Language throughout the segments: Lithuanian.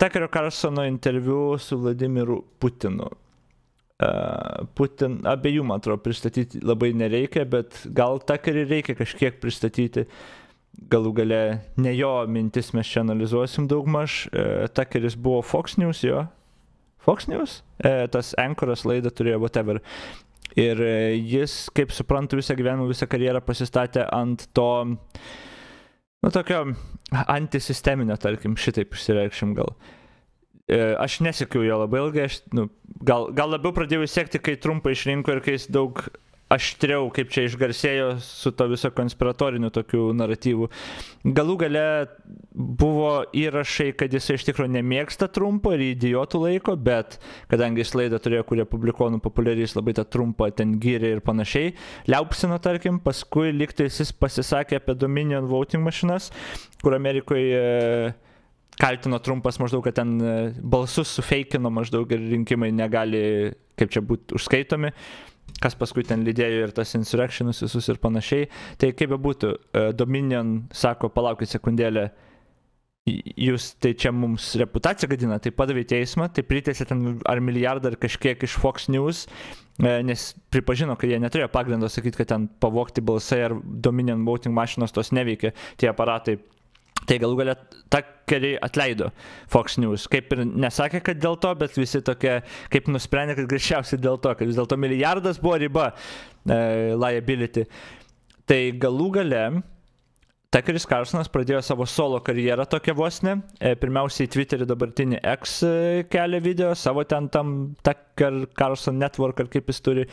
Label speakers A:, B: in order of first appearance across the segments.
A: Takerio Carlsono interviu su Vladimiru Putinu. Abiejų, man atrodo, pristatyti labai nereikia, bet gal Takerį reikia kažkiek pristatyti. Galų gale ne jo mintis mes čia analizuosim daugmaž. Takeris buvo Fox News, jo. Fox News? Tas anchoras laidą turėjo, whatever. Ir jis, kaip suprantu, visą gyvenimą, visą karjerą pasistatė ant to, nu, tokio antisisteminio, tarkim, šitaip išsireikšim gal. Aš nesekiau jo labai ilgai, gal labiau pradėjau sekti, kai Trumpą išrinko ir kai jis daug aštriau, kaip čia išgarsėjo su to viso konspiratoriniu tokiu naratyvu. Galų gale buvo įrašai, kad jis iš tikrųjų nemėgsta Trumpo ir idiotų laiko, bet kadangi jis laidą turėjo, kur republikonų populiariais labai tą Trumpą ten gyrė ir panašiai, liaupsino, tarkim, paskui lygtais jis pasisakė apie Dominion voting mašinas, kur Amerikoje kaltino Trumpas maždaug, kad ten balsus sufeikino maždaug ir rinkimai negali, kaip čia būti, užskaitomi. Kas paskui ten lydėjo ir tas insurrectionus visus ir panašiai. Tai kaip bebūtų, Dominion sako, palaukit sekundėlę, jūs tai čia mums reputaciją gadina, tai padavė teismą, tai priteisė ten ar milijardą ar kažkiek iš Fox News, nes pripažino, kad jie neturėjo pagrindo sakyti, kad ten pavogti balsai ar Dominion voting mašinos tos neveikia, tie aparatai. Tai galų galia Takerį atleido Fox News. Kaip ir nesakė, kad dėl to, bet visi tokie, kaip nusprendė, kad greičiausiai dėl to, kad vis dėlto milijardas buvo riba liability. Tai galų gale Takeris Carlsonas pradėjo savo solo karjerą tokią vos ne. Pirmiausiai Twitter'į dabartinį X kelia video, savo ten tam Taker Carlson Network, ar kaip jis turi.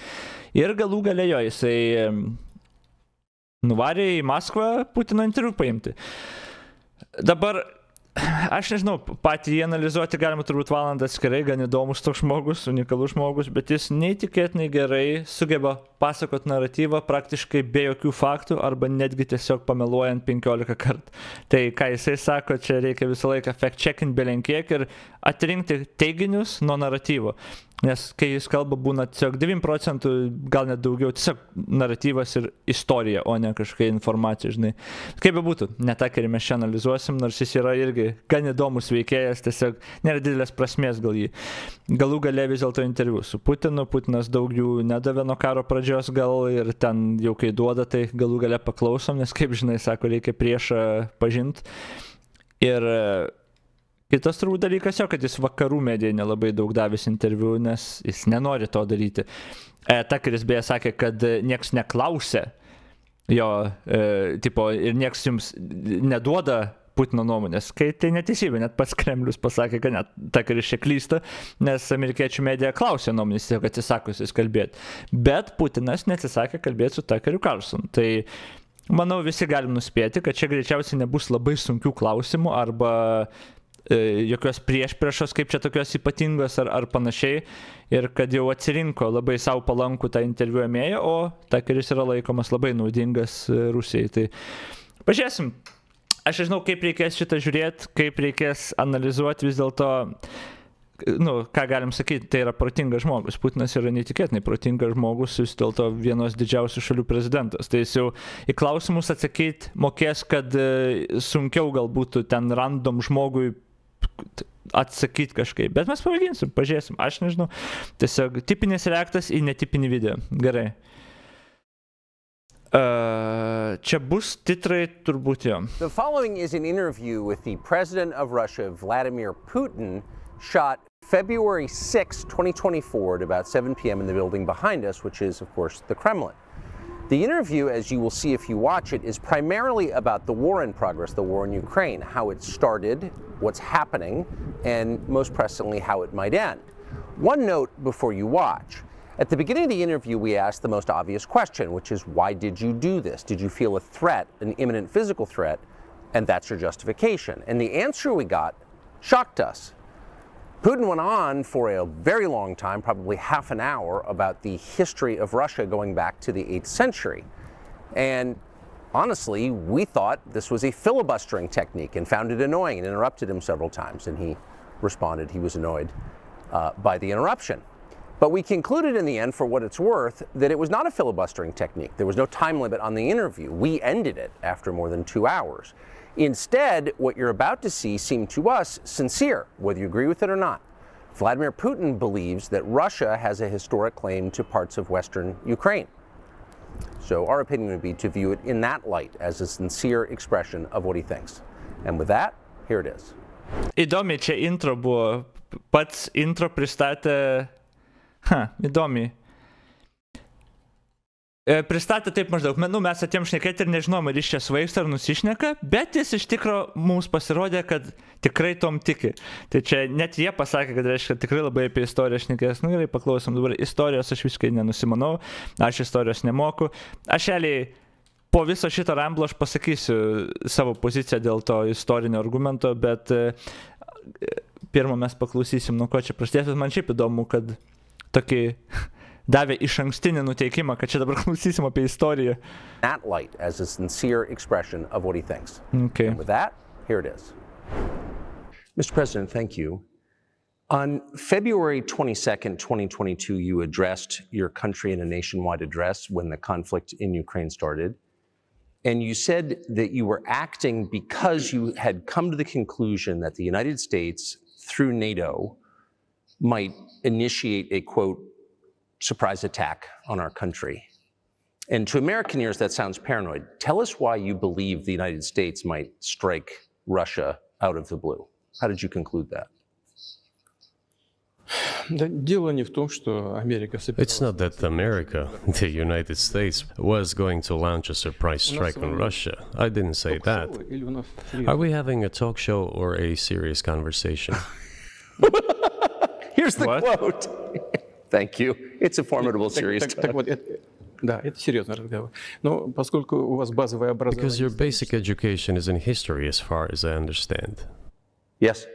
A: Ir galų gale jo, jisai nuvarė į Maskvą Putino interviu paimti. Dabar, aš nežinau, patį jį analizuoti galima turbūt valandą atskirai, gan įdomus toks žmogus, unikalus žmogus, bet jis neįtikėtinai gerai sugeba pasakot naratyvą praktiškai be jokių faktų arba netgi tiesiog pameluojant 15 kartų. Tai ką jisai sako, čia reikia visą laiką fact-checking belenkiek ir atrinkti teiginius nuo naratyvo. Nes kai jis kalba, būna tiesiog 9%, gal net daugiau, tiesiog naratyvas ir istorija, o ne kažkokia informacija, žinai. Kaip be būtų, ne Takerį mes čia analizuosim, nors jis yra irgi gan įdomus veikėjas, tiesiog nėra didelės prasmės gal jį. Galų gale vis dėlto interviu su Putinu, Putinas daug jų nedavė nuo karo pradžios gal ir ten jau kai duoda, tai galų gale paklausom, nes kaip žinai, sako, reikia priešą pažinti. Ir kitas turbūt dalykas jo, kad jis vakarų medijai nelabai daug davęs interviu, nes jis nenori to daryti. Takeris beje sakė, kad nieks neklausė jo, tipo, ir nieks jums neduoda Putino nuomonės, kai tai neteisybė, net pats Kremlius pasakė, kad net Takeris čia klysta, nes amerikiečių medija klausė nuomonės, tiesiog atsisakusiais kalbėti. Bet Putinas neatsisakė kalbėti su Takeriu Carlsonu. Tai manau, visi galim nuspėti, kad čia greičiausiai nebus labai sunkių klausimų arba jokios priešpriešos, kaip čia tokios ypatingos ar panašiai, ir kad jau atsirinko labai savo palankų tą interviu ėmėją, o Takeris yra laikomas labai naudingas Rusijai. Tai pažiūrėsim. Aš nežinau, kaip reikės šitą žiūrėti, kaip reikės analizuoti vis dėlto, nu, ką galim sakyti, tai yra protingas žmogus. Putinas yra neįtikėtinai protingas žmogus, vis dėlto vienos didžiausių šalių prezidentas. Tai jis jau į klausimus atsakyti mokės, kad sunkiau galbūt ten random žmogui atsakyti kažkaip. Bet mes pamėginsim, pažiūrėsim. Aš nežinau. Tiesiog tipinis reaktas į netipinį video. Gerai. Čia bus titrai turbūt jo.
B: The following is an interview with the President of Russia, Vladimir Putin, shot February 6, 2024 at about 7 p.m. in the building behind us, which is, of course, the Kremlin. The interview, as you will see if you watch it, is primarily about the war in progress, the war in Ukraine, how it started, what's happening, and most pressingly, how it might end. One note before you watch. At the beginning of the interview, we asked the most obvious question, which is, why did you do this? Did you feel a threat, an imminent physical threat, and that's your justification? And the answer we got shocked us. Putin went on for a very long time, probably half an hour, about the history of Russia going back to the 8th century. And honestly, we thought this was a filibustering technique and found it annoying and interrupted him several times. And he responded he was annoyed by the interruption. But we concluded in the end, for what it's worth, that it was not a filibustering technique. There was no time limit on the interview. We ended it after more than 2 hours. Instead, what you're about to see seemed to us sincere, whether you agree with it or not. Vladimir Putin believes that Russia has a historic claim to parts of Western Ukraine. So our opinion would be to view it in that light, as a sincere expression of what he thinks. And with that, here it is.
A: Įdomiai čia intro buvo. Pats intro pristatė... Įdomiai. Pristatė taip maždaug, mes atėjom šnekėti ir nežinom, ar jis čia svaigsta ar nusišneka, bet jis iš tikro mums pasirodė, kad tikrai tom tiki. Tai čia net jie pasakė, kad reiškia tikrai labai apie istoriją šnekės. Nu gerai, paklausom dabar. Istorijos aš visiškai nenusimanau, aš istorijos nemoku. Aš realiai po viso šito ramblo aš pasakysiu savo poziciją dėl to istorinio argumento, bet pirmą mes paklausysim, nuo ko čia prasidės. Man šiaip įdomu, kad tokį davė išankstinį nuteikimą, kad čia dabar klausysim apie istoriją.
B: That light as a sincere expression of what he thinks.
A: Okay.
B: And with that, here it is. Mr. President, thank you. On February 22nd, 2022, you addressed your country in a nationwide address when the conflict in Ukraine started. And you said that you were acting because you had come to the conclusion that the United States, through NATO, might initiate a, quote, surprise attack on our country. And to American ears, that sounds paranoid. Tell us why you believe the United States might strike Russia out of the blue. How did you conclude that?
C: It's not that America, the United States, was going to launch a surprise strike on Russia. I didn't say that. Are we having a talk show or a serious conversation?
B: Here's the quote. Thank you. It's a formidable, serious talk.
C: Because your basic education is in history, as far as I understand.
B: Yes.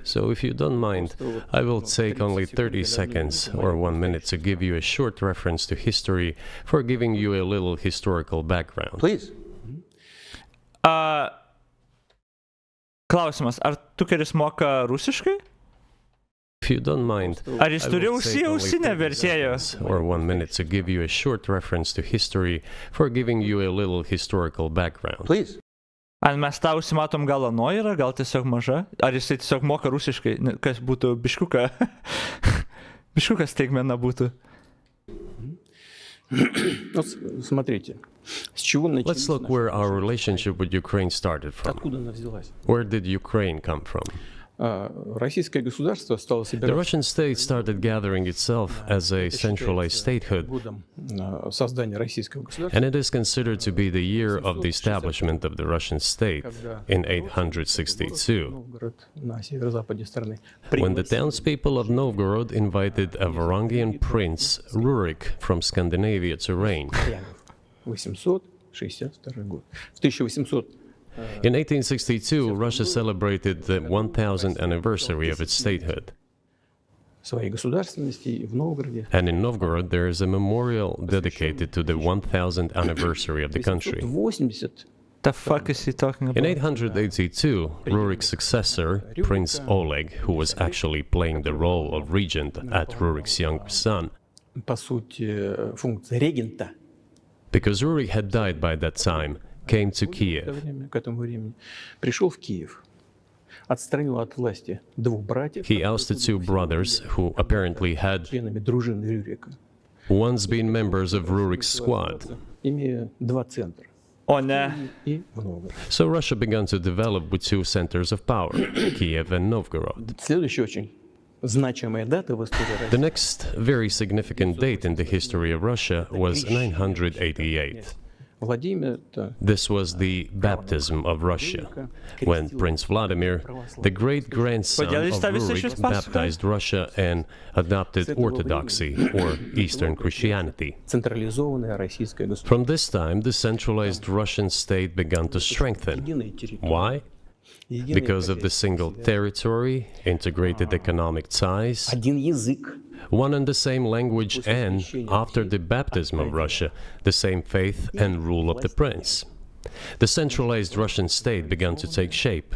C: So if you don't mind, I will take only 30 seconds or 1 minute to give you a short reference to history for giving you a little historical background.
B: Please.
A: Klausimas, ar Tukeris moka rusiškai?
C: If you don't mind,
A: Ar jis turi ausinę vertėją?
C: Or 1 minute to give you a short reference to history for giving you a little historical background.
B: Please.
A: Ar mes tą užsimatom gal ano yra, gal tiesiog maža? Ar jisai tiesiog moka rusiškai, kas būtų biškuka? Biškukas staigmena būtų.
C: Let's look where our relationship with Ukraine started from. Where did Ukraine come from? The Russian state started gathering itself as a centralized statehood, and it is considered to be the year of the establishment of the Russian state in 862, when the townspeople of Novgorod invited a Varangian prince, Rurik, from Scandinavia to reign. In 1862, Russia celebrated the 1000th anniversary of its statehood. And in Novgorod, there is a memorial dedicated to the 1000th anniversary of the country.
A: The fuck is he talking about?
C: In 882, Rurik's successor, Prince Oleg, who was actually playing the role of regent at Rurik's younger son, because Rurik had died by that time, came to Kiev. He ousted two brothers who apparently had once been members of Rurik's squad. So Russia began to develop with two centers of power, Kiev and Novgorod. The next very significant date in the history of Russia was 988. This was the baptism of Russia, when Prince Vladimir, the great-grandson of Rurik, baptized Russia and adopted Orthodoxy, or Eastern Christianity. From this time, the centralized Russian state began to strengthen. Why? Because of the single territory, integrated economic ties, one and the same language, and, after the baptism of Russia, the same faith and rule of the prince. The centralized Russian state began to take shape.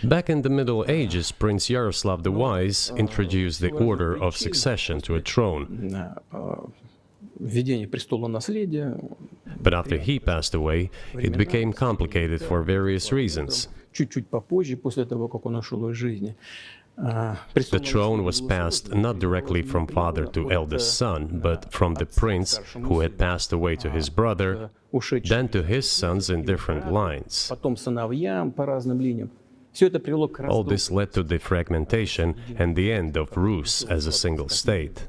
C: Back in the Middle Ages, Prince Yaroslav the Wise introduced the order of succession to a throne. But after he passed away, it became complicated for various reasons. The throne was passed not directly from father to eldest son, but from the prince who had passed away to his brother, then to his sons in different lines. All this led to the fragmentation and the end of Rus as a single state.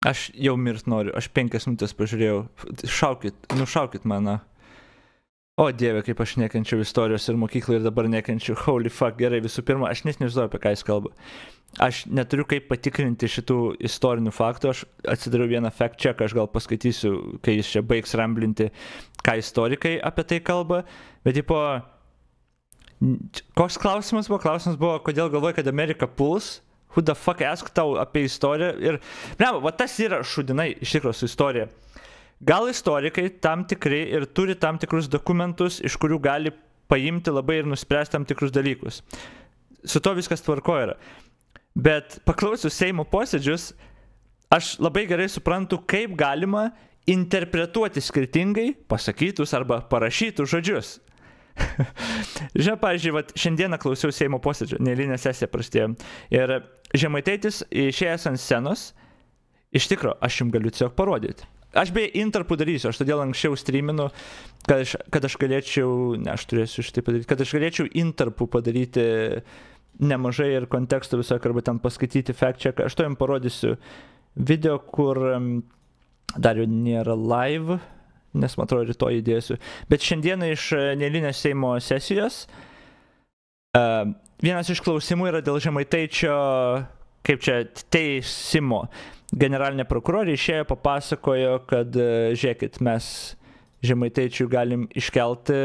A: Aš jau mirt noriu, aš 5 minutės pažiūrėjau, nušaukit mane. O Dieve, kaip aš nekenčiau istorijos ir mokyklą ir dabar nekenčiu, holy fuck, gerai, visų pirma, aš net nežinau, apie ką jis kalba. Aš neturiu kaip patikrinti šitų istorinių faktų, aš atsidariau vieną fact check, aš gal paskaitysiu, kai jis čia baigs ramblinti, ką istorikai apie tai kalba, bet tipo, koks klausimas buvo? Klausimas buvo, kodėl galvoji, kad Amerika puls? Who the fuck ask tau apie istoriją? Ir, va tas yra šudinai iš tikrųjų su istorija. Gal istorikai tam tikrai ir turi tam tikrus dokumentus, iš kurių gali paimti labai ir nuspręsti tam tikrus dalykus. Su to viskas tvarko yra. Bet paklausius Seimo posėdžius, aš labai gerai suprantu, kaip galima interpretuoti skirtingai pasakytus arba parašytus žodžius. Žinau, pavyzdžiui, šiandieną klausiau Seimo posėdžio, neeilinė sesija prasidėjo. Ir Žemaitaitis išėjęs ant scenos, iš tikro, aš jums galiu tiesiog parodyti. Aš beje intarpų darysiu, aš todėl anksčiau streaminu, kad aš galėčiau, aš turėsiu šitai padaryti, kad aš galėčiau intarpų padaryti nemažai ir konteksto visok, arba ten paskaityti fact check. Aš to jums parodysiu video, kur dar jau nėra live, nes man atrodo rytoj įdėsiu. Bet šiandieną iš neeilinės Seimo sesijos vienas iš klausimų yra dėl Žemaitaičio, kaip čia, teisimo. Generalinė prokurorė išėjo, papasakojo, kad žiūrėkit, mes Žemaitaičiui galim iškelti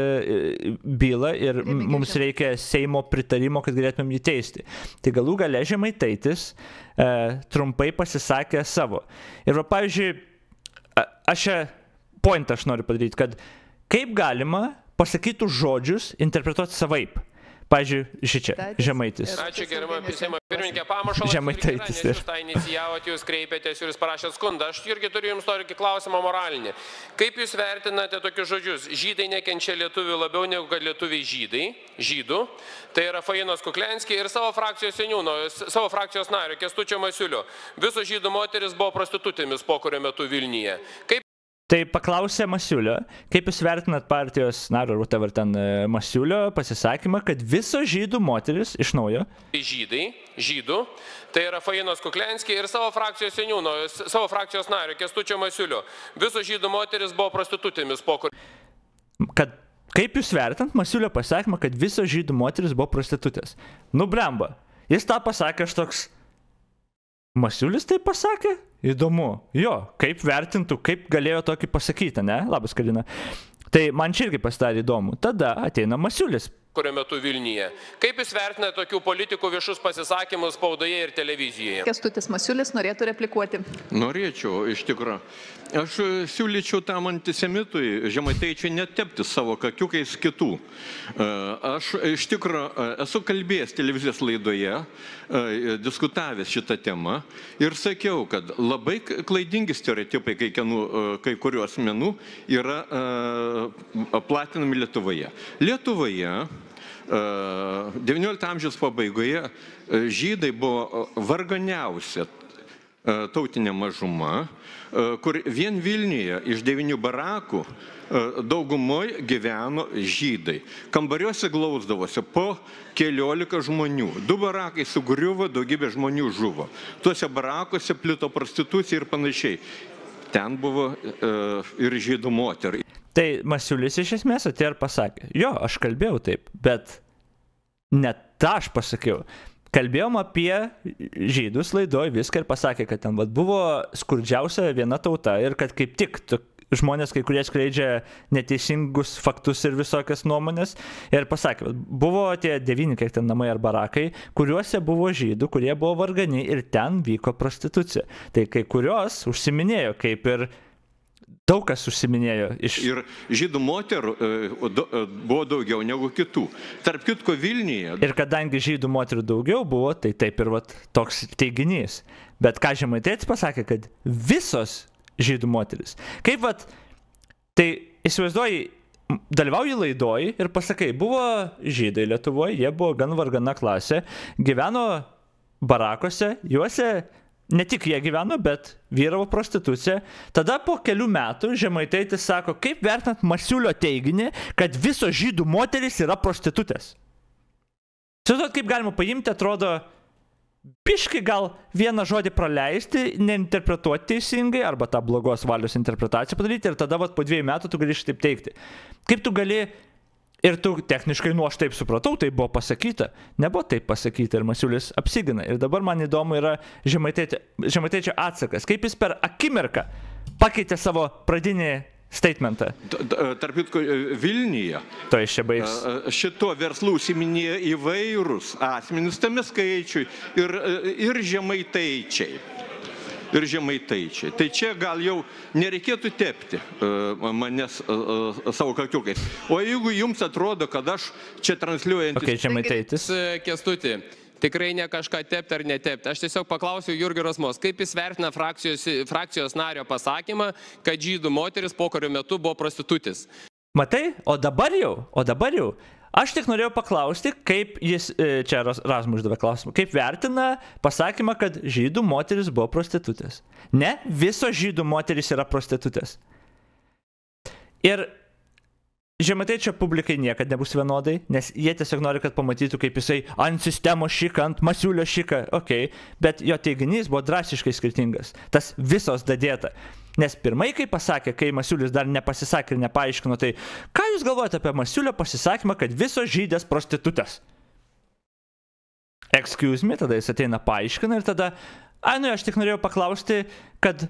A: bylą ir mums reikia Seimo pritarimo, kad galėtumėm jį teisti. Tai galų gale Žemaitaitis trumpai pasisakė savo. Ir va, pavyzdžiui, pointą aš noriu padaryti, kad kaip galima pasakytų žodžius interpretuoti savaip. Pavyzdžiui, šičia, Žemaitis.
D: Ačiū, gerbiama Seimo pirmininkė, Pamušalas.
A: Žemaitaitis.
D: Jūs tą inicijavot, jūs kreipėtės ir jūs parašėt skundą. Aš irgi turiu jums tokį klausimą moralinį. Kaip jūs vertinate tokius žodžius? Žydai nekenčia lietuvių labiau negu kad lietuviai žydų. Tai yra Fainos Kuklianski ir savo frakcijos seniūno, savo frakcijos nario, Kęstučio Masiulio. Visos žydų moteris buvo prostitutėmis pokario metu Vilniuje.
A: Tai paklausė Masiulio, kaip jūs vertinat partijos nario, whatever ten Masiulio pasisakymą, kad visos žydų moteris iš naujo.
D: Žydų, tai yra Fainos Kuklianski ir savo frakcijos seniūno, savo frakcijos nario, Kęstučio Masiulio. Visos žydų moteris buvo prostitutėmis pokario.
A: Kaip jūs vertinat Masiulio pasakymą, kad visos žydų moteris buvo prostitutės? Nu, blemba. Jis tą pasakė, aš toks... Masiulis tai pasakė? Įdomu. Jo, kaip vertintų, kaip galėjo tokį pasakyti, ne? Labas, Karina. Tai man čia irgi pasidarė įdomu. Tada ateina Masiulis.
D: Kurio metu Vilniuje. Kaip jūs vertinate tokių politikų viešus pasisakymus spaudoje ir televizijoje?
E: Kęstutis Masiulis norėtų replikuoti.
F: Norėčiau, iš tikrųjų. Aš siūlyčiau tam antisemitui Žemaitaičiui netepti savo kakiukais kitų. Aš iš tikrųjų esu kalbėjęs televizijos laidoje, diskutavęs šitą temą ir sakiau, kad labai klaidingi stereotipai kai kurių asmenų yra platinami Lietuvoje. Lietuvoje 19 amžiaus pabaigoje žydai buvo varganiausia tautinė mažuma, kur vien Vilniuje iš 9 barakų daugumoje gyveno žydai. Kambariuose glausdavosi po keliolika žmonių. 2 barakai sugriuvo, daugybė žmonių žuvo. Tuose barakuose plito prostitucija ir panašiai. Ten buvo ir žydų moterų.
A: Tai Masiulis iš esmės atėjo ir pasakė, jo, aš kalbėjau taip, bet net tą aš pasakiau. Kalbėjom apie žydus laidoj viską ir pasakė, kad ten buvo skurdžiausia viena tauta ir kad kaip tik žmonės, kai kurie skleidžia neteisingus faktus ir visokias nuomonės. Ir pasakė, buvo tie 9 kiek ten namai ar barakai, kuriuose buvo žydų, kurie buvo vargani ir ten vyko prostitucija. Tai kai kurios užsiminėjo, kaip ir Daug kas užsiminėjo iš...
F: Ir žydų moterų buvo daugiau negu kitų. Tarp kitko Vilniuje...
A: Ir kadangi žydų moterų daugiau buvo, tai taip ir toks teiginys. Bet ką Žemaitaitis pasakė, kad visos žydų moteris. Kaip tai įsivaizduoji, dalyvauji laidoj ir pasakai, buvo žydai Lietuvoje, jie buvo gan vargana klasė, gyveno barakose, juose... Ne tik jie gyveno, bet vyravo prostitucija. Tada po kelių metų Žemaitaitis sako, kaip vertinant Masiulio teiginį, kad visos žydų moterys yra prostitutės. Žinot, kaip galima paimti, atrodo, biškai gal vieną žodį praleisti, neinterpretuoti teisingai, arba tą blogos valios interpretaciją padaryti, ir tada po 2 metų tu gali šitaip teikti. Kaip tu gali... Ir tu techniškai, aš taip supratau, tai buvo pasakyta. Nebuvo taip pasakyta ir Masiulis apsigina. Ir dabar man įdomu yra Žemaitaičio atsakas. Kaip jis per akimirką pakeitė savo pradinį statementą.
F: Tarp kitko, Vilniuje
A: To iš čia baigs.
F: Šito verslu užsiminėjo įvairūs asmenys tame skaičiui ir Žemaitaičiai. Tai čia gal jau nereikėtų tepti manęs savo kalkiukais. O jeigu jums atrodo, kad aš čia transliuojantis...
A: Žemaitaitis.
D: Kęstuti, tikrai ne kažką tepti ar netepti. Aš tiesiog paklausiu Jurgio Razmos, kaip jis vertina frakcijos nario pasakymą, kad žydų moteris pokario metu buvo prostitutis.
A: Matai, o dabar jau. Aš tik norėjau paklausti, kaip jis, čia Razmui uždavė klausimą, kaip vertina pasakymą, kad žydų moteris buvo prostitutės. Ne, visos žydų moteris yra prostitutės. Ir Žemaitaičio publikai niekad nebus vienodai, nes jie tiesiog nori, kad pamatytų, kaip jisai ant sistemos šika, ant Masiulio šika, bet jo teiginys buvo drastiškai skirtingas. Tas visos dadėta. Nes pirmai, kai pasakė, kai Masiulis dar nepasisakė ir nepaaiškino, tai ką jūs galvojate apie Masiulio pasisakymą, kad visos žydės prostitutės? Excuse me, tada jis ateina paaiškina ir tada, aš tik norėjau paklausti, kad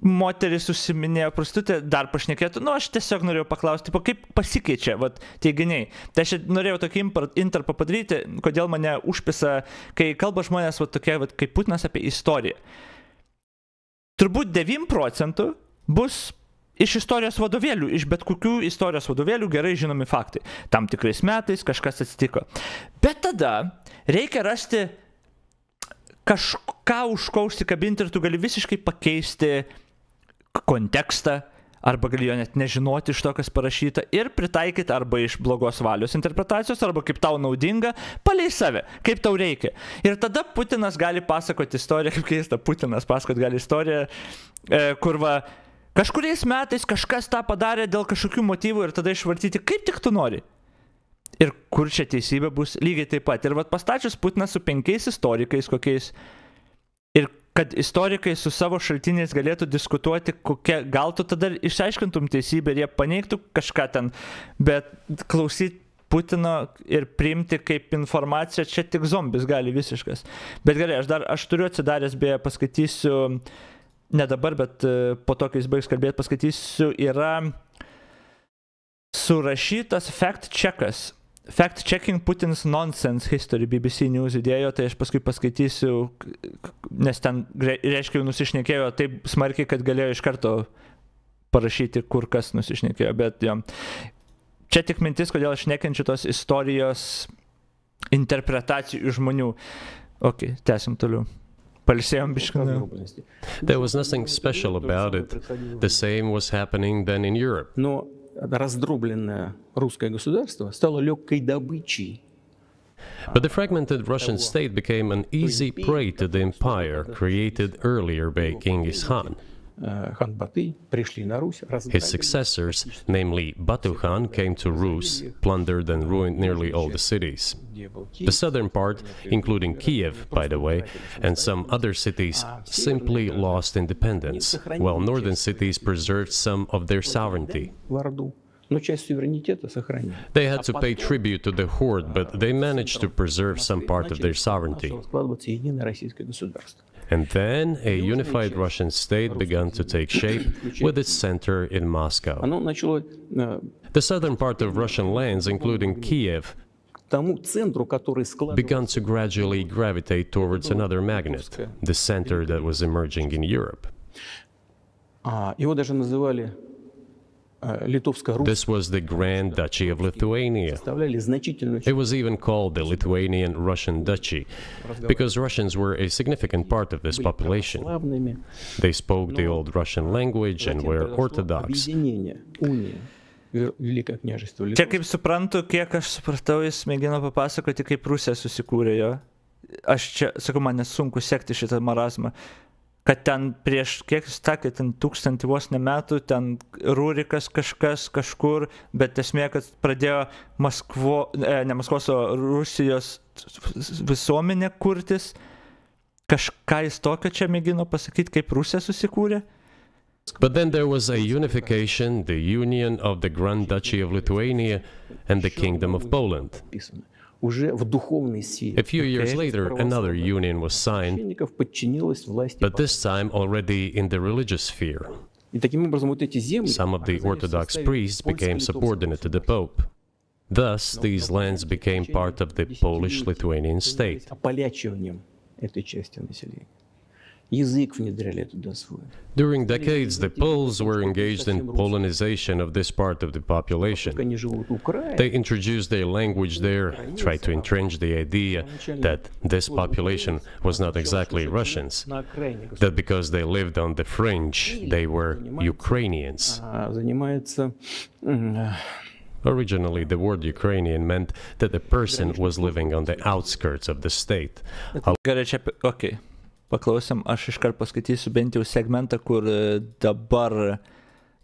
A: moteris užsiminėjo prostitutė, dar pašnekėtų, aš tiesiog norėjau paklausti, kaip pasikeičia teiginiai. Tai aš norėjau tokį interpą padaryti, kodėl mane užpisa, kai kalba žmonės tokie, kaip Putinas apie istoriją. Turbūt 9% bus iš istorijos vadovėlių, iš bet kokių istorijos vadovėlių gerai žinomi faktai. Tam tikrais metais kažkas atsitiko. Bet tada reikia rasti kažką už ko užsikabinti ir tu gali visiškai pakeisti kontekstą, arba gali jo net nežinoti iš to, kas parašyta, ir pritaikyti arba iš blogos valios interpretacijos, arba kaip tau naudinga, palei save, kaip tau reikia. Ir tada Putinas gali pasakoti istoriją, kaip keista, Putinas pasakoti gali istoriją, kur kažkuriais metais kažkas tą padarė dėl kažkokių motyvų ir tada išvartyti, kaip tik tu nori. Ir kur čia teisybė bus lygiai taip pat. Ir pastačius Putiną su 5 istorikais kokiais, ir kad istorikai su savo šaltiniais galėtų diskutuoti, gal tu tada išaiškintum teisybę ir jie paneigtų kažką ten, bet klausyti Putino ir priimti kaip informaciją, čia tik zombis gali visiškas. Bet gerai, aš turiu atsidaręs, beje, paskaitysiu, ne dabar, bet po to, kai jis baigs kalbėti, paskaitysiu, yra surašytas fact-checkas. Fact-checking Putin's nonsense history, BBC News įdėjo, tai aš paskui paskaitysiu, nes ten, reiškia, jau nusišnekėjo taip smarkiai, kad galėjo iš karto parašyti, kur kas nusišnekėjo, bet jo. Čia tik mintis, kodėl aš nekenčiu tos istorijos interpretacijų žmonių. Tęsim toliau. Palsėjom biškai.
C: There was nothing special about it. The same was happening then in Europe.
G: Раздробленное русское государство стало легкой добычей.
C: But the fragmented Russian state became an easy prey to the empire created earlier by Genghis Khan. His successors, namely Batu Khan, came to Rus, plundered and ruined nearly all the cities. The southern part, including Kiev, by the way, and some other cities, simply lost independence, while northern cities preserved some of their sovereignty. They had to pay tribute to the horde, but they managed to preserve some part of their sovereignty. And then a unified Russian state began to take shape with its center in Moscow. The southern part of Russian lands, including Kiev, began to gradually gravitate towards another magnet, the center that was emerging in Europe.
G: Его даже называли Литовско-Русская.
C: This was the Grand Duchy of Lithuania.
G: Составляли значительную
C: It was even called the Lithuanian-Russian Duchy, because Russians were a significant part of this population.
G: славными.
C: They spoke the old Russian language and were Orthodox.
G: Объединение, уния, Великое княжество
A: Čia kaip suprantu, kiek aš supratau, jis mėgino papasakoti, kaip Rusija susikūrė jo. Aš čia, sakau, man nesunku sekti šitą marazmą. Kad ten prieš, kiek jis sakė, ten 1000 vos ne metų, ten Rurikas kažkas kažkur, bet esmė, kad pradėjo ne Maskvos, o Rusijos visuomenė kurtis. Kažką jis tokio čia mėgino pasakyti, kaip Rusija susikūrė.
C: But then there was a unification, the union of the Grand Duchy of Lithuania and the Kingdom of Poland.
G: Уже в духовной силе.
C: A few years later, another union was signed,
G: подчинилась власти.
C: but this time already in the religious sphere.
G: И таким образом вот эти земли.
C: Some of the Orthodox priests became subordinate to the Pope. Thus, these lands became part of the Polish-Lithuanian state.
G: Ополячиванием этой части населения. Язык внедряли туда свой.
C: During decades, the Poles were engaged in Polonization of this part of the population.
G: Они живут в Украине.
C: They introduced their language there, tried to entrench the idea that this population was not exactly Russians, that because they lived on the fringe, they were Ukrainians.
G: Занимается
C: Originally, the word Ukrainian meant that the person was living on the outskirts of the state.
A: Gerai, čia, okay. Paklausim, aš iškart paskaitysiu bent jau segmentą, kur dabar,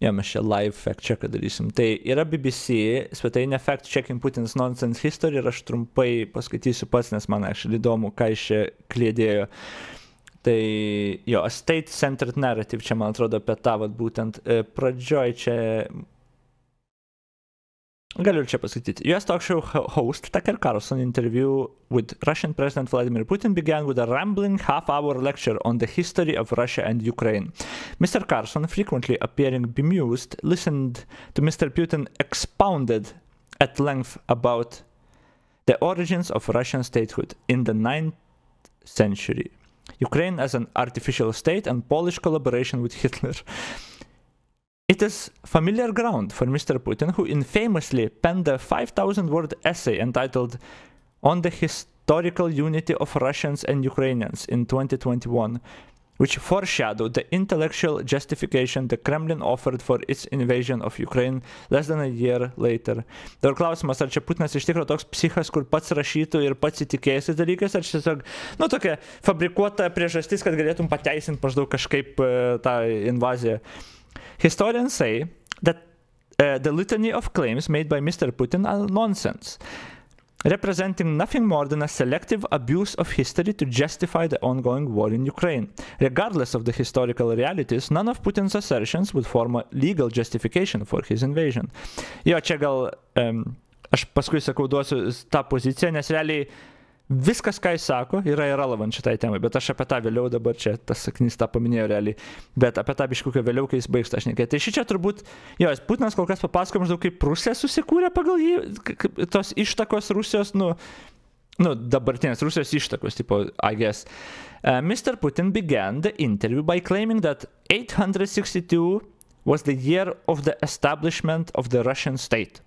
A: mes čia live fact checką darysim. Tai yra BBC svetainė Fact Checking Putin's Nonsense History ir aš trumpai paskaitysiu pats, nes man actually įdomu, ką iš čia klėdėjo. Tai jo, a state-centered narrative, čia man atrodo apie tą, vat, būtent pradžioj čia... Galiu čia pasakyti. US talk show host Tucker Carlson interview with Russian President Vladimir Putin began with a rambling half-hour lecture on the history of Russia and Ukraine. Mr. Carlson, frequently appearing bemused, listened to Mr. Putin expounded at length about the origins of Russian statehood in the 9th century, Ukraine as an artificial state, and Polish collaboration with Hitler. It is familiar ground for Mr. Putin, who infamously penned a 5,000-word essay entitled On the Historical Unity of Russians and Ukrainians in 2021, which foreshadowed the intellectual justification the Kremlin offered for its invasion of Ukraine less than a year later. Dar klausimas, ar čia Putinas iš tikrųjų toks psichas, kur pats rašytų ir pats įtikėjęs dalykas, ar čia tiesiog, tokia fabrikuota priežastis, kad galėtum pateisinti maždaug kažkaip tą invaziją. Historians say that the litany of claims made by Mr. Putin are nonsense, representing nothing more than a selective abuse of history to justify the ongoing war in Ukraine. Regardless of the historical realities, none of Putin's assertions would form a legal justification for his invasion. Jo, čia gal aš paskui sakau duosiu tą poziciją, nes realiai viskas, ką jis sako, yra irrelevant šitai temai, bet aš apie tą vėliau dabar čia, tas sakinys tą paminėjo realiai, bet apie tą biškiuką vėliau, kai jis baigs tą šnekėti. Tai šičia turbūt, Putinas kol kas papasakoja maždaug, kaip Rusija susikūrė pagal jį, tos ištakos Rusijos, dabartinės Rusijos ištakos, tipo, I guess. Mr. Putin began the interview by claiming that 862 was the year of the establishment of the Russian state.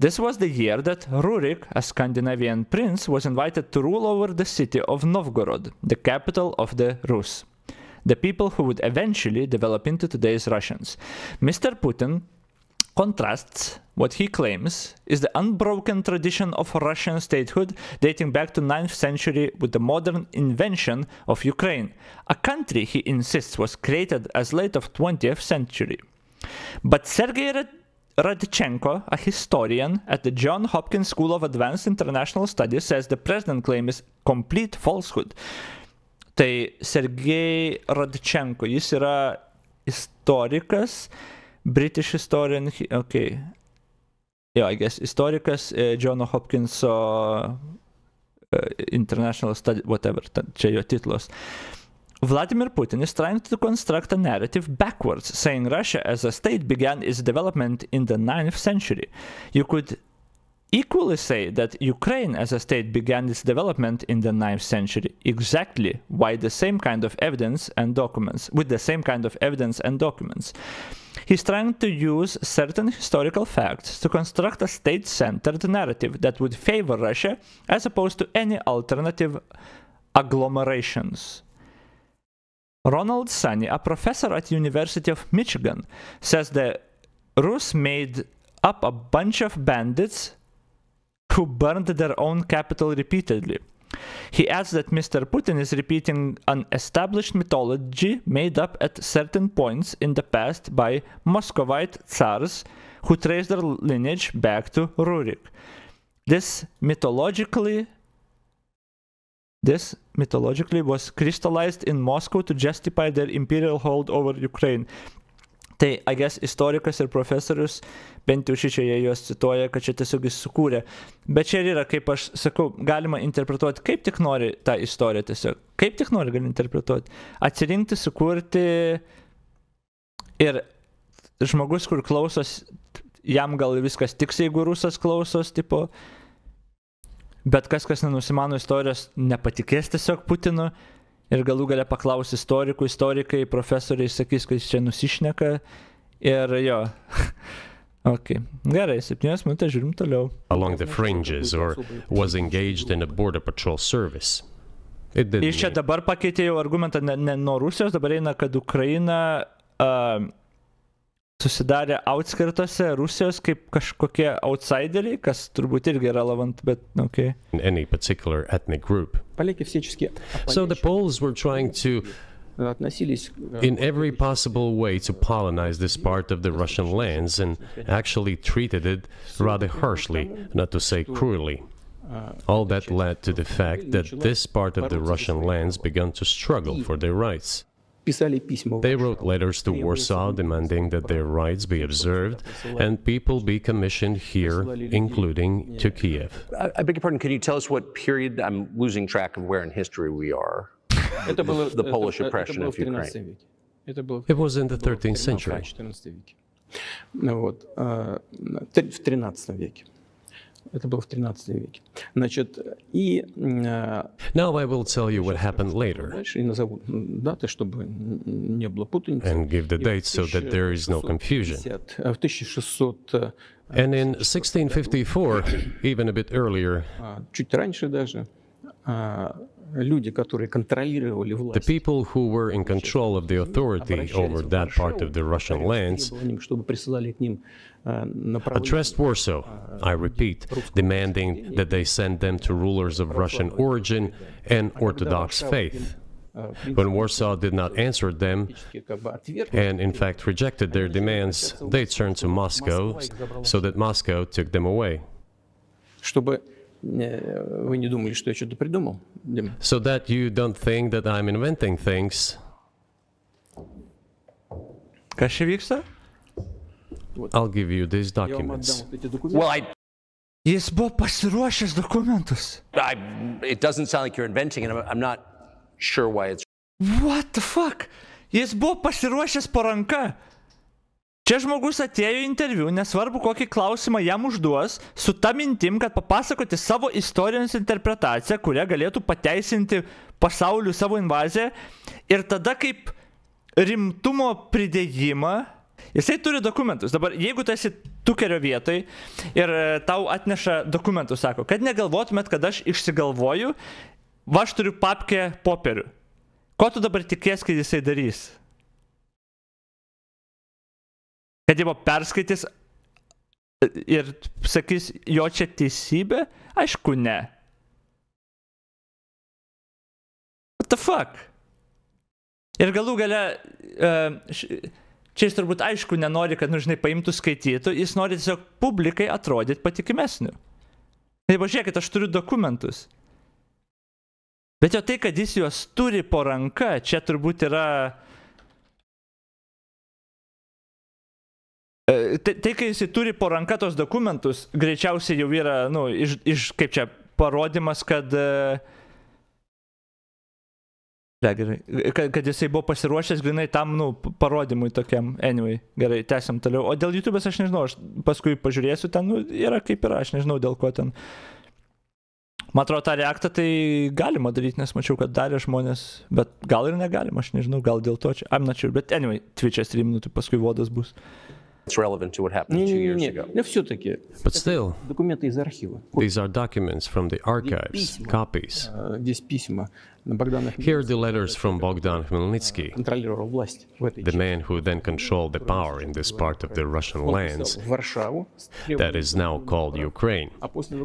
A: This was the year that Rurik, a Scandinavian prince, was invited to rule over the city of Novgorod, the capital of the Rus, the people who would eventually develop into today's Russians. Mr. Putin contrasts what he claims is the unbroken tradition of Russian statehood dating back to 9th century with the modern invention of Ukraine, a country he insists was created as late of 20th century. But Sergei Radchenko, a historian at the Johns Hopkins School of Advanced International Studies, says the president claim is complete falsehood. Tai Sergei Radchenko, jis yra istorikas, British historian, okay. Yeah, I guess istorikas Johns Hopkins International Studies, whatever, čia jo titlos. Vladimir Putin is trying to construct a narrative backwards, saying Russia as a state began its development in the 9th century. You could equally say that Ukraine as a state began its development in the 9th century, exactly with the same kind of evidence and documents. He's trying to use certain historical facts to construct a state-centered narrative that would favor Russia as opposed to any alternative agglomerations. Ronald Sunny, a professor at University of Michigan, says the Rus made up a bunch of bandits who burned their own capital repeatedly. He adds that Mr. Putin is repeating an established mythology made up at certain points in the past by Muscovite tsars who trace their lineage back to Rurik. This mythologically was crystallized in Moscow to justify their imperial hold over Ukraine. Tai, I guess, istorikas ir profesorius, bent jau šičioje juos cituoja, kad čia tiesiog jis sukūrė. Bet čia yra, kaip aš sakau, galima interpretuoti kaip tik nori tą istoriją tiesiog. Kaip tik nori gali interpretuoti. Atsirinkti, sukurti ir žmogus, kur klausos, jam gal viskas tiks, jeigu rusas klausos, tipo. Bet kas nenusimano istorijos, nepatikės tiesiog Putinu. Ir galų gale paklaus istorikų, istorikai, profesoriai sakys, kad jis čia nusišneka. Ir jo. Okay. Gerai, 7 minutės, žiūrim toliau.
C: Along the fringes or was engaged in a border patrol service.
A: Jis čia dabar pakeitė jau argumentą ne nuo Rusijos, dabar eina, kad Ukraina susidarė outskirtuose Rusijos kaip kažkokie outsideriai, kas turbūt irgi relevant, bet okay.
C: In any particular ethnic group. So the Poles were trying to, in every possible way, to colonize this part of the Russian lands and actually treated it rather harshly, not to say cruelly. All that led to the fact that this part of the Russian lands began to struggle for their rights. They wrote letters to Warsaw demanding that their rights be observed and people be commissioned here, including to Kiev.
B: I beg your pardon, can you tell us what period, I'm losing track of where in history we are, the Polish oppression of Ukraine?
C: It was in the 13th century. Now I will tell you what happened later and give the dates so that there is no confusion. And in 1654, even a bit earlier, the people who were in control of the authority over that part of the Russian lands addressed Warsaw, I repeat, demanding that they send them to rulers of Russian origin and Orthodox faith. When Warsaw did not answer them, and in fact rejected their demands, they turned to Moscow, so that Moscow took them away. So that you don't think that I'm inventing things.
A: Kas čia vyksta?
C: I'll give you these documents.
B: Well,
A: Jis buvo pasiruošęs dokumentus.
B: It doesn't sound like you're inventing it. I'm not sure why it's...
A: What the fuck? Jis buvo pasiruošęs po ranka. Čia žmogus atėjo į interviu, nesvarbu kokį klausimą jam užduos, su ta mintim, kad papasakoti savo istorijos interpretaciją, kurią galėtų pateisinti pasauliu savo invaziją, ir tada kaip rimtumo pridėjimą, jisai turi dokumentus. Dabar, jeigu tu esi Tukerio vietoj ir tau atneša dokumentus, sako, kad negalvotumėt, kad aš išsigalvoju, va aš turiu papkę popierių. Ko tu dabar tikės, kad jisai darys? Kad jie perskaitys ir sakys, jo čia teisybė? Aišku, ne. What the fuck? Ir galų gale, čia jis turbūt aišku nenori, kad, žinai, paimtų skaitytų, jis nori tiesiog publikai atrodyti patikimesniu. Tai pažiūrėkit, aš turiu dokumentus. Bet jau tai, kad jis juos turi po ranka, čia turbūt yra... Tai, kai jis turi po ranka tos dokumentus, greičiausiai jau yra, kaip čia, parodimas, kad Gerai. Kad jisai buvo pasiruošęs grinai tam, parodymui tokiam. Anyway, gerai, tęsiam toliau. O dėl YouTube'as aš nežinau, aš paskui pažiūrėsiu ten, yra kaip yra, aš nežinau dėl ko ten. Man atrodo, tą reaktą tai galima daryti, nes mačiau, kad darė žmonės, bet gal ir negalima, aš nežinau, gal dėl to čia. I'm not sure, but anyway, Twitch'e streaminu, tai paskui vodas bus.
B: It's relevant to what happened 2 years ago.
C: But still, these are documents from the archives, copies. Here are the letters from Bogdan Khmelnytsky, the man who then controlled the power in this part of the Russian lands that is now called Ukraine.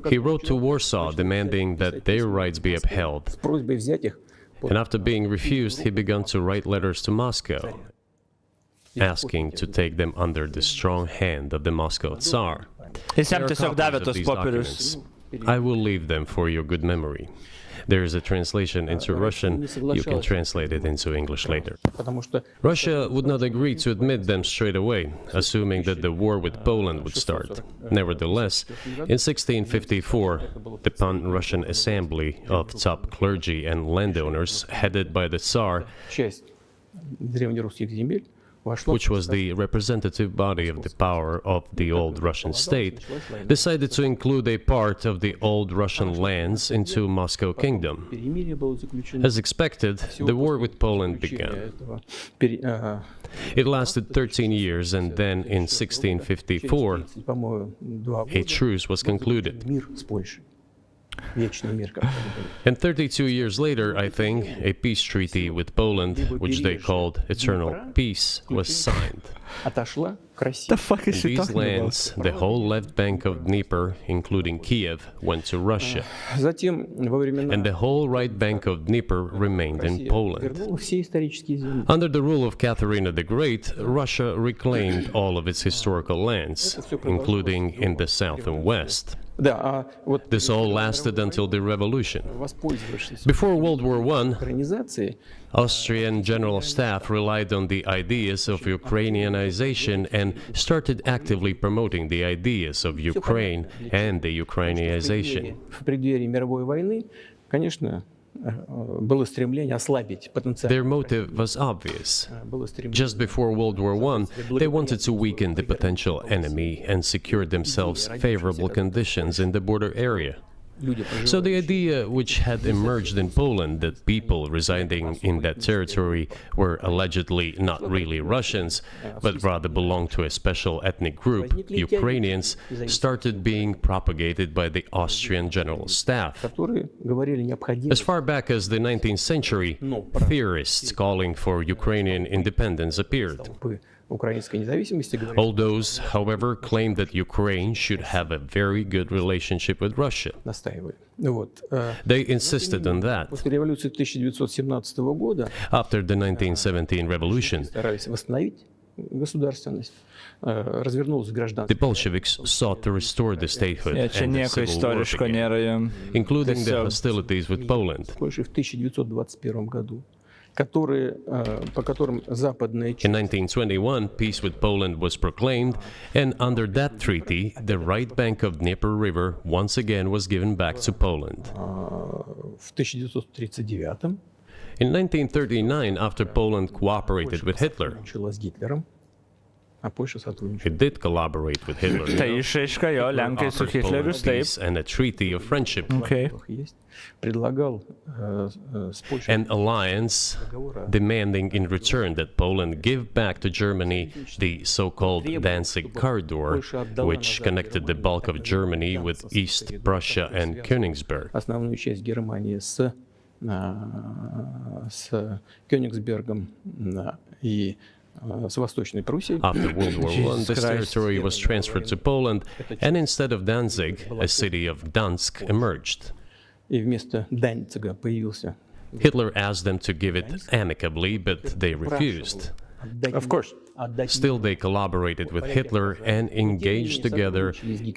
C: He wrote to Warsaw demanding that their rights be upheld, and after being refused, he began to write letters to Moscow, asking to take them under the strong hand of the Moscow Tsar. I will leave them for your good memory. There is a translation into Russian. You can translate it into English later. Russia would not agree to admit them straight away, assuming that the war with Poland would start. Nevertheless, in 1654, the Pan-Russian Assembly of top clergy and landowners, headed by the Tsar, which was the representative body of the power of the old Russian state, decided to include a part of the old Russian lands into Moscow Kingdom. As expected, the war with Poland began. It lasted 13 years, and then in 1654, a truce was concluded. And 32 years later, I think, a peace treaty with Poland, which they called Eternal Peace, was signed.
A: The fuck is she talking
C: lands,
A: about?
C: The whole left bank of Dnieper, including Kiev, went to Russia. And the whole right bank of Dnieper remained in Poland. Under the rule of Catherine the Great, Russia reclaimed all of its historical lands, including in the south and west. This all lasted until the revolution. Before World War I, Austrian General Staff relied on the ideas of Ukrainianization and started actively promoting the ideas of Ukraine and the Ukrainianization. Their motive was obvious. Just before World War I, they wanted to weaken the potential enemy and secure themselves favorable conditions in the border area. So the idea which had emerged in Poland that people residing in that territory were allegedly not really Russians, but rather belonged to a special ethnic group, Ukrainians, started being propagated by the Austrian General Staff. As far back as the 19th century, theorists calling for Ukrainian independence appeared. All those, however, claimed that Ukraine should have a very good relationship with Russia. They insisted on that. After the 1917 revolution, the Bolsheviks sought to restore the statehood and the civil war began, including the hostilities with Poland. In 1921, peace with Poland was proclaimed, and under that treaty, the right bank of Dnieper River once again was given back to Poland. In 1939, after Poland cooperated with Hitler, it did collaborate with Hitler. Peace and a treaty of friendship.
A: Okay.
C: An alliance demanding in return that Poland give back to Germany the so-called Danzig corridor, which connected the bulk of Germany with East Prussia and Königsberg. After World War I, this territory was transferred to Poland, and instead of Danzig, a city of Gdansk emerged. Hitler asked them to give it amicably, but they refused.
B: Of course.
C: Still, they collaborated with Hitler and engaged together in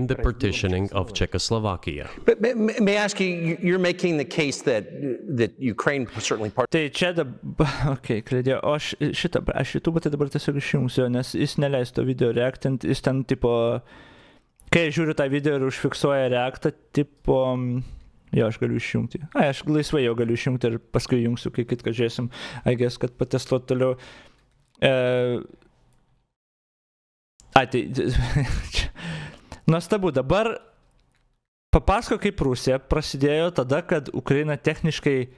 C: the partitioning of Czechoslovakia.
B: But may I ask you, you're making the case that Ukraine was certainly part.
A: Tai čia dabar, okei, Klėdė, o aš YouTube tai dabar tiesiog išjungsiu, nes jis neleis to video reaktant, jis ten tipo, kai žiūriu tą video ir užfiksuoja reaktą, tipo, Jo, aš galiu išjungti. Aš laisvai jo galiu išjungti ir paskui jungsiu, kai kitką žiūrėsim. I guess, kad patestuot toliau. Nuostabu, dabar papasako, kaip Rusija prasidėjo tada, kad Ukraina techniškai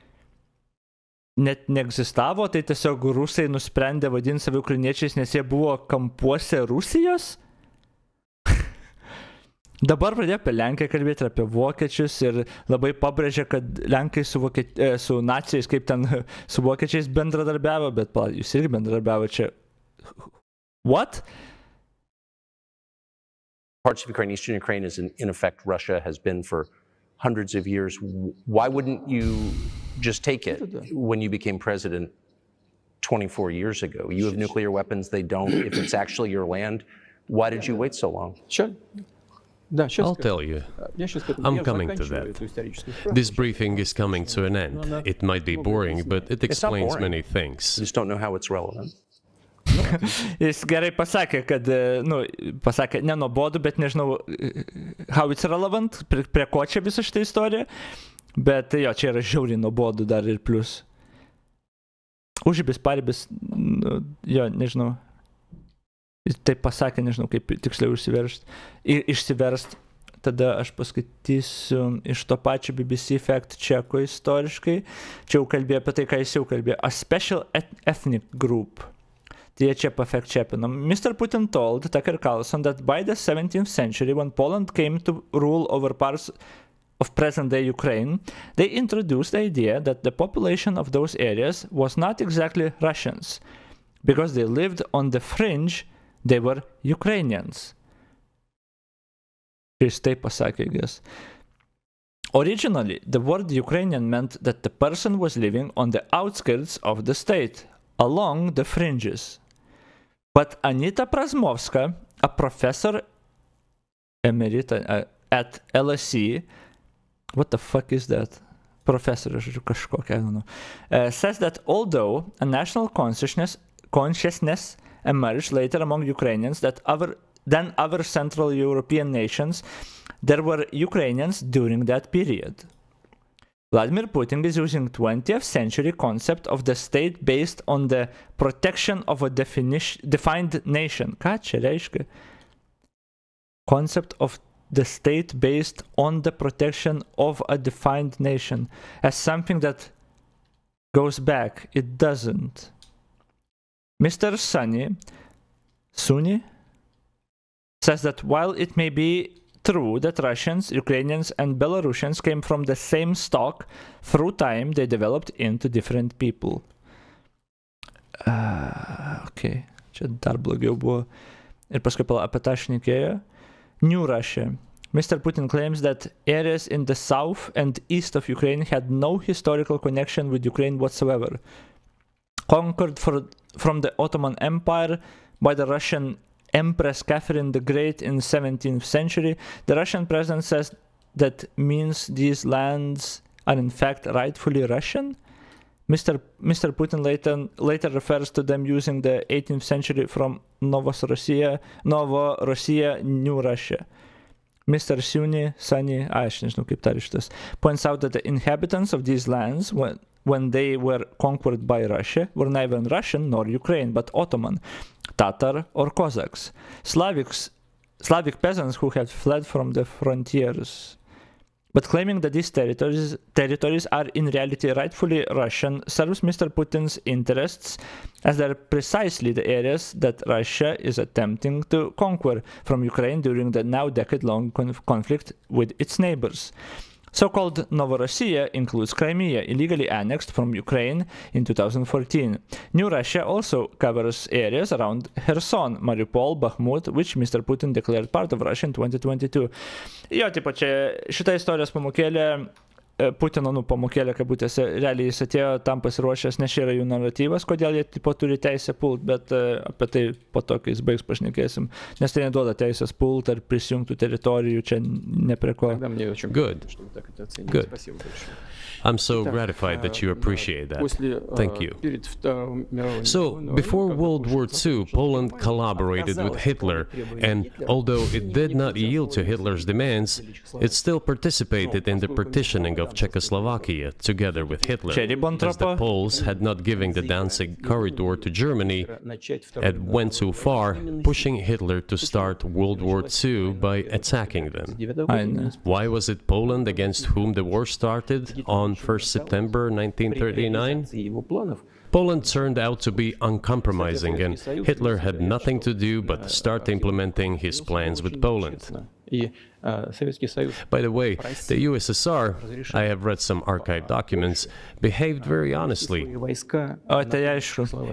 A: net neegzistavo, tai tiesiog rusai nusprendė vadinti save ukrainiečiais, nes jie buvo kampuose Rusijos. Dabar pradėjo apie Lenkiją kalbėti ir apie vokiečius ir labai pabrėžė, kad Lenkai su nacijais, kaip ten su vokiečiais bendradarbiavo, bet jūs irgi bendradarbiavo čia. What?
B: Parts of Ukraine, Eastern Ukraine is in effect Russia has been for hundreds of years. Why wouldn't you just take it when you became president 24 years ago? You have nuclear weapons, they don't. If it's actually your land, why did you wait so long?
G: Sure.
C: I'll tell you. I'm coming to that. This briefing is coming to an end. It might be boring, but it explains many things.
B: You just don't know how it's relevant.
A: Jis gerai pasakė, kad, pasakė nenuobodu, bet nežinau, how it's relevant, prie ko čia visa šitą istoriją, bet jo, čia yra žiauriai nuobodu dar ir plus. Užibis, paribis, jo, nežinau. Jis taip pasakė, nežinau, kaip tiksliau išsiverst. Tada aš paskaitysiu iš to pačio BBC fact checko istoriškai. Čia jau kalbėjo apie tai, ką jis jau kalbėjo. A special ethnic group. Tai čia fact checkino. Mr. Putin told Tucker Carlson that by the 17th century, when Poland came to rule over parts of present-day Ukraine, they introduced the idea that the population of those areas was not exactly Russians. Because they lived on the fringe, they were Ukrainians. Jis taip pasakė, I guess. Originally, the word Ukrainian meant that the person was living on the outskirts of the state, along the fringes. But Anita Prasmovska, a professor emerita at LSE, what the fuck is that? Professor, kažkokia, I don't know. Says that although a national consciousness emerged later among Ukrainians than other Central European nations, there were Ukrainians during that period. Vladimir Putin is using 20th century concept of the state based on the protection of a defined nation. Ką čia reiškia? Concept of the state based on the protection of a defined nation as something that goes back. It doesn't. Mr. Sunny says that while it may be true that Russians, Ukrainians, and Belarusians came from the same stock, through time they developed into different people. Okay, čia dar blogiau buvo. Ir paskui apie tą šnekėjo. New Russia. Mr. Putin claims that areas in the south and east of Ukraine had no historical connection with Ukraine whatsoever. Conquered from the Ottoman Empire by the Russian Empress Catherine the Great in the 17th century, the Russian president says that means these lands are in fact rightfully Russian. Mr. Putin later refers to them using the 18th century from Novorossiya, New Russia. Mr. Sunny, aš nežinau kaip tarištas, points out that the inhabitants of these lands, when they were conquered by Russia, were neither Russian nor Ukraine, but Ottoman, Tatar or Cossacks, Slavic peasants who had fled from the frontiers. But claiming that these territories are in reality rightfully Russian serves Mr. Putin's interests, as they are precisely the areas that Russia is attempting to conquer from Ukraine during the now decade-long conflict with its neighbors. So-called Novorossiya includes Crimea, illegally annexed from Ukraine in 2014. New Russia also covers areas around Kherson, Mariupol, Bakhmut, which Mr. Putin declared part of Russia in 2022. Jo, tipo, čia šitą istorijos pamokėlė, Putino pamokėlė, kabutėse, realiai jis atėjo tam pasiruošęs, nes čia yra jų naratyvas, kodėl jie tipo turi teisę pult, bet apie tai po to, kai jis baigs, pašnekėsim, nes tai neduoda teisės pult ar prisijungtų teritorijų, čia ne prie ko.
C: Good. Good. I'm so gratified that you appreciate that. Thank you. So, before World War II, Poland collaborated with Hitler, and although it did not yield to Hitler's demands, it still participated in the partitioning of Czechoslovakia together with Hitler, as the Poles had not given the Danzig corridor to Germany and went too far, pushing Hitler to start World War II by attacking them. Why was it Poland against whom the war started on 1st September 1939? Poland turned out to be uncompromising, and Hitler had nothing to do but start implementing his plans with Poland. By the way, the USSR, I have read some archive documents, behaved very honestly.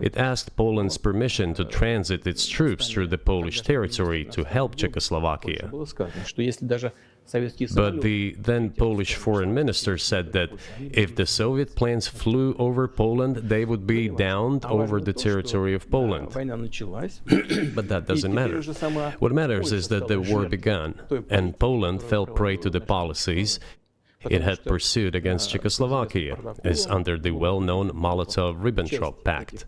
C: It asked Poland's permission to transit its troops through the Polish territory to help Czechoslovakia. But the then Polish foreign minister said that if the Soviet planes flew over Poland, they would be downed over the territory of Poland. But that doesn't matter. What matters is that the war began, and Poland fell prey to the policies it had pursued against Czechoslovakia, as under the well-known Molotov-Ribbentrop Pact.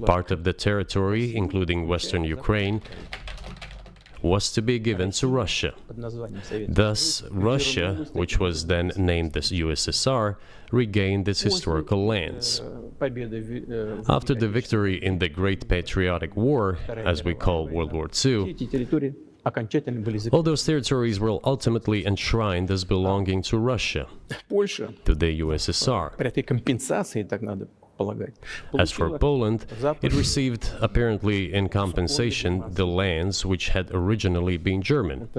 C: Part of the territory, including western Ukraine, was to be given to Russia. Thus, Russia, which was then named the USSR, regained its historical lands. After the victory in the Great Patriotic War, as we call World War II, all those territories were ultimately enshrined as belonging to Russia, to the USSR. As for Poland, it received, apparently in compensation, the lands which had originally been German.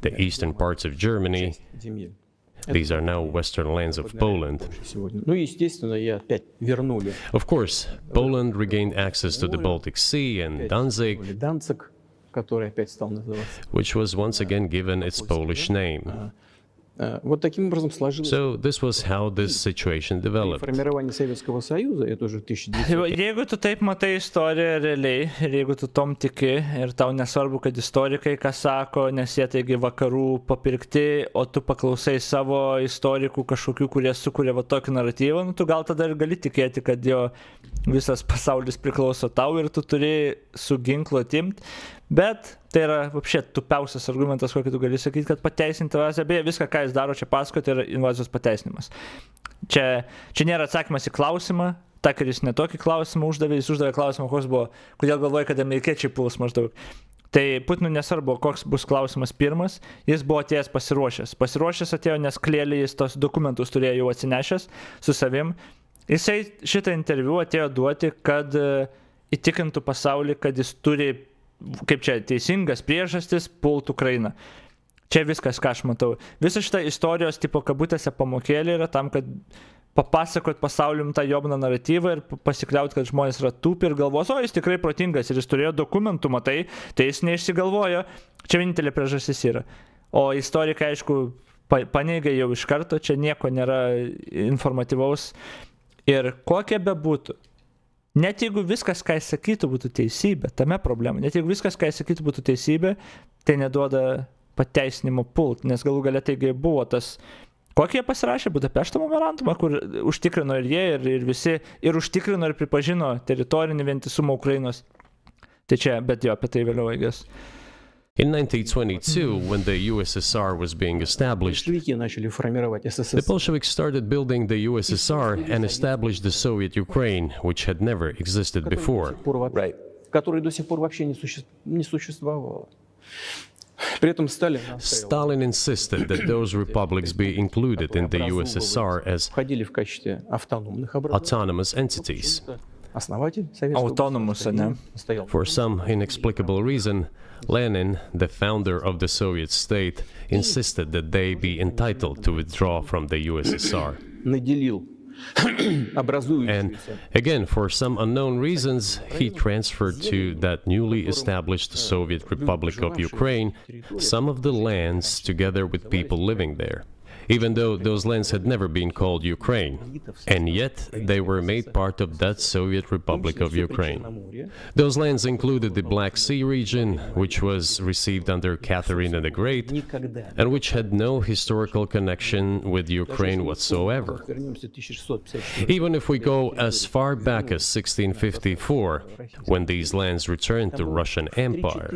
C: The eastern parts of Germany, these are now western lands of Poland. Of course, Poland regained access to the Baltic Sea and Danzig, which was once again given its Polish name. So this was how this situation developed.
A: Jeigu tu taip matai istoriją realiai, ir jeigu tu tom tiki, ir tau nesvarbu, kad istorikai ką sako, nes jie taigi vakarų papirkti, o tu paklausai savo istorikų kažkokių, kurie sukuria va tokį naratyvą, nu, tu gal tada ir gali tikėti, kad jo visas pasaulis priklauso tau ir tu turi su ginklu atimt. Bet tai yra apšė tupiausias argumentas, kokį tu gali sakyti, kad pateisinti invaziją. Beje, viską, ką jis daro čia pasakoti, yra invazijos pateisinimas. Čia nėra atsakymas į klausimą, Takeris netokį klausimą uždavė, jis uždavė klausimą, koks buvo, kodėl galvoja, kad amerikiečiai puls maždaug. Tai Putinui nesvarbu, koks bus klausimas pirmas, jis buvo atėjęs pasiruošęs. Pasiruošęs atėjo, nes klėlį jis tos dokumentus turėjo jau atsinešęs su savim. Jisai šitą interviu atėjo duoti, kad įtikintų pasaulį, kad jis turi, kaip čia, teisingas priežastis pult Ukrainą. Čia viskas, ką aš matau. Visa šita istorijos tipo kabutėse pamokėlė yra tam, kad papasakot pasaulium tą jobną naratyvą ir pasikliaut, kad žmonės yra tūpi ir galvos, o jis tikrai protingas ir jis turėjo dokumentų, matai, tai jis neišsigalvojo. Čia vienintelė priežastis yra. O istorikai, aišku, paneigia jau iš karto, čia nieko nėra informatyvaus. Ir kokia bebūtų, net jeigu viskas, ką jis sakytų, būtų teisybė, tame problema. Net jeigu viskas, ką jis sakytų, būtų teisybė, tai neduoda pateisinimo pult, nes galų galia taigi buvo tas, kokį jie pasirašė Budapešto memorandumą, kur užtikrino ir jie, ir visi, ir užtikrino ir pripažino teritorinį vientisumą Ukrainos. Tai čia, bet jo, apie tai vėliau, I guess.
C: In 1922, when the USSR was being established, the Bolsheviks started building the USSR and established the Soviet Ukraine, which had never existed before.
B: Right.
C: Stalin insisted that those republics be included in the USSR as autonomous entities.
A: Autonomous, ne?
C: For some inexplicable reason, Lenin, the founder of the Soviet state, insisted that they be entitled to withdraw from the USSR. And again, for some unknown reasons, he transferred to that newly established Soviet Republic of Ukraine some of the lands together with people living there. even though those lands had never been called Ukraine, and yet they were made part of that Soviet Republic of Ukraine. Those lands included the Black Sea region, which was received under Catherine the Great, and which had no historical connection with Ukraine whatsoever. Even if we go as far back as 1654, when these lands returned to Russian Empire,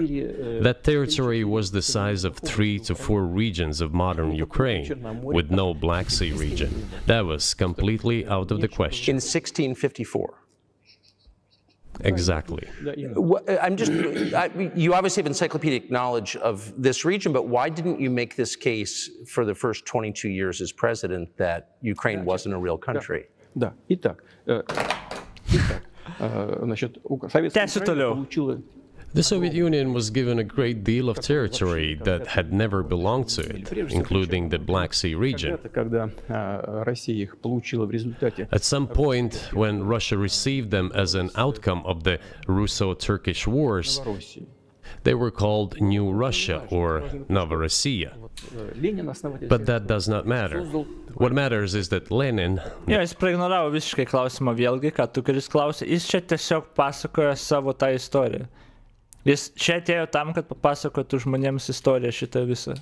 C: that territory was the size of 3 to 4 regions of modern Ukraine, with no Black Sea region. That was completely out of the question.
B: In 1654.
C: Exactly.
B: You obviously have encyclopedic knowledge of this region, but why didn't you make this case for the first 22 years as president that Ukraine wasn't a real country?
C: The Soviet Union was given a great deal of territory that had never belonged to it, including the Black Sea region. At some point, when Russia received them as an outcome of the Russo-Turkish Wars, they were called New Russia or Novorossiya. But that does not matter. What matters is that Lenin...
A: Jis praignoravo visiškai klausimą vėlgi, ką tu kuris klausė. Jis čia tiesiog pasakoja savo tą istoriją. Jis čia atėjo tam, kad papasakotų žmonėms istoriją šitą visą.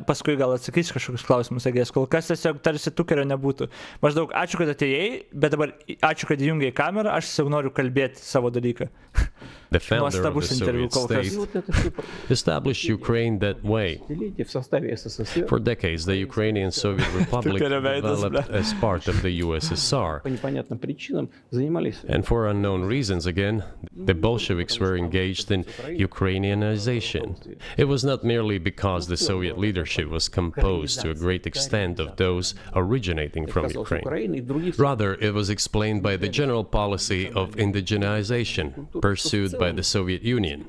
A: Paskui gal atsakys kažkokius klausimus, jeigu kol kas tiesiog tarsi tukerio nebūtų. Maždaug ačiū, kad atėjai, bet dabar ačiū, kad įjungiai kamerą, aš tiesiog noriu kalbėti savo dalyką.
C: The founder of the Soviet state established Ukraine that way. For decades, the Ukrainian Soviet Republic developed as part of the USSR. And for unknown reasons, again, the Bolsheviks were engaged in Ukrainianization. It was not merely because the Soviet leadership was composed to a great extent of those originating from Ukraine. Rather, it was explained by the general policy of indigenization pursued by the Soviet Union.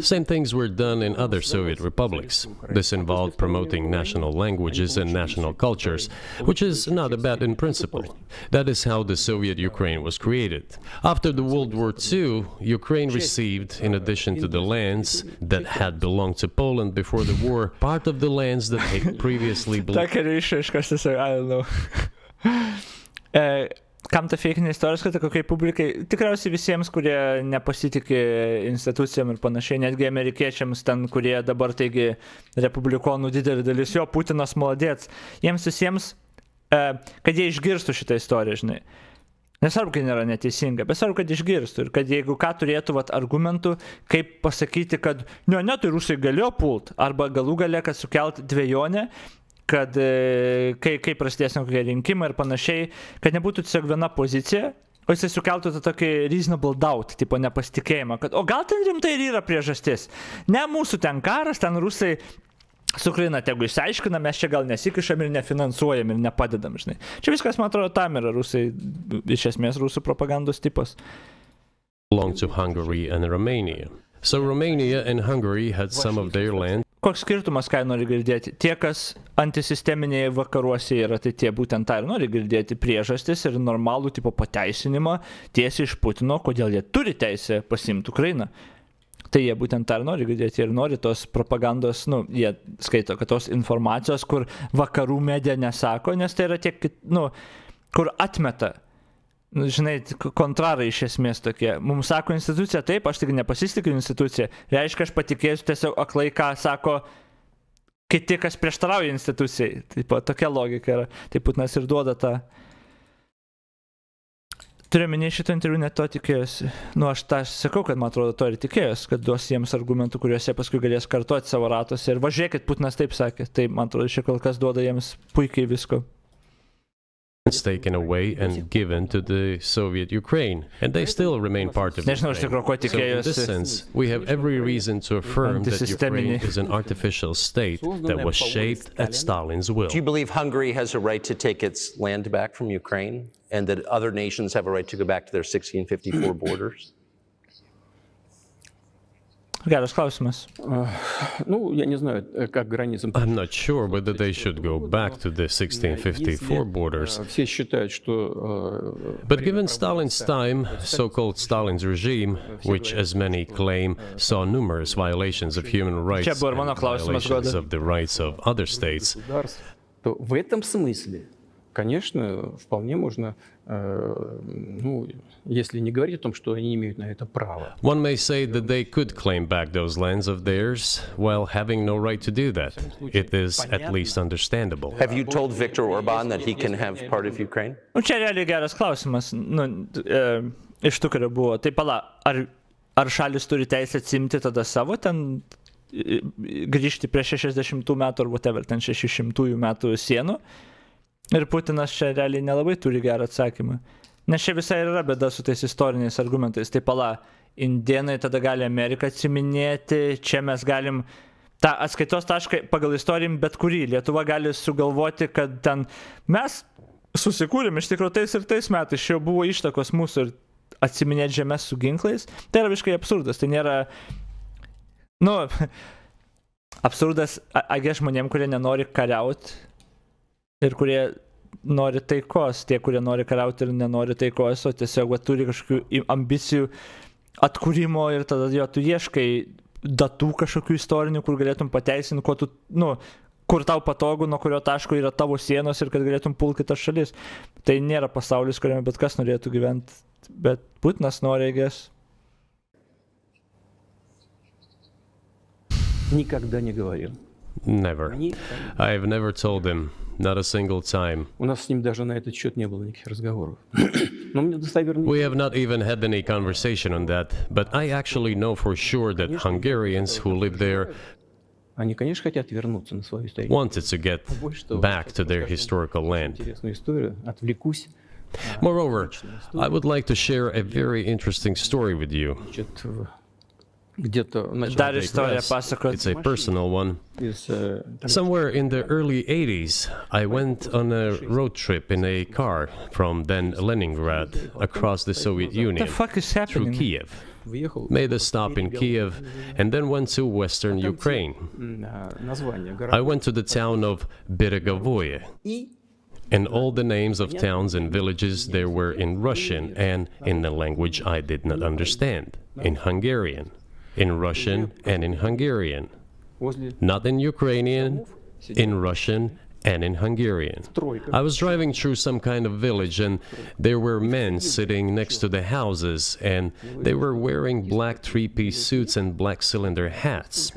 C: Same things were done in other Soviet republics. This involved promoting national languages and national cultures, which is not bad in principle. That is how the Soviet Ukraine was created. After the World War II, Ukraine received, in addition to the lands that had belonged to Poland before the war, part of the lands that had previously belonged...
A: I don't know. Kam ta feikinė istorija, kad kokiai publikai, tikriausiai visiems, kurie nepasitikė institucijom ir panašiai, netgi amerikiečiams ten, kurie dabar taigi republikonų didelį dalis, jo, Putinas maladėts, jiems visiems, kad jie išgirstų šitą istoriją, žinai. Nesvarbu, kad nėra neteisinga, bet svarbu, kad išgirstų ir kad jeigu ką turėtų argumentų, kaip pasakyti, kad ne, tai rusai galėjo pult, arba galų gale, kad sukelt dvejonę, kad kai prasidės kokie rinkimai ir panašiai, kad nebūtų tiesiog viena pozicija, o jisai sukeltų tą tokį reasonable doubt, tipo nepasitikėjimą, kad o gal ten rimtai ir yra priežastis. Ne mūsų ten karas, ten rusai su Ukraina tegu išsiaiškina, mes čia gal nesikišam ir nefinansuojam ir nepadedam, žinai. Čia viskas, man atrodo, tam yra rusai, iš esmės rusų propagandos tipas.
C: Belong to Hungary and Romania. So Romania and Hungary had some of their land.
A: Koks skirtumas, ką nori girdėti? Tie, kas antisisteminėje vakaruose yra, tai tie būtent tą ir nori girdėti priežastis ir normalų tipo pateisinimą tiesiai iš Putino, kodėl jie turi teisę pasimti Ukrainą. Tai jie būtent tą ir nori girdėti ir nori tos propagandos, jie skaito, kad tos informacijos, kur vakarų medija nesako, nes tai yra tiek, kur atmeta. Žinai, kontrarai iš esmės tokie. Mums sako institucija, taip, aš tik nepasitikiu instituciją. Reiškia, aš patikėsiu tiesiog aklai, ką sako kiti, kas prieštarauja institucijai. Taip, tokia logika yra. Tai Putinas ir duoda tą. Turiu minėti šitą interviu, net to tikėjosi. Aš tą sakau, kad man atrodo to ir tikėjosi, kad duos jiems argumentų, kuriuose paskui galės kartuoti savo ratuose. Ir važiuokit, Putinas taip sakė. Tai man atrodo, šia kol kas duoda jiems puikiai visko.
C: Taken away and given to the Soviet Ukraine, and they still remain part of Ukraine. So in this sense, we have every reason to affirm that Ukraine is an artificial state that was shaped at Stalin's will.
B: Do you believe Hungary has a right to take its land back from Ukraine, and that other nations have a right to go back to their 1654 borders?
A: Geras klausimas.
C: I'm not sure whether they should go back to the 1654 borders. But given Stalin's time, so-called Stalin's regime, which, as many claim, saw numerous violations of human rights and violations of the rights of other states,
G: то в этом смысле, конечно, вполне можно, ну, если не говорить о том, что они имеют на это право.
C: One may say that they could claim back those lands of theirs while having no right to do that. It is at least understandable.
B: Have you told Viktor Orban that he can have part of Ukraine?
A: Nu, čia realiai geras klausimas. Nu, iš tų, kurio buvo. Tai pala, ar šalis turi teisę atsimti tada savo ten, grįžti prie 60 metų ar whatever, ten 600 metų sienų? Ir Putinas čia realiai nelabai turi gerą atsakymą. Nes čia visai yra bėda su tais istoriniais argumentais. Tai pala, indėnai tada gali Ameriką atsiminėti, čia mes galim tą atskaitos tašką pagal istoriją bet kurį. Lietuva gali sugalvoti, kad ten mes susikūrėm iš tikrųjų tais ir tais metais, čia jau buvo ištakos mūsų ir atsiminėti žemės su ginklais. Tai yra visiškai absurdas. Tai nėra, nu, absurdas agė žmonėm, kurie nenori kariauti. Ir kurie nori taikos, tie, kurie nori kariauti ir nenori taikos, o tiesiog turi kažkokių ambicijų atkūrimo ir tada jo tu ieškai datų kažkokių istorinių, kur galėtum pateisinti, ko tu, nu, kur tau patogu, nuo kurio taško yra tavo sienos ir kad galėtum pulti kitas šalis. Tai nėra pasaulis, kuriame bet kas norėtų gyventi, bet Putinas nori, gės.
G: Никогда не говорил.
C: Never. I've never told him. Not a single time.
G: У нас с ним даже на этот счет не было никаких разговоров. Но мне достоверно...
C: We have not even had any conversation on that, but I actually know for sure that Hungarians who live there
G: Они, конечно, хотят вернуться на свою историю.
C: wanted to get back to their historical land.
G: Интересную историю, отвлекусь.
C: Moreover, I would like to share a very interesting story with you.
A: Dar istoriją pasakot.
C: It's a personal one. Somewhere in the early 80s, I went on a road trip in a car from then Leningrad across the Soviet Union
A: What the fuck is happening?
C: through Kiev. Made a stop in Kiev and then went to western Ukraine. I went to the town of Beregovoye. And all the names of towns and villages there were in Russian and in a language I did not understand, in Hungarian. In Russian and in Hungarian. Not in Ukrainian, in Russian and in Hungarian. I was driving through some kind of village and there were men sitting next to the houses and they were wearing black three-piece suits and black cylinder hats.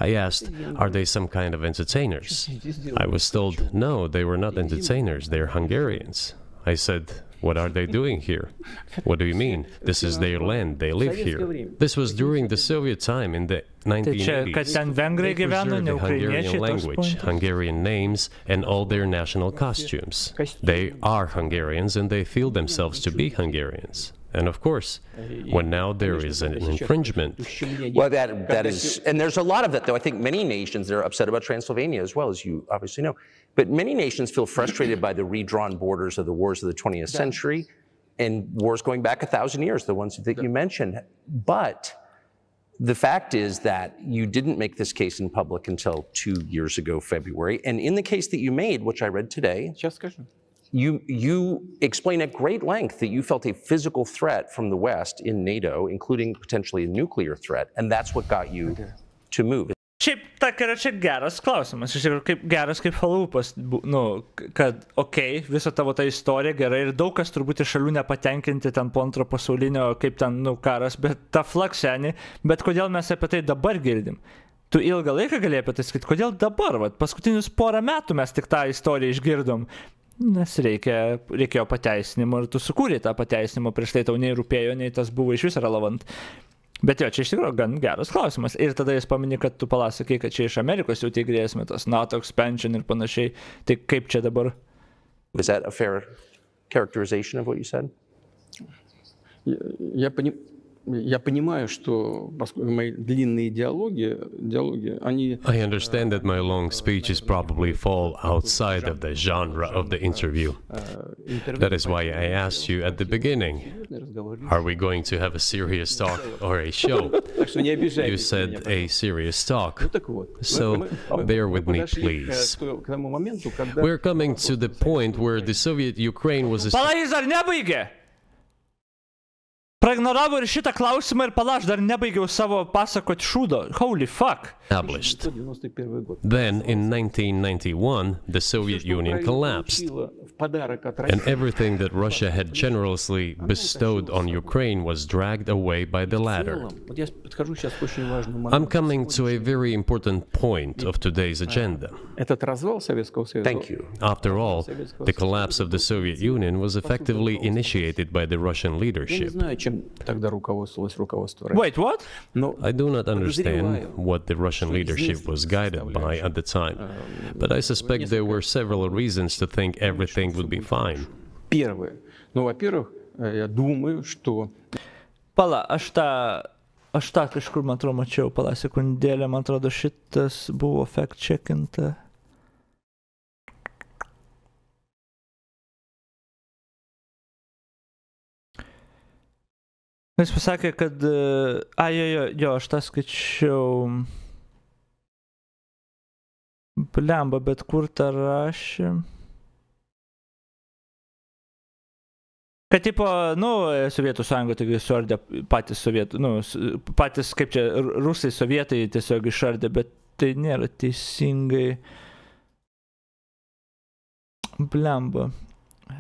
C: I asked, are they some kind of entertainers? I was told, no, they were not entertainers, they're Hungarians. I said, what are they doing here? What do you mean? This is their land, they live here. This was during the Soviet time in the 1980s. They preserved the Hungarian language, Hungarian names, and all their national costumes. They are Hungarians and they feel themselves to be Hungarians. And of course, when now there is an infringement.
B: Well, that is, and there's a lot of that, though. I think many nations, they're upset about Transylvania as well, as you obviously know. But many nations feel frustrated by the redrawn borders of the wars of the 20th century and wars going back 1,000 years, the ones that you mentioned. But the fact is that you didn't make this case in public until 2 years ago, February. And in the case that you made, which I read today, you explain at great length that you felt a physical threat from the West in NATO, including potentially a nuclear threat, and that's what got you to move.
A: Šiaip, tak yra čia geras klausimas, iš tikrųjų, geras kaip halūpas, nu, kad, okei, visa tavo ta istorija gerai ir daug kas turbūt iš šalių nepatenkinti ten po antro pasaulinio, kaip ten, nu, karas, bet ta flakseni, bet kodėl mes apie tai dabar girdim? Tu ilgą laiką galėjai apie tai sakyti, kodėl dabar, vat, paskutinius porą metų mes tik tą istoriją išgirdom, nes reikėjo pateisinimo ir tu sukūrei tą pateisinimo, prieš tai tau nei rūpėjo, nei tas buvo iš vis relevant. Bet jo, čia iš tikrųjų gan geras klausimas. Ir tada jis paminė, kad tu pasakai, kad čia iš Amerikos jau tai grėsmė, tas NATO expansion ir panašiai. Tai kaip čia dabar?
B: Is that a fair characterization of what you said?
G: Я понимаю, что мои длинные диалоги, они...
C: I understand that my long speeches probably fall outside of the genre of the interview. That is why I asked you at the beginning, are we going to have a serious talk or a show? You said a serious talk. So bear with me, please. We're coming to the point where the Soviet Ukraine was...
A: Pala, jis dar nebaigė! praignoravo ir šitą klausimą ir palaš, dar nebaigiau savo pasakoti šūdo. Holy fuck.
C: Established. Then, in 1991, the Soviet Union collapsed, and everything that Russia had generously bestowed on Ukraine was dragged away by the latter. I'm coming to a very important point of today's agenda.
B: Thank you.
C: After all, the collapse of the Soviet Union was effectively initiated by the Russian leadership.
A: Wait, what?
C: I do not understand what the Russian leadership was guided by at the time, but I suspect there were several reasons to think everything would be fine.
A: Pala, aš tą kažkur, man atrodo, mačiau, pala sekundėlę, man atrodo, šitas buvo fact-checkinta. Jis pasakė, kad... jo, aš tą skaičiau... Blemba, bet kur tą rašė? Kad, tipo, Sovietų sąjunga taigi suardė patys sovietų, patys, kaip čia, rusai, sovietai tiesiog išardė, bet tai nėra teisingai. Blemba.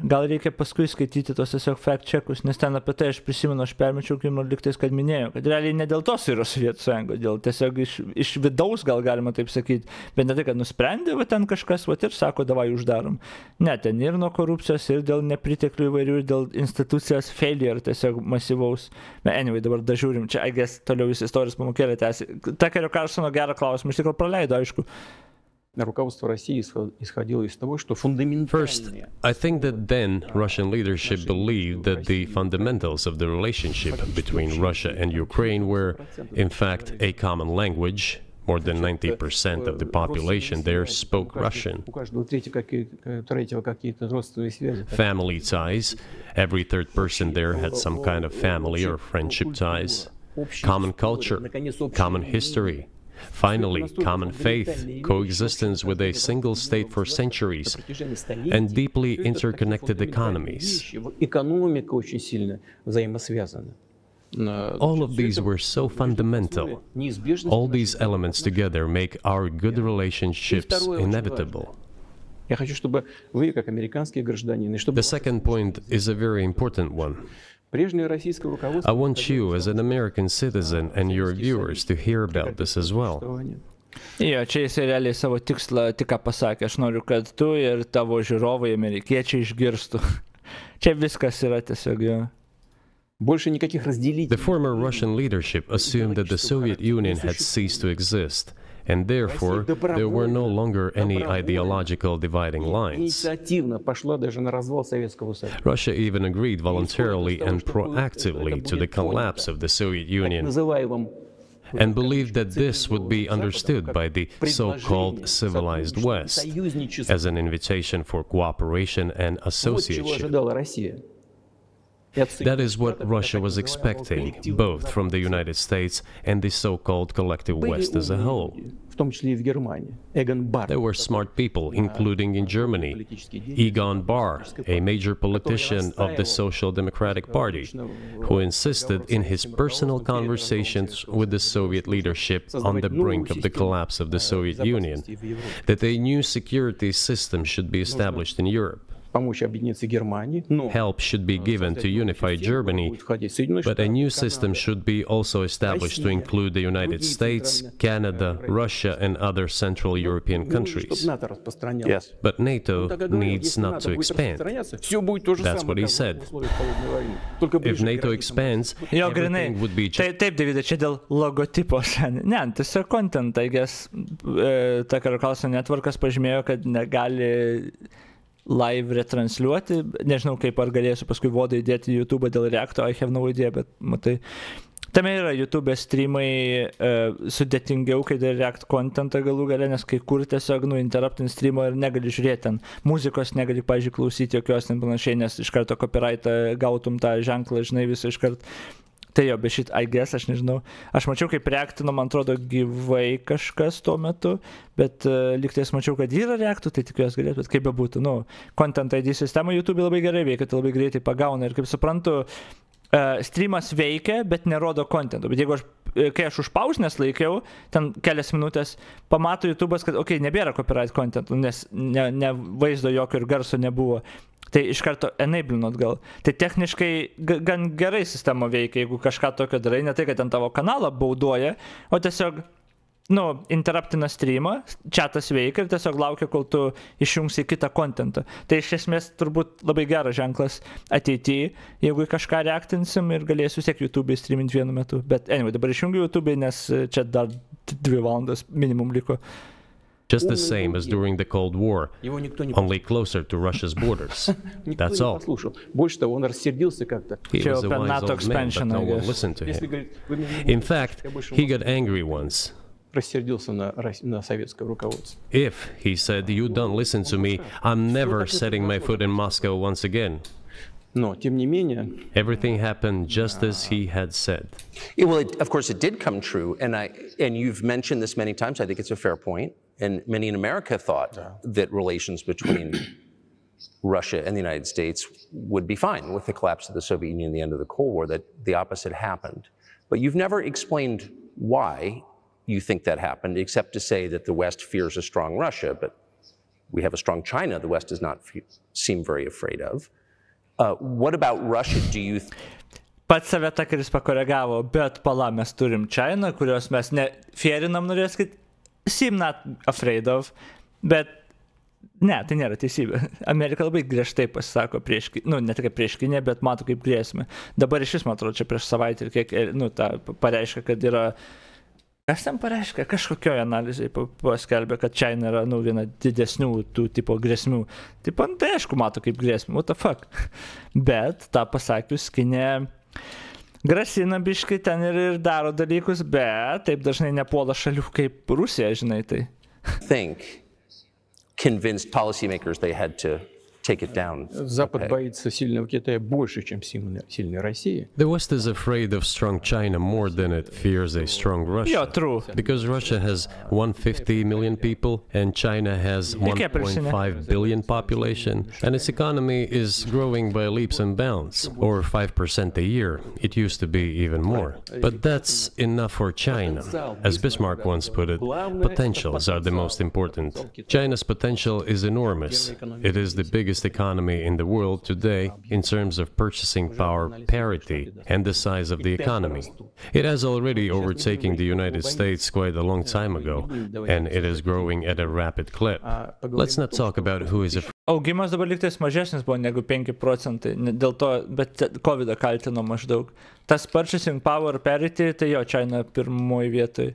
A: Gal reikia paskui skaityti tos tiesiog fact-checkus, nes ten apie tai aš prisimenu, aš permečiau, kaip man liktais, kad minėjau, kad realiai ne dėl tos yra Sovietų sąjunga, dėl tiesiog iš vidaus gal galima taip sakyti, bet ne tai, kad nusprendė, va ten kažkas, va ir sako, davai uždarom. Ne, ten ir nuo korupcijos, ir dėl nepriteklių įvairių, ir dėl institucijos failure tiesiog masyvaus. Bet anyway, dabar dažiūrim, čia, I guess, toliau visi istorijos pamokėlė tęsi. Takerio Carlsono gerą klausimą, iš tikrųjų praleido, aišku.
C: First, I think that then Russian leadership believed that the fundamentals of the relationship between Russia and Ukraine were, in fact, a common language. More than 90% of the population there spoke Russian. Family ties. Every third person there had some kind of family or friendship ties. Common culture, common history. Finally, common faith, coexistence with a single state for centuries, and deeply interconnected economies. All of these were so fundamental. All these elements together make our good relationships inevitable. The second point is a very important one. I want you, as an American citizen, and your viewers to hear about this as well.
A: Jo, čia jis realiai savo tikslą tik ką pasakė. Aš noriu, kad tu ir tavo žiūrovai amerikiečiai išgirstų. Čia viskas yra tiesiog jo.
C: The former Russian leadership assumed that the Soviet Union had ceased to exist, and therefore there were no longer any ideological dividing lines. Russia even agreed voluntarily and proactively to the collapse of the Soviet Union, and believed that this would be understood by the so-called civilized West as an invitation for cooperation and association. That is what Russia was expecting, both from the United States and the so-called collective West as a whole. There were smart people, including in Germany, Egon Bahr, a major politician of the Social Democratic Party, who insisted in his personal conversations with the Soviet leadership on the brink of the collapse of the Soviet Union that a new security system should be established in Europe. Help should be given to unify Germany, but a new system should be also established to include the United States, Canada, Russia, and other Central European countries.
B: Yes.
C: But NATO needs not to expand. That's what he said. If NATO expands, everything would be just...
A: Taip, Davidai, čia dėl logotipo. Ne, tiesiog content, I guess. Karlsono networkas pažymėjo, kad negali live retransliuoti, nežinau kaip, ar galėsiu paskui vodą įdėti į YouTube dėl reakto, I have no idea, bet matai, tame yra YouTube streamai sudėtingiau, kai dėl react contentą galų gale, nes kai kur tiesiog, interruptin streamo ir negali žiūrėti ten, muzikos negali, pavyzdžiui, klausyti jokios, ten panašiai, nes iš karto copyrightą gautum tą ženklą, žinai, visą iš karto. Tai jo, be šit, I guess, aš nežinau. Aš mačiau, kaip reaktino, man atrodo, gyvai kažkas tuo metu, bet lygtais mačiau, kad yra reaktų, tai tikiuosi galėtų, bet kaip bebūtų, Content ID sistema YouTube labai gerai veikia, tai labai greitai pagauna ir kaip suprantu, streamas veikia, bet nerodo kontento. Bet jeigu kai aš užpaužinęs laikiau, ten kelias minutės, pamato YouTube'as, kad, nebėra copyright contentų, nes ne vaizdo jokio ir garso nebuvo. Tai iš karto enablinot gal. Tai techniškai gan gerai sistema veikia, jeigu kažką tokio darai, ne tai, kad ten tavo kanalą bauduoja, o tiesiog, interruptina streamą, chatas veikia ir tiesiog laukia, kol tu išjungsi kitą kontentą. Tai iš esmės turbūt labai geras ženklas ateityje, jeigu kažką reaktinsim ir galėsiu vis tiek YouTube'ai streaminti vienu metu. Bet anyway, dabar išjungiu YouTube'ai, nes čia dar 2 valandas minimum liko.
C: Just the same as during the Cold War, only closer to Russia's borders. That's all. He was a wise old man, but no one listened to him. In fact, he got angry once. If, he said, you don't listen to me, I'm never setting my foot in Moscow once again. Everything happened just as he had said.
B: Well, of course, it did come true, and you've mentioned this many times. I think it's a fair point. And many in America thought that relations between Russia and the United States would be fine with the collapse of the Soviet Union and the end of the Cold War, that the opposite happened. But you've never explained why you think that happened, except to say that the West fears a strong Russia, but we have a strong China the West does not seem very afraid of. What about Russia do you...
A: Pats save Takeris pakoregavo, bet pala, mes turim China, kurios mes ne fierinam, norės, kad seem not afraid of, bet ne, tai nėra teisybė. Amerika labai griežtai pasisako prieš, ne tik prieš Kiniją, bet mato kaip grėsmę. Dabar iš vis, man atrodo, čia prieš savaitę ir kiek, ta pareiškia, kad yra, kas ten pareiškia, kažkokioje analizėje paskelbė, kad China yra, viena didesnių tų tipo grėsmių. Taip, tai aišku, mato kaip grėsmę, what the fuck. Bet, tą pasakius, Kinija grasina biškai ten ir daro dalykus, bet taip dažnai nepuola šalių kaip Rusija, žinai, tai.
B: Think convinced policymakers they had to take it down.
G: Запад боится сильного Китая больше, чем сильной России.
C: The West is afraid of strong China more than it fears a strong Russia.
A: Yeah, true.
C: Because Russia has 150 million people and China has 1.5 billion population, and its economy is growing by leaps and bounds, or 5% a year. It used to be even more. But that's enough for China. As Bismarck once put it, potentials are the most important. China's potential is enormous. It is the biggest economy in the world today in terms of purchasing power parity and the size of the economy. It has already overtaken the United States quite a long time ago, and it is growing at a rapid clip. Let's not talk about who is afraid.
A: Augimas dabar liktais mažesnis buvo negu 5%, dėl to, bet COVID kaltino maždaug. Tas purchasing power parity, tai jo, China pirmoji vietoj.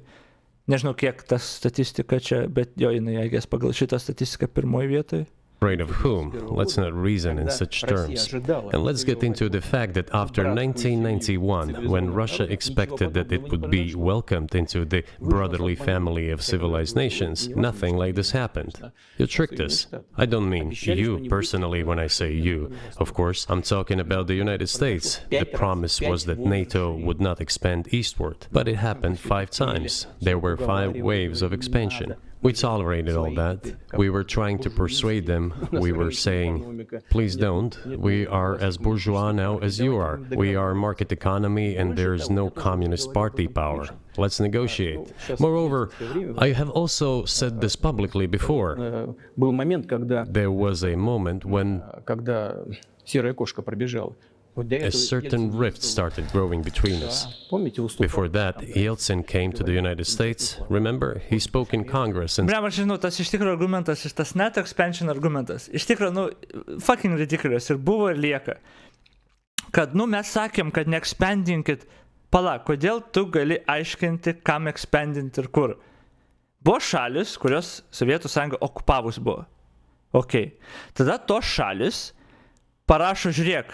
A: Nežinau, kiek tas statistika čia, bet jo, jinai, I guess, pagal šitą statistiką pirmoji vietoj.
C: Afraid of whom? Let's not reason in such terms. And let's get into the fact that after 1991, when Russia expected that it would be welcomed into the brotherly family of civilized nations, nothing like this happened. You tricked us. I don't mean you personally when I say you. Of course, I'm talking about the United States. The promise was that NATO would not expand eastward, but it happened 5 times. There were 5 waves of expansion. We tolerated all that. We were trying to persuade them. We were saying, please don't. We are as bourgeois now as you are. We are market economy and there is no communist party power. Let's negotiate. Moreover, I have also said this publicly before. There was a moment when a certain rift started growing between us. Before that, Yeltsin came to the United States. Remember, he spoke in Congress and...
A: Aš žinau, tas iš tikrųjų argumentas, tas net expansion argumentas, iš tikrųjų, fucking ridiculous ir buvo ir lieka. Kad, mes sakėm, kad neexpandinkit, pala, kodėl tu gali aiškinti, kam expandinti ir kur? Buvo šalis, kurios Sovietų Sąjunga okupavus buvo. Ok. Tada tos šalis parašo, žiūrėk,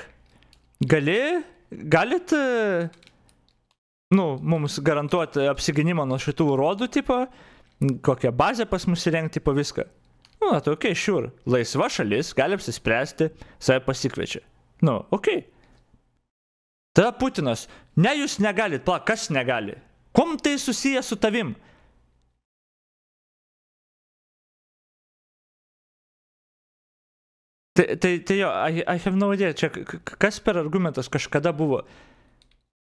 A: galit, mums garantuoti apsiginimą nuo šitų rodų, tipo, kokią bazę pas mus įrengti, tipo viską. Tai ok, sure. Laisva šalis, gali apsispręsti, save pasikviečia. Ok. Tada Putinas, ne jūs negalit, kas negali? Kom tai susiję su tavim? Tai jo, I have no idea, čia kas per argumentas kažkada buvo.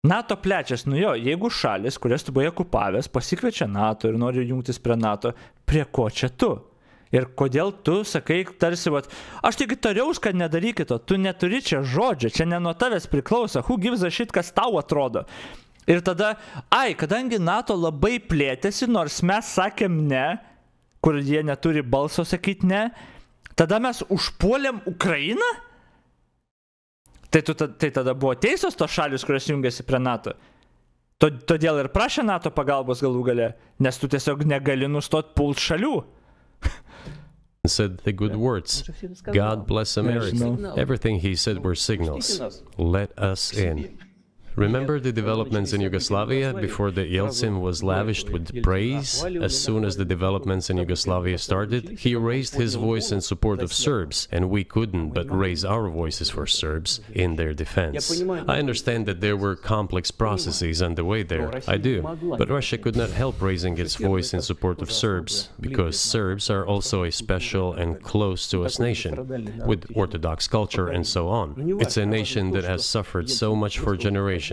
A: NATO plečias, jo, jeigu šalis, kurias tu buvai okupavęs, pasikviečia NATO ir nori jungtis prie NATO, prie ko čia tu? Ir kodėl tu sakai, tarsi, aš tik tariaus, kad nedarykit to, tu neturi čia žodžio, čia ne nuo tavęs priklauso, who gives a shit, kas tau atrodo. Ir tada, kadangi NATO labai plėtėsi, nors mes sakėm ne, kur jie neturi balso sakyti ne, tada mes užpuolėm Ukrainą? Tai tada buvo teisios tos šalis, kurios jungiasi prie NATO. Todėl ir prašė NATO pagalbos galų gale, nes tu tiesiog negali nustot pult šalių.
C: Said the good words. God bless America. Everything he said were signals. Let us in. Remember the developments in Yugoslavia before the Yeltsin was lavished with praise? As soon as the developments in Yugoslavia started, he raised his voice in support of Serbs, and we couldn't but raise our voices for Serbs in their defense. I understand that there were complex processes underway there, I do, but Russia could not help raising its voice in support of Serbs, because Serbs are also a special and close to us nation, with Orthodox culture and so on. It's a nation that has suffered so much for generations.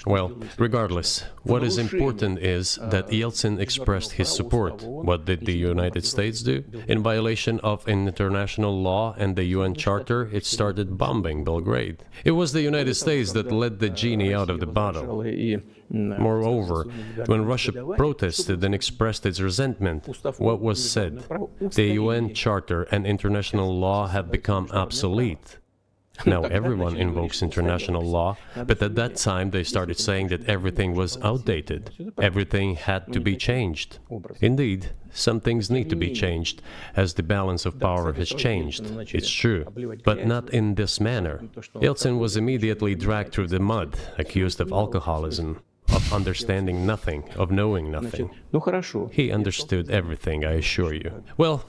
C: Well, regardless, what is important is that Yeltsin expressed his support. What did the United States do? In violation of international law and the UN Charter, it started bombing Belgrade. It was the United States that let the genie out of the bottle. Moreover, when Russia protested and expressed its resentment, what was said? The UN Charter and international law have become obsolete. Now everyone invokes international law, but at that time they started saying that everything was outdated. Everything had to be changed. Indeed, some things need to be changed, as the balance of power has changed. It's true, but not in this manner. Yeltsin was immediately dragged through the mud, accused of alcoholism, of understanding nothing, of knowing nothing. He understood everything, I assure you. Well,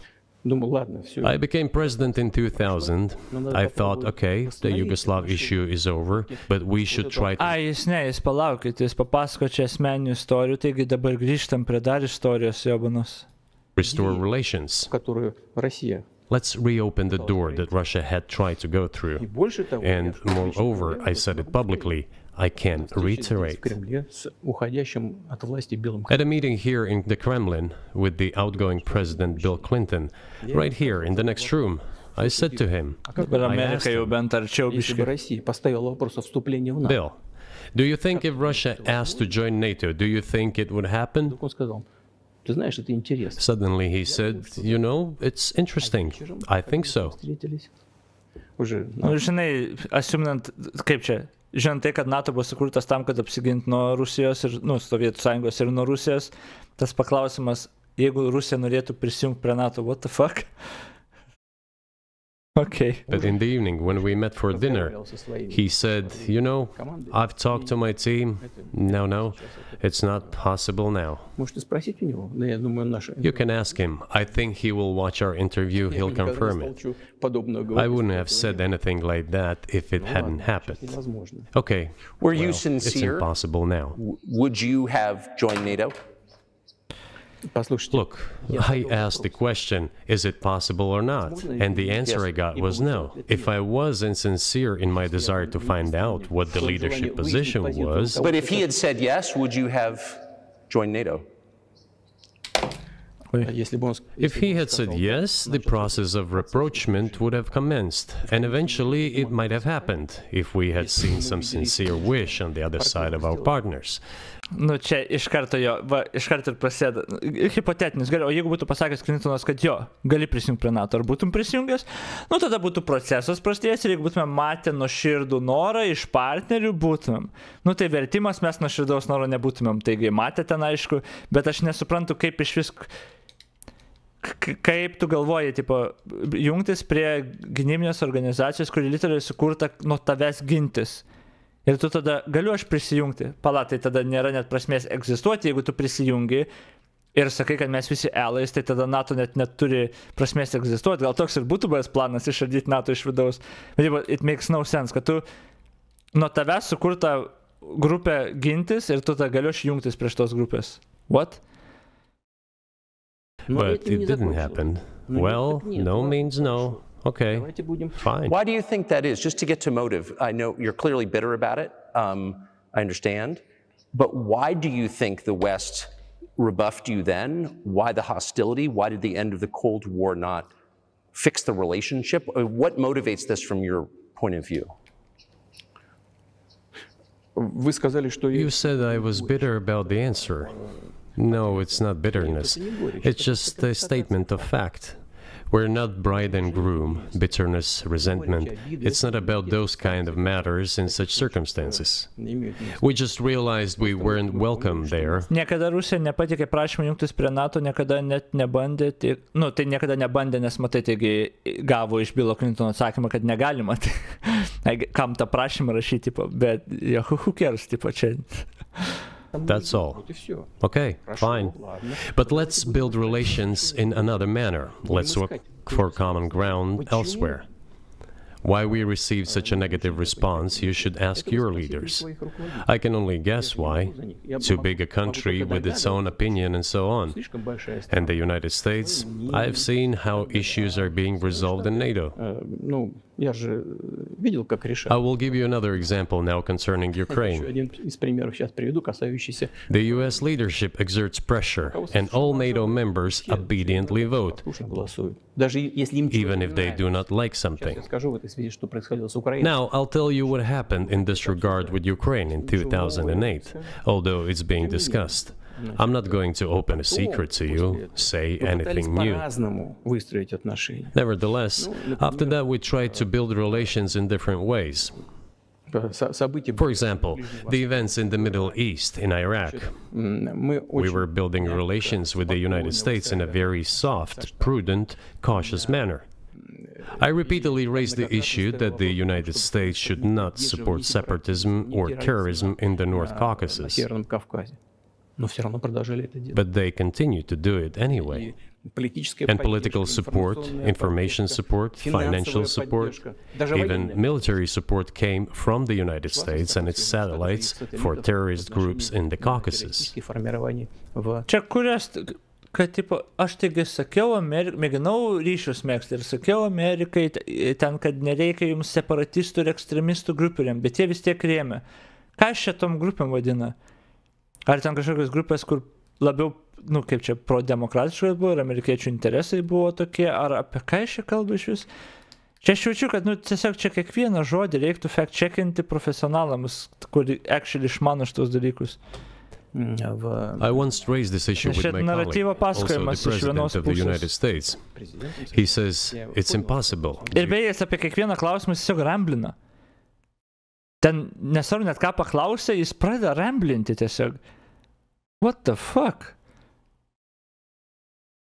C: I became president in 2000. I thought, okay, the Yugoslav issue is over, but we should try to...
A: Jis palaukit, jis papasako čia asmeninių istorijų, taigi dabar grįžtam prie dar istorijos jobanos.
C: Restore relations. Let's reopen the door that Russia had tried to go through. And moreover, I said it publicly, I can reiterate. At a meeting here in the Kremlin with the outgoing President Bill Clinton, right here in the next room, I said to him, I asked him, Bill, do you think if Russia asked to join NATO, do you think it would happen? Suddenly he said, you know, it's interesting. I think so.
A: Žinai, asiminant, kaip čia, žinant tai, kad NATO buvo sukurtas tam, kad apsiginti nuo Rusijos ir, Sovietų Sąjungos ir nuo Rusijos, tas paklausimas, jeigu Rusija norėtų prisijungti prie NATO, what the fuck? Okay.
C: But in the evening, when we met for dinner, he said, you know, I've talked to my team. No, it's not possible now. You can ask him. I think he will watch our interview. He'll confirm it. I wouldn't have said anything like that if it hadn't happened. Okay.
B: Were you sincere?
C: It's impossible now.
B: Would you have joined NATO?
C: Look, I asked the question, is it possible or not? And the answer I got was no. If I was insincere in my desire to find out what the leadership position was...
B: But if he had said yes, would you have joined NATO?
C: If he had said yes, the process of rapprochement would have commenced, and eventually it might have happened, if we had seen some sincere wish on the other side of our partners.
A: Čia iš karto ir prasideda. Hipotetinis, o jeigu būtų pasakęs Clintonas, kad gali prisijungti prie NATO, ar būtum prisijungęs, tada būtų procesas prasidėjęs ir jeigu būtume matę nuoširdų norą iš partnerių, būtumėm. Tai vertimas mes nuoširdaus noro nebūtumėm, taigi matę ten aišku, bet aš nesuprantu, kaip iš vis... Kaip tu galvoji, jungtis prie gynybinės organizacijos, kuri literaliai sukurta nuo tavęs gintis. Ir tu tada, galiu aš prisijungti. Tai tada nėra net prasmės egzistuoti, jeigu tu prisijungi ir sakai, kad mes visi allies, tai tada NATO net neturi prasmės egzistuoti. Gal toks ir būtų buvęs planas išardyti NATO iš vidaus. Bet it makes no sense, kad tu nuo tavęs sukurta grupė gintis ir tu tada galiu aš jungtis prieš tos grupės. What?
C: But it didn't happen. Well, no means no. Okay, fine.
B: Why do you think that is? Just to get to motive, I know you're clearly bitter about it. I understand. But why do you think the West rebuffed you then? Why the hostility? Why did the end of the Cold War not fix the relationship? What motivates this from your point of view?
C: You said I was bitter about the answer. No, it's not bitterness. It's just a statement of fact. We're not bride and groom, bitterness, resentment. It's not about those kind of matters in such circumstances. We just realized we weren't welcome there.
A: Niekada Rusija nepatikė prašymą jungtis prie NATO, niekada net nebandė, tai niekada nebandė, nes matai, taigi gavo iš Billo Clintono atsakymą, kad negalima. Kam tą prašymą rašyti, bet who cares, tipo čia.
C: That's all. Okay, fine. But let's build relations in another manner. Let's look for common ground elsewhere. Why we received such a negative response, you should ask your leaders. I can only guess why. Too big a country with its own opinion and so on. And the United States, I've seen how issues are being resolved in NATO. I will give you another example now concerning Ukraine. The US leadership exerts pressure, and all NATO members obediently vote, even if they do not like something. Now, I'll tell you what happened in this regard with Ukraine in 2008, although it's being discussed. I'm not going to open a secret to you, say anything new. Nevertheless, after that we tried to build relations in different ways. For example, the events in the Middle East, in Iraq. We were building relations with the United States in a very soft, prudent, cautious manner. I repeatedly raised the issue that the United States should not support separatism or terrorism in the North Caucasus. But they continue to do it anyway. And political support, information support, financial support, even military support came from the United States and its satellites for terrorist groups in the Caucasus.
A: Čia kurias, kad tipo, aš taigi sakiau, mėginau ryšius megzti ir sakiau Amerikai ten, kad nereikia jums separatistų ir ekstremistų grupėm, bet jie vis tiek rėmė. Ką aš čia tom grupėm vadina? Ar ten kažkokios grupės, kur labiau, kaip čia, prodemokratiškas buvo ir amerikiečių interesai buvo tokie, ar apie ką aš čia kalbu iš vis? Čia aš jaučiu, kad tiesiog čia kiekvieną žodį reiktų fact-checkinti profesionalams, kuri actually išmano šitos dalykus.
C: I once raised this issue with my colleague, also the President of the United States. He says it's impossible.
A: Ir beje, jis apie kiekvieną klausimą tiesiog ramblina. Ten nesvarbu net ką paklausė, jis pradeda ramblinti tiesiog. What the fuck?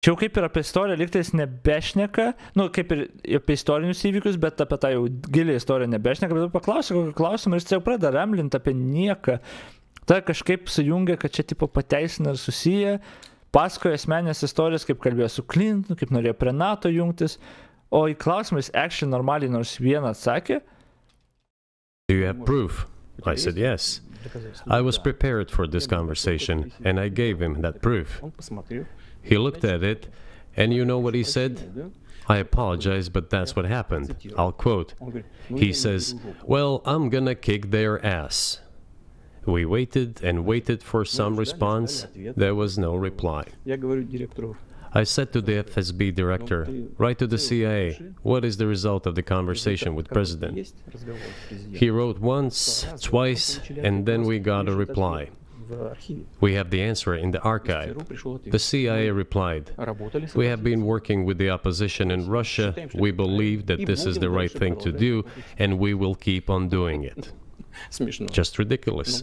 A: Čia jau kaip ir apie istoriją lygtais nebešneka, kaip ir apie istorinius įvykius, bet apie tą jau gilį istoriją nebešneka, bet paklausė kokį klausimą ir jis jau pradeda ramblinti apie nieką. Tai kažkaip sujungia, kad čia tipo pateisina ir susiję, pasakoja asmenės istorijas, kaip kalbėjo su Clintonu, kaip norėjo prie NATO jungtis, o į klausimą jis actually normaliai nors vieną atsakė.
C: Do you have proof? I said yes. I was prepared for this conversation, and I gave him that proof. He looked at it, and you know what he said? I apologize, but that's what happened. I'll quote. He says, "Well, I'm gonna kick their ass." We waited and waited for some response. There was no reply. I said to the FSB director, write to the CIA, what is the result of the conversation with President? He wrote once, twice, and then we got a reply. We have the answer in the archive. The CIA replied, we have been working with the opposition in Russia. We believe that this is the right thing to do, and we will keep on doing it. Just ridiculous.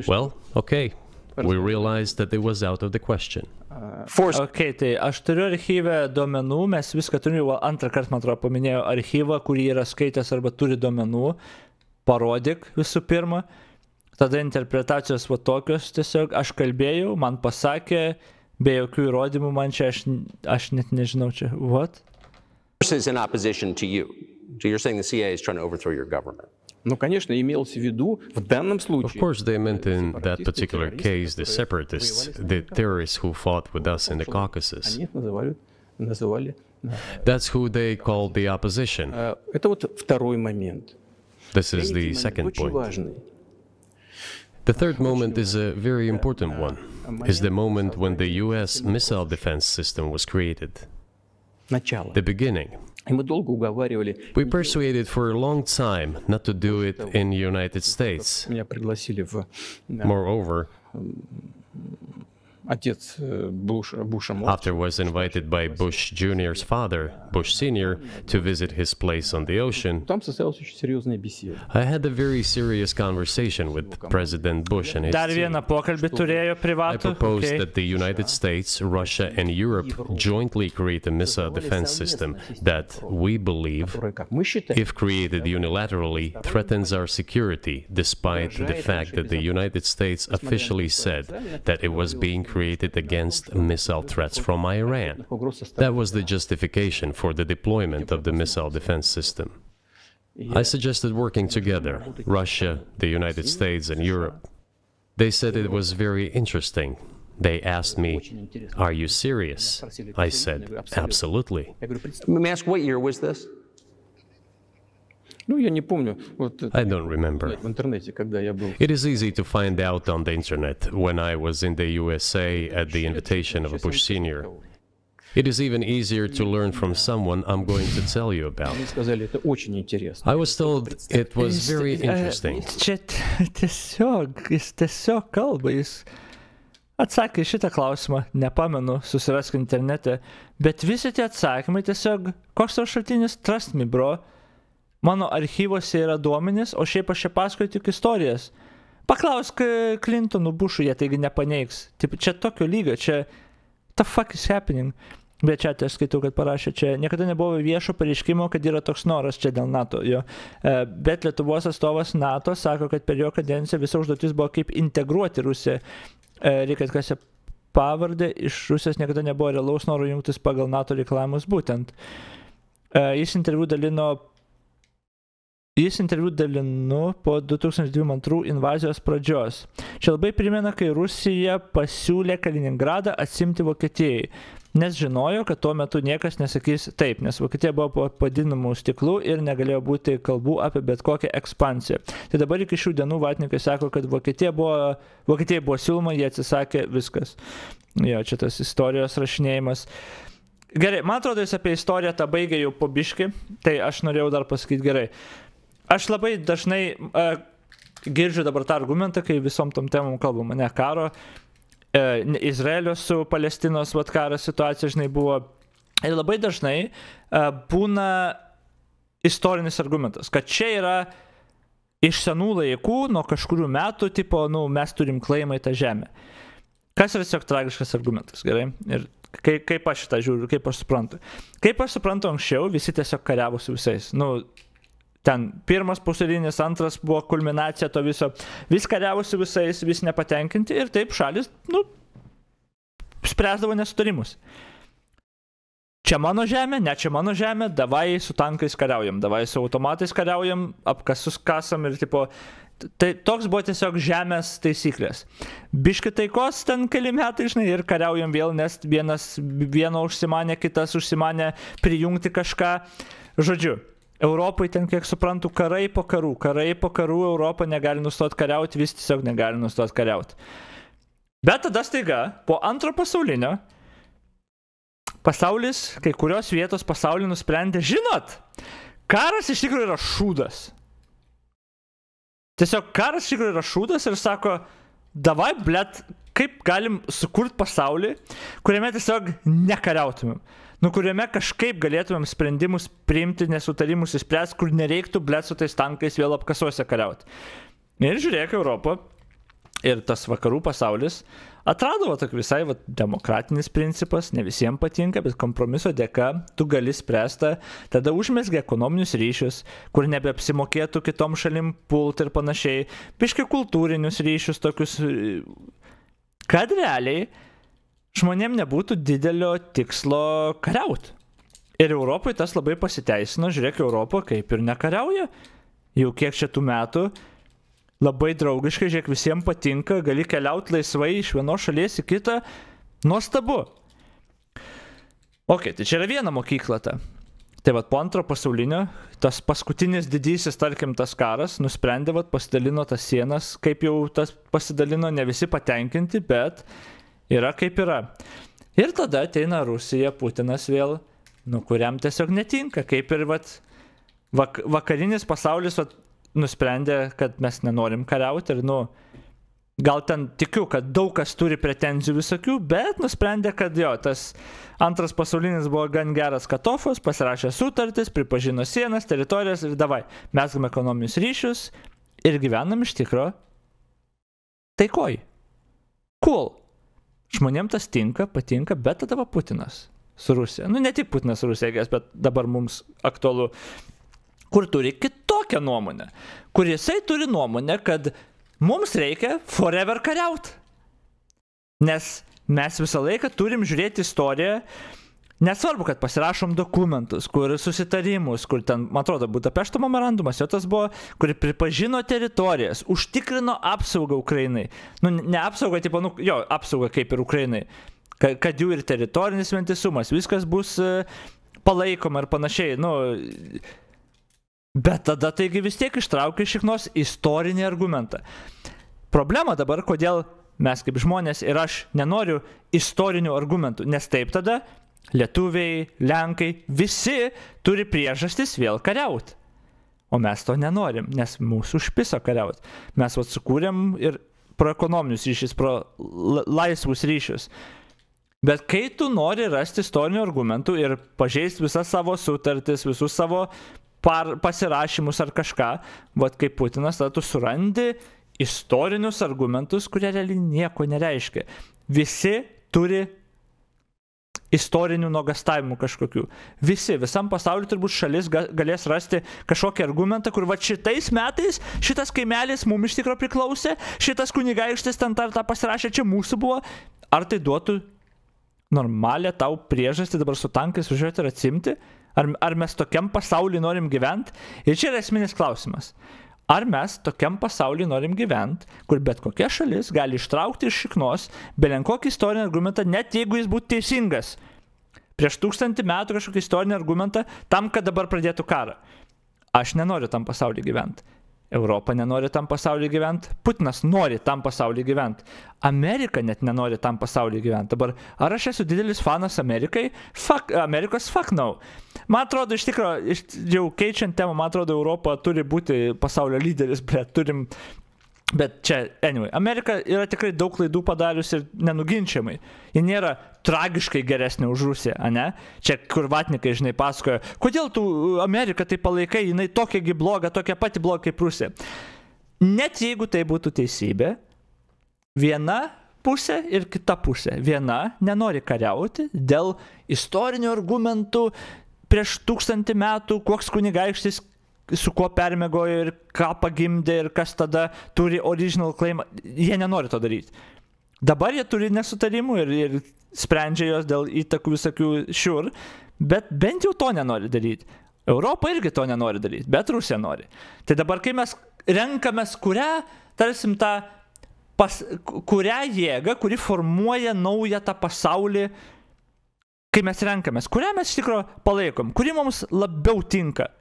C: Well, okay. We realized that it was out of the question.
A: Okay, tai aš turiu archyvę duomenų, mes viską turime, jau antrą kartą, man atrodo, paminėjau archyvą, kurį yra skaitęs arba turi duomenų, parodyk visų pirma, tada interpretacijos va tokios, tiesiog aš kalbėjau, man pasakė, be jokių įrodymų, man čia, aš net nežinau čia, what?
B: Is in opposition to you. So you're saying the CIA is trying to overthrow your government.
G: Ну, конечно, имелось в виду в данном случае.
C: Of course, they meant in that particular case the separatists, the terrorists who fought with us in the Caucasus.
G: Они называли
C: That's who they called the opposition.
G: Это вот второй момент.
C: This is the second point. The third moment is a very important one. Is the moment when the US missile defense system was created. The beginning. We persuaded for a long time not to do it in the United States. Moreover, after was invited by Bush Jr.'s father, Bush Sr., to visit his place on the ocean, I had a very serious conversation with President Bush and his team. I proposed that the United States, Russia, and Europe jointly create a missile defense system that, we believe, if created unilaterally, threatens our security, despite the fact that the United States officially said that it was being created against missile threats from Iran. That was the justification for the deployment of the missile defense system. I suggested working together, Russia, the United States, and Europe. They said it was very interesting. They asked me, "Are you serious?" I said, "Absolutely."
B: Let me ask, what year was this?
C: I don't remember. It is easy to find out on the internet when I was in the USA at the invitation of Bush Sr. It is even easier to learn from someone I'm going to tell you about. I was told it was very interesting.
A: Jis tiesiog kalba, jis atsakė šitą klausimą, nepamenu, susirask internete, bet visi tie atsakymai tiesiog, koks tavo šaltinis, trust me, bro. Mano archyvose yra duomenys, o šiaip aš čia pasakoju tik istorijas. Paklausk Clintonų, Bushų, jie taigi nepaneigs. Taip, čia tokio lygio, čia the fuck is happening. Bet čia aš skaitau, kad parašė, čia niekada nebuvo viešo pareiškimo, kad yra toks noras čia dėl NATO. Jo. Bet Lietuvos atstovas NATO sako, kad per jo kadenciją visa užduotis buvo kaip integruoti Rusiją. Reikia atkasę pavardę, iš Rusijos niekada nebuvo realaus noro jungtis pagal NATO reikalavimus būtent. Jis interviu dalino po 2022 invazijos pradžios. Čia labai primena, kai Rusija pasiūlė Kaliningradą atsimti Vokietijai, nes žinojo, kad tuo metu niekas nesakys taip, nes Vokietija buvo po padidinamu stiklu ir negalėjo būti kalbų apie bet kokią ekspansiją. Tai dabar iki šių dienų vatnikai sako, kad Vokietijai buvo siūloma, jie atsisakė, viskas. Jo, čia tas istorijos rašinėjimas. Gerai, man atrodo, jis apie istoriją tą baigė jau po biškį, tai aš norėjau dar pasakyti gerai. Aš labai dažnai girdžiu dabar tą argumentą, kai visom tom temom kalbama, ne karo, Izraelio su Palestinos karo situacija, žinai, buvo. Ir labai dažnai būna istorinis argumentas, kad čia yra iš senų laikų, nuo kažkurių metų, tipo, mes turim klaimą į tą žemę. Kas yra tiesiog tragiškas argumentas, gerai? Ir kaip aš šitą žiūriu, kaip aš suprantu. Kaip aš suprantu anksčiau, visi tiesiog kariavo su visais. Ten pirmas pasaulinis, antras buvo kulminacija to viso. Vis kariavosi visais, vis nepatenkinti ir taip šalis, spręsdavo nesutarimus. Čia mano žemė, ne čia mano žemė, davai su tankais kariaujam, davai su automatais kariaujam, apkasus kasam ir tipo... Tai toks buvo tiesiog žemės taisyklės. Biški taikos ten keli metai, žinai, ir kariaujam vėl, nes vieno užsimanė, kitas užsimanė prijungti kažką. Žodžiu. Europai ten, kiek suprantu, karai po karų Europą negali nustoti kariauti, vis tiesiog negali nustoti kariauti. Bet tada staiga, po antro pasaulinio, pasaulis, kai kurios vietos pasaulį nusprendė, žinot, karas iš tikrųjų yra šūdas. Tiesiog karas iš tikrųjų yra šūdas ir sako, davai, blet, kaip galim sukurti pasaulį, kuriame tiesiog nekariautumėm. Kuriame kažkaip galėtumėm sprendimus priimti, nesutarimus įspręsti, kur nereiktų, blet, su tais tankais vėl apkasuose kariauti. Ir žiūrėk, Europą ir tas vakarų pasaulis atrado tokį visai demokratinis principas, ne visiems patinka, bet kompromiso dėka tu gali spręsti, tada užmesgi ekonominius ryšius, kur nebeapsimokėtų kitom šalim pult ir panašiai, biškai kultūrinius ryšius tokius, kad realiai žmonėm nebūtų didelio tikslo kariauti. Ir Europai tas labai pasiteisino, žiūrėk, Europą kaip ir nekariauja. Jau kiek čia tų metų, labai draugiškai, žiūrėk, visiems patinka, gali keliauti laisvai iš vienos šalies į kitą, nuostabu. Ok, tai čia yra viena mokykla ta. Tai vat po antro pasaulinio, tas paskutinis didysis, tarkim, tas karas, nusprendė, vat pasidalino tas sienas, kaip jau tas pasidalino, ne visi patenkinti, bet yra kaip yra. Ir tada ateina Rusija, Putinas vėl, kuriam tiesiog netinka, kaip ir vat vakarinis pasaulis vat nusprendė, kad mes nenorim kariauti ir, gal ten tikiu, kad daug kas turi pretenzijų visokių, bet nusprendė, kad jo, tas antras pasaulinis buvo gan geras katofas, pasirašė sutartis, pripažino sienas, teritorijas ir davai, mesgam ekonominius ryšius ir gyvenam iš tikro taikoj. Cool. Žmonėm tas tinka, patinka, bet tada va Putinas su Rusija. Ne tik Putinas su Rusija, bet dabar mums aktualu, kur turi kitokią nuomonę, kur jisai turi nuomonę, kad mums reikia forever kariaut. Nes mes visą laiką turim žiūrėti istoriją, nesvarbu, kad pasirašom dokumentus, kur susitarimus, kur ten, man atrodo, Budapešto memorandumas, jo tas buvo, kur pripažino teritorijas, užtikrino apsaugą Ukrainai. Ne apsaugą, tipo, apsaugą kaip ir Ukrainai, kad jų ir teritorinis vientisumas, viskas bus palaikoma ir panašiai, Bet tada taigi vis tiek ištraukia iš šiknos istorinį argumentą. Problema dabar, kodėl mes kaip žmonės ir aš nenoriu istorinių argumentų, nes taip tada lietuviai, lenkai, visi turi priežastis vėl kariauti. O mes to nenorim, nes mūsų užpiso kariauti. Mes sukūrėm ir pro ekonominius ryšius, pro laisvus ryšius. Bet kai tu nori rasti istorinių argumentų ir pažeisti visas savo sutartis, visus savo pasirašymus ar kažką, vat kaip Putinas, tada tu surandi istorinius argumentus, kurie realiai nieko nereiškia. Visi turi istorinių nuogastavimų kažkokių. Visam pasauliu turbūt šalis galės rasti kažkokį argumentą, kur va šitais metais šitas kaimelis mums iš tikro priklausė, šitas kunigaikštis ten tą pasirašė, čia mūsų buvo. Ar tai duotų normalią tau priežastį dabar su tankais važiuoti ir atsimti? Ar mes tokiam pasauliu norim gyventi? Ir čia yra esminis klausimas. Ar mes tokiam pasauliu norim gyventi, kur bet kokia šalis gali ištraukti iš šiknos belenkokį istorinį argumentą, net jeigu jis būtų teisingas. Prieš 1000 metų kažkokį istorinį argumentą tam, kad dabar pradėtų karą. Aš nenoriu tam pasauliu gyventi. Europa nenori tam pasauliu gyventi. Putinas nori tam pasauliu gyventi. Amerika net nenori tam pasauliu gyventi. Dabar, ar aš esu didelis fanas Amerikai? Amerikos fuck no. Man atrodo, iš tikro, jau keičiant temą, man atrodo, Europa turi būti pasaulio lyderis, bet čia, anyway, Amerika yra tikrai daug klaidų padarius ir nenuginčiamai. Ji nėra tragiškai geresnė už Rusiją, ane? Čia, kur vatnikai, žinai, pasakoja, kodėl tu Ameriką tai palaikai, jinai tokiagi bloga, tokia pati bloga kaip Rusija. Net jeigu tai būtų teisybė, viena pusė ir kita pusė. Viena nenori kariauti dėl istorinių argumentų prieš 1000 metų, koks kunigaikštis su kuo permiegojo ir ką pagimdė ir kas tada turi original claim. Jie nenori to daryti. Dabar jie turi nesutarimų ir sprendžia jos dėl įtakų visokių bet bent jau to nenori daryti. Europa irgi to nenori daryti, bet Rusija nori. Tai dabar, kai mes renkamės kurią jėgą, kuri formuoja naują tą pasaulį, kai mes renkamės, kurią mes iš tikro palaikom, kuri mums labiau tinka.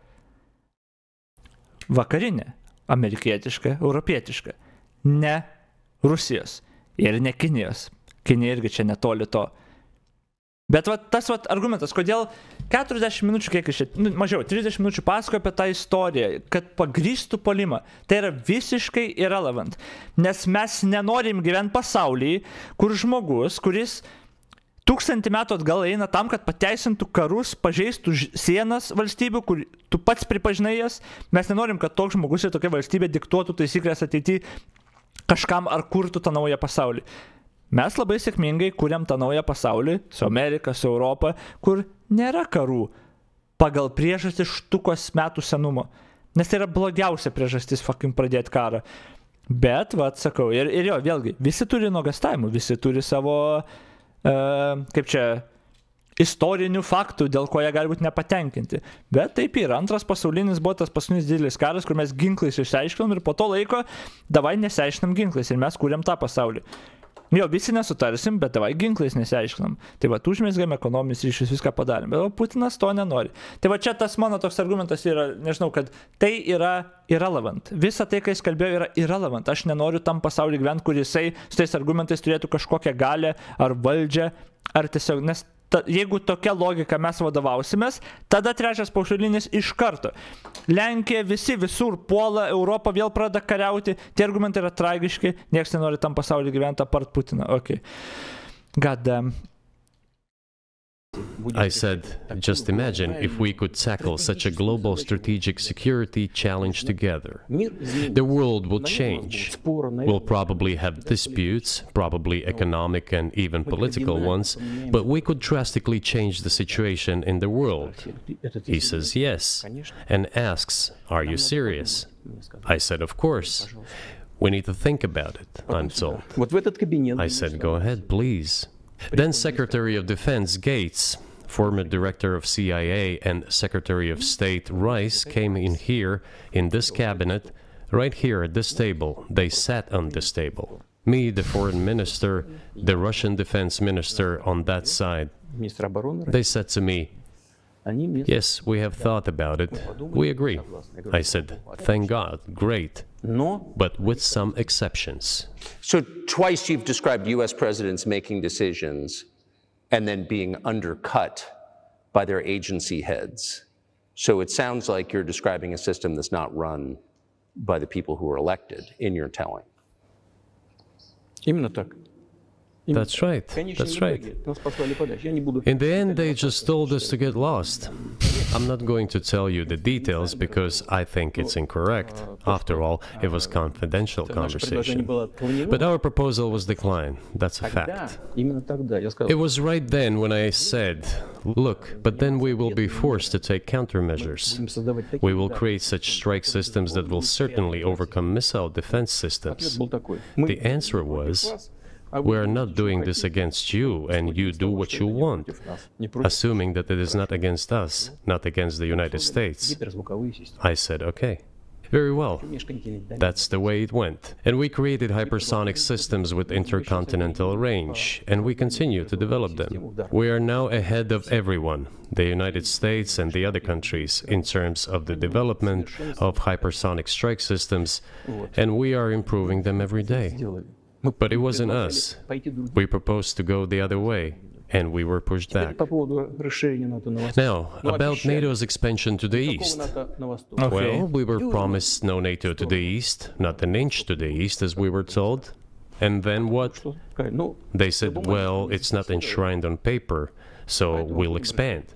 A: Vakarinė, amerikietiška, europietiška, ne Rusijos ir ne Kinijos. Kinija irgi čia netoli to. Bet tas argumentas, kodėl 40 minučių, kiek iš čia, mažiau, 30 minučių pasakoja apie tą istoriją, kad pagrįstų puolimą, tai yra visiškai irrelevant. Nes mes nenorim gyventi pasaulyje, kur žmogus, kuris 1000 metų atgal eina tam, kad pateisintų karus, pažeistų sienas valstybių, kur tu pats pripažinai jas. Mes nenorim, kad toks žmogus ir tokia valstybė diktuotų taisyklės ateityje kažkam ar kurtų tą naują pasaulį. Mes labai sėkmingai kuriam tą naują pasaulį su Amerika, su Europa, kur nėra karų pagal priežastį štukos metų senumo. Nes tai yra blogiausia priežastis pradėti karą. Bet, sakau, ir jo, vėlgi, visi turi nuogastavimų, visi turi savo istorinių faktų, dėl ko jie gali būti nepatenkinti. Bet taip yra. Antras pasaulinis buvo tas paskutinis didelis karas, kur mes ginklais išsiaiškinom ir po to laiko davai nesiaiškinam ginklais ir mes kūrėm tą pasaulį. Jo, visi nesutarsim, bet davai ginklais nesiaiškinam. Tai va, užmėsgėm ekonominius ryšius, viską padarėm. Bet Putinas to nenori. Tai va, čia tas mano toks argumentas yra, nežinau, kad tai yra irrelevant. Visa tai, ką jis kalbėjo, yra irrelevant. Aš nenoriu tam pasaulyje gyventi, kur jisai su tais argumentais turėtų kažkokią galę ar valdžią, ar tiesiog, nes jeigu tokia logika mes vadovausimės, tada trečias pasaulinis iš karto. Lenkija visi visur puola, Europą vėl pradeda kariauti, tie argumentai yra tragiški, niekas nenori tam pasaulyje gyventi apart Putino. Okay. God damn.
C: I said, just imagine if we could tackle such a global strategic security challenge together. The world would change. We'll probably have disputes, probably economic and even political ones, but we could drastically change the situation in the world. He says yes, and asks, are you serious? I said, of course. We need to think about it, I'm told. I said, go ahead, please. Then Secretary of Defense Gates, former Director of CIA, and Secretary of State Rice came in here, in this cabinet, right here at this table. They sat on this table. Me, the Foreign Minister, the Russian Defense Minister on that side. They said to me, yes, we have thought about it. We agree. I said, thank God, great. But with some exceptions.
B: So twice you've described U.S. presidents making decisions and then being undercut by their agency heads. So it sounds like you're describing a system that's not run by the people who are elected in your telling.
C: That's right. That's right. In the end, they just told us to get lost. I'm not going to tell you the details because I think it's incorrect. After all, it was confidential conversation. But our proposal was declined. That's a fact. It was right then when I said, look, but then we will be forced to take countermeasures. We will create such strike systems that will certainly overcome missile defense systems. The answer was, we are not doing this against you, and you do what you want, assuming that it is not against us, not against the United States. I said, okay, very well. That's the way it went. And we created hypersonic systems with intercontinental range, and we continue to develop them. We are now ahead of everyone, the United States and the other countries, in terms of the development of hypersonic strike systems, and we are improving them every day. But it wasn't us. We proposed to go the other way, and we were pushed back. Now, about NATO's expansion to the east. Well, we were promised no NATO to the east, not an inch to the east, as we were told. And then what? They said, well, it's not enshrined on paper, so we'll expand.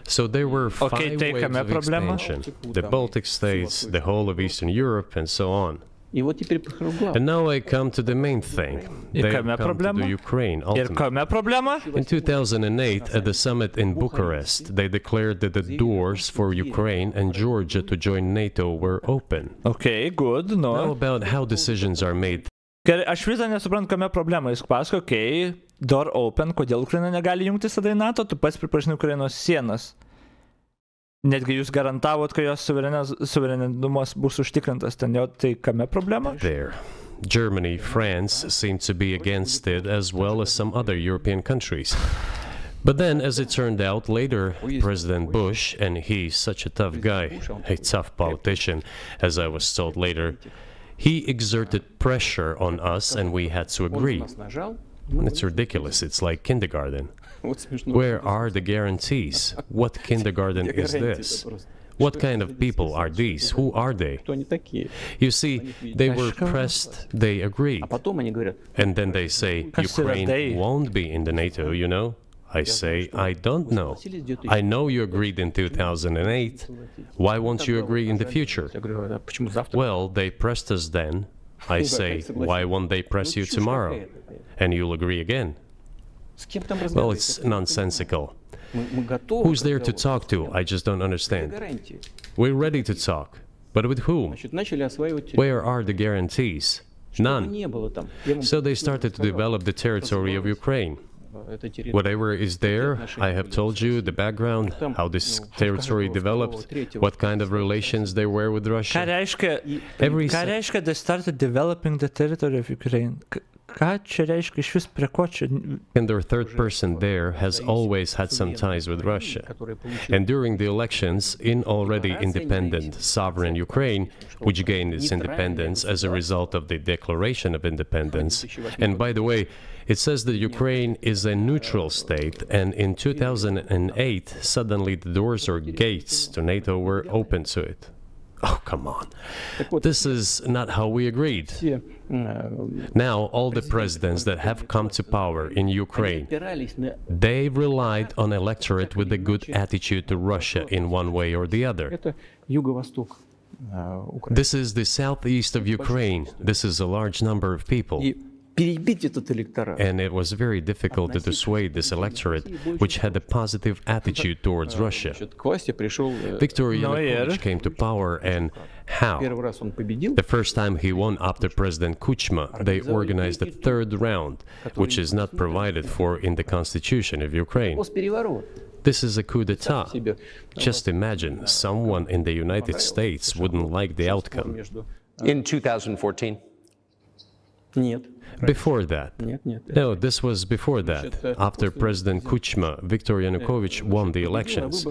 C: So there were 5 waves of expansion. The Baltic states, the whole of Eastern Europe, and so on. And now I come to the main thing. They come to the Ukraine ultimately. In 2008, at the summit in Bucharest, they declared that the doors for Ukraine and Georgia to join NATO were open.
A: Okay, good. No.
C: Now about how decisions are made.
A: Gerai, aš vis dar nesuprantu, kame problema. Jis pasako, okay, door open, kodėl Ukraina negali jungtis tada į NATO, tu pats pripažinai Ukrainos sienas. Netgi jūs garantavot, kad jos suverenumas bus užtikrintas ten, jo, tai kame problema?
C: There. Germany, France seem to be against it, as well as some other European countries. But then, as it turned out later, President Bush, and he's such a tough guy, a tough politician, as I was told later, he exerted pressure on us and we had to agree. It's ridiculous, it's like kindergarten. Where are the guarantees? What kindergarten is this? What kind of people are these? Who are they? You see, they were pressed, they agreed. And then they say, Ukraine won't be in the NATO, you know? I say, I don't know. I know you agreed in 2008. Why won't you agree in the future? Well, they pressed us then. I say, why won't they press you tomorrow? And you'll agree again. Well, it's nonsensical. Who's there to talk to? I just don't understand. We're ready to talk. But with whom? Where are the guarantees? None. So they started to develop the territory of Ukraine. Whatever is there, I have told you the background, how this territory developed, what kind of relations there were with Russia.
A: Ką reiškia they started developing the territory of Ukraine? Ką čia reiškia iš vis prie ko čia?
C: And their third person there has always had some ties with Russia. And during the elections in already independent, sovereign Ukraine, which gained its independence as a result of the Declaration of Independence. And by the way, it says that Ukraine is a neutral state, and in 2008, suddenly the doors or gates to NATO were open to it. Oh, come on. This is not how we agreed. Now, all the presidents that have come to power in Ukraine, they relied on electorate with a good attitude to Russia in one way or the other. This is the southeast of Ukraine. This is a large number of people. And it was very difficult to dissuade this electorate, which had a positive attitude towards Russia. Viktor Yanukovych came to power, and how? The first time he won after President Kuchma, they organized a third round, which is not provided for in the constitution of Ukraine. This is a coup d'etat. Just imagine, someone in the United States wouldn't like the outcome.
B: In 2014?
C: Before that. No, this was before that. After President Kuchma, Viktor Yanukovych won the elections.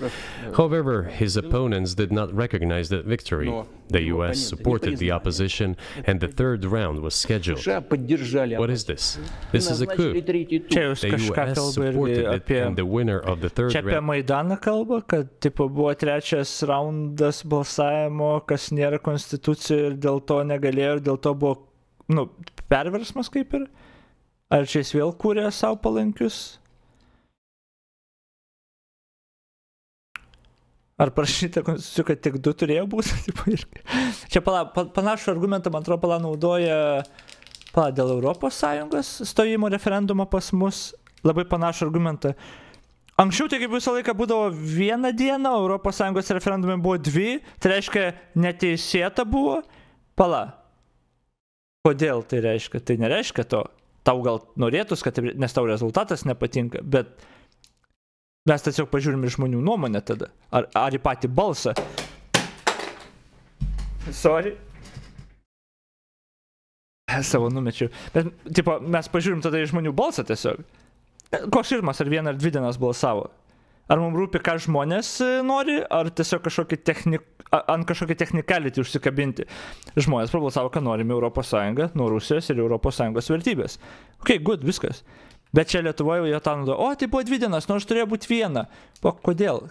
C: However, his opponents did not recognize that victory. The US supported the opposition, and the third round was scheduled. What is this? This is a coup. The US supported it, and the winner of the third round...
A: Čia apie Maidaną kalba, kad tipo, buvo trečias raundas balsavimo, kas nėra konstitucijoje ir dėl to negalėjo, ir dėl to buvo perversmas kaip ir? Ar čia jis vėl kūrė savo palankius? Ar prašyta konstitucijų, kad tik 2 turėjo būti? Čia panašų argumentą, man atrodo, naudoja dėl Europos Sąjungos stojimo referendumo pas mus. Labai panašų argumentą. Anksčiau tai kaip visą laiką būdavo 1 diena, Europos Sąjungos referendumai buvo 2, tai reiškia neteisėta buvo. Kodėl tai reiškia? Tai nereiškia to. Tau gal norėtus, kad, nes tau rezultatas nepatinka, bet mes tiesiog pažiūrim ir žmonių nuomonę tada. Ar į patį balsą. Sorry. Savo numečiau. Bet, tipo, mes pažiūrim tada į žmonių balsą tiesiog. Koks skirtumas, ar 1 ar 2 dienas balsavo? Ar mums rūpi, ką žmonės nori, ar tiesiog ant kažkokį technicality užsikabinti. Žmonės prabalsavo, ką norime Europos Sąjungą, nuo Rusijos ir Europos Sąjungos vertybės. Ok, good, viskas. Bet čia Lietuvoje jau tą naudoja, tai buvo 2 dienas, nors turėjo būti 1. Kodėl?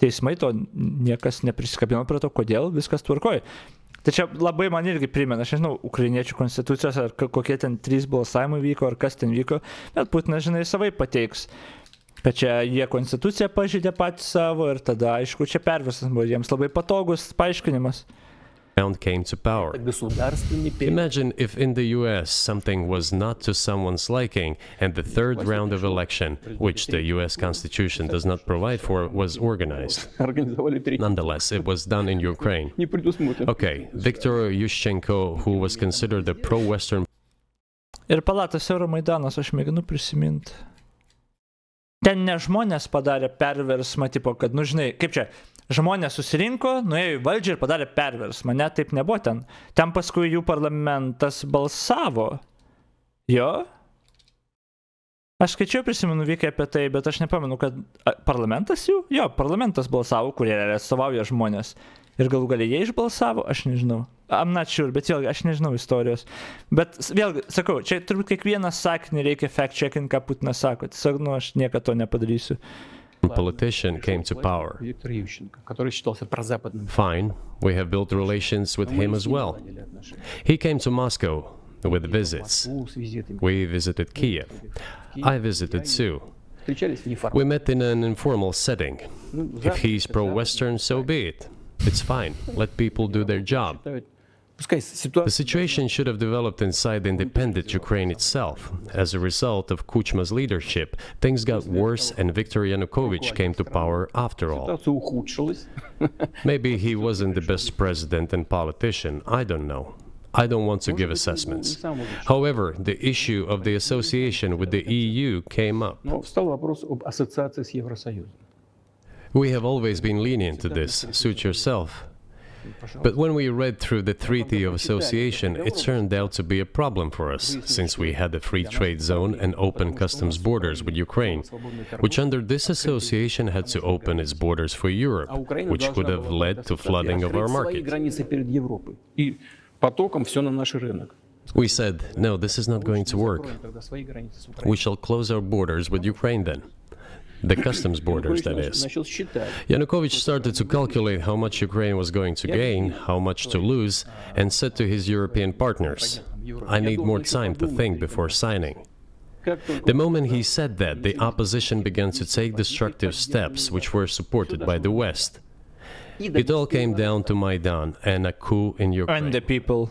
A: Teismai to niekas neprisikabino prie to, kodėl, viskas tvarkoja. Tai čia labai man irgi primena, aš nežinau, ukrainiečių konstitucijos, ar kokie ten 3 balsavimai vyko, ar kas ten vyko, bet Putinas, žinai, savai pateiks. Kad čia jie konstituciją pažeidė patys savo ir tada, aišku, čia perversmas buvo jiems labai patogus paaiškinimas.
C: Came to power. Imagine if in the US something was not to someone's liking and the third round of election, which the US Constitution does not provide for, was organized. Nonetheless, it was done in Ukraine. Okay, Viktor Yushchenko, who was considered a pro-Western...
A: Ir palatas Euromaidanas, aš mėginu prisiminti. Ten ne žmonės padarė perversmą, tipo, kad, žinai, kaip čia, žmonės susirinko, nuėjo į valdžią ir padarė perversmą, ne, taip nebuvo ten. Ten paskui jų parlamentas balsavo. Jo? Aš skaičiau, prisimenu, vykę apie tai, bet aš nepamenu, kad parlamentas jų? Jo, parlamentas balsavo, kurie atstovauja žmonės. Ir galų galiai jie išbalsavo, aš nežinau. I'm not sure, bet vėlgi, aš nežinau istorijos. Bet vėlgi, sakau, čia turbūt kiekvieną sakinį reikia fact-checking, ką Putinas sako. Tiesiog, aš niekada to nepadarysiu.
C: Politician came to power. Fine, we have built relations with him as well. He came to Moscow with visits. We visited Kiev. I visited too. We met in an informal setting. If he's pro-Western, so be it. It's fine. Let people do their job. The situation should have developed inside the independent Ukraine itself. As a result of Kuchma's leadership, things got worse and Viktor Yanukovych came to power after all. Maybe he wasn't the best president and politician, I don't know. I don't want to give assessments. However, the issue of the association with the EU came up. We have always been lenient to this, suit yourself. But when we read through the Treaty of Association, it turned out to be a problem for us, since we had a free trade zone and open customs borders with Ukraine, which under this association had to open its borders for Europe, which would have led to flooding of our market. We said, no, this is not going to work. We shall close our borders with Ukraine then. The customs borders, that is. Yanukovych started to calculate how much Ukraine was going to gain, how much to lose, and said to his European partners, I need more time to think before signing. The moment he said that, the opposition began to take destructive steps which were supported by the West. It all came down to Maidan and a coup in Ukraine.
A: And the people.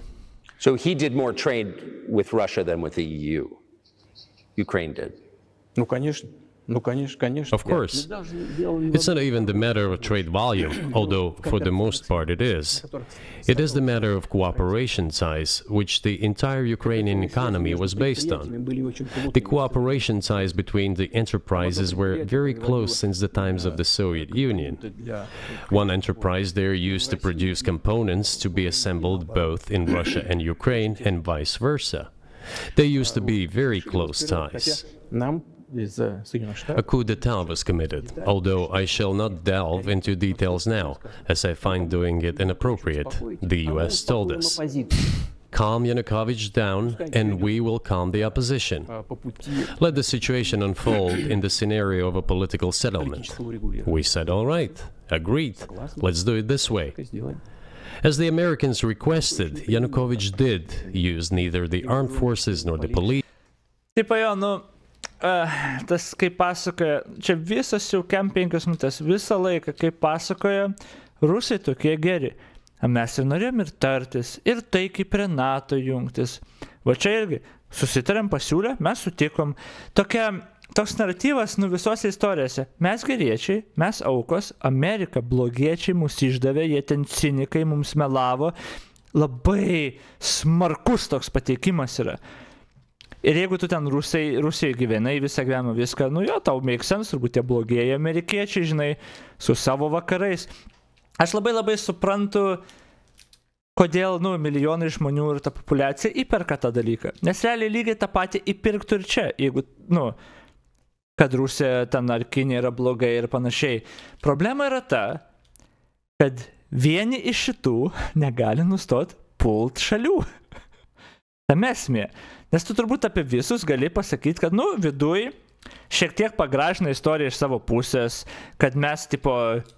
B: So he did more trade with Russia than with the EU. Ukraine did.
C: Of course. It's not even the matter of trade volume, although for the most part it is. It is the matter of cooperation ties, which the entire Ukrainian economy was based on. The cooperation ties between the enterprises were very close since the times of the Soviet Union. One enterprise there used to produce components to be assembled both in Russia and Ukraine, and vice versa. They used to be very close ties. A coup d'etat was committed, although I shall not delve into details now, as I find doing it inappropriate, the US told us. Calm Yanukovych down, and we will calm the opposition. Let the situation unfold in the scenario of a political settlement. We said, all right, agreed, let's do it this way. As the Americans requested, Yanukovych did use neither the armed forces nor the police.
A: Tas, kaip pasakoja, čia visas jau 5 minutės, visą laiką, kaip pasakoja, rusai tokie geri. Mes ir norėjom ir tartis, ir taikiai prie NATO jungtis. Va čia irgi susitarėm, pasiūlę, mes sutikom. Toks naratyvas visose istorijose. Mes geriečiai, mes aukos, Amerika blogiečiai mus išdavė, jie ten cinikai mums melavo. Labai smarkus toks pateikimas yra. Ir jeigu tu ten Rusijai gyvenai visą gyvenimą viską, jo, tau make sense, turbūt tie blogieji amerikiečiai, žinai, su savo vakarais. Aš labai suprantu, kodėl, milijonai žmonių ir ta populiacija įperka tą dalyką. Nes realiai lygiai tą patį įpirktų ir čia, jeigu, kad Rusija ten ar Kinija yra blogai ir panašiai. Problema yra ta, kad vieni iš šitų negali nustot pult šalių. Tame esmė. Nes tu turbūt apie visus gali pasakyti, kad, viduj šiek tiek pagražina istoriją iš savo pusės, kad mes,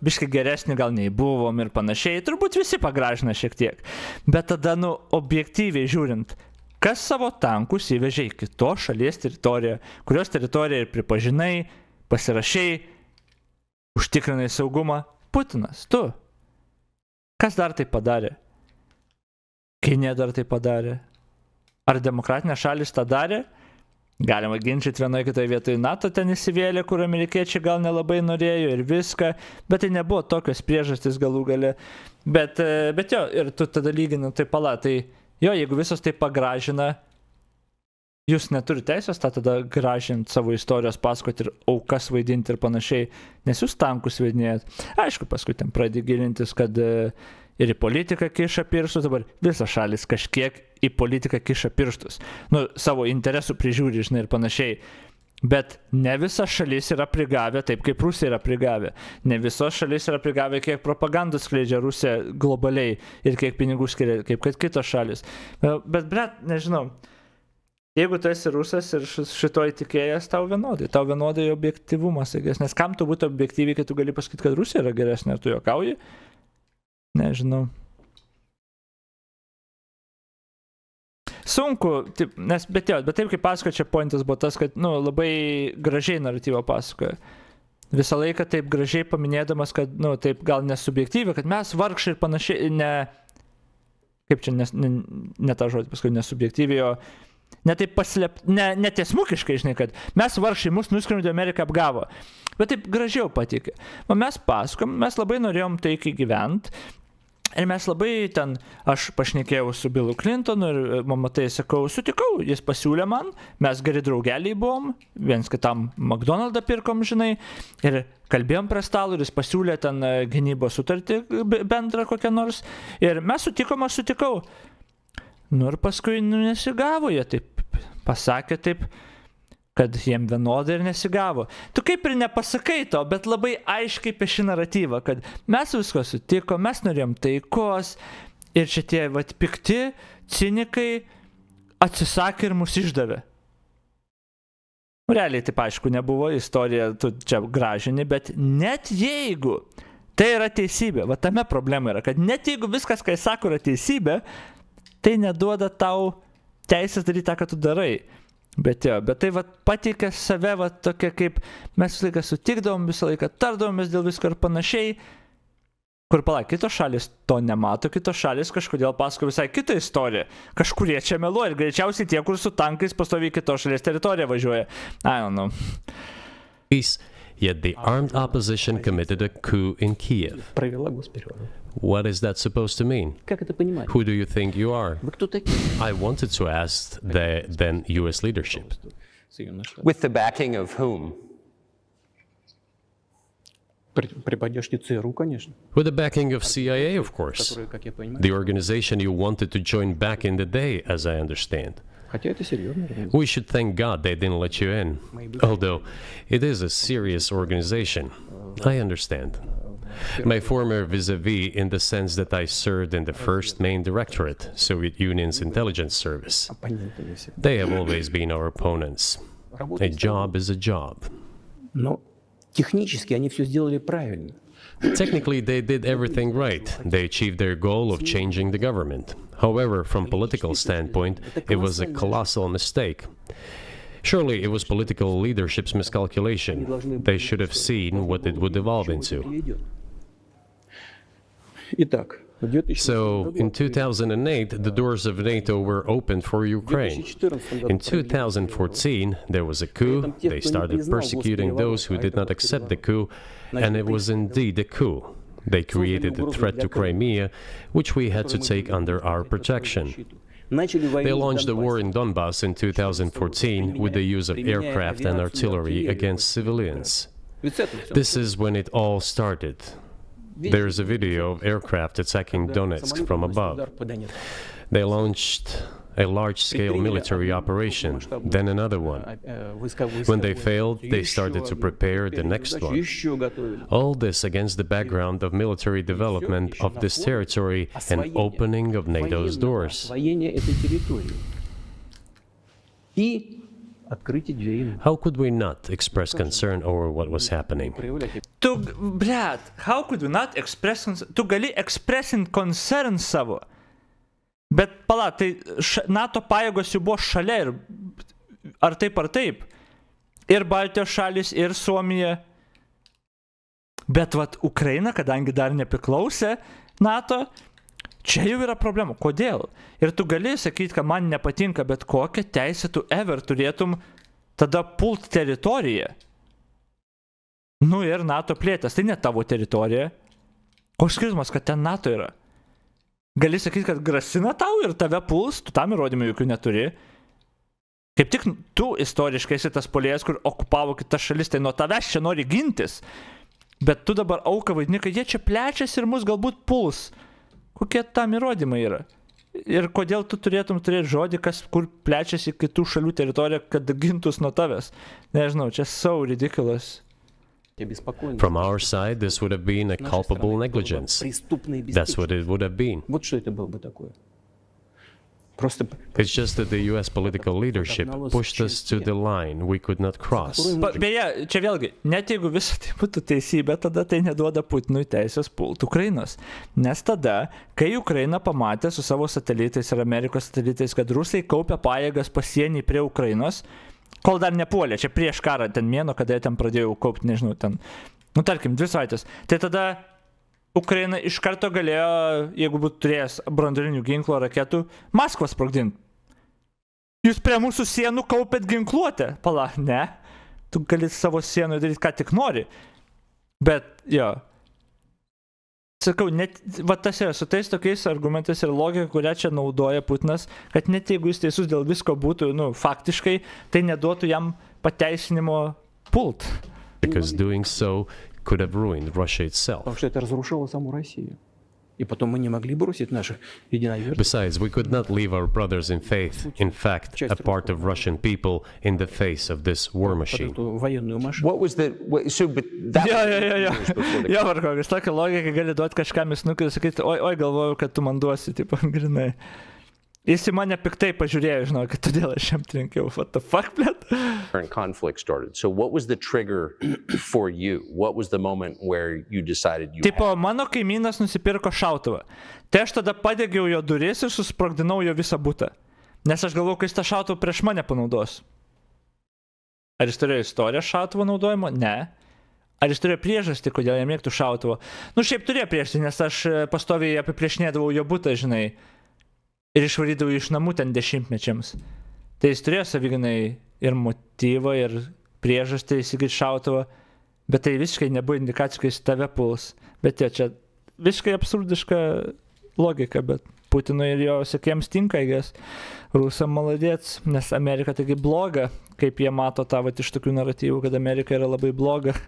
A: biškai geresni gal nei buvom ir panašiai. Turbūt visi pagražina šiek tiek. Bet tada, objektyviai žiūrint, kas savo tankus įvežė į kitos šalies teritoriją, kurios teritoriją ir pripažinai, pasirašai, užtikrinai saugumą? Putinas, tu. Kas dar tai padarė? Kinija dar tai padarė. Ar demokratinės šalis tą darė? Galima ginčyti vienoje kitoje vietoje, NATO ten įsivėlė, kur amerikiečiai gal nelabai norėjo ir viską, bet tai nebuvo tokios priežastys galų gale. Bet jo, ir tu tada lygini, tai pala, tai jo, jeigu visos tai pagražina, jūs neturite teisės tą tada gražinti savo istorijos, pasakoti ir aukas vaidinti ir panašiai, nes jūs tankus vaidinėjat. Aišku, paskui ten pradė gilintis, kad ir į politiką kiša pirštus, dabar visas šalis kažkiek į politiką kiša pirštus. Savo interesų prižiūri, žinai, ir panašiai. Bet ne visas šalis yra prigavę taip, kaip Rusija yra prigavę. Ne visos šalis yra prigavę, kiek propagandos skleidžia Rusija globaliai ir kiek pinigų skiria, kaip kad kitos šalis. Bet, nežinau, jeigu tu esi rusas ir šitoj tikėjas, tau vienodai objektyvumas, nes kam tu būtų objektyviai, kad tu gali pasakyti, kad Rusija yra geresnė, ar tu juokauji? Nežinau. Sunku, bet taip kaip pasakoja, čia pointas buvo tas, kad labai gražiai naratyvą pasakoja. Visą laiką taip gražiai paminėdamas, kad taip gal nesubjektyviai, kad mes vargšai ir panašiai, kaip čia, ne tą žodį paskui, nesubjektyviai, ne taip netiesmukiškai, žinai, kad mes vargšai, mus nuskriaudė, Amerika apgavo. Bet taip gražiau patikė. Mes pasakom, mes labai norėjom taikiai gyventi. Ir mes labai ten, aš pašnekėjau su Billu Clintonu ir matai, sakau, sutikau, jis pasiūlė man, mes geri draugeliai buvom, viens kitam McDonald'ą pirkom, žinai, ir kalbėjom prie stalo ir jis pasiūlė ten gynybos sutartį bendrą kokią nors, ir mes sutikau, aš sutikau. Nu ir paskui nesigavo, jie taip pasakė taip, kad jiem vienodai ir nesigavo. Tu kaip ir nepasakai to, bet labai aiškiai pieši naratyvą, kad mes visko sutiko, mes norėjom taikos ir šitie vat pikti cinikai atsisakė ir mus išdavė. Realiai taip aišku nebuvo, istorija tu čia gražini, bet net jeigu tai yra teisybė, va tame problema yra, kad net jeigu viskas, ką jis sako, yra teisybė, tai neduoda tau teisės daryti tą, ką tu darai. Bet tai va pateikia save va tokia, kaip mes visą laiką sutikdavom, visą laiką tardavomės dėl visko ir panašiai, kur kitos šalis to nemato, kitos šalis kažkodėl pasako visai kitą istoriją. Kažkurie čia meluoja ir greičiausiai tie, kur su tankais pastoviai kitos šalies teritoriją važiuoja. I don't know.
C: Yet the armed opposition committed a coup in Kiev. What is that supposed to mean? Who do you think you are? I wanted to ask the then US leadership.
B: With the backing of whom?
C: With the backing of CIA, of course. The organization you wanted to join back in the day, as I understand. We should thank God they didn't let you in, although it is a serious organization. I understand. My former vis-a-vis in the sense that I served in the first main directorate, Soviet Union's intelligence service. They have always been our opponents. A job is a job. Technically, they did everything right. They achieved their goal of changing the government. However, from political standpoint, it was a colossal mistake. Surely it was political leadership's miscalculation. They should have seen what it would evolve into. So, in 2008, the doors of NATO were opened for Ukraine. In 2014, there was a coup. They started persecuting those who did not accept the coup, and it was indeed a coup. They created a threat to Crimea, which we had to take under our protection. They launched the war in Donbass in 2014 with the use of aircraft and artillery against civilians. This is when it all started. There is a video of aircraft attacking Donetsk from above. They launched a large-scale military operation, then another one. When they failed, they started to prepare the next one. All this against the background of military development of this territory and opening of NATO's doors. How could we not express concern over what was happening?
A: How could we not express concern? Tu gali expressint concern savo. Bet pala, tai NATO pajėgos jau buvo šalia ir ar taip. Ir Baltijos šalis, ir Suomija. Bet vat Ukraina, kadangi dar nepriklausė NATO, čia jau yra problema. Kodėl? Ir tu gali sakyti, kad man nepatinka, bet kokią teisę tu ever turėtum tada pult teritoriją. Nu ir NATO plėtės, tai ne tavo teritorija. Koks skirtumas, kad ten NATO yra? Gali sakyti, kad grasina tau ir tave puls, tu tam įrodymų jokių neturi. Kaip tik tu istoriškai esi tas puolėjas, kur okupavo kitas šalis, tai nuo tavęs čia nori gintis. Bet tu dabar auką vaidini, kad jie čia plečiasi ir mus galbūt puls. Kokie tam įrodymai yra? Ir kodėl tu turėtum turėti žodį, kur plečiasi kitų šalių teritorija, kad gintus nuo tavęs? Nežinau, čia so ridiculous.
C: From our side, this would have been a culpable negligence. That's what it would have been. It's just that the US political leadership pushed us to the line we could not cross.
A: Beje, čia vėlgi, net jeigu visą tai būtų teisybė, tada tai neduoda Putinui teisės pult Ukrainos. Nes tada, kai Ukraina pamatė su savo satelitais ir Amerikos satelitais, kad rusai kaupia pajėgas pasienį prie Ukrainos, kol dar nepuolė, čia prieš karą ten mėno, kada jie ten pradėjo kaupti, nežinau, ten, nu tarkim, 2 savaitės. Tai tada Ukraina iš karto galėjo, jeigu būtų turėjęs branduolinių ginklų ar raketų, Maskvą sprogdinti. Jūs prie mūsų sienų kaupėt ginkluotę. Pala, ne. Tu gali savo sienų daryti, ką tik nori. Bet, jo. sakau, net, va tas yra su tais tokiais argumentais ir logika, kurią čia naudoja Putinas, kad net jeigu jis teisus dėl visko būtų, nu, faktiškai, tai neduotų jam pateisinimo pult.
C: Because doing so could have ruined Russia itself.
G: Потому что это разрушило саму Россию. И потом мы не могли бросить наших единоверцев.
C: Besides, we could not leave our brothers in faith, in fact, a part of Russian people, in the face of this war machine.
B: What was the... So, but that
A: Jo, varkokas, tokia logika gali duoti kažkam į snukį ir sakyti, oi, galvoju, kad tu man duosi, tipo, grinai. Jis į mane piktai pažiūrėjo, žinau, kad todėl aš jam trenkiau. What the fuck, blėt?
B: conflict started. So what was the trigger for you? What was the moment where you decided you
A: Tipo, mano kaimynas nusipirko šautuvą. Tai aš tada padegiau jo duris ir susprogdinau jo visą butą. Nes aš galvoju, kad jis tą šautuvą prieš mane panaudos. Ar jis turėjo istoriją šautuvo naudojimo? Ne. Ar jis turėjo priežastį, kodėl jam reiktų šautuvo? Nu, šiaip turėjo priežastį, nes aš pastoviai apiplėšinėdavau jo butą, žinai. Ir išvarydavau iš namų ten 10-mečiams. Tai jis turėjo savyginai ir motyvą, ir priežastį įsigyti šautuvą. Bet tai visiškai nebuvo indikacijų, kad jis tave puls. Bet čia visiškai absurdiška logika, bet Putinui ir jo sekiems tinka, jis Rusam maladėts, nes Amerika taigi bloga, kaip jie mato tą iš tokių naratyvų, kad Amerika yra labai bloga.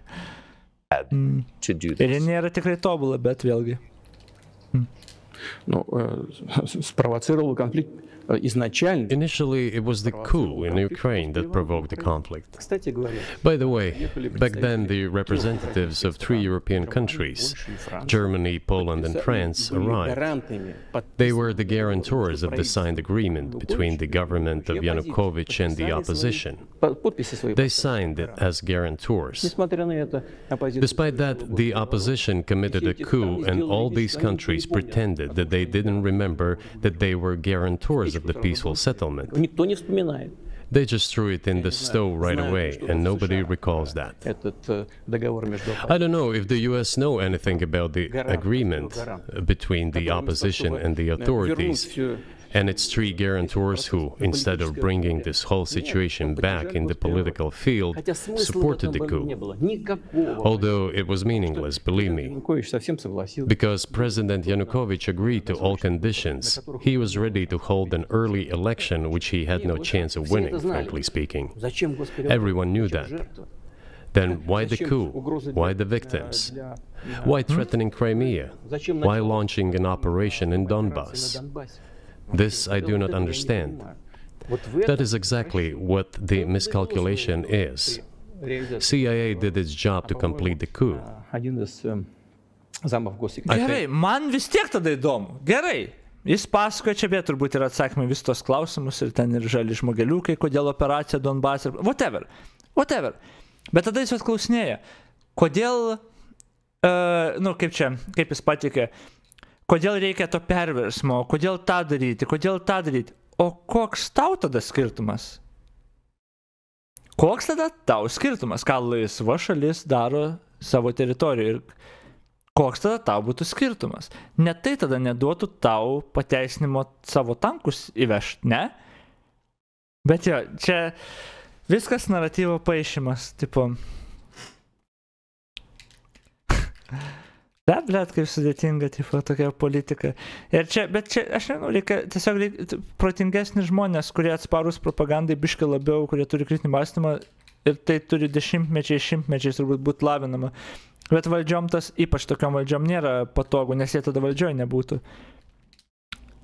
A: Ir jie nėra tikrai tobula, bet vėlgi.
G: Спровоцировал конфликт изначально.
C: Initially, it was the coup in Ukraine that provoked the conflict. By the way, back then the representatives of 3 European countries, Germany, Poland and France, arrived. They were the guarantors of the signed agreement between the government of Yanukovych and the opposition. They signed it as guarantors. Despite that, the opposition committed a coup and all these countries pretended that they didn't remember that they were guarantors of the peaceful settlement. They just threw it in the stove right away, and nobody recalls that. I don't know if the US know anything about the agreement between the opposition and the authorities, and its 3 guarantors who, instead of bringing this whole situation back in the political field, supported the coup. Although it was meaningless, believe me. Because President Yanukovych agreed to all conditions, he was ready to hold an early election which he had no chance of winning, frankly speaking. Everyone knew that. Then why the coup? Why the victims? Why threatening Crimea? Why launching an operation in Donbass? This I do not understand. That is exactly what the miscalculation is. CIA did its job to complete the coup.
A: Gerai, man vis tiek tada įdomu. Gerai. Jis pasakoja, čia bet turbūt yra atsakymai vis tos klausimus ir ten ir žali žmogeliukai, kodėl operacija Donbass ir whatever. Bet tada jis atklausinėja, kodėl, kaip jis patikė, kodėl reikia to perversmo, kodėl tą daryti, o koks tau tada skirtumas? Koks tada tau skirtumas, ką laisva šalis daro savo teritorijoje ir koks tada tau būtų skirtumas? Net tai tada neduotų tau pateisinimo savo tankus įvežti, ne? Bet jo, čia viskas naratyvo paišymas, tipo... Blėt, kaip sudėtinga, tipo, tokia politika. Ir čia, bet čia, aš nežinau, reikia protingesni žmonės, kurie atsparus propagandai biškai labiau, kurie turi kritinį mąstymą ir tai turi šimtmečiais turbūt būti lavinama. Bet valdžiom tas, ypač tokiom valdžiom, nėra patogu, nes jie tada valdžioj nebūtų.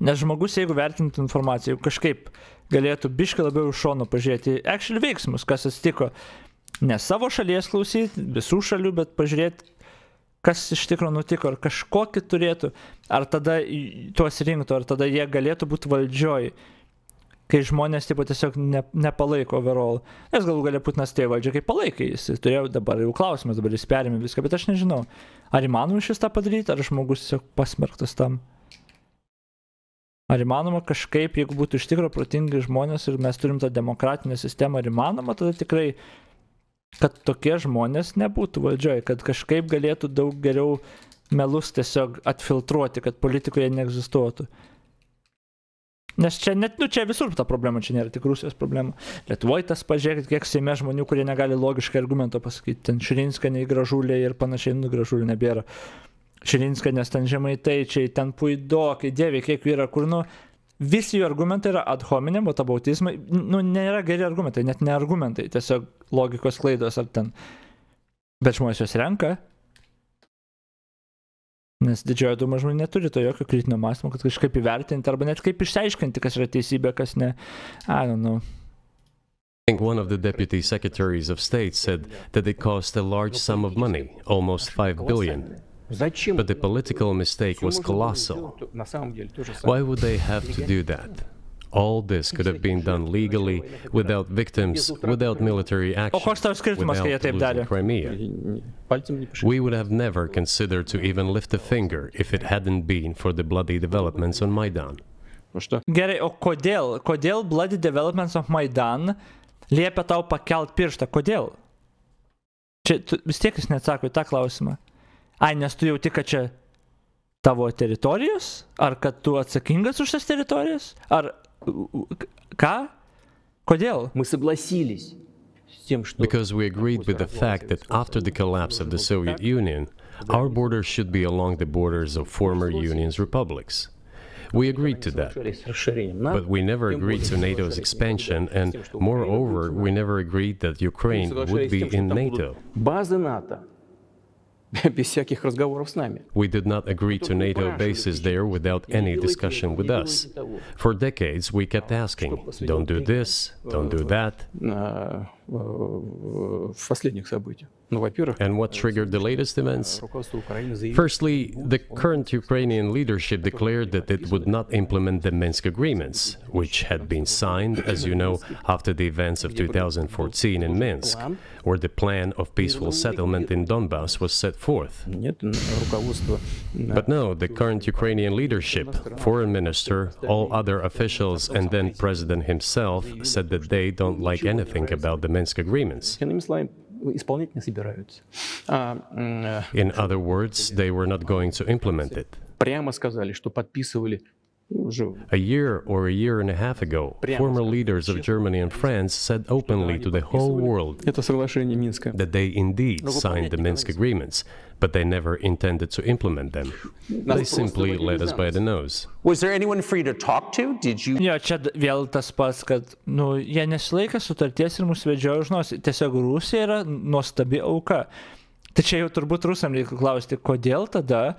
A: Nes žmogus, jeigu vertintų informaciją, jeigu kažkaip galėtų biškai labiau iš šono pažiūrėti actual veiksmus, kas atsitiko, ne savo šalies klausyti, visų šalių, bet pažiūrėti, kas iš tikro nutiko, ar kažkokį turėtų, ar tada tuos rinktų, ar tada jie galėtų būti valdžioj, kai žmonės tiesiog nepalaiko overall. Nes galų galia Putinas tai valdžia kaip palaikė, jis turėjo dabar jau klausimas, dabar jis perėmė viską, bet aš nežinau, ar įmanoma šis tą padaryti, ar žmogus tiesiog pasmerktas tam. Ar įmanoma kažkaip, jeigu būtų iš tikro protingi žmonės ir mes turim tą demokratinę sistemą, ar įmanoma tada tikrai kad tokie žmonės nebūtų valdžioje, kad kažkaip galėtų daug geriau melus tiesiog atfiltruoti, kad politikoje neegzistuotų. Nes čia net, čia visur ta problema, čia nėra tik Rusijos problema. Lietuvoje tas pažiūrėkit, kiek Seime žmonių, kurie negali logiškai argumento pasakyti. Ten Širinskienė, Gražulė ir panašiai, Gražulė nebėra. Širinska, nes ten žemaitaičiai, ten puidokai, dieviai, kiek yra, kur, nu, visi jų argumentai yra ad hominem, botabautizmai, nu, nėra geri argumentai, net ne argumentai, tiesiog logikos klaidos ar ten. Bet žmonės juos renka, nes didžioji dauguma žmonių neturi to jokio kritinio mąstymo, kad kažkaip įvertinti, arba net kaip išsiaiškinti, kas yra teisybė, kas ne. I don't know.
C: I think one of the deputy secretaries of state said that it cost a large sum of money, almost 5 billion. But the political mistake was colossal. Why would they have to do that? All this could have been done legally, without victims, without military action, without losing Crimea. We would have never considered to even lift a finger if it hadn't been for the bloody developments on Maidan.
A: Gerai, o kodėl bloody developments of Maidan liepia tau pakelt pirštą? Kodėl? Čia vis tiek jis neatsako į tą klausimą. Ai, nes tu jauti, kad čia tavo teritorijos? Ar kad tu atsakingas už tas teritorijas? Ar ką? Kodėl?
C: Because we agreed with the fact that after the collapse of the Soviet Union, our borders should be along the borders of former Union's republics. We agreed to that, but we never agreed to NATO's expansion, and moreover, we never agreed that Ukraine would be in NATO. We did not agree to NATO bases there without any discussion with us. For decades, we kept asking, don't do this, don't do that. And what triggered the latest events? Firstly, the current Ukrainian leadership declared that it would not implement the Minsk agreements, which had been signed, as you know, after the events of 2014 in Minsk, where the plan of peaceful settlement in Donbass was set forth. But no, the current Ukrainian leadership, foreign minister, all other officials, and then president himself said that they don't like anything about the Minsk agreements. In other words, they were not going to implement it. A year or a year and a half ago, former leaders of Germany and France said openly to the whole world that they indeed signed the Minsk agreements, but they never intended to implement them. They simply led us by the nose.
B: Was there anyone for you to talk to? Did you?
A: Jo, čia vėl tas pats, kad, nu, jie nesilaiko sutarties ir mus vedžioja už nosį. Tiesiog Rusija yra nuostabi auka. Tai čia jau turbūt rusam reikia klausti, kodėl tada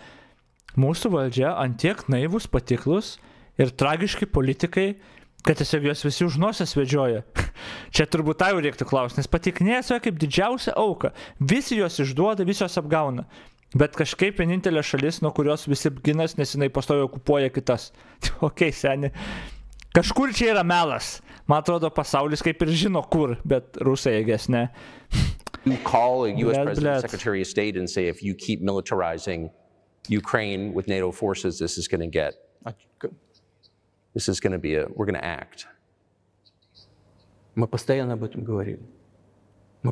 A: mūsų valdžia antiek naivus, patiklus ir tragiški politikai, kad tiesiog juos visi už nosies vedžioja. Čia turbūt tai jau reiktų klausti, nes pateikinėja save kaip didžiausią auką. Visi juos išduoda, visi juos apgauna. Bet kažkaip vienintelė šalis, nuo kurios visi ginas, nes jinai pastoviai okupuoja kitas. Okei, seni. Kažkur čia yra melas. Man atrodo, pasaulis kaip ir žino kur, bet rusai, I guess, ne.
B: You call a U.S. President, Secretary of State and say, if you keep militarizing Ukraine with NATO forces, this is going to be we're going to act.
G: Мы постоянно об этом говорили.
C: We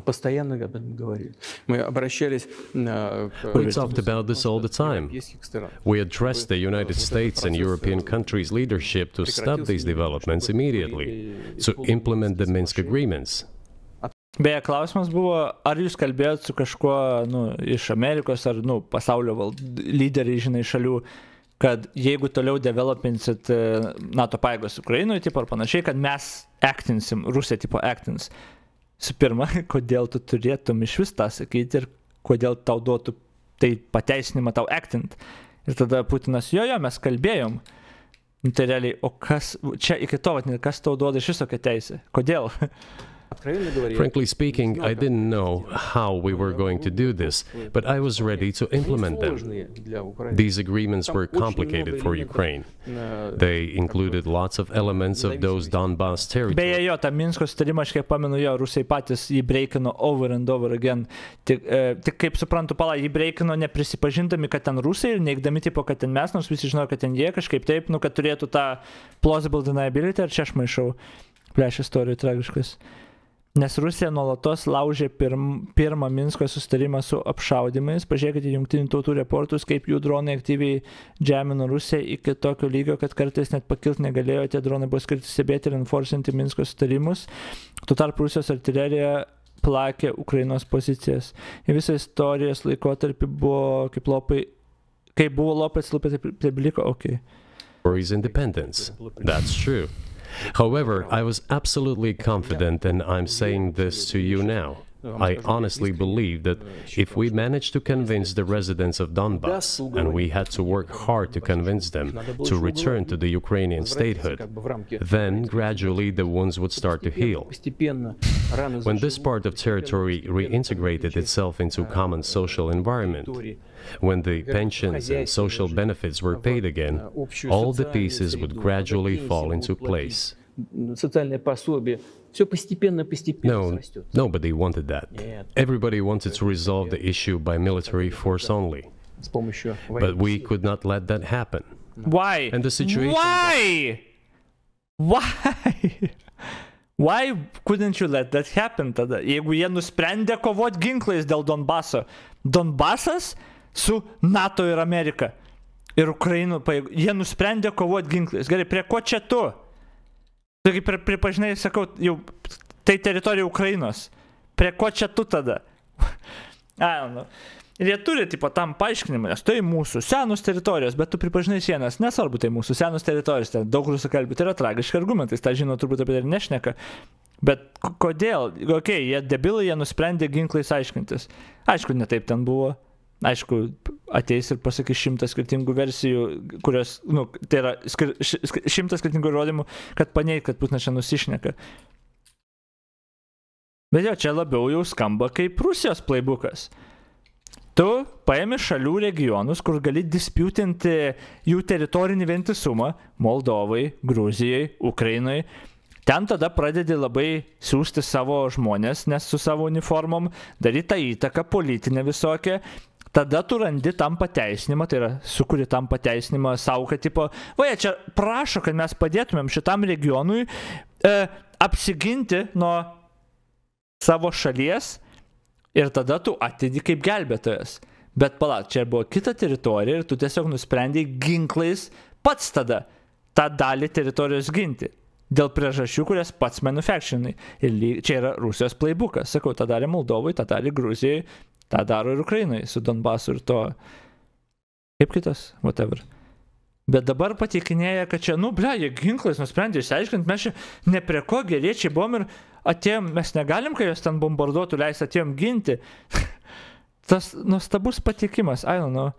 C: talked about this all the time. We addressed the United States and European countries' leadership to stop these developments immediately, to implement the Minsk agreements.
A: Beje, klausimas buvo, ar jūs kalbėjot su kažkuo, nu, iš Amerikos ar, nu, pasaulio lyderiai, žinai, šalių, kad jeigu toliau developinsit NATO pajėgos Ukrainoje, tipo, ar panašiai, kad mes actinsim, Rusija, tipo, actins. Su pirma, kodėl tu turėtum iš vis tą sakyti ir kodėl tau duotų tai pateisinimą tau actint. Ir tada Putinas, jo, mes kalbėjom. Tai realiai, o kas, čia iki to, kas tau duoda iš visokią teisę? Kodėl?
C: Frankly speaking, I didn't know how we were going to do this, but I was ready to implement them. These agreements were complicated for Ukraine. They included lots of elements of those Donbass territories.
A: Beje, jo, tą Minsko sutarimą, aš kiek pamenu, jo, rusai patys jį breikino over and over again. Tik kaip suprantu, jį breikino neprisipažindami, kad ten rusai ir neigdami, tipo, kad ten mes, nors visi žinojo, kad ten jie kažkaip taip, nu, kad turėtų tą plausible deniability, ar čia aš maišau. Pleš istorijų tragiškas. Nes Rusija nuolatos laužė pirmą Minsko susitarimą su apšaudimais. Pažiūrėkite Jungtinių tautų reportus, kaip jų dronai aktyviai džemino Rusiją iki tokio lygio, kad kartais net pakilti negalėjo, tie dronai buvo skirti stebėti ir enforcinti Minsko susitarimus. Tuo tarpu Rusijos artilerija plakė Ukrainos pozicijas. Ir visą istorijos laikotarpį buvo kaip lopai Kai buvo Lopez, taip liko, okay.
C: For his independence. That's true. However, I was absolutely confident, and I'm saying this to you now. I honestly believe that if we managed to convince the residents of Donbass, and we had to work hard to convince them to return to the Ukrainian statehood, then gradually the wounds would start to heal. When this part of territory reintegrated itself into common social environment, when the pensions and social benefits were paid again, all the pieces would gradually fall into place. No, nobody wanted that. Everybody wanted to resolve the issue by military force only. But we could not let that happen.
A: Why?
C: And the situation...
A: Why? Why? Why couldn't you let that happen tada? Jeigu jie nusprendė kovoti ginklais dėl Donbaso. Donbasas su NATO ir Amerika. Ir Ukrainų pajėgų. Jie nusprendė kovoti ginklais. Gerai, prie ko čia tu? Taigi pripažinai, sakau, jau tai teritorija Ukrainos. Prie ko čia tu tada? Ir jie turi, tipo, tam paaiškinimą, nes tai mūsų senos teritorijos, bet tu pripažinai sienas, nesvarbu, tai mūsų senos teritorijos, ten daug rusakalbių, tai yra tragiški argumentai, tą žino turbūt apie tai ir nešneka. Bet kodėl? Okei, jie debilai, jie nusprendė ginklais aiškintis. Aišku, ne taip ten buvo. Aišku, ateis ir pasakys 100 skirtingų versijų, kurios, tai yra 100 skirtingų įrodymų, kad paneigt, kad Putinas čia nusišneka. Bet jo, čia labiau jau skamba kaip Rusijos playbookas. Tu paimi šalių regionus, kur gali disputinti jų teritorinį vientisumą, Moldovai, Gruzijai, Ukrainai. Ten tada pradedi labai siųsti savo žmonės, nes su savo uniformom daryti tą įtaką politinę visokią. Tada tu randi tam pateisinimą, tai yra sukuri tam pateisinimą savo, kad tipo, va, čia prašo, kad mes padėtumėm šitam regionui apsiginti nuo savo šalies ir tada tu atidi kaip gelbėtojas. Bet palauk, čia buvo kita teritorija ir tu tiesiog nusprendėjai ginklais pats tada tą dalį teritorijos ginti. Dėl priežasčių, kurias pats manufacturinai. Ir čia yra Rusijos playbookas. Sakau, tą darė Moldovai, tą darė Gruzijai, tą daro ir Ukrainai, su Donbasu ir to. Kaip kitas, whatever. Bet dabar pateikinėja, kad čia, jie ginklais nusprendė išsiaiškinti, mes čia ne prie ko geriečiai buvom ir atėjom, mes negalim, kai jos ten bombarduotų, leis atėjom ginti. Tas nuostabus pateikimas, I don't know.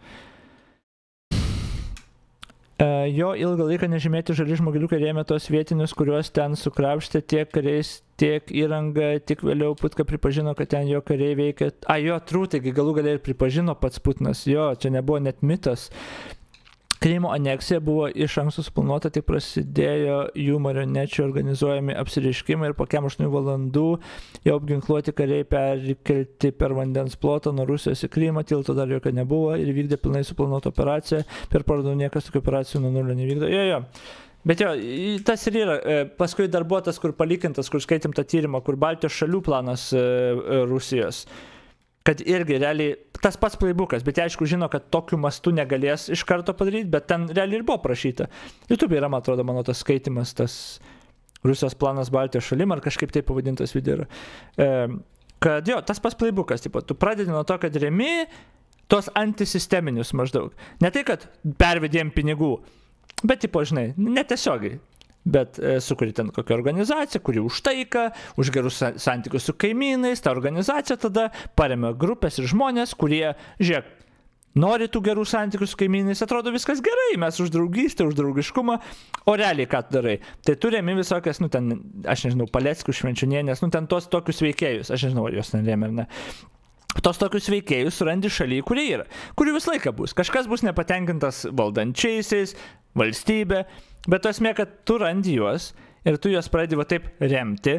A: Jo ilgą laiką nežymėti žali žmogeliukai rėmė tos vietinius, kuriuos ten sukrapštė tiek kariais, tiek įranga, tik vėliau Putka pripažino, kad ten jo kariai veikia. Jo, taigi galų galiai ir pripažino pats Putinas. Jo, čia nebuvo net mitas. Krymo aneksija buvo iš anksto suplanuota, tik prasidėjo jų marionečių organizuojami apsireiškimai ir po 8 valandų jau apginkluoti kariai perkelti per vandens plotą nuo Rusijos į Krymą, tilto dar jokio nebuvo ir vykdė pilnai suplanuotą operaciją, per parodą niekas tokių operacijų nuo nulio nevykdo. Jo. Bet jo, tas ir yra, paskui dar buvo tas, kur palikintas, kur skaitėm tą tyrimą, kur Baltijos šalių planas Rusijos. Kad irgi realiai tas pats playbookas, bet jie aišku žino, kad tokiu mastu negalės iš karto padaryti, bet ten realiai ir buvo prašyta. YouTube yra, man atrodo, mano tas skaitimas, tas Rusijos planas Baltijos šalim, ar kažkaip taip pavadintas video. Kad jo, tas pats playbookas, tipo, tu pradedi nuo to, kad remi tos antisisteminius maždaug. Ne tai, kad pervedėm pinigų, bet, tipo, žinai, netiesiogiai. Bet sukuri ten kokią organizaciją, kuri už taiką, už gerus santykius su kaimynais, ta organizacija tada paremia grupės ir žmonės, kurie, žiūrėk, nori tų gerų santykių su kaimynais, atrodo viskas gerai, mes už draugystę, už draugiškumą, o realiai ką tu darai? Tai tu remi visokias, ten, aš nežinau, Paleckių, Švenčionienės, ten tos tokius veikėjus, aš nežinau, ar jos ten remi ar ne. Tos tokius veikėjus surandi šalyje, kurie yra, kurių visą laiką bus. Kažkas bus nepatenkintas valdančiaisiais, valstybė, bet esmė, kad tu randi juos ir tu juos pradedi va taip remti,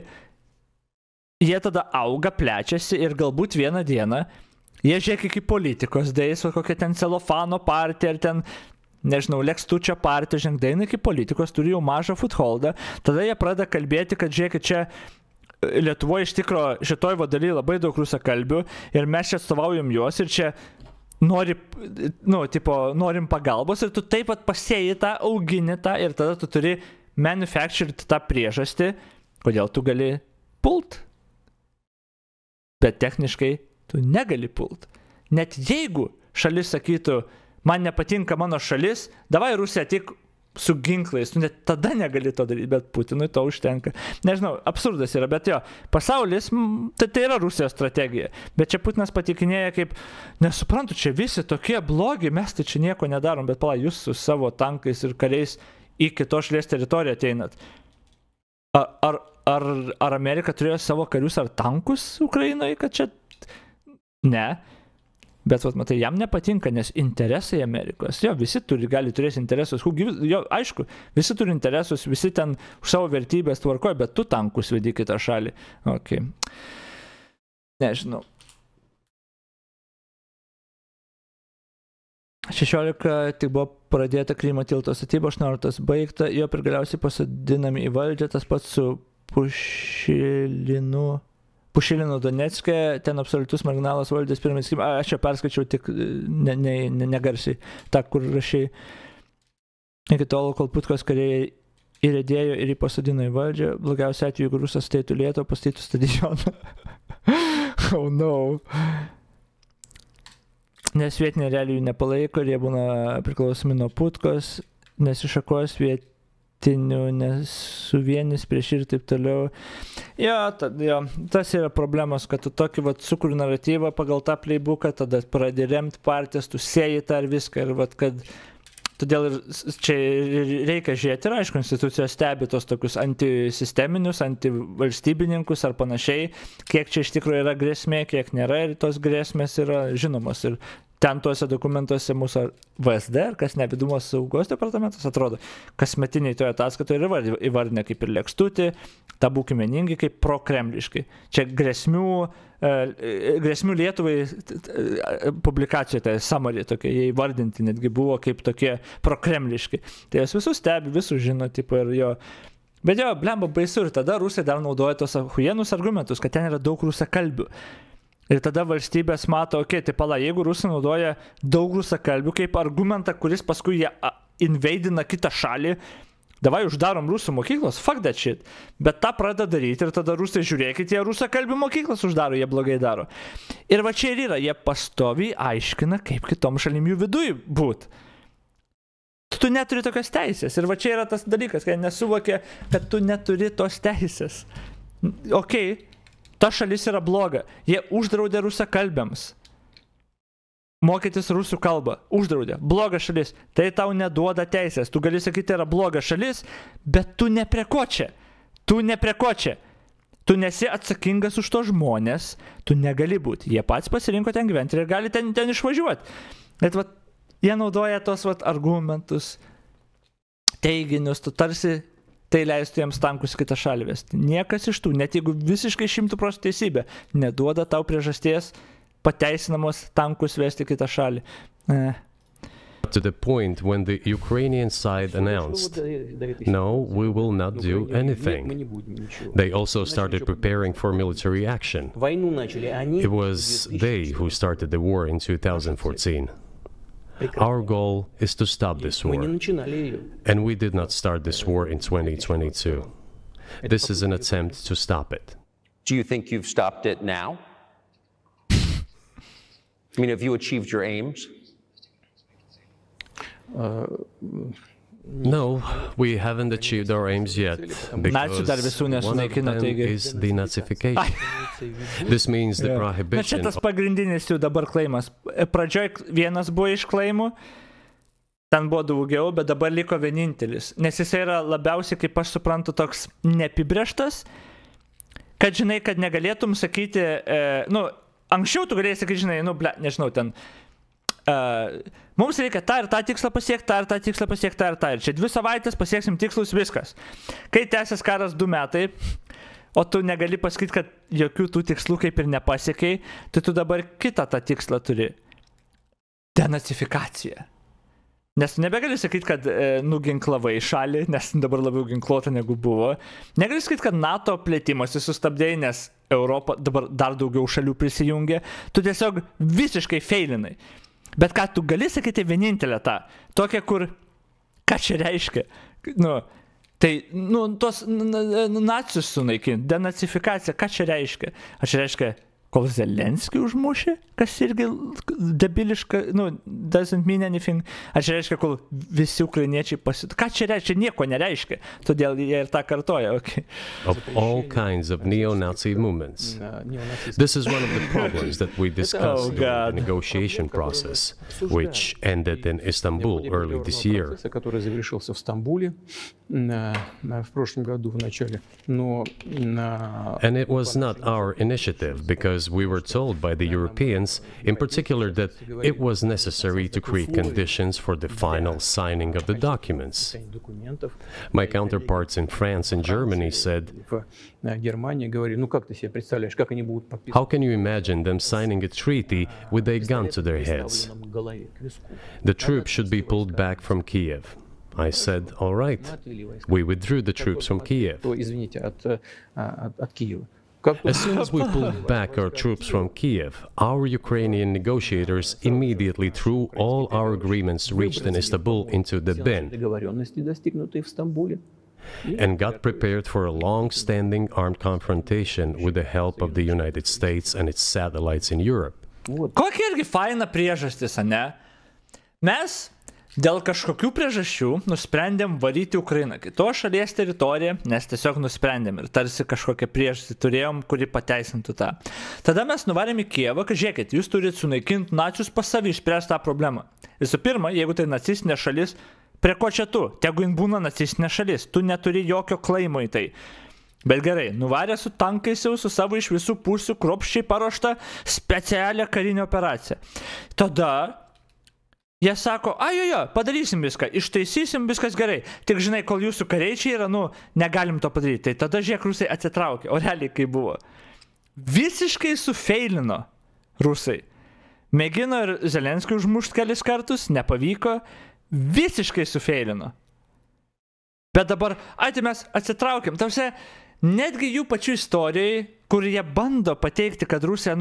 A: jie tada auga, plečiasi ir galbūt vieną dieną jie žiūrėk iki politikos daeis, kokia ten celofano partija ar ten, nežinau, Lekstučio partija, žengdaina iki politikos, turi jau mažą footholdą, tada jie pradeda kalbėti, kad žiūrėk, čia Lietuvoje iš tikro šitoj vadaly labai daug rusakalbių ir mes čia atstovaujam juos ir čia norim pagalbos ir tu taip pat pasėjai tą, augini tą ir tada tu turi manufacturyti tą priežastį, kodėl tu gali pult. Bet techniškai tu negali pult. Net jeigu šalis sakytų, man nepatinka mano šalis, davai Rusija tik su ginklais, net tada negali to daryti, bet Putinui to užtenka. Nežinau, absurdas yra, bet jo, pasaulis, tai yra Rusijos strategija. Bet čia Putinas patikinėja kaip, nesuprantu, čia visi tokie blogi, mes tai čia nieko nedarom, bet pala, jūs su savo tankais ir kariais į kitos šalies teritoriją ateinat. Ar Amerika turėjo savo karius ar tankus Ukrainoje, kad čia... Ne. Bet, matai, jam nepatinka, nes interesai Amerikos, jo, visi gali turėti interesus, jo, aišku, visi turi interesus, visi ten už savo vertybės tvarkoja, bet tu tankus vedi kitą šalį. Ok. Nežinau. 16 tik buvo pradėta Krymo tilto statyba, 18 baigta, jo ir galiausiai pasadinami į valdžią, tas pats su Pušilinu Donecke, ten absoliutus marginalas valdės pirmais, aš čia perskaičiau tik negarsiai, tą, kur rašiai. Iki tol, kol Putkos kariai įrėdėjo ir jį pasadino į valdžią, blogiausia atveju, jeigu Rusas ateitų Lietuvą, pastatytų stadioną. Oh no. Nes vietiniai realijų nepalaiko ir jie būna priklausomi nuo Putkos, nes išakos nesuvienis prieš ir taip toliau. Jo, tas yra problemos, kad tu tokį sukuri naratyvą pagal tą playbooką, tada pradedi remti partijas, tu sėji tą ir viską, ir kad todėl ir čia reikia žiūrėti, ir aišku, institucijos stebi tos tokius antisisteminius, antivalstybininkus ar panašiai, kiek čia iš tikrųjų yra grėsmė, kiek nėra, ir tos grėsmės yra žinomos. Ir ten tuose dokumentuose mūsų VSD, ar kas ne, Vidaus saugos departamentas, atrodo, kasmetiniai toje ataskatoje ir įvardinę kaip ir Lekstutį, tą būkime vieningi kaip prokremliškai. Čia grėsmių Lietuvai publikacijoje, tai summary tokie, jie įvardinti netgi buvo kaip tokie prokremliški. Tai jos visus stebi, visus žino, tipo ir jo. Bet jo, blemba baisu, ir tada rusai dar naudoja tos huienus argumentus, kad ten yra daug rusakalbių. Ir tada valstybės mato, okei, tai pala, jeigu rusai naudoja daug rusakalbių kaip argumentą, kuris paskui jie inveidina kitą šalį, davai uždarom rusų mokyklos, fuck that shit. Bet tą pradeda daryti ir tada rusai žiūrėkit, jie rusakalbių mokyklos uždaro, jie blogai daro. Ir va čia ir yra, jie pastoviai aiškina, kaip kitom šalim jų viduj būt. Tu neturi tokios teisės. Ir va čia yra tas dalykas, kai nesuvokia, kad tu neturi tos teisės. Okei. Ta šalis yra bloga. Jie uždraudė rusakalbiams mokytis rusų kalbą. Uždraudė. Bloga šalis. Tai tau neduoda teisės. Tu gali sakyti, yra bloga šalis, bet tu ne prie ko čia. Tu ne prie ko čia. Tu nesi atsakingas už to žmonės. Tu negali būti. Jie pats pasirinko ten gyventi ir gali ten išvažiuoti. Bet va, jie naudoja tos argumentus, teiginius, tu tarsi tai leistų jiems tankus kitą šalį vesti. Niekas iš tų, net jeigu visiškai 100% teisybė, neduoda tau priežasties pateisinamos tankus vesti kitą šalį.
C: To the point when the Ukrainian side announced, no, we will not do anything. They also started preparing for military action. It was they who started the war in 2014. Our goal is to stop this war, and we did not start this war in 2022. This is an attempt to stop it.
B: Do you think you've stopped it now? I mean, have you achieved your aims?
C: No, we haven't achieved our aims yet, because one of them is denazification. This means the prohibition.
A: Šitas pagrindinis jau dabar klaimas. Pradžioj vienas buvo iš klaimų, ten buvo daugiau, bet dabar liko vienintelis. Nes jis yra labiausiai, kaip aš suprantu, toks neapibrėžtas, kad žinai, kad negalėtum sakyti, anksčiau tu galėjai sakyti, žinai, nežinau, ten, mums reikia tą ir tą tikslą pasiekti, tą ir tą tikslą pasiekti, tą ir tą. Ir čia 2 savaitės pasieksim tikslus, viskas. Kai tęsias karas 2 metai, o tu negali pasakyti, kad jokių tų tikslų kaip ir nepasiekiai, tai tu dabar kitą tą tikslą turi. Denacifikacija. Nes tu nebegali sakyti, kad nuginklavai šalį, nes dabar labiau ginkluota negu buvo. Negali sakyti, kad NATO plėtimosi sustabdėjai, nes Europa dabar dar daugiau šalių prisijungė. Tu tiesiog visiškai feilinai. Bet ką tu gali sakyti vienintelę tą, tokią, kur, ką čia reiškia, tos nacius sunaikinti, denacifikacija, ką čia reiškia? Ar čia reiškia, kol Zelenskį užmušė, kas irgi debiliška, doesn't mean anything. Ar čia reiškia, kol visi ukrainiečiai Ką čia reiškia? Nieko nereiškia. Todėl jie ir tą kartoja. Okay.
C: Of all kinds of neo-Nazi movements. This is one of the problems that we discussed during the negotiation process, which ended in Istanbul early this year.
G: Который завершился в Стамбуле в прошлом году в начале.
C: And it was not our initiative, because we were told by the Europeans, in particular, that it was necessary to create conditions for the final signing of the documents. My counterparts in France and Germany said, how can you imagine them signing a treaty with a gun to their heads? The troops should be pulled back from Kiev. I said, all right. We withdrew the troops from Kiev. As soon as we pulled back our troops from Kiev, our Ukrainian negotiators immediately threw all our agreements reached in Istanbul into the bin and got prepared for a long-standing armed confrontation with the help of the United States and its satellites in Europe.
A: Kokia irgi faina priežastis, ane? Mes dėl kažkokių priežasčių nusprendėm varyti Ukrainą kitos šalies teritoriją, nes tiesiog nusprendėm ir tarsi kažkokią priežastį turėjom, kuri pateisintų tą. Tada mes nuvarėm į Kijevą, kad žiūrėkit, jūs turit sunaikinti nacius pas savį, išspręsti tą problemą. Visų pirma, jeigu tai nacistinė šalis, prie ko čia tu? Tegu jin būna nacistinė šalis, tu neturi jokio klaimo į tai. Bet gerai, nuvarė su tankais jau, su savo iš visų pusių kruopščiai paruoštą specialią karinę operaciją. Tada jie sako, ajojo, padarysim viską, ištaisysim, viskas gerai. Tik žinai, kol jūsų kareičiai yra, negalim to padaryti. Tai tada žiūrėk, rusai atsitraukė, o realiai kai buvo. Visiškai sufeilino rusai. Mėgino ir Zelenskį užmušti kelis kartus, nepavyko, visiškai sufeilino. Bet dabar, mes atsitraukiam. Tarsi, netgi jų pačių istorijai, kur jie bando pateikti, kad Rusija,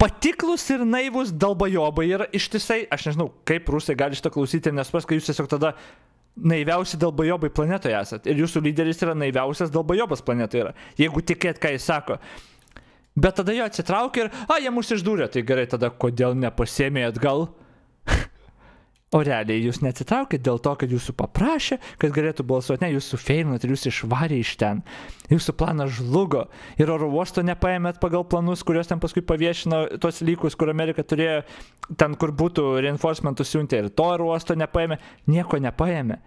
A: patiklus ir naivus dalbajobai yra ištisai, aš nežinau, kaip rusai gali šitą klausyti, nes pas, kad jūs tiesiog tada naiviausi dalbajobai planetoje esat. Ir jūsų lyderis yra naiviausias dalbajobas planetoje yra, jeigu tikėt, ką jis sako. Bet tada jo atsitraukė ir, jie mus išdūrė, tai gerai, tada kodėl nepasėmė atgal? O realiai jūs neatsitraukėt dėl to, kad jūsų paprašė, kad galėtų balsuoti, ne, jūs sufeilinot ir jūs išvarė iš ten. Jūsų planas žlugo ir oro uosto nepaėmėt pagal planus, kuriuos ten paskui paviešino tos lygus, kur Amerika turėjo, ten kur būtų reinforcementų siuntė ir to oro uosto nepaėmė, nieko nepaėmė.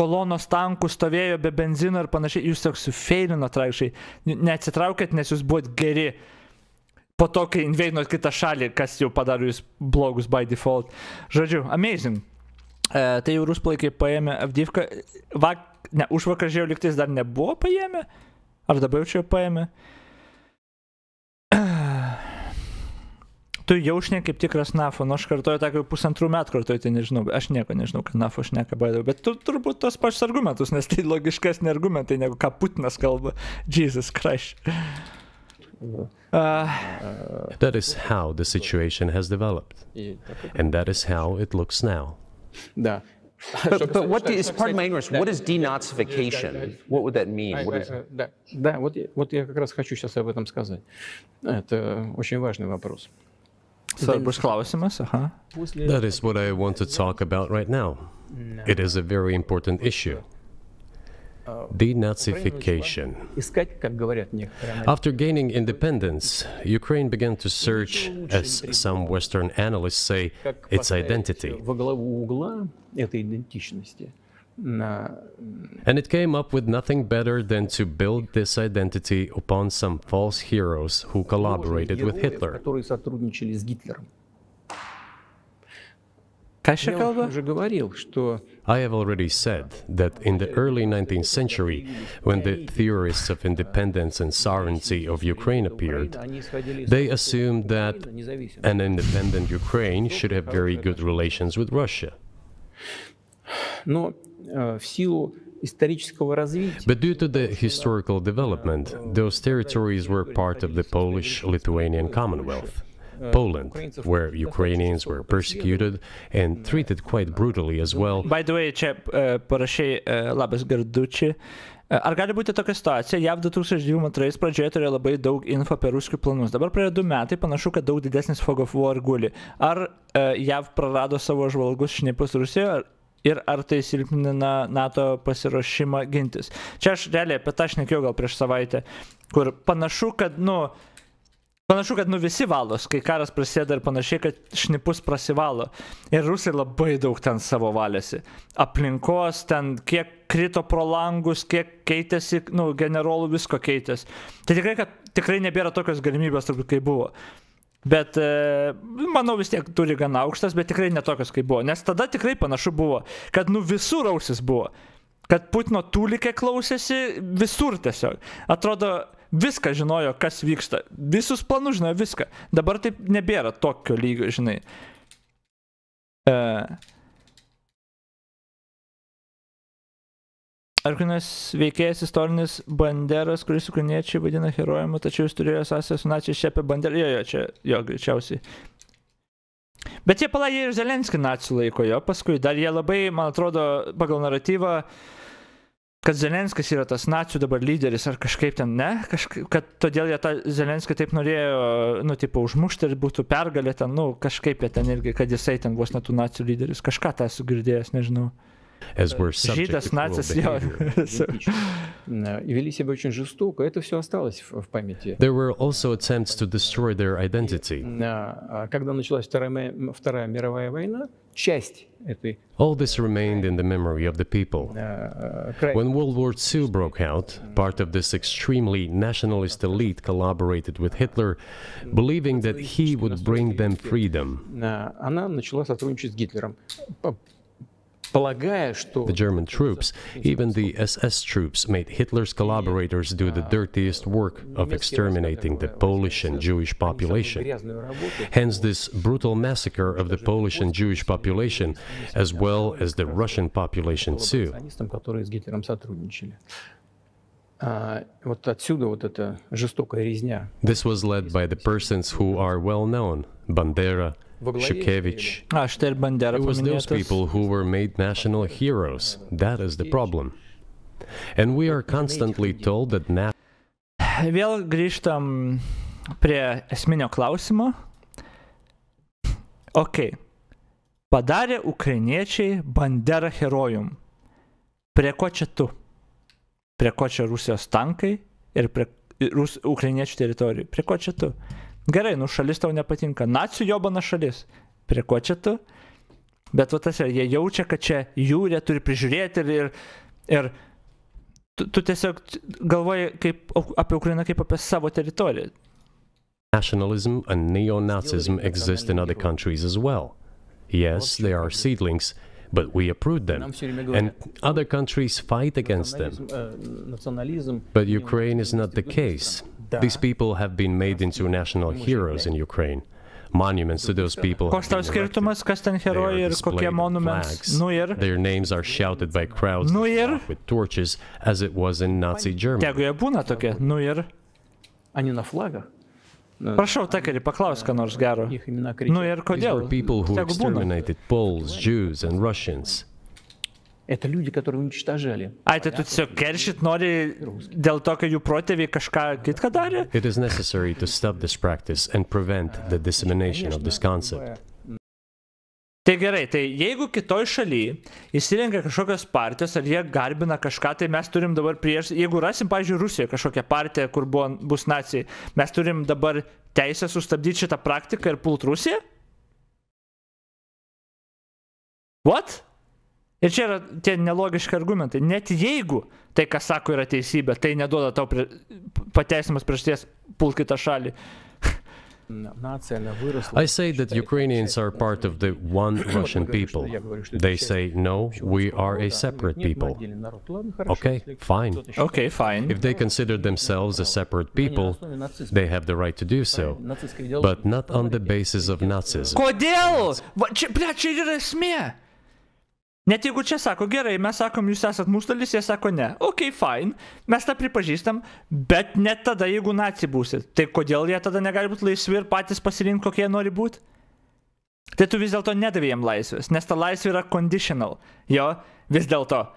A: Kolonos tankų stovėjo be benzino ir panašiai, jūs tiesiog sufeilinot tragiškai, neatsitraukėt, nes jūs buvot geri. Po to, kai inveinot kitą šalį, kas jau padaro jūs blogus by default. Žodžiu, amazing. Tai jau rusplaikai paėmė Avdivką. Užvakar žiūrėjau, lygtais dar nebuvo paėmę? Ar dabar jau čia paėmė? Tu jau šneki kaip tikras NAFO. Aš kartuoju tą, kaip 1,5 metų kartuoju, tai nežinau. Aš nieko nežinau, kad NAFO šneka baidau. Bet turbūt tos pačius argumentus, nes tai logiškesni argumentai, negu ką Putinas kalba. Jesus Christ.
C: That is how the situation has developed, and that is how it looks now.
B: But what is, pardon my ignorance, what is denazification? What would that mean?
G: Да, вот я как раз хочу сейчас об этом сказать. Это очень важный вопрос.
A: Svarbus klausimas, aha.
C: That is what I want to talk about right now. It is a very important issue. Denazification. After gaining independence, Ukraine began to search, as some Western analysts say, its identity. And it came up with nothing better than to build this identity upon some false heroes who collaborated with Hitler. I have already said that in the early 19th century, when the theorists of independence and sovereignty of Ukraine appeared, they assumed that an independent Ukraine should have very good relations with Russia. But due to the historical development, those territories were part of the Polish-Lithuanian Commonwealth. Poland, where Ukrainians were persecuted and treated quite brutally as well.
A: By the way, čia parašai labas Garduči, Ar gali būti tokia situacija, JAV 2022 pradžioje turėjo labai daug info apie ruskių planus. Dabar praėjo 2 metai, panašu, kad daug didesnis fog of war guli. Ar JAV prarado savo žvalgus šnipus Rusijoje ir ar tai silpnina NATO pasiruošimą gintis? Čia aš realiai apie tą šnekėjau gal prieš savaitę, kur panašu, kad visi valos, kai karas prasideda ir panašiai, kad šnipus prasivalo. Ir rusai labai daug ten savo valėsi. Aplinkos, ten kiek krito pro langus, kiek keitėsi, generolų visko keitės. Tai tikrai nebėra tokios galimybės, turbūt, kaip buvo. Bet, manau, vis tiek turi gana aukštas, bet tikrai netokios, kaip buvo. Nes tada tikrai panašu buvo, kad visur ausis buvo. Kad Putino tūlikė klausėsi visur tiesiog. Atrodo, viską žinojo, kas vyksta. Visus planus žinojo viską. Dabar taip nebėra tokio lygio, žinai. Ar kuris veikėjas istorinis Banderas, kuris ukrainiečiai vadina herojumi, tačiau jis turėjo sąsają su naciais čia apie Banderą. Jo, greičiausiai. Bet jie ir Zelenskį nacių laiko jo, paskui dar jie labai, man atrodo, pagal naratyvą, kad Zelenskis yra tas nacių dabar lyderis, ar kažkaip ten ne, kad todėl jie tą Zelenskį taip norėjo, užmušti ir būtų pergalė ten, kažkaip jie ten irgi, kad jisai ten vos net tų nacių lyderis, kažką tą esu girdėjęs, nežinau. Žydas, nacis, jo.
G: И вели себя очень жестоко, это все осталось в памяти.
C: There were also attempts to destroy their identity.
G: Когда началась Вторая мировая война, часть этой...
C: All this remained in the memory of the people. When World War II broke out, part of this extremely nationalist elite collaborated with Hitler, believing that he would bring them freedom.
G: Она начала сотрудничать с Гитлером.
C: The German troops, even the SS troops, made Hitler's collaborators do the dirtiest work of exterminating the Polish and Jewish population. Hence this brutal massacre of the Polish and Jewish population, as well as the Russian population too. This was led by the persons who are well known, Bandera, Shukevich. It was those people who were made national heroes. That is the problem. And we are constantly told that
A: Vėl grįžtam prie esminio klausimo. Padarė ukrainiečiai Banderą herojum. Prie ko čia tu? Prie ko čia Rusijos tankai ir prie ukrainiečių teritorijų? Prie ko čia tu? Gerai, šalis tau nepatinka. Nacių jobana šalis. Prie ko čia tu? Bet jie jaučia, kad čia jie turi prižiūrėti ir tu tiesiog galvoji apie Ukrainą kaip apie savo teritoriją.
C: Nationalism and neo-Nazism exist in other countries as well. Yes, they are seedlings, but we uproot them, and other countries fight against them. But Ukraine is not the case. These people have been made into national heroes in Ukraine. Monuments to those people have been erected. They are displayed with flags. Their names are shouted by crowds with torches, as it was in Nazi Germany.
A: Prašau, Takerį, paklausk, ką nors gero. Ir kodėl?
C: These were people who exterminated Poles, Jews and Russians.
G: Это люди, которые уничтожали.
A: Tai tu tiesiog keršyt nori dėl to, kad jų protėviai kažką kitką darė?
C: It is necessary to stop this practice and prevent the dissemination of this concept.
A: Tai gerai, tai jeigu kitoj šaly įsirengia kažkokios partijos, ar jie garbina kažką, tai mes turim dabar jeigu rasim, pavyzdžiui, Rusijoje kažkokią partiją, kur bus nacijai, mes turim dabar teisę sustabdyti šitą praktiką ir pult Rusiją? What? Ir čia yra tie nelogiški argumentai. Net jeigu tai, kas sako, yra teisybė, tai neduoda tau pateisimas priežasties pult kitą šalį.
C: I say that Ukrainians are part of the one Russian people. They say, no, we are a separate people. Okay, fine.
A: Okay, fine.
C: If they consider themselves a separate people, they have the right to do so, but not on the basis of Nazism.
A: Kodėl? Čia yra esmė. Net jeigu čia sako, gerai, mes sakom, jūs esat mūsų dalis, jie sako, ne. Ok, fine, mes tą pripažįstam, bet net tada, jeigu naci būsit, tai kodėl jie tada negali būti laisvi ir patys pasirinkti, kokie jie nori būti? Tai tu vis dėlto nedavė jiem laisvės, nes ta laisvė yra conditional, jo, vis dėlto.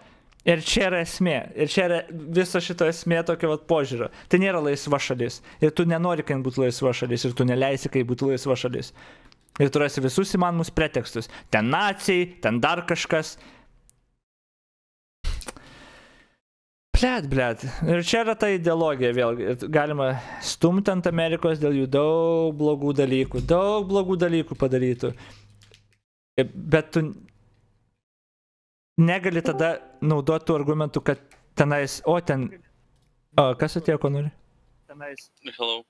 A: Ir čia yra esmė. Ir čia yra viso šito esmė tokio požiūrio. Tai nėra laisva šalis. Ir tu nenori, kad būtų laisva šalis. Ir tu neleisi, kai būtų laisva šalis. Ir tu rasi visus įmanomus pretekstus. Ten nacijai, ten dar kažkas. Blet. Ir čia yra ta ideologija vėlgi. Galima stumti ant Amerikos dėl jų daug blogų dalykų padarytų. Bet tu negali tada naudoti tų argumentų, kad tenais, kas atėjo, ko nori?
H: Hello.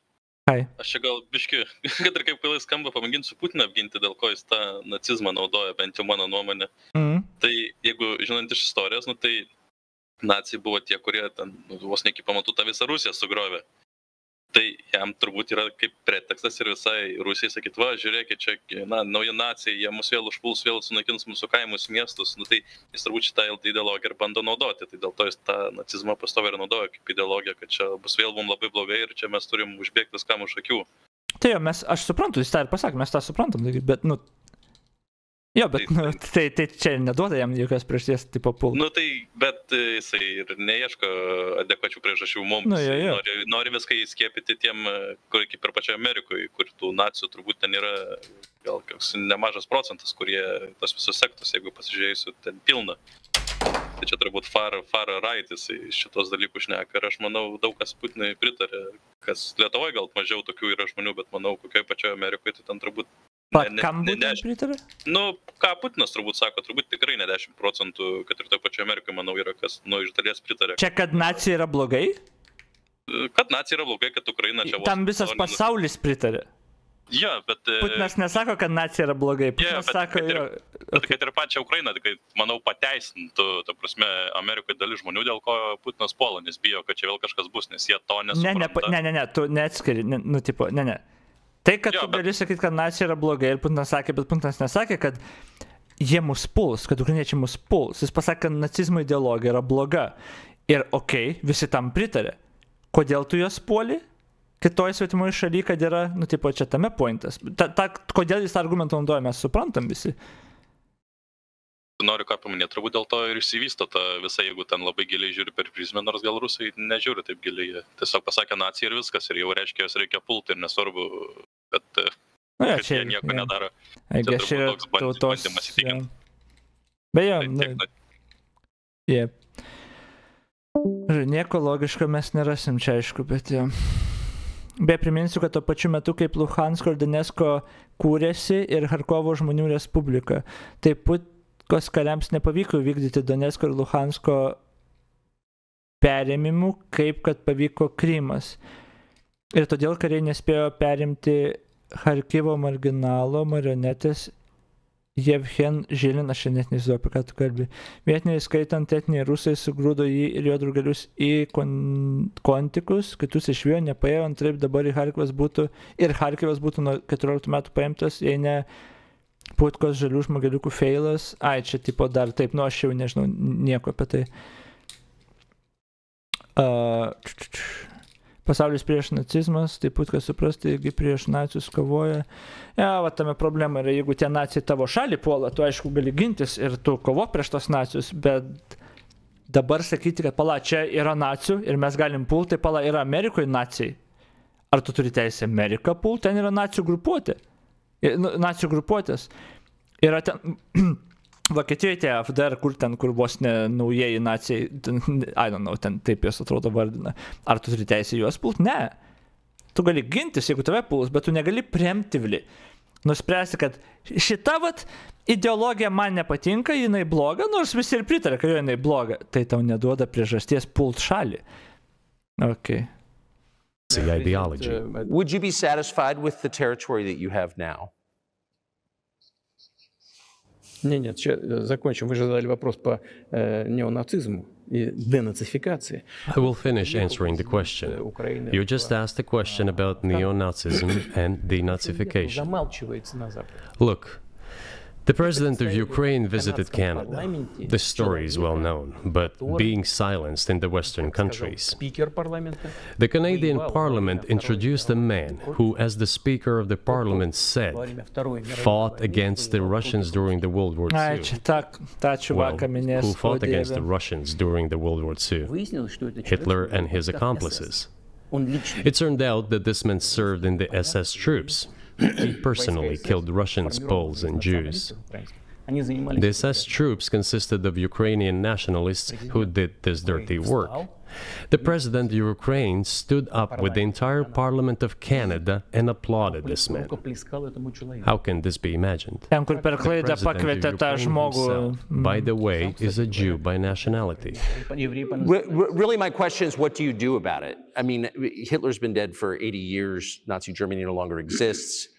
A: Hi.
H: Aš čia gal biški, kad ir kaip kvailai skamba, pamėginsiu Putiną apginti, dėl ko jis tą nacizmą naudoja, bent jau mano nuomonė. Tai jeigu žinant iš istorijos, tai nacijai buvo tie, kurie ten vos ne iki pamatų tą visą Rusiją sugrovė. Tai jam turbūt yra kaip pretekstas ir visai Rusijai sakyt, va, žiūrėkit, čia nauja nacija, jie mus vėl užpuls, vėl sunaikins mūsų kaimus, miestus. Tai jis turbūt šitą ideologiją ir bando naudoti. Tai dėl to jis tą nacizmą pastoviai ir naudoja kaip ideologiją, kad čia bus vėl mums labai blogai ir čia mes turim užbėgti viskam už akių.
A: Tai jo, aš suprantu, jis tą ir pasakė, mes tą suprantam, bet, jo, bet tai čia neduoda jam jokios priežasties tipo pult.
H: Bet jisai ir neieško adekvačių priežasčių mums. Nori viską įskiepyti tiem, kur kaip ir pačioje Amerikoje, kur tų nacijų turbūt ten yra gal koks nemažas procentas, kurie tos visus sektus, jeigu pasižiūrėsiu, ten pilna. Tai čia turbūt far right jisai šitos dalykus šneka. Ir aš manau, daug kas Putinui pritarė, kas Lietuvoje gal mažiau tokių yra žmonių, bet manau, kokioje pačioje Amerikoje, tai ten turbūt
A: kam Putinas pritarė?
H: Ką Putinas turbūt sako, turbūt tikrai ne 10%, kad ir toje pačioje Amerikoje, manau, yra kas, iš dalies pritarė.
A: Čia, kad nacija yra blogai?
H: Kad nacija yra blogai, kad Ukraina čia vos...
A: Tam visas pasaulis pritarė.
H: Ja, bet...
A: Putinas nesako, kad nacija yra blogai. Putinas sako...
H: Bet kad ir pačią Ukrainą, tai manau, pateisintų, ta prasme, Amerikoje dalis žmonių, dėl ko Putinas puola, nes bijo, kad čia vėl kažkas bus, nes jie to nesupranta.
A: Ne, tu neatskiri, ne. Tai, kad tu gali sakyti, kad nacija yra blogai ir Putinas sakė, bet Putinas nesakė, kad jie mus puls, kad ukrainiečiai mus puls. Jis pasakė, kad nacizmo ideologija yra bloga. Ir visi tam pritarė. Kodėl tu juos puoli? Kitoje svetimoje šalyje, kad yra, čia tame pointas. Kodėl jis argumentą naudoja, mes suprantam visi.
H: Noriu ką paminėti, turbūt dėl to ir išsivysto ta visa, jeigu ten labai giliai žiūri per prizmę, nors gal rusai nežiūri taip giliai. Tiesiog pasakė nacija ir viskas, ir jau reiškia, jos reikia pulti ir nesvarbu, kad jie nieko nedaro. Čia turbūt toks bandymas įtikinti.
A: Beje, nieko logiško mes nerasim čia, aišku, bet jo. Beje, priminsiu, kad tuo pačiu metu, kaip Luhansko ir Donecko kūrėsi ir Harkovo žmonių respublika, taip pat kariams nepavyko vykdyti Donecko ir Luhansko perėmimų, kaip kad pavyko Krymas. Ir todėl kariai nespėjo perimti Charkivo marginalo marionetės Jevhen Žilin, aš net nežinau, apie ką tu kalbi. Vietiniai, skaitant etniai rusai, sugrūdo jį ir jo drugelius į kontikus, kitus išvijo, nepaėjo, antraip dabar Charkivas būtų nuo 14 metų paimtas, jei ne Putkos žalių žmogeliukų feilas. Čia tipo dar taip, aš jau nežinau nieko apie tai. Pasaulis prieš nacizmas, tai Putkas suprasti, jeigu prieš nacius kovoja. Tame problema yra, jeigu tie nacijai tavo šalį puola, tu aišku gali gintis ir tu kovo prieš tos nacius, bet dabar sakyti, kad čia yra nacijų ir mes galim pulti, tai yra Amerikoje nacijai. Ar tu turi teisę Ameriką pulti, ten yra nacijų grupuotė. Nacijų grupuotės. Yra ten, Vokietijoje tie FDR, kur vos ne naujieji nacijai, ten taip jos atrodo vardina. Ar tu turi teisę juos pult? Ne. Tu gali gintis, jeigu tave puls, bet tu negali preemptively nuspręsti, kad šita ideologija man nepatinka, jinai bloga, nors visi ir pritarė, kad jinai bloga. Tai tau neduoda priežasties pult šalį. Okay.
C: Ideology.
B: Would you be satisfied with the territory that you have now?
G: Нет, сейчас закончим. Вы же задали вопрос по неонацизму и денацификации.
C: I will finish answering the question. You just asked a question about neo-Nazism and denazification.
G: Замалчивается на Западе.
C: Look, The president of Ukraine visited Canada. The story is well known, but being silenced in the Western countries. The Canadian Parliament introduced a man who, as the Speaker of the Parliament said, fought against the Russians during the World War II. Who fought against the Russians during the World War II? Hitler and his accomplices. It turned out that this man served in the SS troops. He personally killed Russians, Poles, and Jews. The SS troops consisted of Ukrainian nationalists who did this dirty work. The president of Ukraine stood up with the entire Parliament of Canada and applauded this man. How can this be imagined? The president of Ukraine himself, by the way, is a Jew by nationality.
B: Really, my question is, what do you do about it? I mean, Hitler's been dead for 80 years. Nazi Germany no longer exists.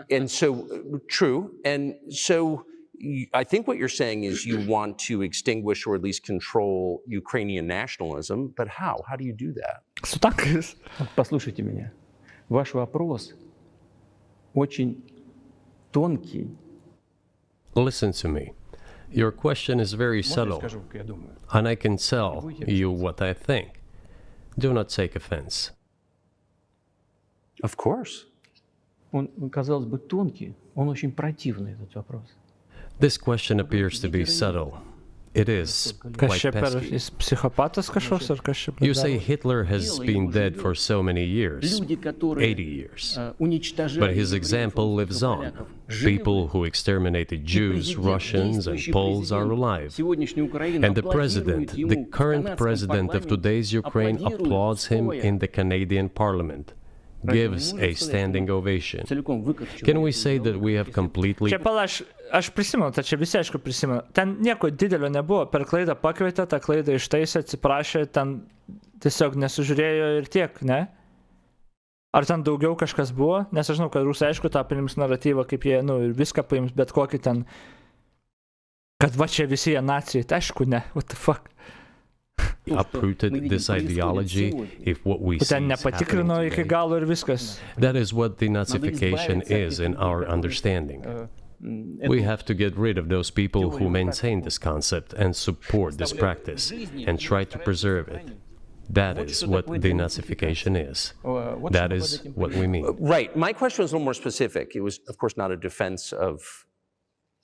B: And so, true. And so, I think what you're saying is you want to extinguish or at least control Ukrainian nationalism, but how? How do you do that?
G: Послушайте меня. Ваш вопрос очень тонкий.
C: Listen to me. Your question is very subtle, and I can tell you what I think. Do not take offense.
B: Of course.
G: Он, казалось бы, тонкий, он очень противный, этот вопрос.
C: This question appears to be subtle. It is quite pesky. You say Hitler has been dead for so many years, 80 years. But his example lives on. People who exterminated Jews, Russians, and Poles are alive. And the president, the current president of today's Ukraine, applauds him in the Canadian Parliament. Gives a standing ovation. Can we say that we have completely...
A: Aš prisimenu, čia visi aišku prisimenu. Ten nieko didelio nebuvo, per klaidą pakvietė, tą klaidą ištaisė, atsiprašė, ten tiesiog nesužiūrėjo ir tiek, ne? Ar ten daugiau kažkas buvo? Nes aš žinau, kad rusai aišku tą paims naratyvą, kaip jie, ir viską paims, bet kokį ten, kad va čia visi jie nacijai, tai aišku ne, what the fuck.
C: Uprooted this ideology if what we see is happening today. That is what denazification is in our understanding. We have to get rid of those people who maintain this concept and support this practice and try to preserve it. That is what denazification is. That is what we mean.
B: Right. My question was a little more specific. It was, of course, not a defense of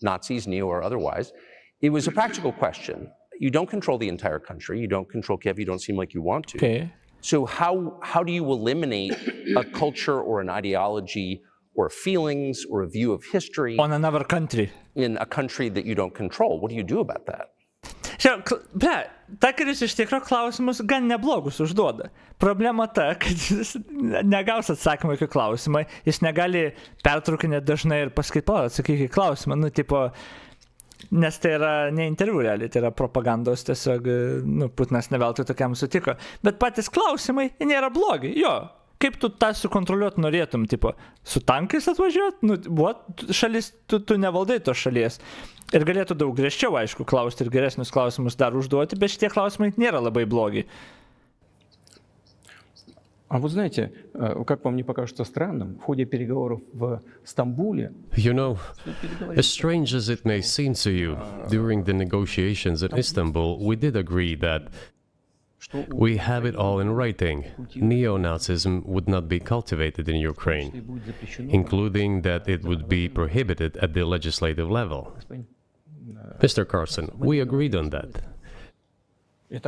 B: Nazis, neo or otherwise. It was a practical question. You don't control the entire country. You don't control Kiev. You don't seem like you want to.
A: Okay.
B: So how do you eliminate a culture or an ideology or feelings or a view of history
A: on another country
B: in a country that you don't control? What do you do about that?
A: Takeris iš tikro klausimus gan neblogus užduoda. Problema ta, kad jis negaus atsakymą į klausimą, jis negali pertraukinėti dažnai ir pasakyti, atsakyk į klausimą, tipo, nes tai yra ne interviu realiai, tai yra propagandos, tiesiog, Putinas ne veltui tokiam sutiko. Bet patys klausimai nėra blogi, jo. Kaip tu tą sukontroliuot norėtum, tipo, su tankais atvažiuot, šalis, tu nevaldai tos šalies. Ir galėtų daug griežčiau, aišku, klausti ir geresnius klausimus dar užduoti, bet šitie klausimai nėra labai blogi.
G: А вот знаете, как вам не покажется странным, в ходе переговоров в Стамбуле...
C: You know, as strange as it may seem to you, during the negotiations in Istanbul, we did agree that we have it all in writing. Neo-Nazism would not be cultivated in Ukraine, including that it would be prohibited at the legislative level. Mr. Carlson, we agreed on that.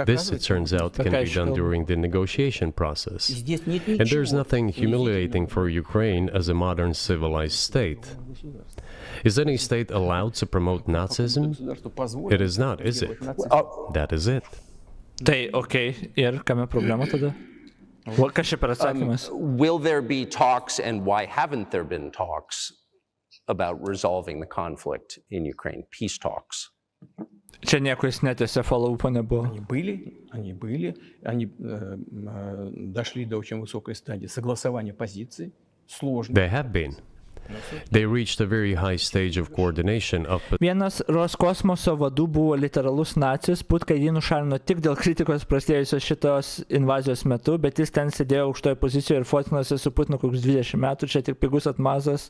C: This, it turns out, can be done during the negotiation process. And there's nothing humiliating for Ukraine as a modern civilized state. Is any state allowed to promote Nazism? It is not, is it? That is it.
A: Tai, okay, ir kame problema tada? Kas čia per atsakymas?
B: Will there be talks, and why haven't there been talks about resolving the conflict in Ukraine? Peace talks.
A: Čia nieko jis netėse follow-upo nebuvo.
G: Они были, они дошли до очень высокой стадии согласования позиций, сложно.
C: They have been. They reached a very high stage of coordination of...
A: Vienas Roskosmoso vadų buvo literalus nacis, Putka jį nušalino tik dėl kritikos prasidėjusios šitos invazijos metu, bet jis ten sėdėjo aukštoje pozicijoje ir fotinosi su Putinu kokius 20 metų, čia tik pigus atmazas.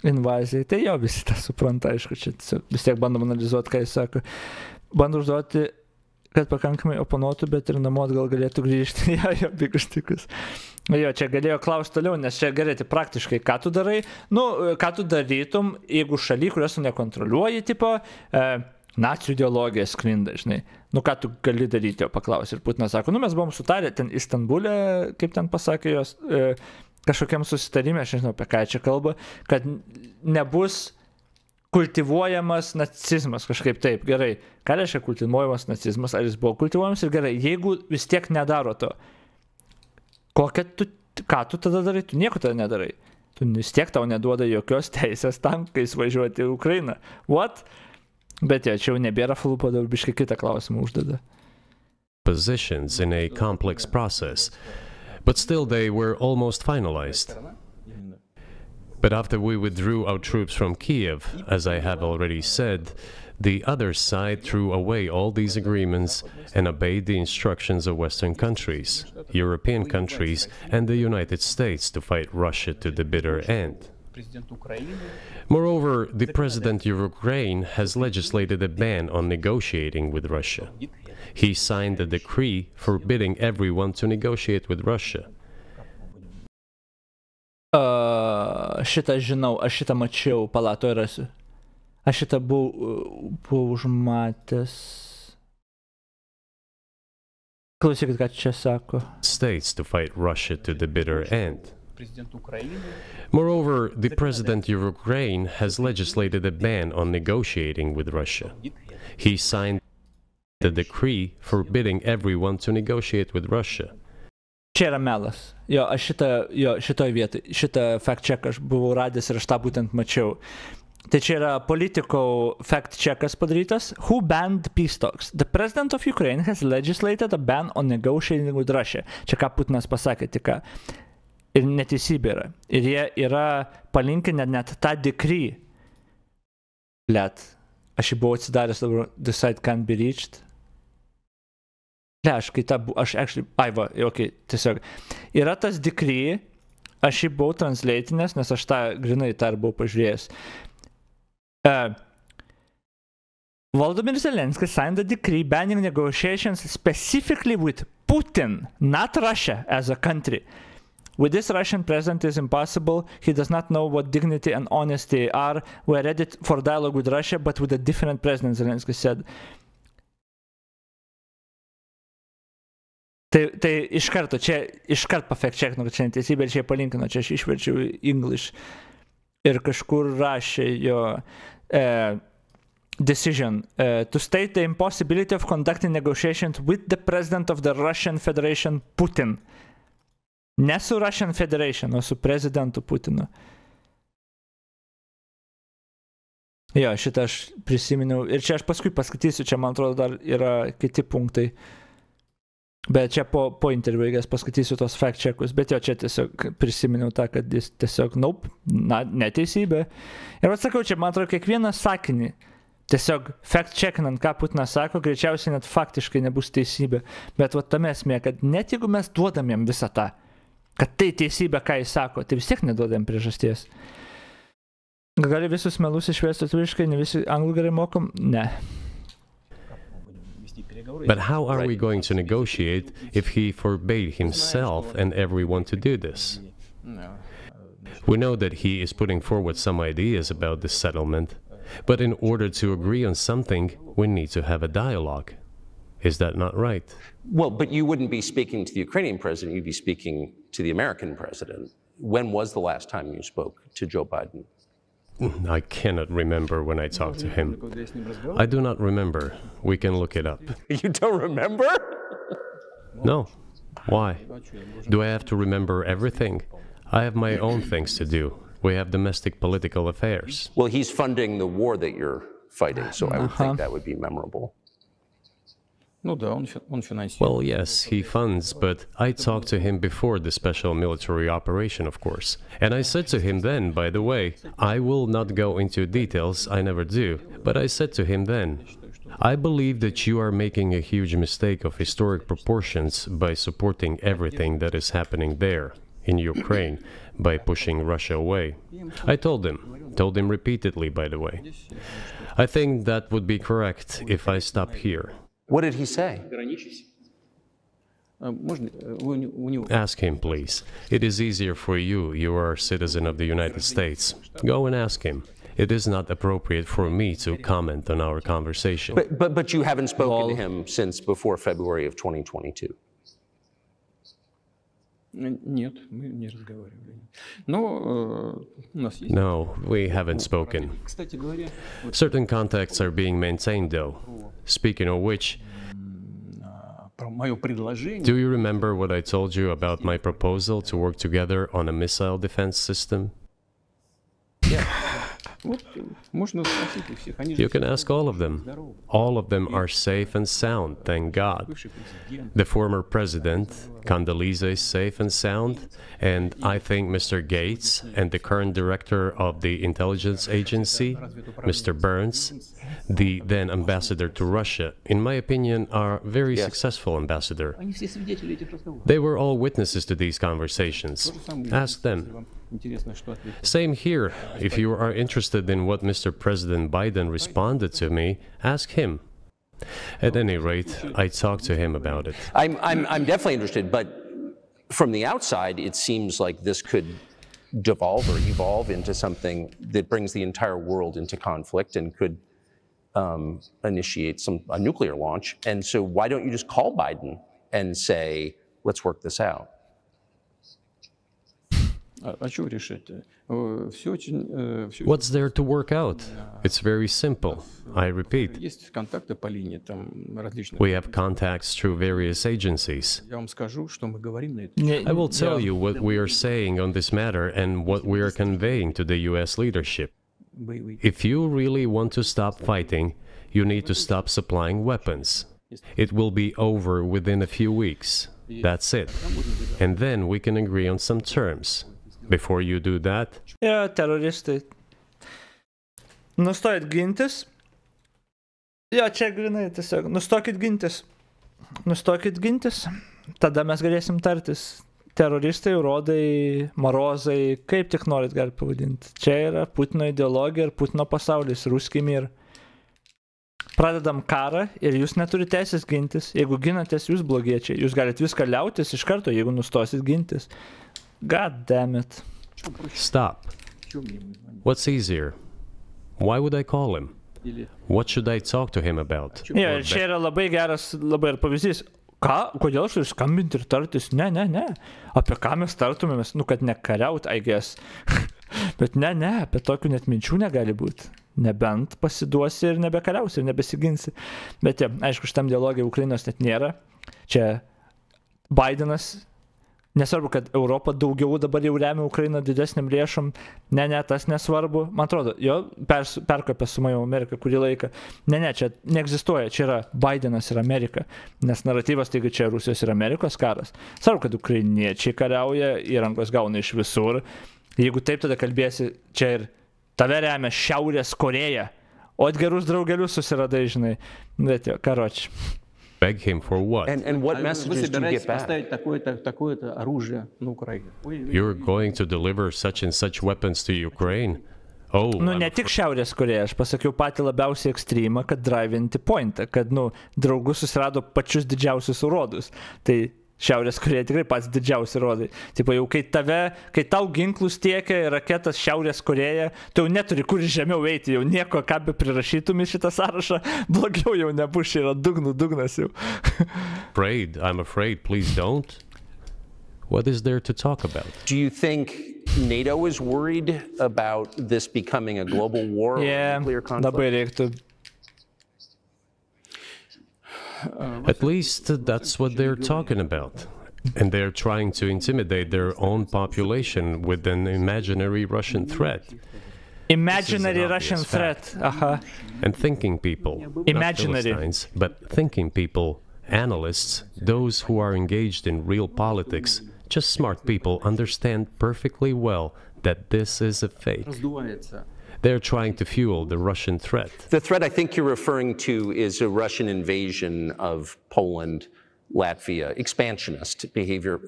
A: invazijai. Tai jo, visi tą supranta, aišku, čia vis tiek bandom analizuoti, ką jis sako. Bandom užduoti, kad pakankamai oponuotų, bet ir namo gal galėtų grįžti. Jo, bigus tikus. Jo, čia galėjo klausti toliau, nes čia gerai, tai praktiškai, ką tu darai? Nu, ką tu darytum, jeigu šaly, kurios tu nekontroliuoji, tipo, nacijų ideologija sklinda, žinai. Nu, ką tu gali daryti, jo paklausė. Ir Putinas sako, nu, mes buvom sutarę ten Istanbulė, kaip ten pasakė jos, kažkokiam susitarime, aš nežinau, apie ką čia kalba, kad nebus kultivuojamas nacizmas, kažkaip taip, gerai. Ką reiškia kultivuojamas nacizmas, ar jis buvo kultivuojamas ir gerai, jeigu vis tiek nedaro to, ką tu tada darai, tu nieko tada nedarai. Tu vis tiek tau neduoda jokios teisės tankais važiuoti į Ukrainą. What? Bet čia jau nebėra flupo, dabar biškai kitą klausimą uždada.
C: Positions in a complex process, but still they were almost finalized. But after we withdrew our troops from Kiev, as I have already said, the other side threw away all these agreements and obeyed the instructions of Western countries, European countries, and the United States to fight Russia to the bitter end. Moreover, the President of Ukraine has legislated a ban on negotiating with Russia. He signed a decree forbidding everyone to negotiate with Russia.
A: Šitą žinau, aš šitą mačiau, palatoje rasiu. Aš šitą buvau užmatęs. Klausykit, ką čia sako.
C: States to fight Russia to the bitter end. Moreover, the President of Ukraine has legislated a ban on negotiating with Russia. He signed the decree forbidding everyone to negotiate with Russia.
A: Čia yra melas. Jo, aš šitoj vietoj, šitą fact check aš buvau radęs ir aš tą būtent mačiau. Tai čia yra Politico fact checkas padarytas. Who banned peace talks? The President of Ukraine has legislated a ban on negotiating with Russia. Čia ką Putinas pasakė, tik ką. Ir neteisybė yra. Ir jie yra palinkinę net tą decree. Let. Aš jį buvau atsidaręs dabar. The site can't be reached. Tiesiog. Yra tas decree, aš jį buvau translatinės, nes aš tą grinai tą ir buvau pažiūrėjęs. Volodymyr Zelensky signed a decree banning negotiations specifically with Putin, not Russia as a country. With this Russian president is impossible. He does not know what dignity and honesty are. We're ready for dialogue with Russia, but with a different president, Zelensky said. Tai iš karto, čia iškart fact checkinu, kad čia neteisybė, čia palinkino, čia aš išverčiau į English. Ir kažkur rašė jo decision to state the impossibility of conducting negotiations with the president of the Russian Federation, Putin. Ne su Russian Federation, o su prezidentu Putinu. Jo, šitą aš prisiminiau. Ir čia aš paskui paskaitysiu, čia man atrodo dar yra kiti punktai. Bet čia po interviu, jeigu paskaitysiu tos fact checkus, bet jo čia tiesiog prisiminiau tą, kad jis tiesiog, neteisybė. Ir atsakau, čia man atrodo kiekvieną sakinį, tiesiog fact checkinant, ką Putinas sako, greičiausiai net faktiškai nebus teisybė. Bet va tame esmė, kad net jeigu mes duodam jam visą tą, kad tai teisybė, ką jis sako, tai vis tiek neduodam priežasties. Gali visus melus išversti lietuviškai, ne visi anglų gerai mokom? Ne.
C: But how are we going to negotiate if he forbade himself and everyone to do this? We know that he is putting forward some ideas about this settlement, but in order to agree on something, we need to have a dialogue. Is that not right?
B: Well, but you wouldn't be speaking to the Ukrainian president, you'd be speaking to the American president. When was the last time you spoke to Joe Biden?
C: I cannot remember when I talked to him. I do not remember. We can look it up.
B: You don't remember?
C: No. Why? Do I have to remember everything? I have my own things to do. We have domestic political affairs.
B: Well, he's funding the war that you're fighting, so I would think that would be memorable.
C: Well, yes, he funds, but I talked to him before the special military operation, of course. And I said to him then, by the way, I will not go into details, I never do, but I said to him then, I believe that you are making a huge mistake of historic proportions by supporting everything that is happening there, in Ukraine, by pushing Russia away. I told him, Told him repeatedly, by the way. I think that would be correct if I stop here.
B: What did he say?
C: Ask him, please. It is easier for you. You are a citizen of the United States. Go and ask him. It is not appropriate for me to comment on our conversation.
B: But you haven't spoken to him since before February of 2022?
C: No, we haven't spoken. Certain contacts are being maintained, though. Speaking of which, do you remember what I told you about my proposal to work together on a missile defense system? You can ask all of them. All of them are safe and sound, thank God. The former president, Condoleezza, is safe and sound, and I think Mr. Gates and the current director of the intelligence agency, Mr. Burns, the then ambassador to Russia, in my opinion, are very successful ambassador. They were all witnesses to these conversations. Ask them. Same here. If you are interested in what Mr. President Biden responded to me, ask him. At any rate, I talked to him about it.
B: I'm definitely interested, but from the outside, it seems like this could devolve or evolve into something that brings the entire world into conflict and could initiate a nuclear launch. And so why don't you just call Biden and say, let's work this out?
C: What's there to work out? It's very simple. I repeat. We have contacts through various agencies. I will tell you what we are saying on this matter and what we are conveying to the US leadership. If you really want to stop fighting, you need to stop supplying weapons. It will be over within a few weeks. That's it. And then we can agree on some terms. Before you do that...
A: Teroristai. Nustojat gintis. Čia grinai tiesiog. Nustokit gintis. Nustokit gintis. Tada mes galėsim tartis. Teroristai, urodai, marozai, kaip tik norit gali pavadinti. Čia yra Putino ideologija ir Putino pasaulis, ruskiai mir. Pradedam karą ir jūs neturite teisės gintis. Jeigu ginatės, jūs blogiečiai. Jūs galite viską liautis iš karto, jeigu nustosit gintis. God damn it.
C: Stop. What's easier? Why would I call him? What should I talk to him about?
A: Čia yra labai geras, labai ir pavyzdys. Ką? Kodėl aš turiu skambinti ir tartis? Ne. Apie ką mes tartumėmės? Kad nekariaut, I guess. Bet ne, apie tokių net minčių negali būti. Nebent pasiduosi ir nebekariausi ir nebesiginsi. Bet aišku, šitam dialogui Ukrainos net nėra. Čia Bidenas, nesvarbu, kad Europa daugiau dabar jau remia Ukrainą didesniam lėšom. Ne, tas nesvarbu. Man atrodo, jo perkopė su manim Ameriką kurį laiką. Ne, čia neegzistuoja. Čia yra Bidenas ir Amerika. Nes naratyvas taigi čia Rusijos ir Amerikos karas. Svarbu, kad ukrainiečiai kariauja, įrangos gauna iš visur. Jeigu taip tada kalbėsi, čia ir tave remia Šiaurės Koreja. O gerus draugelius susiradai, žinai. Bet karoči.
C: Beg him for what?
B: And what messages do you get back?
C: You're going to deliver such and such weapons to Ukraine? Oh,
A: ne tik Šiaurės Koreja, aš pasakiau patį labiausiai ekstremą, kad drivinti pointą, kad, draugus susirado pačius didžiausius urodus. Tai Šiaurės Koreja tikrai pats didžiausi rodai. Tipo, jau kai tau ginklus tiekia raketas Šiaurės Koreja, tu jau neturi kur žemiau eiti, jau nieko, ką be prirašytum į šitą sąrašą, blogiau jau nebus, yra dugnas jau.
C: I'm afraid, please don't. What is there to talk about?
B: Do you think NATO is worried about this becoming a global war or a nuclear conflict?
A: Labai reiktų.
C: At least that's what they're talking about. And they're trying to intimidate their own population with an imaginary Russian threat.
A: Imaginary Russian threat.
C: And thinking people,
A: imaginary.
C: Not Philistines, but thinking people, analysts, those who are engaged in real politics, just smart people understand perfectly well that this is a fake. They're trying to fuel the Russian threat.
B: The threat I think you're referring to is a Russian invasion of Poland, Latvia, expansionist behavior.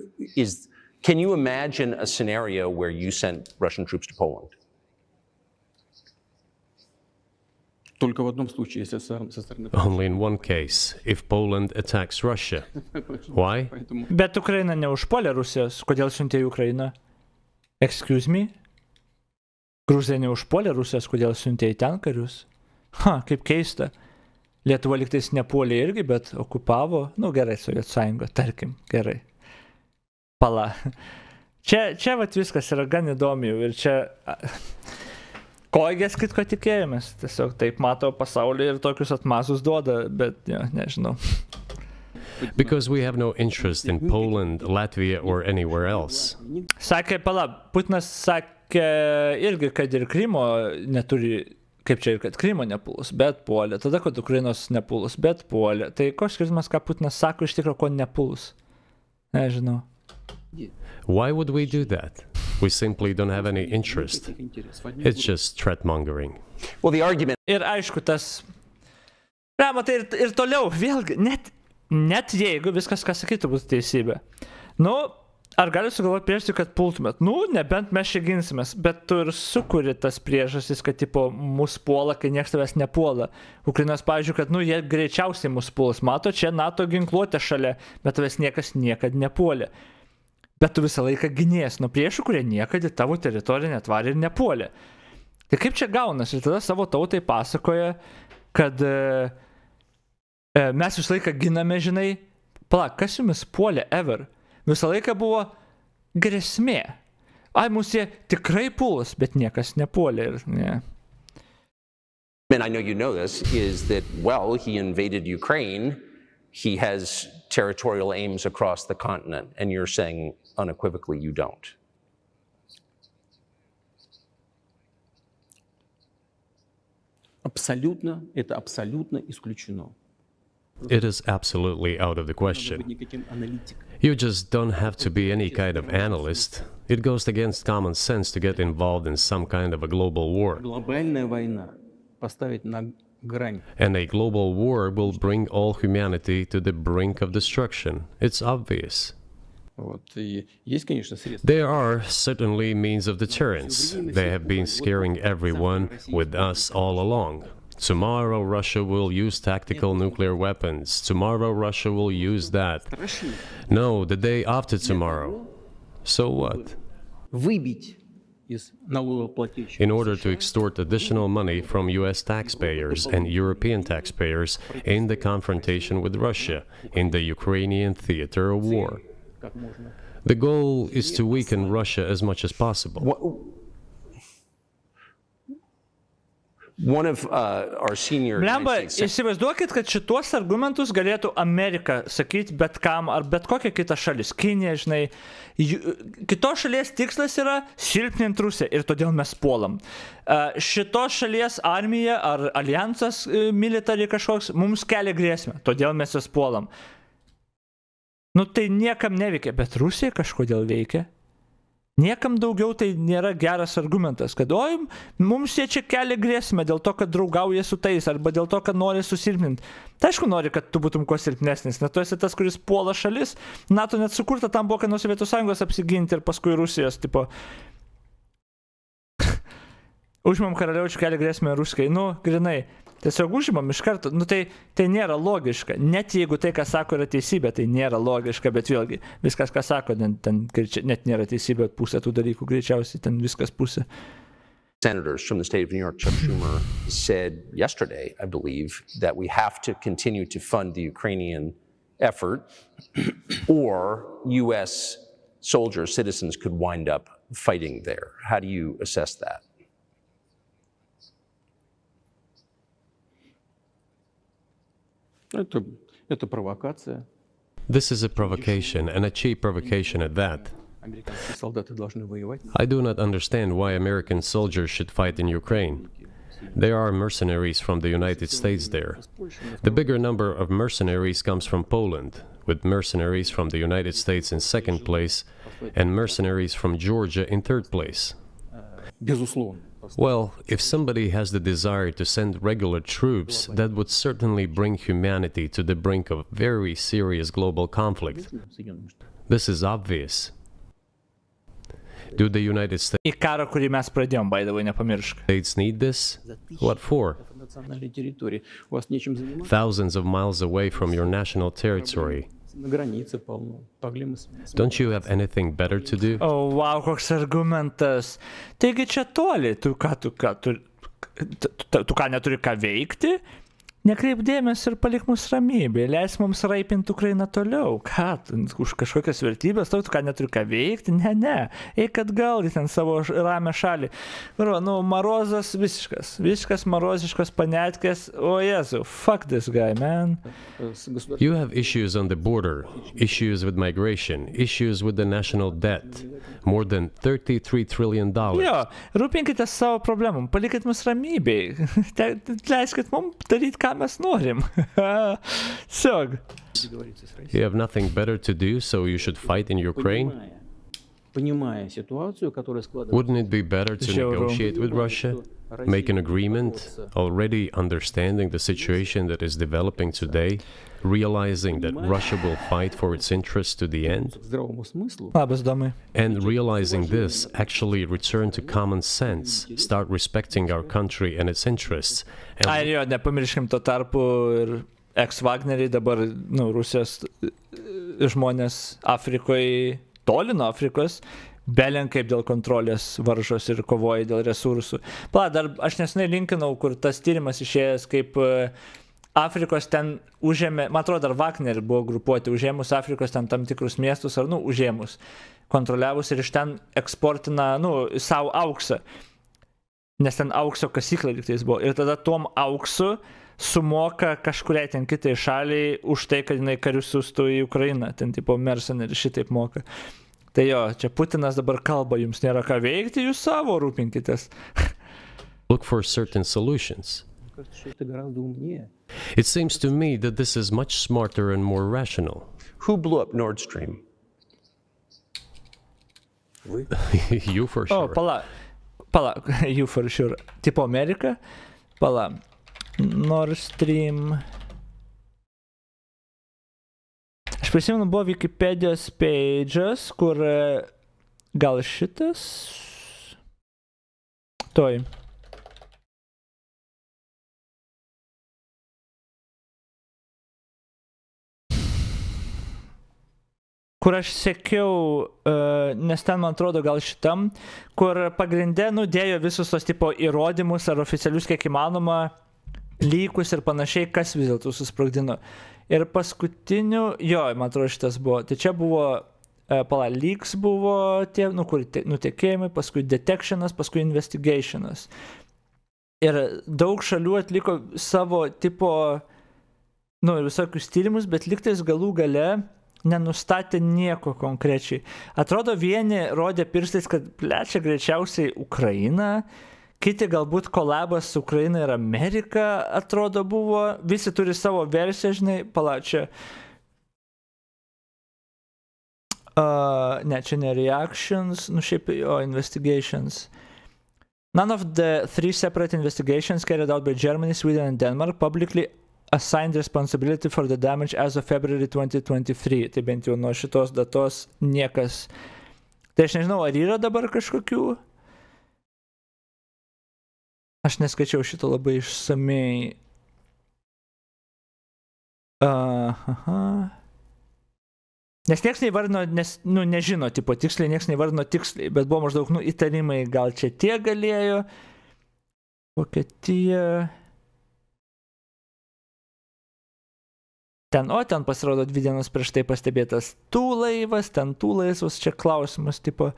B: Can you imagine a scenario where you sent Russian troops to Poland?
G: Только в одном случае, если со стороны...
C: Only in one case, if Poland attacks Russia. Why?
A: Bet Ukraina neužpuolė Rusijos. Kodėl siuntė į Ukrainą? Excuse me? Gruzija neužpuolė Rusijos, kodėl siuntė į ten karius? Ha, kaip keista. Lietuva liktais nepuolė irgi, bet okupavo. Nu gerai, Sovietų sąjunga, tarkim, gerai. Pala. Čia vat viskas yra gan įdomių ir čia... Koigės kitko tikėjomės, tiesiog taip mato pasaulį ir tokius atmazus duoda, bet ja, nežinau.
C: Because we have no interest in Poland, Latvia or anywhere else.
A: Sakė, Putinas sakė irgi, kad ir Krymo neturi, kaip čia ir kad Krymo nepuls, bet puolė. Tada, kad Ukrainos nepuls, bet puolė. Tai koks skirtumas, ką Putinas sako iš tikrųjų, ko nepuls? Nežinau.
C: Why would we do that? We simply don't have any interest. It's just threat-mongering.
B: Well, the argument...
A: Ir aišku, tas... Matai, ir toliau, vėlgi, net jeigu viskas, ką sakytų, bus teisybė. Nu, ar gali sugalvoti priežastį, kad pultumėt? Nu, nebent mes čia ginsimės, bet tu ir sukuri tas priežastis, kad, tipo, mus puola, kai niekas tavęs nepuola. Ukrainos, pavyzdžiui, kad, nu, jie greičiausiai mus puolas. Mato, čia NATO ginkluotė šalia, bet tavęs niekas niekad nepuolė. Bet tu visą laiką ginies nuo priešų, kurie niekada į tavo teritoriją netvarė ir nepuolė. Tai kaip čia gaunas? Ir tada savo tautai pasakoja, kad mes visą laiką giname, žinai, kas jumis puolė ever? Visą laiką buvo grėsmė. Ai, mūsų jie tikrai puls, bet niekas nepuolė. Ir, ne.
B: And I know you know this, is that, well, he invaded Ukraine. He has territorial aims across the continent, and you're saying unequivocally you don't.
G: Абсолютно, это абсолютно исключено.
C: It is absolutely out of the question. You just don't have to be any kind of analyst. It goes against common sense to get involved in some kind of a global war.
G: Глобальная война поставить на грань.
C: And a global war will bring all humanity to the brink of destruction. It's obvious.
G: Вот, и есть, конечно, средства.
C: There are certainly means of deterrence. They have been scaring everyone with us all along. Tomorrow Russia will use tactical nuclear weapons. Tomorrow Russia will use that. No, the day after tomorrow. So what?
G: Выбить из налогоплательщиков.
C: In order to extort additional money from US taxpayers and European taxpayers in the confrontation with Russia in the Ukrainian theater of war. The goal is to weaken Russia as much as possible.
B: One of our senior...
A: Blemba, įsivaizduokit, kad šituos argumentus galėtų Amerika sakyti bet kam, ar bet kokia kita šalis. Kinija, žinai. Kitos šalies tikslas yra silpninti Rusiją ir todėl mes puolam. Šitos šalies armija ar alijansas military kažkoks mums kelia grėsmę, todėl mes jas puolam. Nu tai niekam neveikia, bet Rusija kažkodėl veikia. Niekam daugiau tai nėra geras argumentas, kad oi, mums jie čia kelia grėsmę dėl to, kad draugauja su tais, arba dėl to, kad nori susilpninti. Tai aišku nori, kad tu būtum kuo silpnesnis, nes tu esi tas, kuris puola šalis. NATO net sukurta tam buvo, kad nuo Sovietų Sąjungos apsiginti ir paskui Rusijos, tipo... Užimam karaliaučių kelia grėsmę ruskai, nu, grinai. Tiesiog užimam iš karto, nu tai nėra logiška. Net jeigu tai, ką sako, yra teisybė, tai nėra logiška, bet vėlgi, viskas, ką sako, net nėra teisybė, pusė tų dalykų greičiausiai, ten viskas pusė.
B: Senators from the state of New York, Chuck Schumer, said yesterday, I believe, that we have to continue to fund the Ukrainian effort, or U.S. soldiers, citizens could wind up fighting there. How do you assess that?
G: Это провокация.
C: This is a provocation, and a cheap provocation at that.
G: Американские солдаты должны воевать.
C: I do not understand why American soldiers should fight in Ukraine. There are mercenaries from the United States there. The bigger number of mercenaries comes from Poland, with mercenaries from the United States in second place, and mercenaries from Georgia in third place.
G: Безусловно.
C: Well, if somebody has the desire to send regular troops, that would certainly bring humanity to the brink of very serious global conflict. This is obvious. Do the United States
A: Į karą, kurį mes pradėjom, by the way, nepamiršk.
C: need this? What for? thousands of miles away from your national territory. Don't you have anything better to do?
A: O, wow, koks argumentas. Taigi čia toli, tu ką neturi ką veikti? Nekreip dėmesio ir palik mus ramybėje, leis mums raipinti Ukrainą toliau. Ką, už kažkokias vertybės, tu ką neturi ką veikti? Ne. Eik atgal į ten savo ramią šalį. Nu, marozas visiškas maroziškas panetkės. O Jezu, fuck this guy, man.
C: You have issues on the border, issues with migration, issues with the national debt. More than $33 trillion.
A: Jo, rūpinkite savo problemom, palikit mus ramybėj. Leiskit mums daryti, ką mes norim. Siog.
C: You have nothing better to do, so you should fight in Ukraine? Wouldn't it be better to negotiate with Russia? Make an agreement, already understanding the situation that is developing today, realizing that Russia will fight for its interests to the end, and realizing this, actually return to common sense, start respecting our country and its interests.
A: Ai, jo, nepamirškim to tarpu ir ex-Wagneriai dabar, Rusijos žmonės Afrikoje, toli nuo Afrikos, belenkaip dėl kontrolės varžos ir kovoja dėl resursų. Dar aš nesenai linkinau, kur tas tyrimas išėjęs, kaip Afrikos ten užėmė, man atrodo, dar Wagner buvo grupuoti, užėmus Afrikos ten tam tikrus miestus, ar, užėmus, kontroliavus ir iš ten eksportina, savo auksą. Nes ten aukso kasykla liktais buvo. Ir tada tom auksu sumoka kažkuriai ten kitai šaliai už tai, kad jinai karius siųstų į Ukrainą. Ten tipo mercenariai šitaip moka. Tai jo, čia Putinas dabar kalba, jums nėra ką veikti, jūs savo rūpinkitės.
C: Look for certain solutions. It seems to me that this is much smarter and more rational.
B: Who blew up Nord Stream?
C: You for sure.
A: Oh, pala, you for sure. Tipo Amerika? Pala, Nord Stream. Aš prisimenu, buvo Wikipedijos pages, kur gal šitas? Toj. Kur aš sekiau, nes ten, man atrodo, gal šitam, kur pagrinde dėjo visus tos tipo įrodymus ar oficialius kiek įmanoma, lykus ir panašiai, kas vis dėlto susprogdino. Ir paskutiniu, jo, man atrodo, šitas buvo. Tai čia buvo, leaks buvo tie, kur nutekėjimai, paskui detectionas, paskui investigationas. Ir daug šalių atliko savo tipo, visokius tyrimus, bet lygtais galų gale nenustatė nieko konkrečiai. Atrodo, vieni rodė pirštais, kad plečia greičiausiai Ukraina, kiti galbūt kolabas su Ukraina ir Amerika, atrodo, buvo. Visi turi savo versiją, žinai, palačia. Ne, čia ne reactions, šiaip, investigations. None of the 3 separate investigations carried out by Germany, Sweden and Denmark publicly assigned responsibility for the damage as of February 2023. Tai bent jau nuo šitos datos niekas. Tai aš nežinau, ar yra dabar kažkokių? Aš neskaičiau šito labai išsamei. Nes nieks neįvardino, nežino, tipo tiksliai, nieks neįvardino tiksliai, bet buvo maždaug, įtarimai, gal čia tie galėjo. Vokietija. Ten pasirodo 2 dienos prieš tai pastebėtas laivas, čia klausimas, tipo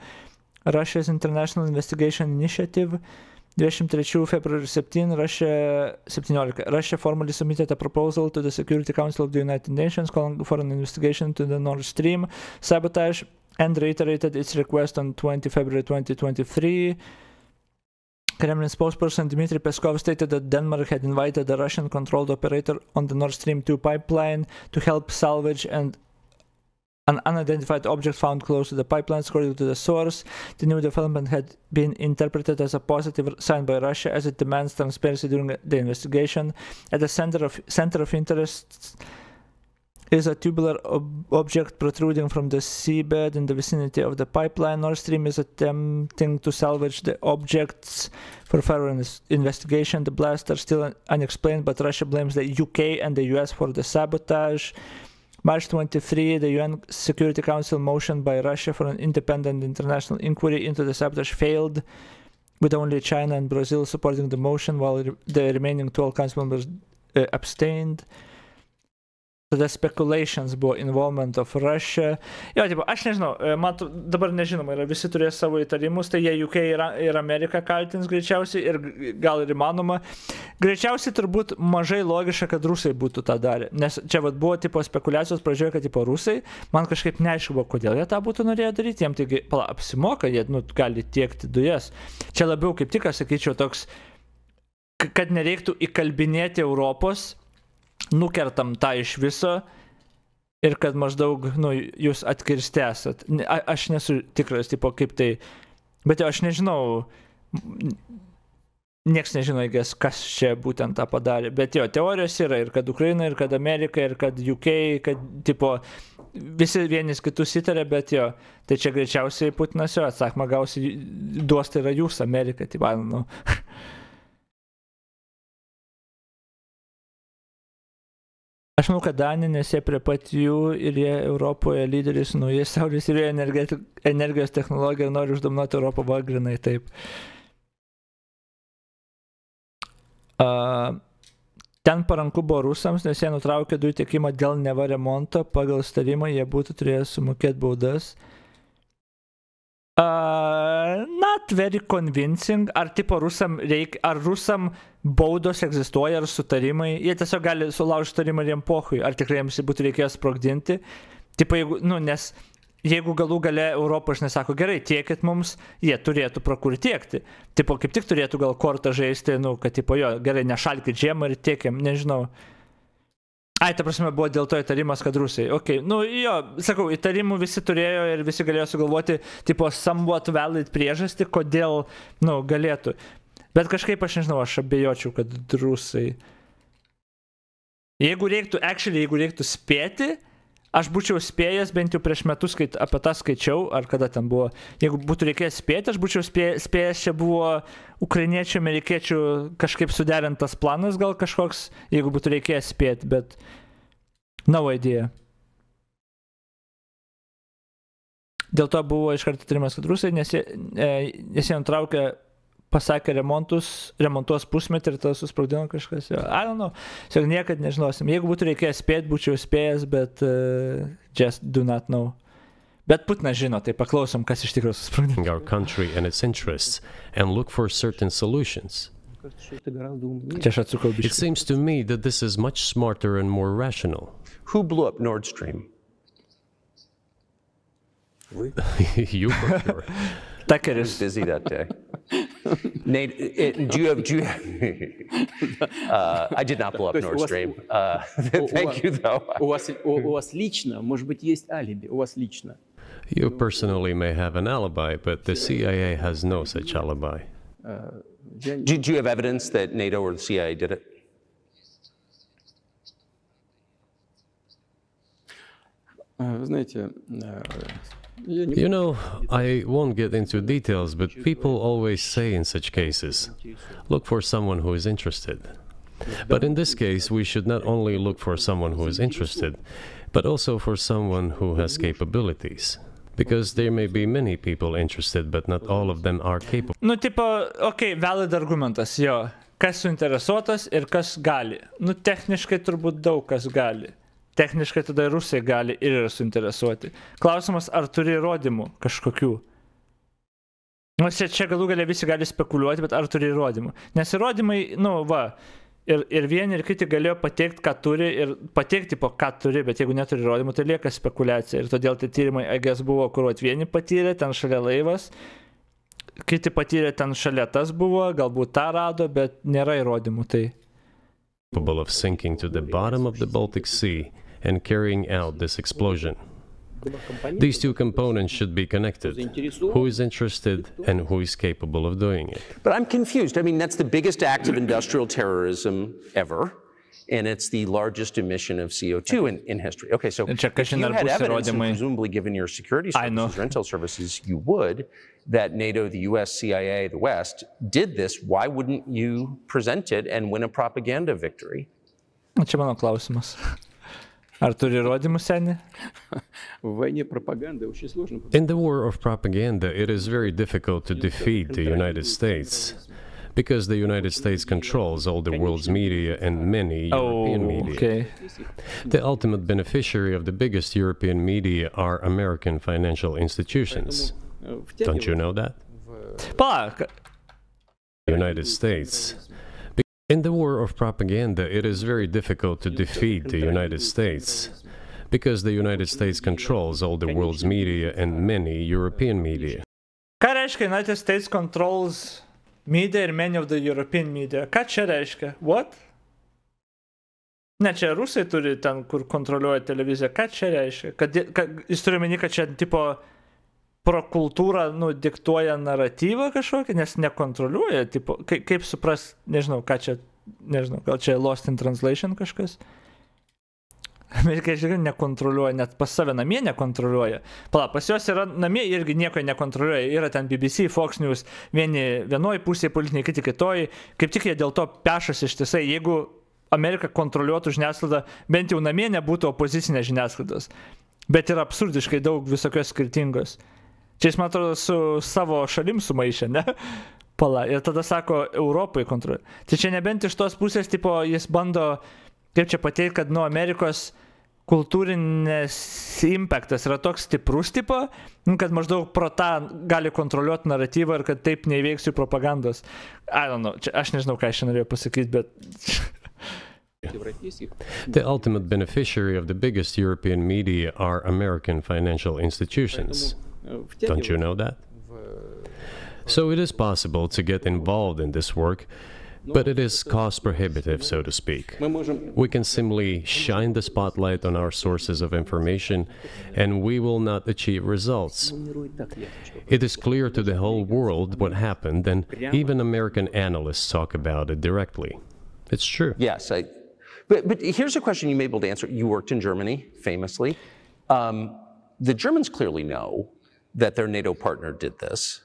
A: Russia's International Investigation Initiative, 23 February 7, Russia 17. Russia formally submitted a proposal to the Security Council of the United Nations calling for an investigation to the Nord Stream sabotage and reiterated its request on 20 February 2023. Kremlin spokesperson Dmitry Peskov stated that Denmark had invited the Russian-controlled operator on the Nord Stream 2 pipeline to help salvage an unidentified object found close to the pipeline. According to the source, the new development had been interpreted as a positive sign by Russia as it demands transparency during the investigation. At the center of interest is a tubular object protruding from the seabed in the vicinity of the pipeline. Nord Stream is attempting to salvage the objects for further investigation. The blasts are still unexplained, but Russia blames the UK and the US for the sabotage. March 23, the UN Security Council motion by Russia for an independent international inquiry into the sabotage failed, with only China and Brazil supporting the motion, while the remaining 12 council members abstained. Tada speculations buvo involvement of Russia. Jo, tipo, aš nežinau, man dabar nežinoma, visi turės savo įtarimus, tai jie UK ir Ameriką kaltins greičiausiai ir gal ir įmanoma. Greičiausiai turbūt mažai logiška, kad rusai būtų tą darę, nes čia vat, buvo tipo spekulacijos pradžioje, kad tipo rusai, man kažkaip neaišku buvo, kodėl jie tą būtų norėję daryti, jiems taigi apsimoka, jie gali tiekti dujas. Čia labiau kaip tik, aš sakyčiau, toks, kad nereiktų įkalbinėti Europos, nukertam tą iš viso ir kad maždaug, jūs atkirsti esat. Aš nesu tikras, tipo, kaip tai, bet aš nežinau, nieks nežino, kas čia būtent tą padarė, bet jo, teorijos yra ir kad Ukraina, ir kad Amerika, ir kad UK, kad, tipo, visi vienis kitus įtarė, bet jo, tai čia greičiausiai Putinas jo atsakymą gausi, duos tai yra jūs, Amerika, tipo, Aš manau, kad Danija, nes jie prie pat jų ir jie Europoje lyderis su naujais saulės ir energijos technologija ir nori uždominuoti Europą, va, grinai taip. Ten paranku buvo rusams, nes jie nutraukė dujų tiekimą dėl neva remonto, pagal starimą jie būtų turėję sumokėti baudas. Not very convincing. Ar tipo rusam reikia, ar rusam baudos egzistuoja, ar sutarimai. Jie tiesiog gali sulaužti sutarimą ir jiem pochui. Ar tikrai jiems būtų reikėjęs sprogdinti. Tipo, jeigu, nes jeigu galų gale Europos nesako, gerai, tiekit mums, jie turėtų pro kur tiekti. Tipo, kaip tik turėtų gal kortą žaisti, kad tipo, jo, gerai, nešalkit žiemą ir tiekiam, nežinau. Ai, ta prasme, buvo dėl to įtarimas, kad rusai. Ok, jo, sakau, įtarimų visi turėjo ir visi galėjo sugalvoti, tipo, somewhat valid priežastį, kodėl, galėtų. Bet kažkaip aš nežinau, aš abejočiau, kad rusai. Jeigu reiktų spėti, aš būčiau spėjęs, bent jau prieš metus apie tą skaičiau, ar kada ten buvo. Jeigu būtų reikėjęs spėti, aš būčiau spėjęs, čia buvo ukrainiečių, amerikiečių kažkaip suderintas planas, gal kažkoks, jeigu būtų reikėjęs spėti, bet no idea. Dėl to buvo iškart įtarimas, kad rusai, nes jie nutraukė, pasakė remontuos pusmetį ir tada susprogdino kažkas. I don't know. Tiesiog niekad nežinosim. Jeigu būtų reikėjęs spėti, būčiau spėjęs, bet just do not know. Bet Putinas žino, tai paklausom, kas iš tikrųjų susprogdino.
C: Our country and its interests and look for certain solutions. It seems to me that this is much smarter and more rational.
B: Who blew up Nord Stream?
C: You for sure.
B: I was busy that day. Nate, do you have I did not blow up Nord Stream. Thank you, though.
G: У вас лично, может быть, есть алиби, у вас лично.
C: You personally may have an alibi, but the CIA has no such alibi.
B: Do you have evidence that NATO or the CIA did it?
G: Знаете,
C: you know, I won't get into details, but people always say in such cases, look for someone who is interested. But in this case, we should not only look for someone who is interested, but also for someone who has capabilities. Because there may be many people interested, but not all of them are capable.
A: Tipo, valid argumentas, jo. Kas suinteresuotas ir kas gali. Techniškai turbūt daug kas gali. Techniškai tada rusai gali ir yra suinteresuoti. Klausimas, ar turi įrodymų kažkokių? Čia galų galia visi gali spekuliuoti, bet ar turi įrodymų? Nes įrodymai, ir vieni ir kiti galėjo pateikti, ką turi, ir pateikti po ką turi, bet jeigu neturi įrodymų, tai lieka spekulacija. Ir todėl tai tyrimai, buvo, kur vieni patyrė, ten šalia laivas, kiti patyrė, ten šalia tas buvo, galbūt tą rado, bet nėra įrodymų. Tai.
C: Capable of sinking to the bottom of the Baltic Sea and carrying out this explosion. These two components should be connected. Who is interested and who is capable of doing it?
B: But I'm confused. I mean, that's the biggest act of industrial terrorism ever. and it's the largest emission of CO2 in history. Okay, so if
A: kažin
B: you
A: ar
B: had
A: bus
B: evidence, and
A: įrodymai.
B: presumably given your security services, or intel services, you would, that NATO, the US, CIA, the West, did this, why wouldn't you present it and win a propaganda victory?
A: Čia mano klausimas. Ar turi įrodymų, seni?
C: In the war of propaganda, it is very difficult to defeat the United States, because the United States controls all the world's media and many European media.
A: Okay.
C: The ultimate beneficiary of the biggest European media are American financial institutions. Don't you know that?
A: Palauk.
C: United States. In the war of propaganda, it is very difficult to defeat the United States, because the United States controls all the world's media and many European media.
A: Ką reiškia United States controls media and many of the European media? Ką čia reiškia? What? Ne, čia rusai turi ten, kur kontroliuoja televiziją. Ką čia reiškia? Jis turi meni, kad čia tipo prokultūra diktuoja naratyvą kažkokį, nes nekontroliuoja. Tipo, kaip supras, nežinau, ką čia, nežinau, gal čia lost in translation kažkas? Amerikai žiūrėjau, nekontroliuoja, net pas save namie nekontroliuoja. Pala, pas juos yra namie irgi nieko nekontroliuoja. Yra ten BBC, Fox News, vienoje pusėje politiniai, kiti kitoje. Kaip tik jie dėl to pešasi ištisai. Jeigu Amerika kontroliuotų žiniasklaidą, bent jau namie nebūtų opozicinės žiniasklaidos. Bet yra absurdiškai daug visokios skirtingos. Čia jis, man atrodo, su savo šalim sumaišė, ne? Pala, ir tada sako, Europai kontroliuoja. Tai čia nebent iš tos pusės, tipo, jis bando, kaip čia pateikti, kad Amerikos kultūrinės impactas yra toks stiprus, tipo, kad maždaug pro tą gali kontroliuoti naratyvą ir kad taip neįveiksiu propagandos. I don't know, čia, aš nežinau, ką aš čia norėjau pasakyti, bet...
C: The ultimate beneficiary of the biggest European media are American financial institutions. Don't you know that? So it is possible to get involved in this work, but it is cost prohibitive, so to speak. We can simply shine the spotlight on our sources of information, and we will not achieve results. It is clear to the whole world what happened, and even American analysts talk about it directly. It's true.
B: Yes, but here's a question you may be able to answer. You worked in Germany, famously. The Germans clearly know that their NATO partner did this,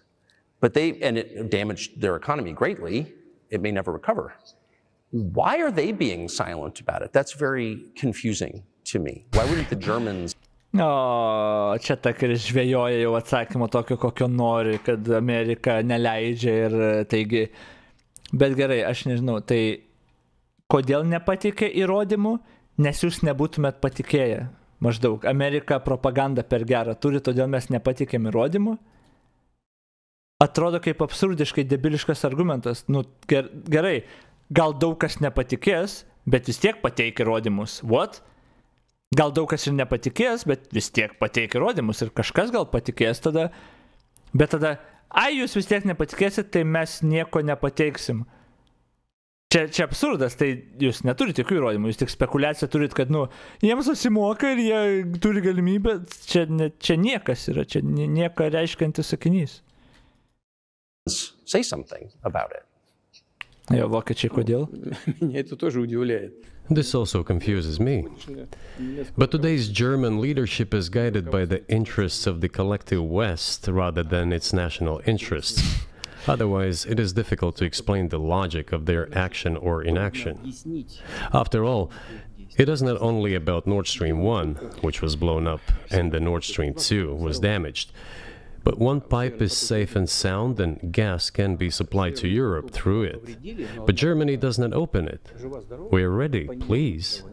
B: and it damaged their economy greatly. It may never recover. Why are they being silent about it? That's very confusing to me. Why wouldn't the Germans...
A: O, čia tak ir žvejoja jau atsakymo tokio, kokio nori, kad Amerika neleidžia ir taigi... Bet gerai, aš nežinau, tai kodėl nepatikė įrodymų? Nes jūs nebūtumėt patikėję. Maždaug, Amerika propaganda per gerą turi, todėl mes nepatikėm įrodymų. Atrodo kaip absurdiškai debiliškas argumentas. Nu, gerai, gal daug kas nepatikės, bet vis tiek pateik įrodymus. What? Gal daug kas ir nepatikės, bet vis tiek pateik įrodymus. Ir kažkas gal patikės tada. Bet tada, jūs vis tiek nepatikėsit, tai mes nieko nepateiksim. Čia absurdas, tai jūs neturite jokių įrodymų, jūs tik spekulaciją turit, kad, jiems susimoka ir jie turi galimybę. Čia niekas yra, čia nieko reiškiantis sakinys.
B: Say something about it.
A: Jo, vokiečiai, kodėl?
G: Меня это тоже удивляет.
C: This also confuses me. But today's German leadership is guided by the interests of the collective West rather than its national interests. Otherwise, it is difficult to explain the logic of their action or inaction. After all, it is not only about Nord Stream 1, which was blown up, and the Nord Stream 2 was damaged. But one pipe is safe and sound, and gas can be supplied to Europe through it. But Germany does not open it. We are ready, please.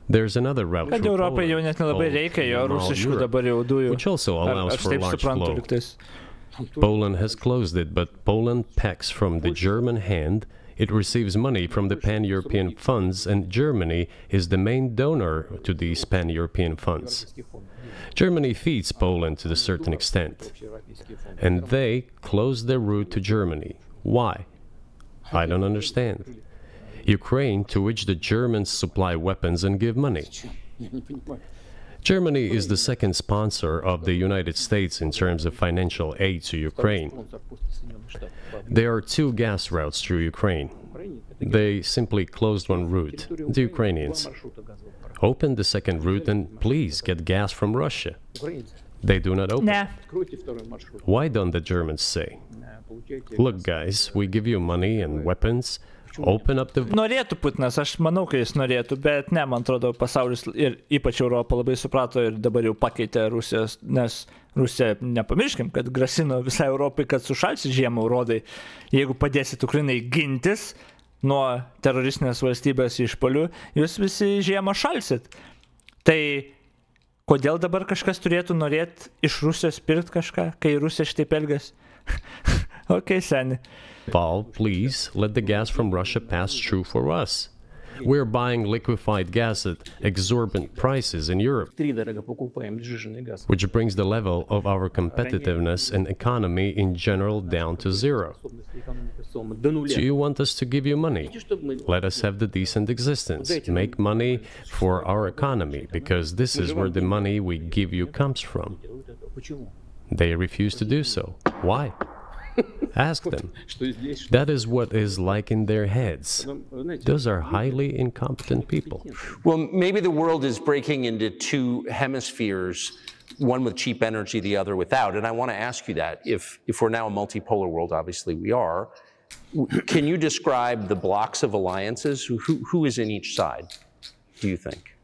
C: There's another route
A: Kad Europai jau net nelabai reikia jo rusiškų dabar jau dujų.
C: Which also allows for large flow. Poland has closed it, but Poland packs from the German hand. It receives money from the pan-European funds, and Germany is the main donor to these pan-European funds. Germany feeds Poland to a certain extent, and they close their route to Germany. Why? I don't understand. Ukraine, to which the Germans supply weapons and give money. Germany is the second sponsor of the United States in terms of financial aid to Ukraine. There are two gas routes through Ukraine. They simply closed one route, the Ukrainians. Open the second route and please get gas from Russia. They do not open.
A: Ne.
C: Why don't the Germans say, look guys, we give you money and weapons, open up the...
A: Norėtų Putinas, aš manau, kad jis norėtų, bet ne, man atrodo, pasaulis ir ypač Europa labai suprato ir dabar jau pakeitė Rusijos, nes Rusija, nepamirškim, kad grasino visai Europai, kad sušalsi žiemą rodai, jeigu padėsit Ukrainai gintis nuo teroristinės valstybės išpolių, jūs visi žiemą šalsit. Tai kodėl dabar kažkas turėtų norėti iš Rusijos pirkti kažką, kai Rusija šitaip elgiasi? Okay, seni.
C: Paul, please, let the gas from Russia pass through for us. We're buying liquefied gas at exorbitant prices in Europe, which brings the level of our competitiveness and economy in general down to zero. Do you want us to give you money? Let us have the decent existence. Make money for our economy, because this is where the money we give you comes from. They refuse to do so. Why? Ask them. That is what is like in their heads. Those are highly incompetent people.
B: Well, maybe the world is breaking into two hemispheres, one with cheap energy, the other without. And I want to ask you that. If we're now a multipolar world, obviously we are, can you describe the blocks of alliances? Who is in each side, do you think?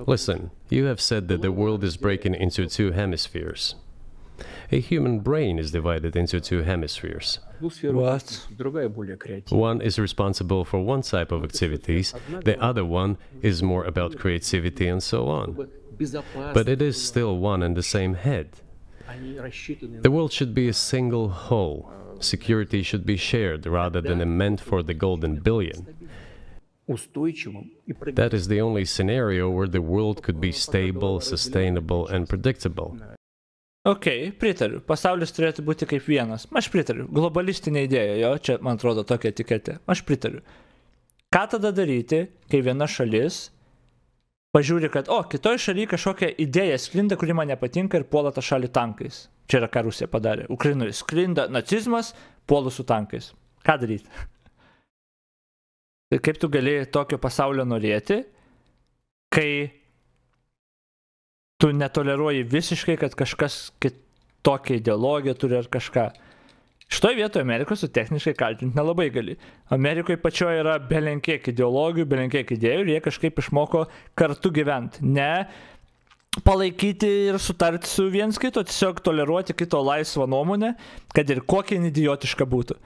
C: Listen, you have said that the world is breaking into two hemispheres. A human brain is divided into two hemispheres.
A: What?
C: One is responsible for one type of activities, the other one is more about creativity and so on. But it is still one and the same head. The world should be a single whole. Security should be shared rather than meant for the golden billion. That is the only scenario where the world could be stable, sustainable and predictable.
A: Ok, pritariu. Pasaulis turėtų būti kaip vienas. Aš pritariu. Globalistinė idėja, jo, čia, man atrodo, tokia etiketė. Aš pritariu. Ką tada daryti, kai viena šalis pažiūri, kad, kitoj šalyje kažkokia idėja sklinda, kuri man nepatinka ir puola tą šalį tankais. Čia yra, ką Rusija padarė. Ukrainoje sklinda nacizmas, puolu su tankais. Ką daryti? Tai kaip tu gali tokio pasaulio norėti, kai tu netoleruoji visiškai, kad kažkas kitokią ideologiją turi ar kažką. Šitoje vietoje Amerikos tu techniškai kaltinti nelabai gali. Amerikoje pačioje yra belenkiek ideologijų, belenkiek idėjų ir jie kažkaip išmoko kartu gyventi. Ne palaikyti ir sutarti su viens kito, tiesiog toleruoti kito laisvą nuomonę, kad ir kokia idiotiška būtų.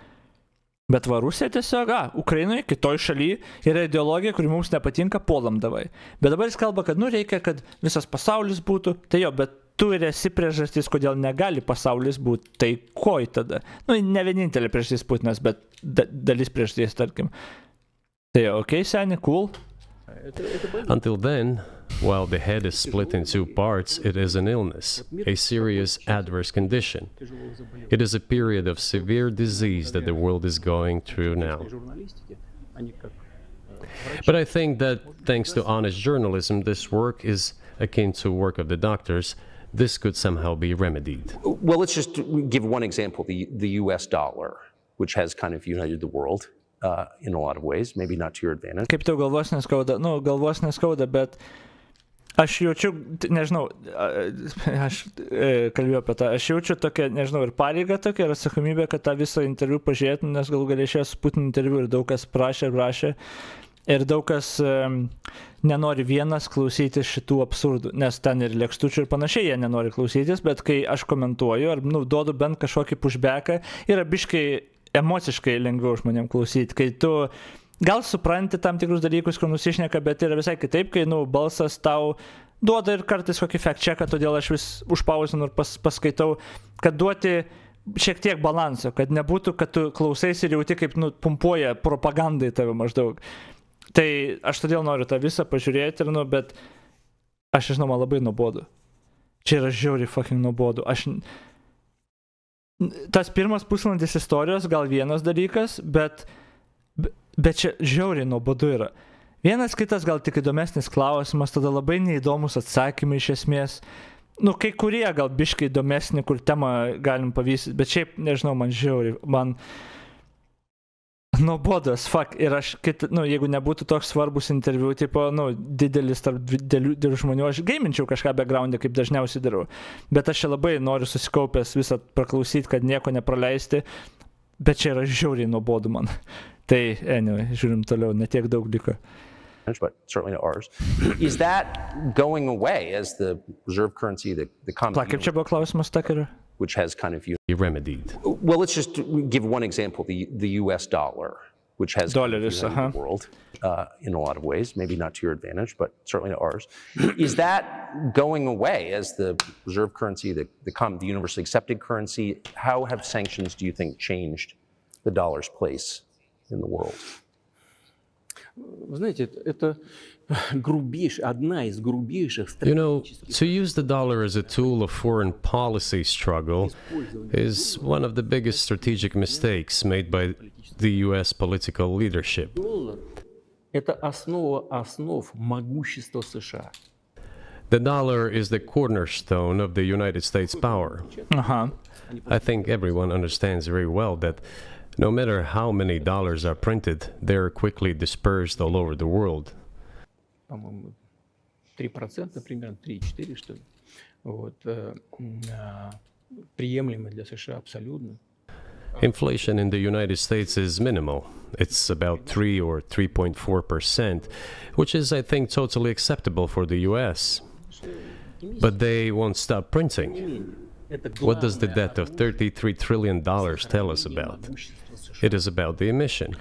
A: Bet va Rusija tiesiog, Ukrainoje, kitoj šalyje yra ideologija, kuri mums nepatinka, puolam davai. Bet dabar jis kalba, kad reikia, kad visas pasaulis būtų, tai jo, bet tu ir esi priežastis, kodėl negali pasaulis būti, tai koj tada? Ne vienintelė priežastis Putinas, bet dalis priežastis, tarkim. Tai jo, okay, seni, cool.
C: Until then, while the head is split in two parts, it is an illness, a serious adverse condition. It is a period of severe disease that the world is going through now. But I think that thanks to honest journalism, this work is akin to work of the doctors. This could somehow be remedied.
B: Well, let's just give one example, the US dollar, which has kind of united the world. In a lot of ways, maybe not to your advantage.
A: Kaip tau galvos neskauda? Galvos neskauda, bet aš jaučiu, nežinau, aš kalbėjau apie tą, aš jaučiu tokią, nežinau, ir pareigą tokią, ir atsakomybę, kad tą visą interviu pažiūrėtų, nes gal galėčiau su Putino interviu ir daug kas prašė, ir daug kas nenori vienas klausytis šitų absurdų, nes ten ir lėkštučių ir panašiai jie nenori klausytis, bet kai aš komentuoju, ar duodu bent kažkokį pushbacką, yra biškai emociškai lengviau žmonėm klausyti, kai tu gal supranti tam tikrus dalykus, kur nusišneka, bet yra visai kitaip, kai balsas tau duoda ir kartais kokį fact checką, todėl aš vis užpausinu ir paskaitau, kad duoti šiek tiek balanso, kad nebūtų, kad tu klausaisi ir jauti, kaip pumpuoja propagandai tave maždaug. Tai aš todėl noriu tą visą pažiūrėti, bet aš žinau, man labai nuobodu. Čia yra žiauriai fucking nuobodu. Tas pirmas pusvalandis istorijos gal vienas dalykas, bet čia žiauriai nuobodu yra. Vienas kitas gal tik įdomesnis klausimas, tada labai neįdomus atsakymai iš esmės. nu, kai kurie gal biškai įdomesni, kur temą galim pavystyti, bet šiaip, nežinau, man žiauriai, man nuobodas, fuck, ir aš, nu, jeigu nebūtų toks svarbus interviu, tipo, nu, didelis tarp didelių žmonių, aš gaiminčiau kažką background'e, kaip dažniausiai darau, bet aš čia labai noriu susikaupęs visą praklausyti, kad nieko nepraleisti, bet čia yra žiauriai nuobodu man. Tai, anyway, žiūrim toliau, netiek daug liko.
B: But certainly not ours. Is that going away as the reserve currency, the common
A: Kaip čia buvo klausimas, Tucker?
B: which has kind of
C: remedied.
B: Well, let's just give one example: the U.S. dollar, which has the world in a lot of ways, maybe not to your advantage, but certainly not ours. Is that going away as the reserve currency, the universally accepted currency? How have sanctions, do you think, changed the dollar's place in the world?
G: Вы знаете, это одна из грубейших
C: You know, to use the dollar as a tool of foreign policy struggle is one of the biggest strategic mistakes made by the US political leadership.
G: Это основа основ могущества США.
C: The dollar is the cornerstone of the United States power. I think everyone understands very well that no matter how many dollars are printed, they're quickly dispersed all over the world.
G: По-моему, 3%, примерно 3-4, что ли. Вот, приемлемо для США абсолютно.
C: Inflation in the United States is minimal. It's about 3 or 3.4%, which is, I think, totally acceptable for the US. But they won't stop printing. What does the debt of $33 trillion tell us about? It is about the emission.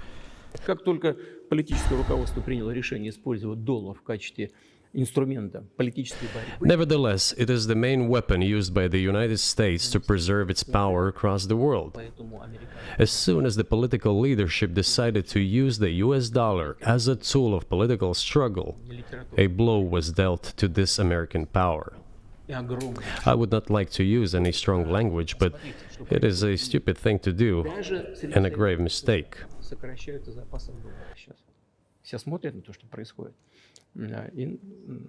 G: Как только политическое руководство приняло решение использовать доллар в качестве инструмента политической борьбы.
C: Nevertheless, it is the main weapon used by the United States to preserve its power across the world. As soon as the political leadership decided to use the US dollar as a tool of political struggle, a blow was dealt to this American power. I would not like to use any strong language, but it is a stupid thing to do and a grave mistake.
G: Все смотрят на то, что происходит, и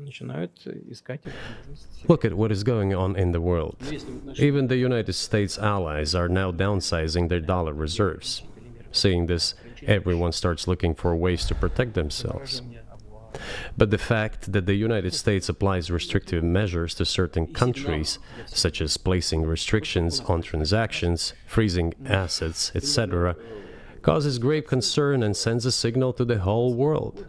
G: начинают искать возможности.
C: Look at what is going on in the world. Even the United States allies are now downsizing their dollar reserves. Seeing this, everyone starts looking for ways to protect themselves. But the fact that the United States applies restrictive measures to certain countries, such as placing restrictions on transactions, freezing assets, etc., causes grave concern and sends a signal to the whole world.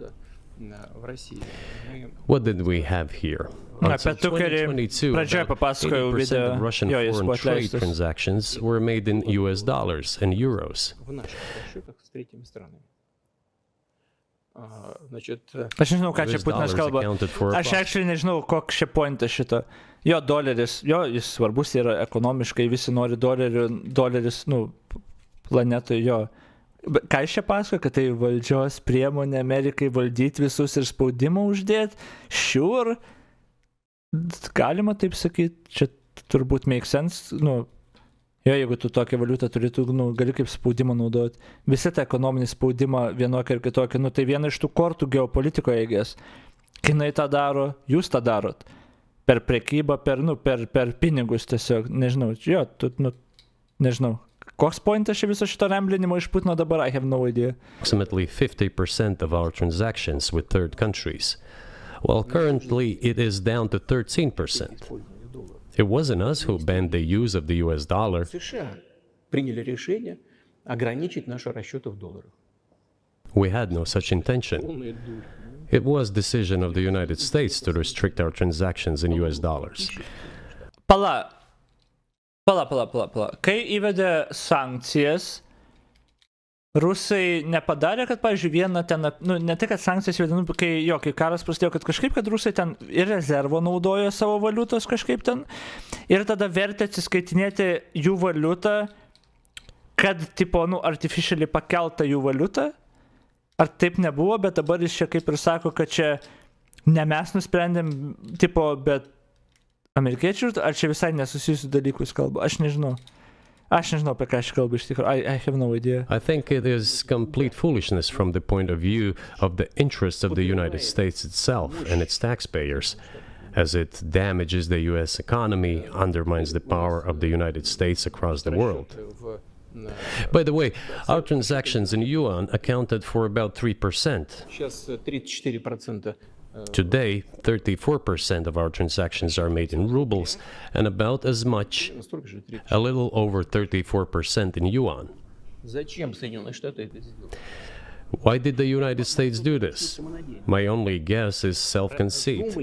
C: What did we have here? Until 2022, about 80% of Russian foreign trade transactions were made in US dollars and euros.
A: Aš nežinau, ką čia Putinas kalba. Aš actually nežinau, koks čia pointas šito. Jo, doleris, jo, jis svarbus yra ekonomiškai, visi nori dolerių, doleris, nu, planetoje, jo. Ką jis čia pasako, kad tai valdžios priemonė Amerikai valdyti visus ir spaudimą uždėti? Sure. Galima taip sakyti, čia turbūt make sense, nu, jo, jeigu tu tokią valiutą turi, tu, nu, gali kaip spaudimą naudoti. Visi tą ekonominį spaudimą vienokį ir kitokį, nu, tai viena iš tų kortų geopolitikoje, eigės. Kinai tą daro, jūs tą darot. Per prekybą, per pinigus tiesiog, nežinau, jo, tu, nu, nežinau. Koks pointas čia viso šito ramblinimo iš Putino dabar? I have no idea.
C: Approximately 50% of our transactions with third countries, while currently it is down to 13%. It wasn't us who banned the use of the US dollar. We had no such intention. It was decision of the United States to restrict our transactions in US dollars.
A: Pala. Kai įvedė sankcijas, Rusai nepadarė, kad, pavyzdžiui, vieną ten, nu, ne tik, kad sankcijas įvedė, kai karas prasidėjo, kad kažkaip, kad Rusai ten ir rezervo naudojo savo valiutos kažkaip ten, ir tada vertė atsiskaitinėti jų valiutą, kad, tipo, nu, artificially pakelta jų valiuta. Ar taip nebuvo, bet dabar jis čia kaip ir sako, kad čia ne mes nusprendėm, tipo, bet amerikiečių, ar čia visai nesusijusių dalykus kalba, aš nežinau. Aš nežinau, apie ką aš kalbu iš tikrųjų. I have no idea.
C: I think it is complete foolishness from the point of view of the interests of the United States itself and its taxpayers. as it damages the US economy, undermines the power of the United States across the world. By the way, our transactions in yuan accounted for about 3%. Today, 34% of our transactions are made in rubles, and about as much, a little over 34% in yuan. Why did the United States do this? My only guess is self-conceit.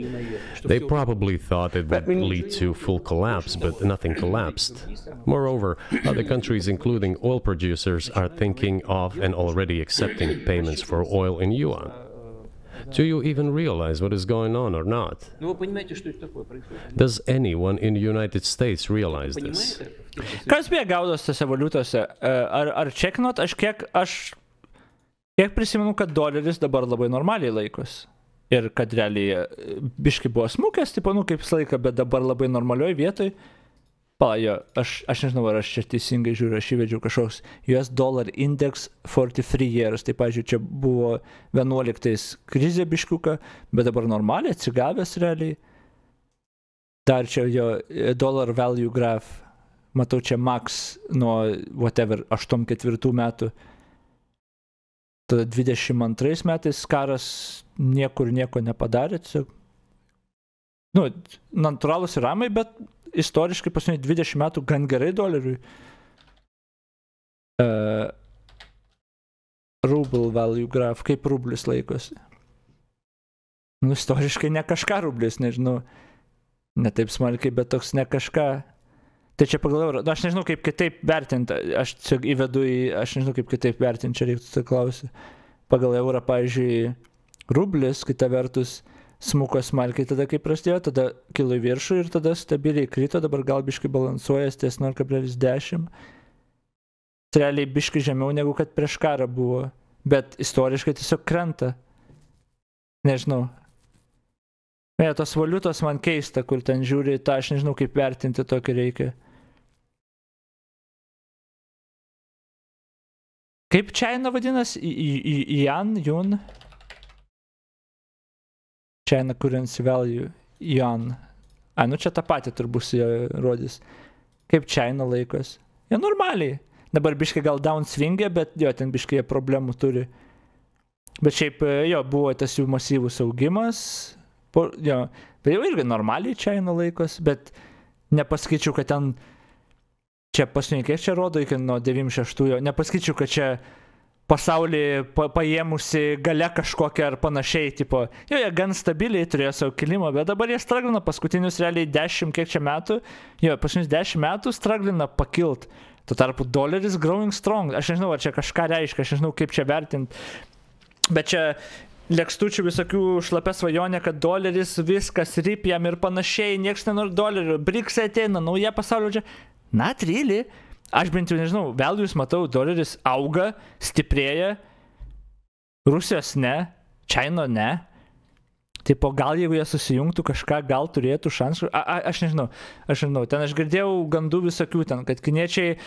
C: They probably thought it would lead to full collapse, but nothing collapsed. Moreover, other countries, including oil producers, are thinking of and already accepting payments for oil in yuan. Do you even realize what is going on or not? Does anyone in the United States realize this?
A: Kas beje gaudos tose valiutose? Ar čekinot? Kiek prisimenu, kad doleris dabar labai normaliai laikos. Ir kad realiai biški buvo smukęs, tipo, kaip visą laiką, bet dabar labai normalioj vietoj. Palajo, aš nežinau, ar aš čia teisingai žiūriu, aš įvedžiau kažkoks US dollar index 43 years. Tai, pavyzdžiui, čia buvo 11 krizė biškiuka, bet dabar normaliai atsigavęs realiai. Dar čia jo dollar value graph. Matau čia max nuo whatever 84 metų. Tada 22 metais karas niekur nieko nepadarė. Natūralus ir ramai, bet istoriškai paskutinį 20 metų gan gerai doleriui. Ruble value graph, kaip rublis laikosi. Istoriškai ne kažką rublis, nežinau. Ne taip smarkiai, bet toks ne kažką. Tai čia pagal eurą. Aš nežinau, kaip kitaip vertinti. Aš įvedu aš nežinau, kaip kitaip vertinti, čia reiktų klausti. Pagal eurą, pavyzdžiui, rublis, kita vertus, smuko smarkiai tada, kai prasidėjo, tada kilo į viršų ir tada stabiliai krito, dabar gal biškai balansuojas ties 0,10. Realiai biškai žemiau negu kad prieš karą buvo, bet istoriškai tiesiog krenta. Nežinau. Tos valiutos man keista, kur ten žiūri, tą aš nežinau, kaip vertinti tokį reikia. Kaip China vadinas? Yun? China currency value, yuan. Čia tą patį turbūt rodys. Kaip China laikos. Jie normaliai. Dabar biškai gal downswingė, bet jo, ten biškai jie problemų turi. Bet šiaip, jo, buvo tas jų masyvus augimas. Jo, bet jau irgi normaliai China laikos, bet nepasakyčiau, kad ten čia paskutinį kiek čia rodo, iki nuo 96-ųjų, nepasakyčiau, kad čia pasaulį paėmusi gale kažkokią ar panašiai, tipo, jo, jie gan stabiliai turėjo savo kilimą, bet dabar jie straglina paskutinius realiai 10 kiek čia metų, jo, paskutinius 10 metų straglina pakilt. Tuo tarpu doleris growing strong. Aš nežinau, ar čia kažką reiškia, aš nežinau, kaip čia vertinti. Bet čia lekstučių visokių šlapia svajonė, kad doleris viskas rip jam ir panašiai, nieks nenori dolerių, BRICS ateina, nauja pasaulio čia. Not really. Aš bent jau nežinau, values matau, doleris auga, stiprėja, Rusijos ne, China ne. Tipo, gal jeigu jie susijungtų kažką, gal turėtų šansų. Aš nežinau. Ten aš girdėjau gandų visokių ten, kad kiniečiai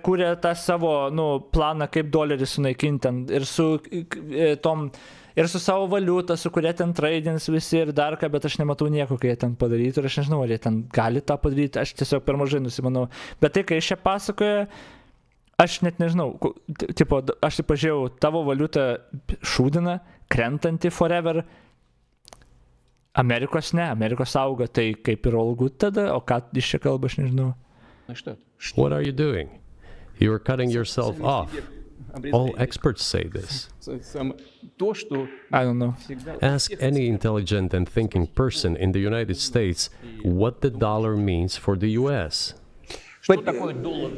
A: kūrė tą savo planą, kaip dolerį sunaikinti ten ir su savo valiutą, su kuria ten tradins visi ir dar ką, bet aš nematau nieko, kai jie ten padarytų ir aš nežinau, ar jie ten gali tą padaryti, aš tiesiog per mažai nusimanau. Bet tai, kai iš čia pasakoja, aš net nežinau, tipo, aš tai pažiūrėjau, tavo valiuta šūdina, krentanti forever. Amerikos ne, Amerikos auga, tai kaip ir all good tada, o ką iš čia kalba, aš nežinau.
C: What are you doing? You are cutting yourself off. All experts say this.
A: I don't know.
C: Ask any intelligent and thinking person in the United States what the dollar means for the US.
B: But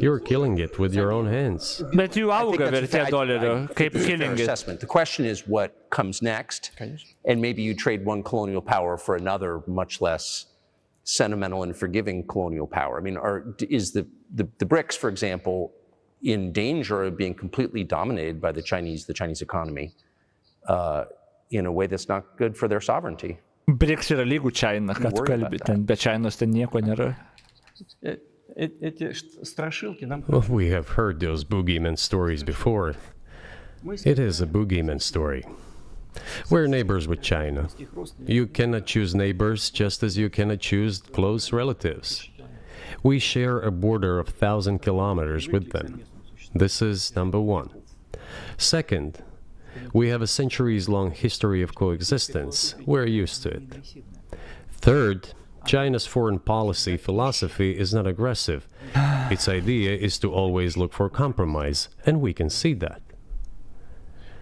C: you're killing it with your own hands.
A: Bet jų auga vertė dolerio, kaip killing it.
B: The question is what comes next, and maybe you trade one colonial power for another much less sentimental and forgiving colonial power. I mean, is the BRICS, for example, in danger of being completely dominated by the Chinese economy in a way that's not good for their sovereignty?
A: BRICS yra lygų China, ką tu kalbi, ten be Chinos ten nieko nėra.
C: Well, we have heard those boogeyman stories before. It is a boogeyman story. We're neighbors with China. You cannot choose neighbors just as you cannot choose close relatives. We share a border of 1,000 kilometers with them. This is number one. Second, we have a centuries-long history of coexistence. We're used to it. Third, China's foreign policy philosophy is not aggressive. Its idea is to always look for compromise, and we can see that.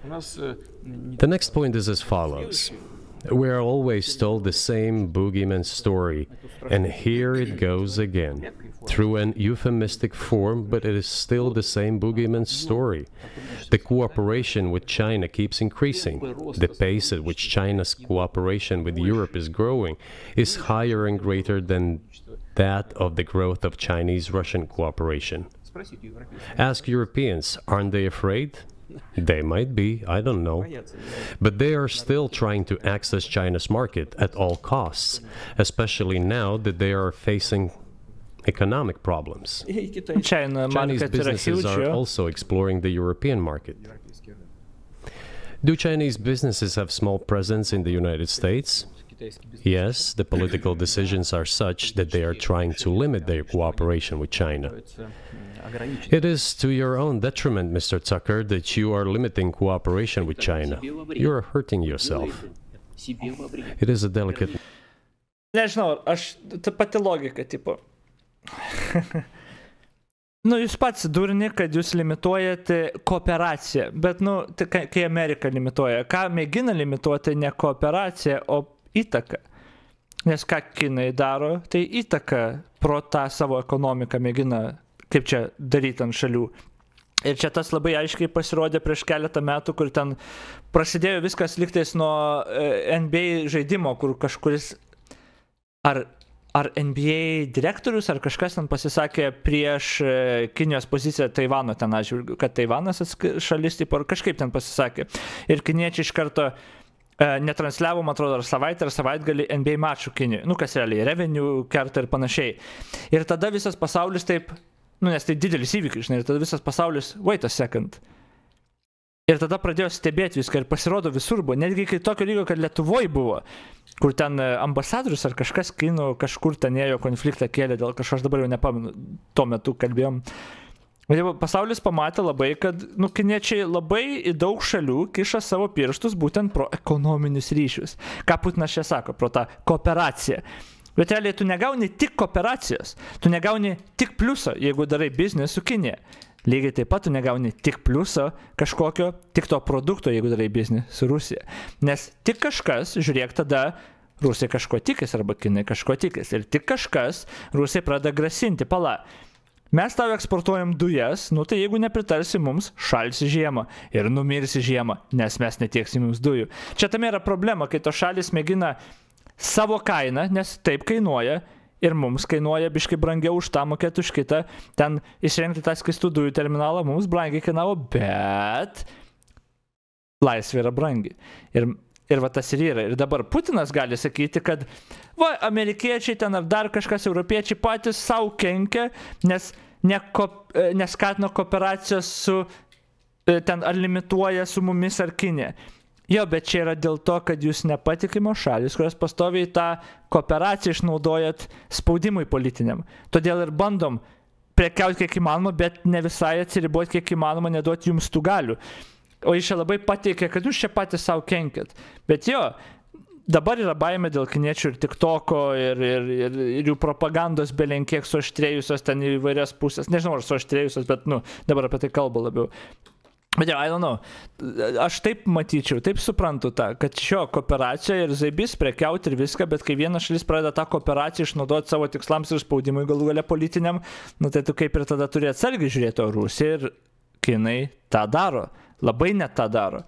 C: The next point is as follows. We are always told the same boogeyman story, and here it goes again, through an euphemistic form, but it is still the same boogeyman story. The cooperation with China keeps increasing. The pace at which China's cooperation with Europe is growing is higher and greater than that of the growth of Chinese-Russian cooperation. Ask Europeans, aren't they afraid? They might be, I don't know. But they are still trying to access China's market at all costs, especially now that they are facing economic problems. Chinese businesses are also exploring the European market. Do Chinese businesses have small presence in the United States? Yes, the political decisions are such that they are trying to limit their cooperation with China. It is to your own detriment, Mr. Tucker, that you are limiting cooperation with China. You are hurting yourself. It is a delicate...
A: Nežinau, ta pati logika, tipo. Jūs pats durni, kad jūs limituojate kooperaciją, bet, kai Amerika limituoja, ką mėgina limituoti ne kooperacija, o įtaka. Nes ką Kinai daro, tai įtaka pro tą savo ekonomiką mėgina, kaip čia daryti ant šalių. Ir čia tas labai aiškiai pasirodė prieš keletą metų, kur ten prasidėjo viskas lygtais nuo NBA žaidimo, kur kažkuris ar NBA direktorius, ar kažkas ten pasisakė prieš Kinijos poziciją Taivano ten atžvilgiu, kad Taivanas šalis, ar kažkaip ten pasisakė. Ir kiniečiai iš karto netransliavo, man atrodo, ar savaitgalį NBA mačų Kinijoje. Kas realiai, revenue kerta ir panašiai. Ir tada visas pasaulis taip, nes tai didelis įvykis, žinai, ir tada visas pasaulis, wait a second. Ir tada pradėjo stebėti viską ir pasirodo visur buvo, netgi iki tokio lygio, kad Lietuvoje buvo, kur ten ambasadorius ar kažkas kinų kažkur ten ėjo konfliktą kėlė dėl kažko, aš dabar jau nepamenu, tuo metu kalbėjom. Bet pasaulis pamatė labai, kad kiniečiai labai į daug šalių kiša savo pirštus būtent pro ekonominius ryšius. Ką Putinas čia sako, pro tą kooperaciją. Bet realiai tu negauni tik kooperacijos, tu negauni tik pliuso, jeigu darai biznį su Kinija. Lygiai taip pat tu negauni tik pliuso kažkokio, tik to produkto, jeigu darai biznį su Rusija. Nes tik kažkas, žiūrėk, tada Rusija kažko tikis arba Kinai kažko tikis. Ir tik kažkas Rusija pradeda grasinti, pala. Mes tau eksportuojam dujas, tai jeigu nepritarsi mums, šalsi žiemą ir numirsi žiemą, nes mes netieksim jums dujų. Čia tam yra problema, kai to šalis mėgina savo kainą, nes taip kainuoja ir mums kainuoja biškai brangiau už tą mokėti už kitą, ten įsirengti tą skystų dujų terminalą mums brangiai kainavo, bet laisvė yra brangi. Ir va tas ir yra. Ir dabar Putinas gali sakyti, kad amerikiečiai ten ar dar kažkas, europiečiai patys savo kenkia, nes neskatina kooperacijos su ten ar limituoja su mumis ar Kinė. Jo, bet čia yra dėl to, kad jūs nepatikimos šalis, kurios pastoviai tą kooperaciją išnaudojat spaudimui politiniam. Todėl ir bandom prekiauti kiek įmanoma, bet ne visai atsiriboti kiek įmanoma, neduoti jums tų galių. O jis čia labai pateikia, kad jūs čia patys savo kenkit. Bet jo, dabar yra baimė dėl kiniečių ir TikToko ir jų propagandos belenkiek suaštrėjusios ten į įvairias pusės. Nežinau, ar suaštrėjusios, bet dabar apie tai kalba labiau. Bet jau, I don't know, aš taip matyčiau, taip suprantu tą, kad šio kooperacija ir zaibis prekiauti ir viską, bet kai viena šalis pradeda tą kooperaciją išnaudoti savo tikslams ir spaudimui galų gale politiniam, tai tu kaip ir tada turi atsargiai žiūrėti, o Rusija ir Kinai tą daro, labai net tą daro.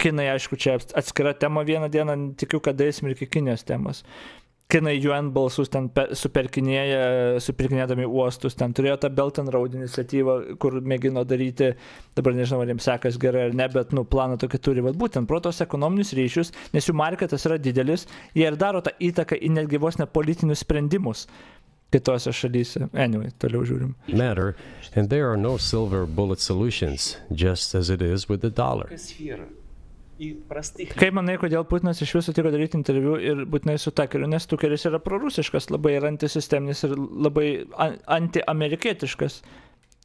A: Kinai, aišku, čia atskira tema, vieną dieną tikiu, kad eisim ir iki Kinijos temos. Kinai UN balsus ten supirkinėdami uostus, ten turėjo tą Belt and Road iniciatyvą, kur mėgino daryti, dabar nežinau, ar jiems sekas gerai ar ne, bet planą tokį turi, būtent pro tos ekonominius ryšius, nes jų marketas yra didelis, jie ir daro tą įtaką į netgi vos ne politinius sprendimus kitose šalyse. Anyway, toliau žiūrim.
C: Matter, and there are no silver bullet solutions, just as it is with the dollar.
A: Kaip manai, kodėl Putinas iš viso tiko daryti interviu ir būtinai su Takeriu, nes Tukeris yra prorusiškas, labai ir antisisteminis ir labai antiamerikietiškas.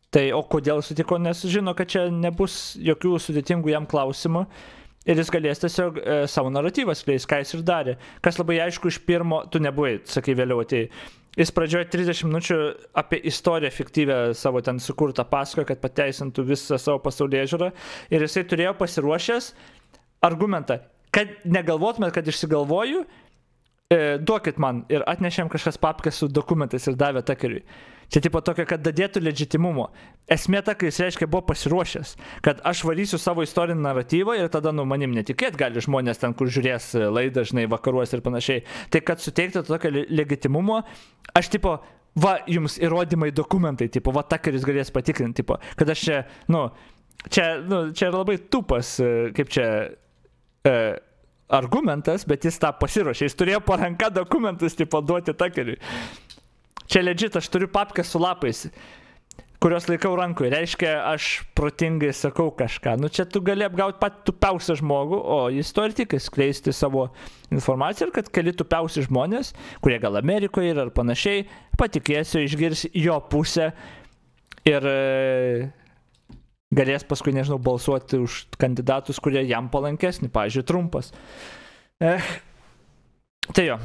A: Tai o kodėl sutiko, nes žino, kad čia nebus jokių sudėtingų jam klausimų ir jis galės tiesiog savo naratyvą skleis, ką jis ir darė. Kas labai aišku iš pirmo, tu nebuvai, sakai, vėliau atėjai. Jis pradžioje 30 minučių apie istoriją fiktyvę savo ten sukurtą pasakojo, kad pateisintų visą savo pasaulėžiūrą ir jisai turėjo pasiruošęs argumentą, kad negalvotumėt, kad išsigalvoju, duokit man ir atnešėm kažkas papkę su dokumentais ir davė Takeriui. Čia tipo tokio, kad dadėtų legitimumo. Esmė ta, kai jis reiškia buvo pasiruošęs, kad aš varysiu savo istorinį naratyvą ir tada, manim netikėt gali žmonės ten, kur žiūrės laidą, žinai, vakaruos ir panašiai. Tai kad suteiktų tokio legitimumo, aš tipo, va, jums įrodymai, dokumentai, tipo, va, Takeris galės patikrinti, tipo, kad aš čia, čia yra labai tupas, kaip čia, argumentas, bet jis tą pasiruošė. Jis turėjo po ranka dokumentus, tipo, duoti Takeriui. Čia legit, aš turiu papkę su lapais, kurios laikau rankoje. Reiškia, aš protingai sakau kažką. Čia tu gali apgauti pat tupiausią žmogų, o jis to ir tik skleisti savo informaciją ir kad keli tupiausi žmonės, kurie gal Amerikoje yra ar panašiai, patikėsiu, išgirs jo pusę ir galės paskui, nežinau, balsuoti už kandidatus, kurie jam palankesni, pavyzdžiui, Trumpas. Tai jo,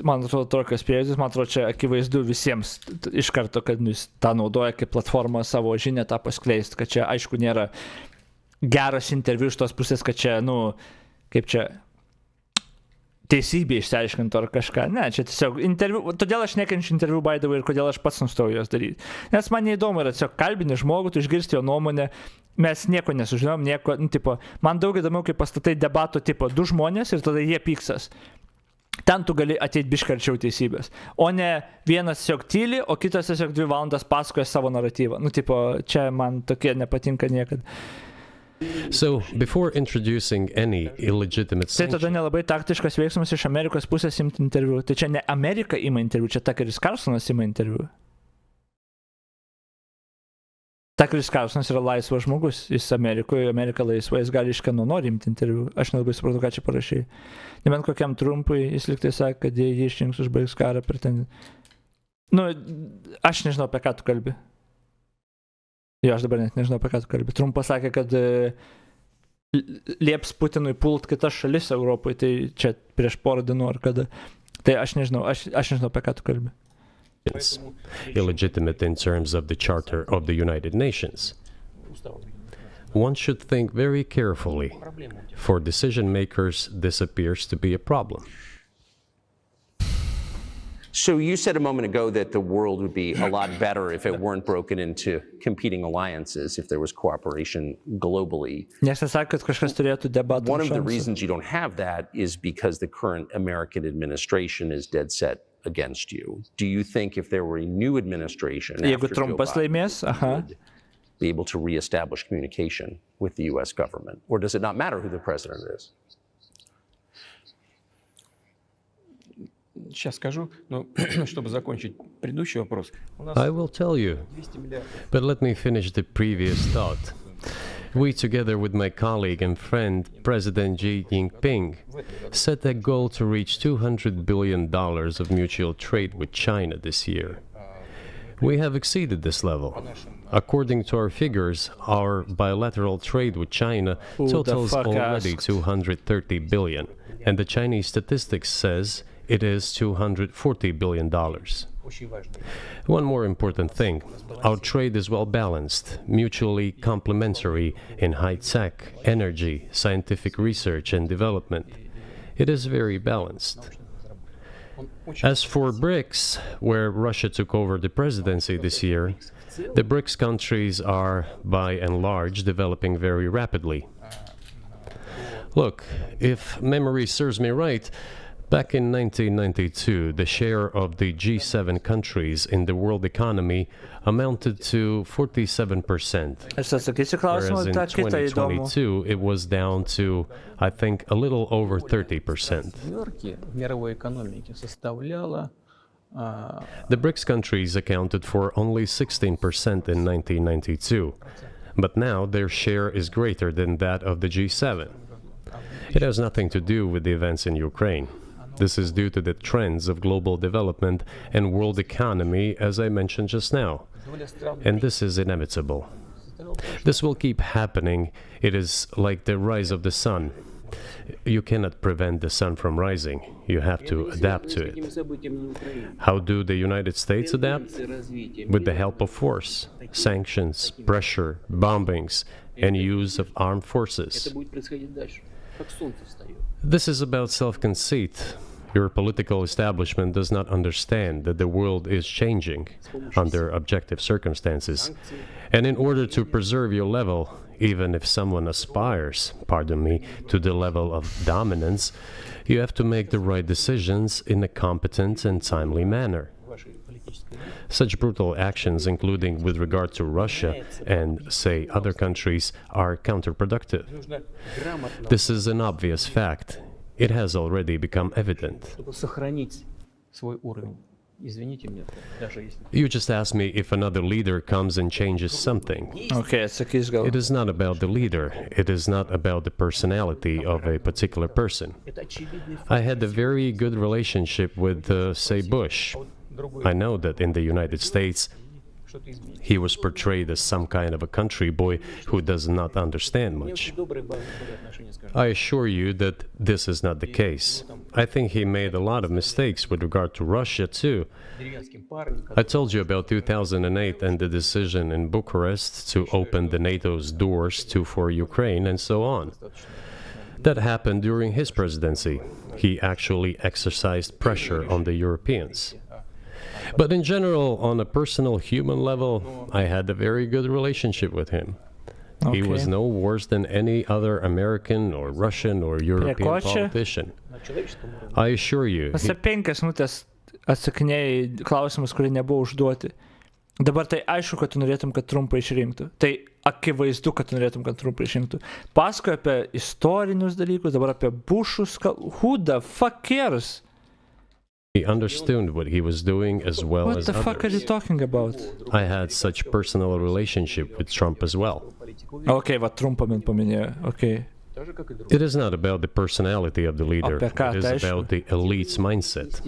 A: man atrodo, tokios priežastys, man atrodo, čia akivaizdu visiems iš karto, kad jis tą naudoja kaip platformą savo žinią tą paskleisti, kad čia, aišku, nėra geras interviu iš tos pusės, kad čia, kaip čia, teisybė išsiaiškintų ar kažką. Ne, čia tiesiog interviu, todėl aš nekenčiu interviu by the way ir kodėl aš pats nustojau jos daryti. Nes man neįdomu yra tiesiog kalbini žmogų, tu išgirsti jo nuomonę, mes nieko nesužinom, nieko, tipo, man daug įdomiau, kai pastatai debato tipo 2 žmonės ir tada jie pyksas. Ten tu gali ateiti biškarčiau teisybės. O ne vienas tiesiog tyli, o kitas tiesiog 2 valandas pasakoja savo naratyvą. Tipo, čia man tokie nepatinka niekad.
C: So, before introducing any illegitimate
A: Tai tada nelabai taktiškas veiksmas iš Amerikos pusės imti interviu. Tai čia ne Amerika ima interviu, čia Takeris Carlsonas ima interviu. Takeris Carlsonas yra laisvas žmogus, jis Amerikoje, Amerika laisva, jis gali iš kieno nori imti interviu. Aš nelabai supratau, ką čia parašai. Nebent kokiam Trumpui, jis liktai sakė, kad jie jį išrinks užbaigs karą per ten. Aš nežinau, apie ką tu kalbi. Jo, aš dabar net nežinau, apie ką tu kalbi. Trumpas sakė, kad lieps Putinui pult kitas šalis Europoje, tai čia prieš porą dienų ar kada. Tai aš nežinau, apie ką tu kalbi.
C: Illegitimate in terms of the Charter of the United Nations. One should think very carefully. For decision makers, this appears to be a problem.
B: So you said a moment ago that the world would be a lot better if it weren't broken into competing alliances, if there was cooperation globally. One of the reasons you don't have that is because the current American administration is dead set against you. Do you think if there were a new administration after Joe Biden would be able to reestablish communication with the U.S. government? Or does it not matter who the president is?
G: Сейчас скажу, но чтобы закончить предыдущий вопрос.
C: I will tell you, but let me finish the previous thought. We, together with my colleague and friend, President Xi Jinping, set a goal to reach $200 billion of mutual trade with China this year. We have exceeded this level. According to our figures, our bilateral trade with China totals already $230 billion, and the Chinese statistics says it is $240 billion. One more important thing, our trade is well balanced, mutually complementary in high-tech, energy, scientific research and development. It is very balanced. As for BRICS, where Russia took over the presidency this year, the BRICS countries are, by and large, developing very rapidly. Look, if memory serves me right, back in 1992, the share of the G7 countries in the world economy amounted to 47%. Whereas in 2022, it was down to, I think, a little over 30%. The BRICS countries accounted for only 16% in 1992, but now their share is greater than that of the G7. It has nothing to do with the events in Ukraine. This is due to the trends of global development and world economy, as I mentioned just now. And this is inevitable. This will keep happening. It is like the rise of the sun. You cannot prevent the sun from rising. You have to adapt to it. How do the United States adapt? With the help of force, sanctions, pressure, bombings, and use of armed forces. This is about self-conceit. Your political establishment does not understand that the world is changing under objective circumstances. And in order to preserve your level, even if someone aspires, pardon me, to the level of dominance, you have to make the right decisions in a competent and timely manner. Such brutal actions, including with regard to Russia and, say, other countries, are counterproductive. This is an obvious fact. It has already become evident. You just asked me if another leader comes and changes something.
A: Okay,
C: it is not about the leader. It is not about the personality of a particular person. I had a very good relationship with, say, Bush. I know that in the United States, he was portrayed as some kind of a country boy who does not understand much. I assure you that this is not the case. I think he made a lot of mistakes with regard to Russia, too. I told you about 2008 and the decision in Bucharest to open the NATO's doors for Ukraine and so on. That happened during his presidency. He actually exercised pressure on the Europeans. But in general, on a personal human level, I had a very good relationship with him. He was no worse than any other American or Russian or European politician. I assure you.
A: Pasė 5 minutės atsakinėjai klausimus, kurie nebuvo užduoti. Dabar tai aišku, kad tu norėtum, kad Trumpą išrinktų. Tai akivaizdu, kad tu norėtum, kad Trumpą išrinktų. Pasakoja apie istorinius dalykus, dabar apie Bushus. Who the fuck cares?
C: He understood what he was doing as well as others.
A: What the fuck are you talking about?
C: I had such personal relationship with Trump as well.
A: Okay, va Trumpą man paminėjo. Okay.
C: It is not about the personality of the leader. It is about the elite's mindset.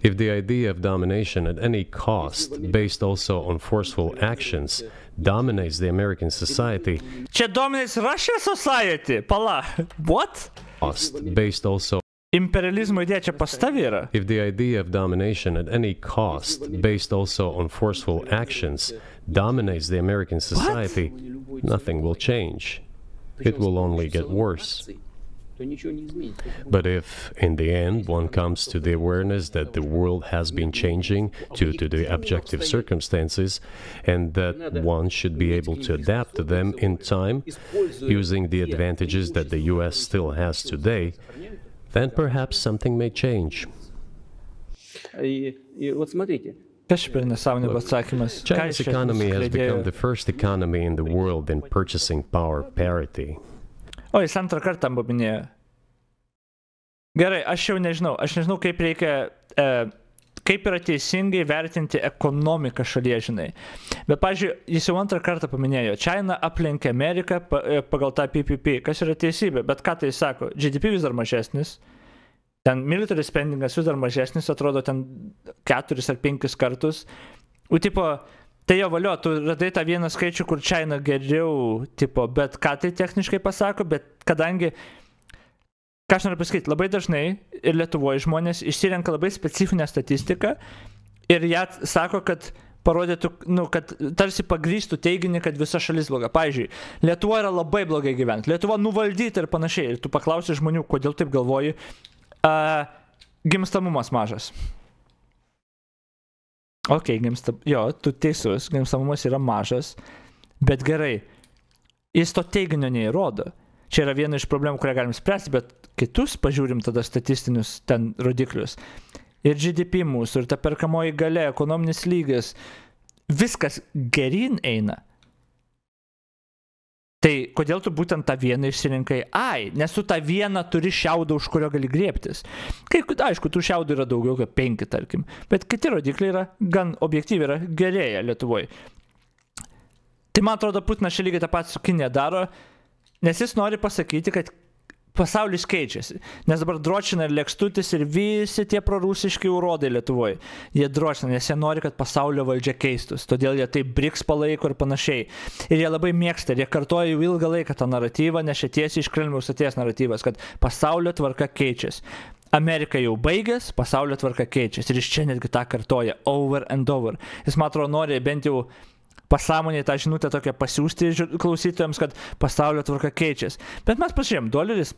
C: If the idea of domination at any cost, based also on forceful actions, dominates the American society...
A: Čia dominates Russia society? Pala. What?
C: Based also...
A: Imperializmo idėja čia pas tavį yra.
C: If the idea of domination at any cost, based also on forceful actions, dominates the American society, nothing will change. It will only get worse. But if, in the end, one comes to the awareness that the world has been changing due to the objective circumstances, and that one should be able to adapt to them in time, using the advantages that the US still has today, then perhaps something may change. China's economy has become the first economy in the world in purchasing power parity.
A: O, jis antrą kartą paminėjo. Gerai, aš nežinau, kaip reikia, kaip yra teisingai vertinti ekonomiką šalyje, žinai. Bet, pavyzdžiui, jis jau antrą kartą paminėjo, China aplenkė Ameriką pagal tą PPP, kas yra teisybė, bet ką tai sako, GDP vis dar mažesnis, ten military spendingas vis dar mažesnis, atrodo ten 4 ar 5 kartus. Tipo, tai jo valio, tu radai tą vieną skaičių, kur China geriau, tipo, bet ką tai techniškai pasako, bet kadangi, ką aš noriu pasakyti, labai dažnai ir Lietuvoje žmonės išsirenka labai specifinę statistiką ir ją sako, kad parodytų, kad tarsi pagrįstų teiginį, kad visa šalis bloga. Pavyzdžiui, Lietuva yra labai blogai gyventi, Lietuva nuvaldyta ir panašiai. Ir tu paklausi žmonių, kodėl taip galvoji, gimstamumas mažas. Ok, jo, tu teisus, gimstamumas yra mažas, bet gerai, jis to teiginio neįrodo. Čia yra viena iš problemų, kurią galim spręsti, bet kitus pažiūrim tada statistinius ten rodiklius. Ir GDP mūsų, ir ta perkamoji galia, ekonominis lygis, viskas gerin eina. Tai kodėl tu būtent tą vieną išsirinkai? Ai, nes tu tą vieną turi šiaudą, už kurio gali griebtis. Aišku, tų šiaudų yra daugiau kaip 5, tarkim, bet kiti rodikliai yra gan objektyviai, yra gerėja Lietuvoje. Tai man atrodo, Putinas čia lygiai tą patį su Kinija daro. Nes jis nori pasakyti, kad pasaulis keičiasi. Nes dabar dročina ir Lekstutis ir visi tie prorusiški urodai Lietuvoje. Jie dročina, nes jie nori, kad pasaulio valdžia keistus. Todėl jie taip BRICS palaiko ir panašiai. Ir jie labai mėgsta, ir jie kartoja jau ilgą laiką tą naratyvą, nes čia tiesiai iš Kremliaus atėjęs naratyvas, kad pasaulio tvarka keičiasi. Amerika jau baigęs, pasaulio tvarka keičiasi. Ir iš čia netgi tą kartoja over and over. Jis, man atrodo, nori bent jau pasąmonėje tą žinutę tokią pasiūsti klausytojams, kad pasaulio tvarka keičiasi. Bet mes pasižiūrėjom, doleris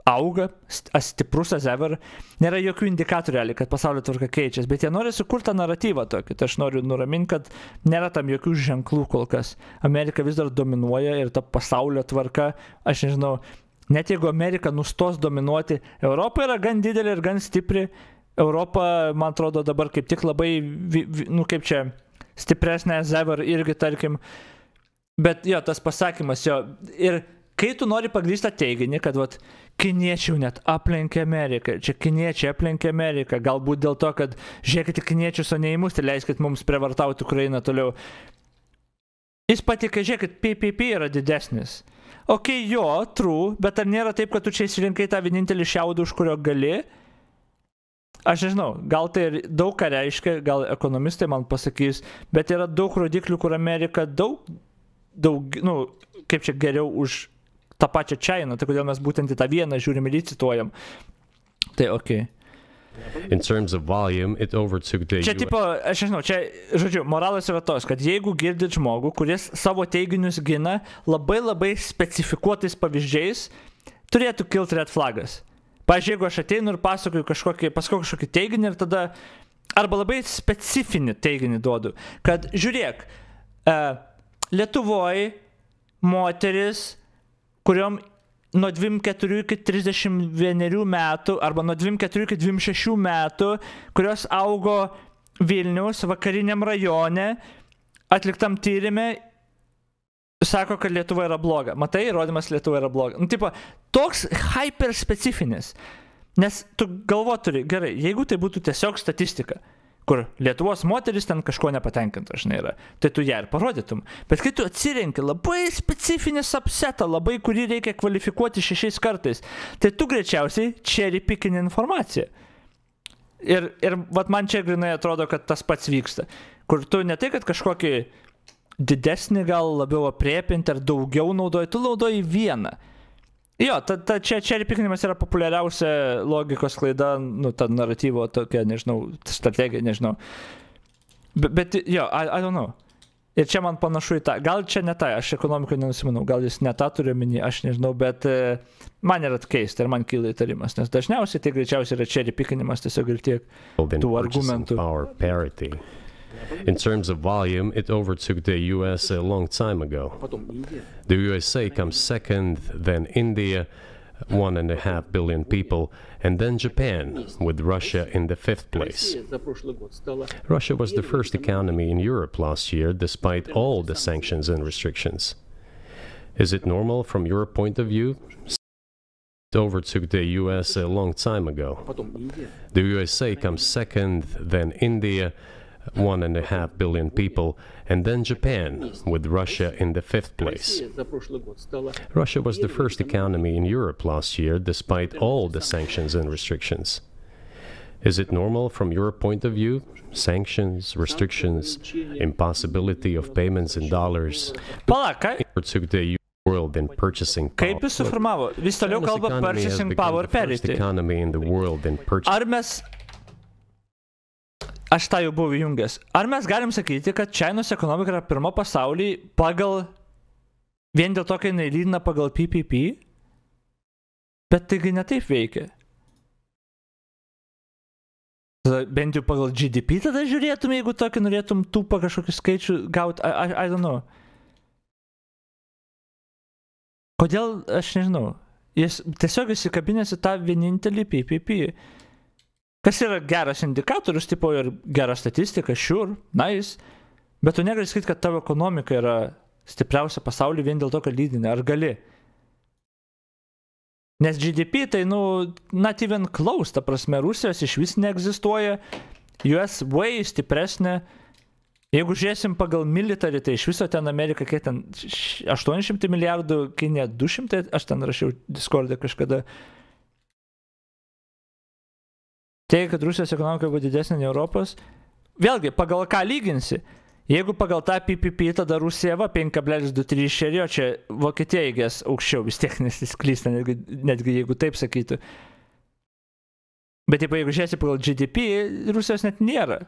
A: auga, stiprus as ever, nėra jokių indikatorių, kad pasaulio tvarka keičiasi, bet jie nori sukurti tą naratyvą tokį. Tai aš noriu nuraminti, kad nėra tam jokių ženklų kol kas. Amerika vis dar dominuoja ir ta pasaulio tvarka, aš nežinau, net jeigu Amerika nustos dominuoti, Europa yra gan didelė ir gan stipri. Europa, man atrodo, dabar kaip tik labai, nu kaip čia, stipresnė as ever irgi, tarkim. Bet jo, tas pasakymas jo. Ir kai tu nori pagrįstą teiginį, kad vat, kiniečiai net aplenkė Ameriką, čia kiniečiai aplenkė Ameriką, galbūt dėl to, kad žiūrėkite kiniečius, o ne į mus, tai leiskit mums prievartauti Ukrainą toliau. Jis patikė, žiūrėkit, PPP yra didesnis. Ok, jo, true, bet ar nėra taip, kad tu čia įsirinkai tą vienintelį šiaudą, už kurio gali? Aš nežinau, gal tai daug ką reiškia, gal ekonomistai man pasakys, bet yra daug rodiklių, kur Amerika daug, nu, kaip čia geriau už tą pačią Čainą, tai kodėl mes būtent į tą vieną žiūrim ir įcituojam. Tai okei.
C: In terms of volume, it overtook the
A: Čia tipo, aš nežinau, čia, žodžiu, moralas yra tos, kad jeigu girdit žmogų, kuris savo teiginius gina labai specifikuotais pavyzdžiais, turėtų kilti red flagas. Pavyzdžiui, jeigu aš ateinu ir pasakoju kažkokį teiginį ir tada, arba labai specifinį teiginį duodu, kad žiūrėk, Lietuvoje moteris, kuriom nuo 24 iki 31 metų, arba nuo 24 iki 26 metų, kurios augo Vilniaus vakariniam rajone, atliktam tyrime, sako, kad Lietuva yra bloga. Matai, įrodymas Lietuva yra bloga. Nu, tipo, toks hyper specifinis. Nes tu galvoturi, gerai, jeigu tai būtų tiesiog statistika, kur Lietuvos moteris ten kažko nepatenkinta, žinai, yra, tai tu ją ir parodytum. Bet kai tu atsirenki labai specifinį subsetą, labai kurį reikia kvalifikuoti 6 kartais, tai tu greičiausiai cherry picking informaciją. Ir vat man čia grinai atrodo, kad tas pats vyksta. Kur tu ne tai, kad kažkokį didesnį gal labiau apriepinti ar daugiau naudoji, tu naudoji vieną. Jo, čia cherry pickinimas yra populiariausia logikos klaida, nu, ta naratyvo tokia, nežinau, strategija, nežinau. Bet jo, I don't know. Ir čia man panašu į tą, gal čia ne tą, aš ekonomikai nenusimanau, gal jis ne tą turiu omeny, aš nežinau, bet man yra keista ir man kyla įtarimas, nes dažniausiai tai greičiausiai yra cherry pickinimas tiesiog ir tiek tų argumentų.
C: In terms of volume, it overtook the US a long time ago. The USA comes second, then India, 1.5 billion people, and then Japan, with Russia in the 5th place. Russia was the first economy in Europe last year, despite all the sanctions and restrictions. Is it normal from your point of view? It overtook the US a long time ago. The USA comes second, then India, 1.5 billion people, and then Japan, with Russia in the 5th place. Russia was the first economy in Europe last year, despite all the sanctions and restrictions. Is it normal from your point of view? Sanctions, restrictions, impossibility of payments in dollars. Took the world in purchasing power.
A: Kaip jis suformavo? Vis toliau kalba purchasing power parity. Ar mes... Aš tą jau buvau įjungęs. Ar mes galim sakyti, kad Čainos ekonomika yra pirma pasaulyje pagal, vien dėl to, kai jinai lydina pagal PPP? Bet taigi netaip veikia. Bent jau pagal GDP tada žiūrėtum, jeigu tokį norėtum tupą kažkokį skaičių gauti, I don't know. Kodėl, aš nežinau. Jis tiesiog įsikabinės į tą vienintelį PPP. Kas yra geras indikatorius, tipo ir gera statistika, sure, nice, bet tu negali sakyti, kad tavo ekonomika yra stipriausia pasaulyje vien dėl to, kad lydinė, ar gali? Nes GDP tai, nu, not even close, ta prasme, Rusijos iš vis neegzistuoja, US way stipresnė, Jeigu žiūrėsim pagal military, tai iš viso ten Amerika, kiek ten 800 milijardų, Kinija 200, aš ten rašiau Discord'e kažkada. Teigia, kad Rusijos ekonomika buvo didesnė nei Europos. Vėlgi, pagal ką lyginsi? Jeigu pagal tą PPP, tada Rusija va 5,23 šerėjo, čia Vokietija įgės aukščiau, vis tiek nesisklysta, netgi jeigu taip sakytų. Bet jeigu žiūrėsi pagal GDP, Rusijos net nėra.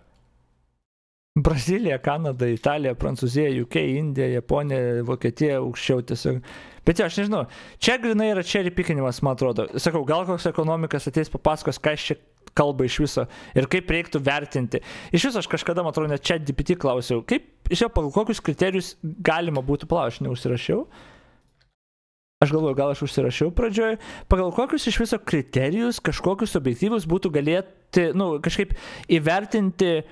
A: Brazilija, Kanada, Italija, Prancūzija, UK, Indija, Japonija, Vokietija aukščiau tiesiog. Bet aš nežinau, čia grinai yra cherry pickinimas, man atrodo. Sakau, gal koks ekonomikas ateis papasakos, ką aš čia kalba iš viso ir kaip reiktų vertinti. Iš viso aš kažkada, man atrodo, net ChatGPT klausiau, kaip iš jo pagal kokius kriterijus galima būtų, aš neužsirašiau. Aš galvoju, gal aš užsirašiau pradžioje, pagal kokius iš viso kriterijus, kažkokius objektyvus būtų galėti, kažkaip įvertinti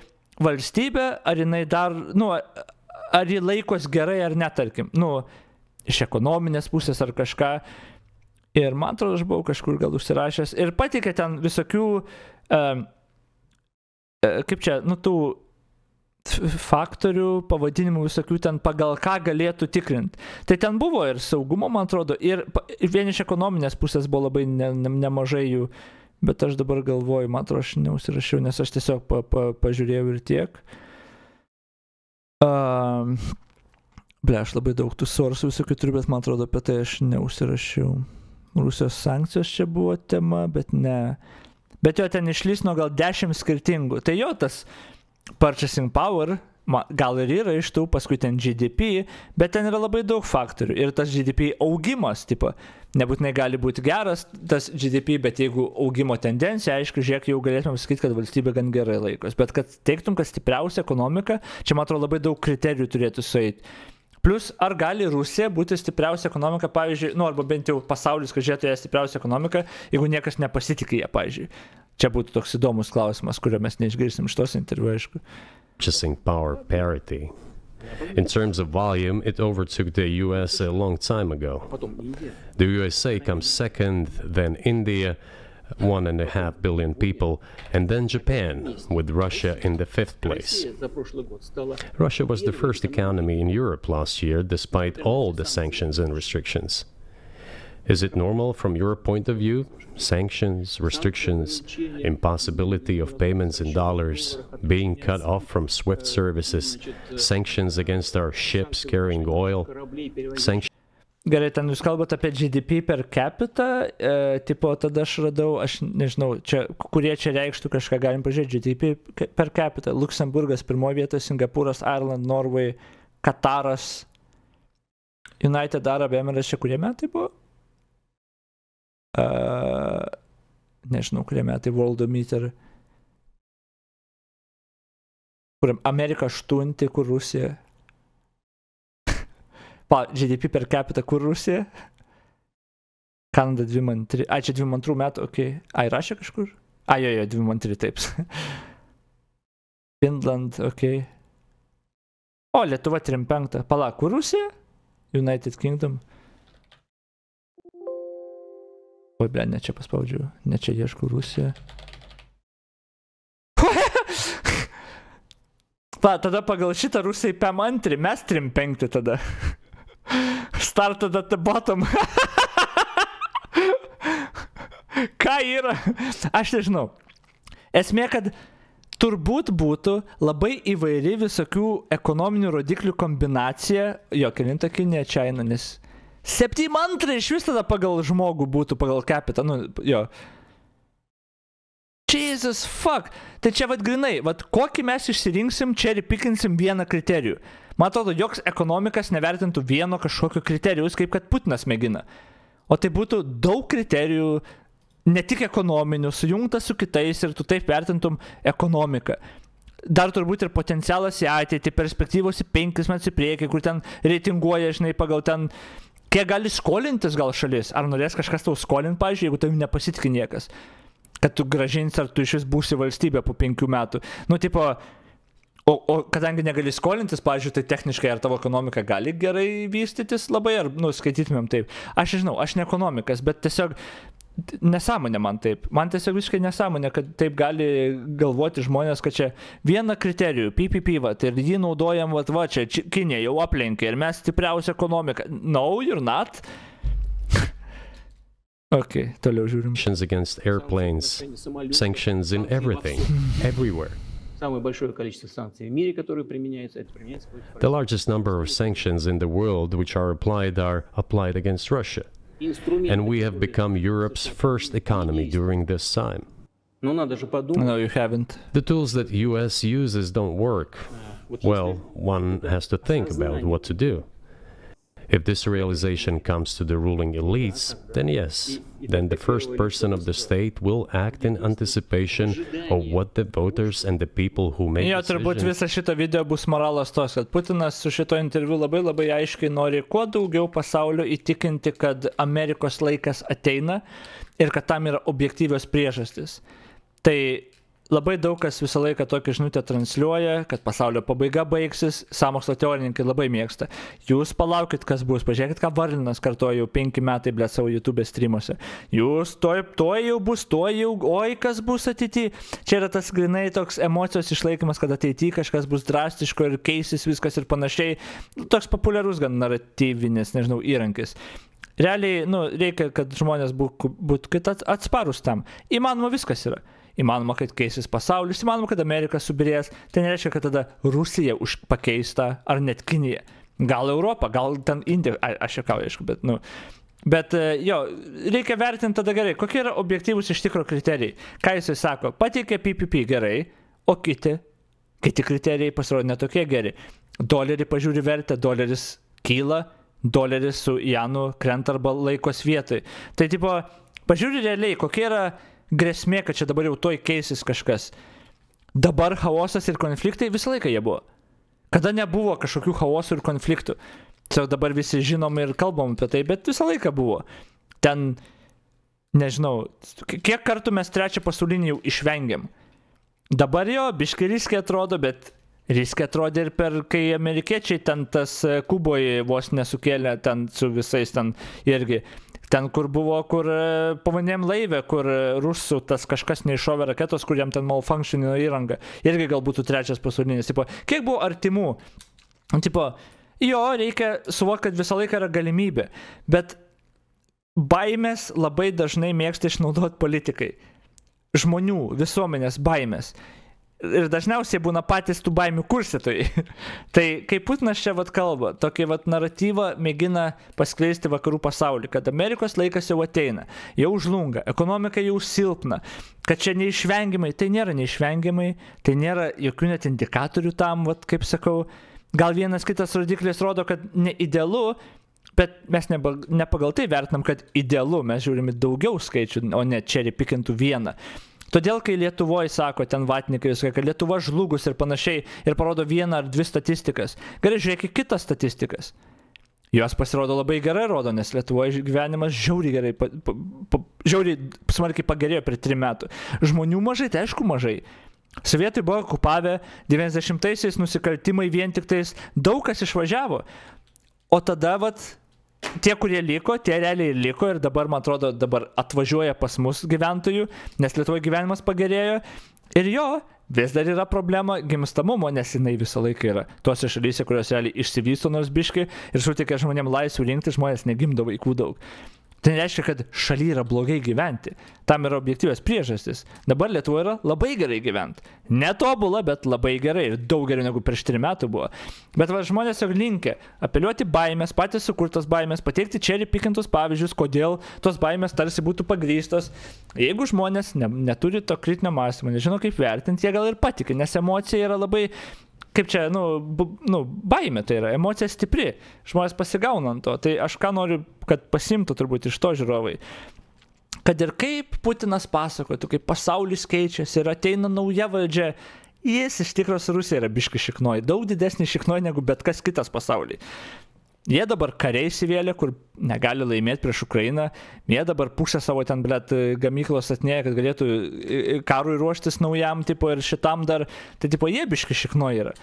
A: valstybę, ar jinai dar, ar ji laikos gerai ar netarkim, iš ekonominės pusės ar kažką. Ir man atrodo, aš buvau kažkur gal užsirašęs ir patikė ten visokių, kaip čia, tų faktorių, pavadinimų visokių ten pagal ką galėtų tikrinti. Tai ten buvo ir saugumo, man atrodo, ir vien iš ekonominės pusės buvo labai nemažai jų. Bet aš dabar galvoju, man atrodo, aš neužsirašiau, nes aš tiesiog pažiūrėjau ir tiek. Aš labai daug tų sourceų visokių turiu, bet man atrodo, apie tai aš neužsirašiau. Rusijos sankcijos čia buvo tema, bet ne. Bet jo ten išlysno gal 10 skirtingų. Tai jo tas purchasing power gal ir yra iš tų, paskui ten GDP, bet ten yra labai daug faktorių. Ir tas GDP augimas, tipo, nebūtinai gali būti geras tas GDP, bet jeigu augimo tendencija, aišku, žiūrėk, jau galėtume sakyti, kad valstybė gan gerai laikos. Bet kad teiktum, kad stipriausia ekonomika, čia man atrodo labai daug kriterijų turėtų sueiti. Plus, ar gali Rusija būti stipriausia ekonomika, pavyzdžiui, arba bent jau pasaulis, kad žiūrėtų ją stipriausia ekonomika, jeigu niekas nepasitikė ją, pavyzdžiui. Čia būtų toks įdomus klausimas, kurio mes neišgirsim iš tos interviu, aišku.
C: Purchasing power parity. In terms of volume, it overtook the US a long time ago. The USA comes second, then India, 1.5 billion people, and then Japan, with Russia in the 5th place. Russia was the first economy in Europe last year, despite all the sanctions and restrictions. Is it normal from your point of view? Sanctions, restrictions, impossibility of payments in dollars, being cut off from SWIFT services, sanctions against our ships carrying oil, sanctions.
A: Gerai, ten jūs kalbate apie GDP per capita, tipo tada aš radau, aš nežinau, čia, kurie čia reikštų kažką, galim pažiūrėti, GDP per capita, Luksemburgas pirmoje vietoje, Singapūras, Ireland, Norway, Kataras, United Arab Emirates, čia kurie metai buvo? Nežinau, kurie metai, Worldometer, kur Amerika 8, kur Rusija. GDP per capita, kur Rusija? Kanada 22. Čia 22 metų, okei. Rašė kažkur? Jo, 22, taip. Finland, okei. O, Lietuva 35. Pala, kur Rusija? United Kingdom. Oi, ne čia paspaudžiu. Ne čia ieškau Rusiją. Tada pagal šitą Rusijai PM2, mes 35 tada. Started at the bottom. Ką yra? Aš nežinau. Esmė, kad turbūt būtų labai įvairi visokių ekonominių rodiklių kombinacija. Jo, kelinta Kinija, Čaina, nes 72 iš vis tada pagal žmogų būtų, pagal capita. Jo. Jesus fuck. Tai čia grinai, kokį mes išsirinksim, čia ir pikinsim vieną kriterijų. Man atrodo, joks ekonomikas nevertintų vieno kažkokio kriterijus, kaip kad Putinas mėgina. O tai būtų daug kriterijų, ne tik ekonominių, sujungtas su kitais ir tu taip vertintum ekonomiką. Dar turbūt ir potencialas į ateitį, perspektyvos į 5 metus į priekį, kur ten reitinguoja, žinai, pagal ten, kiek gali skolintis gal šalis. Ar norės kažkas tau skolinti, pavyzdžiui, jeigu tavim nepasitikė niekas. Kad tu grąžinsi, ar tu iš vis būsi valstybė po 5 metų. O kadangi negali skolintis, pavyzdžiui, tai techniškai ar tavo ekonomika gali gerai vystytis labai, ar, skaitytumėm taip. Aš nežinau, aš ne ekonomikas, bet tiesiog nesąmonė man taip. Man tiesiog visiškai nesąmonė, kad taip gali galvoti žmonės, kad čia vieną kriterijų, PPP, ir jį naudojam, va čia Kinė jau aplenkė ir mes stipriausia ekonomika. No, you're not. Okay, toliau žiūrim.
C: Sanctions against airplanes, sanctions in everything, everywhere. The largest number of sanctions in the world which are applied against Russia. And we have become Europe's first economy during this time.
A: No, you haven't.
C: The tools that US uses don't work. Well, one has to think about what to do. If this realization comes to the ruling elites, then yes, then the first person of the state will act in anticipation of what the voters and the people who make decisions.
A: Turbūt visą šitą video bus moralas tos, kad Putinas su šito interviu labai aiškiai nori kuo daugiau pasaulio įtikinti, kad Amerikos laikas ateina ir kad tam yra objektyvios priežastys. Tai labai daug kas visą laiką tokią žinutę transliuoja, kad pasaulio pabaiga baigsis, sąmokslo teorininkai labai mėgsta. Jūs palaukit, kas bus, pažiūrėkit, ką Varlinas kartoja jau 5 metai, blėt, savo YouTube streamuose. Jūs toj jau bus, oi, kas bus ateity. Čia yra tas grinai toks emocijos išlaikymas, kad ateity kažkas bus drastiško ir keisis viskas ir panašiai. Toks populiarus gan naratyvinis, nežinau, įrankis. Realiai, reikia, kad žmonės būtų atsparus tam. Įmanoma viskas yra. Įmanoma, kad keisis pasaulis, įmanoma, kad Amerika subirės, tai nereiškia, kad tada Rusija pakeista, ar net Kinija. Gal Europa, gal ten Indija, aš juokauju, aišku, bet jo, reikia vertinti tada gerai, kokie yra objektyvūs iš tikro kriterijai. Ką jisai sako, pateikė PPP gerai, o kiti kriterijai pasirodė netokie geri. Dolerį pažiūri vertę, doleris kyla, doleris su Janu krenta arba laikos vietoj. Tai tipo, pažiūri realiai, kokie yra grėsmė, kad čia dabar jau toj keisis kažkas. Dabar chaosas ir konfliktai visą laiką jie buvo. Kada nebuvo kažkokių chaosų ir konfliktų. Tiesiog dabar visi žinom ir kalbam apie tai, bet visą laiką buvo. Ten, nežinau, kiek kartų mes trečią pasaulinį jau išvengiam. Dabar jo, biškai riskiai atrodo, bet riskiai atrodė ir per, kai amerikiečiai ten tas Kuboje vos nesukėlė ten su visais ten irgi. Ten, kur buvo, kur povanėm laivė, kur rusų tas kažkas neiššovė raketos, kur jam ten malfunctionino įranga. Irgi gal būtų trečias pasaulinis. Tipo, kiek buvo artimų? Tipo, jo, reikia suvokti, kad visą laiką yra galimybė. Bet baimės labai dažnai mėgsta išnaudoti politikai. Žmonių, visuomenės baimės. Ir dažniausiai būna patys tų baimių kurstytojai. Tai kaip Putinas čia kalba, tokį naratyvą mėgina paskleisti vakarų pasaulį, kad Amerikos laikas jau ateina, jau žlunga, ekonomika jau silpna, kad čia neišvengiamai, tai nėra neišvengiamai, tai nėra jokių net indikatorių tam, kaip sakau, gal vienas kitas rodiklis rodo, kad neidealu, bet mes ne pagal tai vertinam, kad idealu, mes žiūrime daugiau skaičių, o ne cherry pickintų vieną. Todėl, kai Lietuvoje sako, ten vatnikai, kad Lietuva žlugus ir panašiai, ir parodo 1 ar 2 statistikas, gerai žiūrėkit kitas statistikas. Jos pasirodo labai gerai rodo, nes Lietuvoje gyvenimas žiauriai smarkiai pagerėjo per 3 metų. Žmonių mažai, tai aišku mažai. Sovietai buvo okupavę, 90-aisiais nusikaltimai vien tik tais, daug kas išvažiavo. O tada, tie, kurie liko, tie realiai liko ir dabar, man atrodo, dabar atvažiuoja pas mus gyventojų, nes Lietuvoje gyvenimas pagerėjo. Ir jo, vis dar yra problema gimstamumo, nes jinai visą laiką yra. Tose šalyse, kurios realiai išsivysto nors biškai ir suteikia žmonėm laisvių rinkti, žmonės negimdo vaikų daug. Tai nereiškia, kad šaly yra blogai gyventi. Tam yra objektyvios priežastys. Dabar Lietuvoje yra labai gerai gyventi. Netobula, bet labai gerai. Ir daug geriau negu prieš 3 metų buvo. Bet žmonės jau linkia apeliuoti baimės, patys sukurtos baimės, pateikti cherry pickintus pavyzdžius, kodėl tos baimės tarsi būtų pagrįstos. Jeigu žmonės neturi to kritinio mąstymo, nežino kaip vertinti, jie gal ir patiki, nes emocija yra labai... Kaip čia, baimė tai yra, emocija stipri, žmonės pasigauna ant to. Tai aš ką noriu, kad pasimtų turbūt iš to žiūrovai. Kad ir kaip Putinas pasakotų, kaip pasaulis keičiasi ir ateina nauja valdžia, jis iš tikrųjų su Rusija yra biški šiknoji, daug didesnį šiknoji negu bet kas kitas pasaulyje. Jie dabar kariai įsivėlė, kur negali laimėti prieš Ukrainą. Jie dabar pusę savo ten, gamyklos atnėja, kad galėtų karui ruoštis naujam, ir šitam dar. Tai, jie biški šiknoji yra.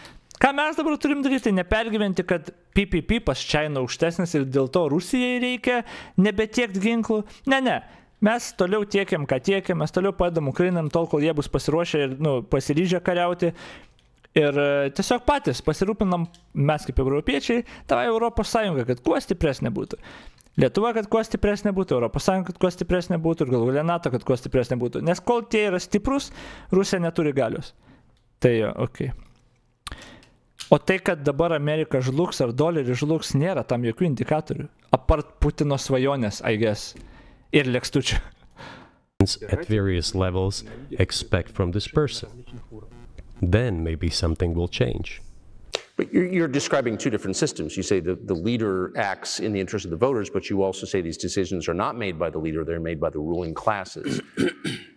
A: Ką mes dabar turim daryti? Nepergyventi, kad PPP pas Čaina aukštesnis ir dėl to Rusijai reikia nebetiekti ginklų. Ne. Mes toliau tiekiam, ką tiekiam, mes toliau padam Ukrainam tol, kol jie bus pasiruošę ir pasiryžę kariauti. Ir tiesiog patys pasirūpinam, mes kaip europiečiai, tavo Europos Sąjunga, kad kuo stipresnė būtų. Lietuva, kad kuo stipresnė būtų, Europos Sąjunga, kad kuo stipresnė būtų ir galų gale NATO, kad kuo stipresnė būtų. Nes kol tie yra stiprus, Rusija neturi galios. Tai, okei. O tai, kad dabar Amerika žlugs ar doleris žlugs, nėra tam jokių indikatorių. Apart Putino svajonės, I guess. Ir lėkstučių.
C: At various levels expect from this person. Then maybe something will change.
B: But you're describing two different systems. You say the leader acts in the interest of the voters, but you also say these decisions are not made by the leader, they're made by the ruling classes.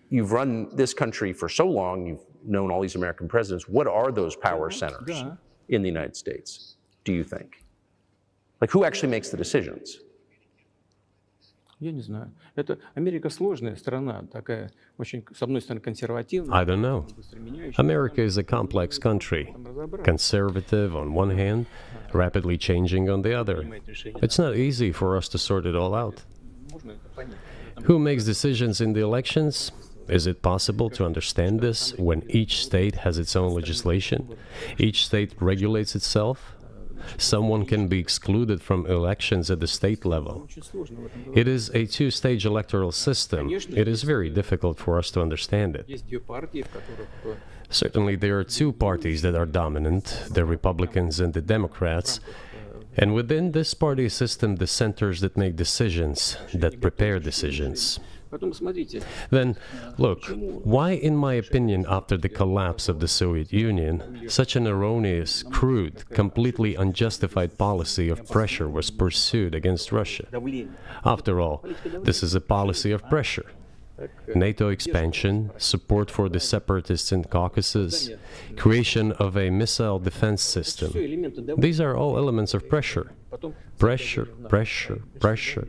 B: You've run this country for so long, you've known all these American presidents. What are those power centers in the United States, do you think? Like, who actually makes the decisions?
G: Я не знаю. Это Америка сложная страна, такая очень, с одной стороны, консервативная.
C: I don't know. America is a complex country, conservative on one hand, rapidly changing on the other. It's not easy for us to sort it all out. Who makes decisions in the elections? Is it possible to understand this when each state has its own legislation? Each state regulates itself? Someone can be excluded from elections at the state level. It is a two-stage electoral system. It is very difficult for us to understand it. Certainly, there are two parties that are dominant, the Republicans and the Democrats. And within this party system, the centers that make decisions, that prepare decisions. Then, look, why, in my opinion, after the collapse of the Soviet Union, such an erroneous, crude, completely unjustified policy of pressure was pursued against Russia? After all, this is a policy of pressure. NATO expansion, support for the separatists in Caucasus, creation of a missile defense system. These are all elements of pressure. Pressure, pressure, pressure.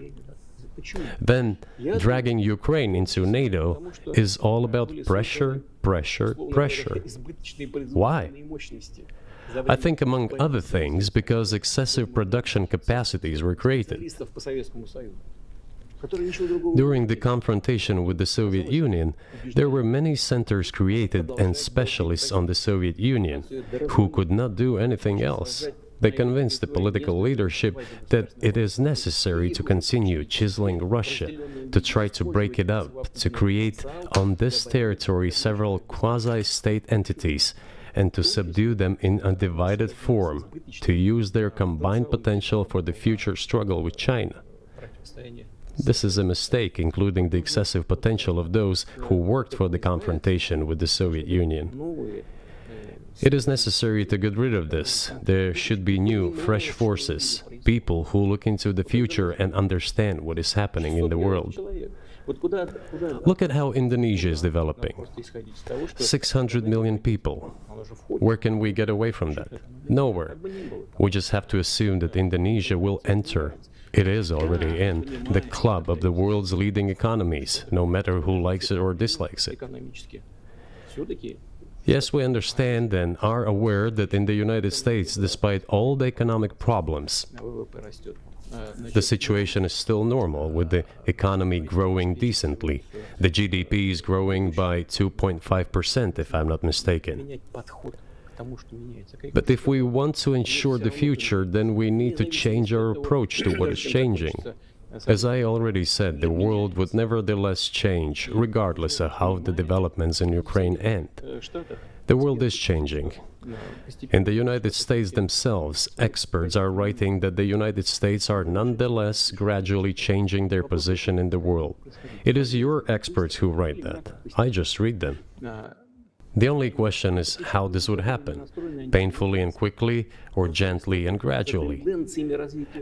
C: Then, dragging Ukraine into NATO is all about pressure, pressure, pressure. Why? I think, among other things, because excessive production capacities were created. During the confrontation with the Soviet Union, there were many centers created and specialists on the Soviet Union who could not do anything else. They convinced the political leadership that it is necessary to continue chiseling Russia, to try to break it up, to create on this territory several quasi-state entities, and to subdue them in a divided form, to use their combined potential for the future struggle with China. This is a mistake, including the excessive potential of those who worked for the confrontation with the Soviet Union. It is necessary to get rid of this. There should be new, fresh forces, people who look into the future and understand what is happening in the world. Look at how Indonesia is developing. 600 million people. Where can we get away from that? Nowhere. We just have to assume that Indonesia will enter. It is already in the club of the world's leading economies, no matter who likes it or dislikes it. Yes, we understand and are aware that in the United States, despite all the economic problems, the situation is still normal, with the economy growing decently. The GDP is growing by 2.5%, if I'm not mistaken. But if we want to ensure the future, then we need to change our approach to what is changing. As I already said, the world would nevertheless change, regardless of how the developments in Ukraine end. The world is changing. In the United States themselves, experts are writing that the United States are nonetheless gradually changing their position in the world. It is your experts who write that. I just read them. The only question is how this would happen, painfully and quickly, or gently and gradually.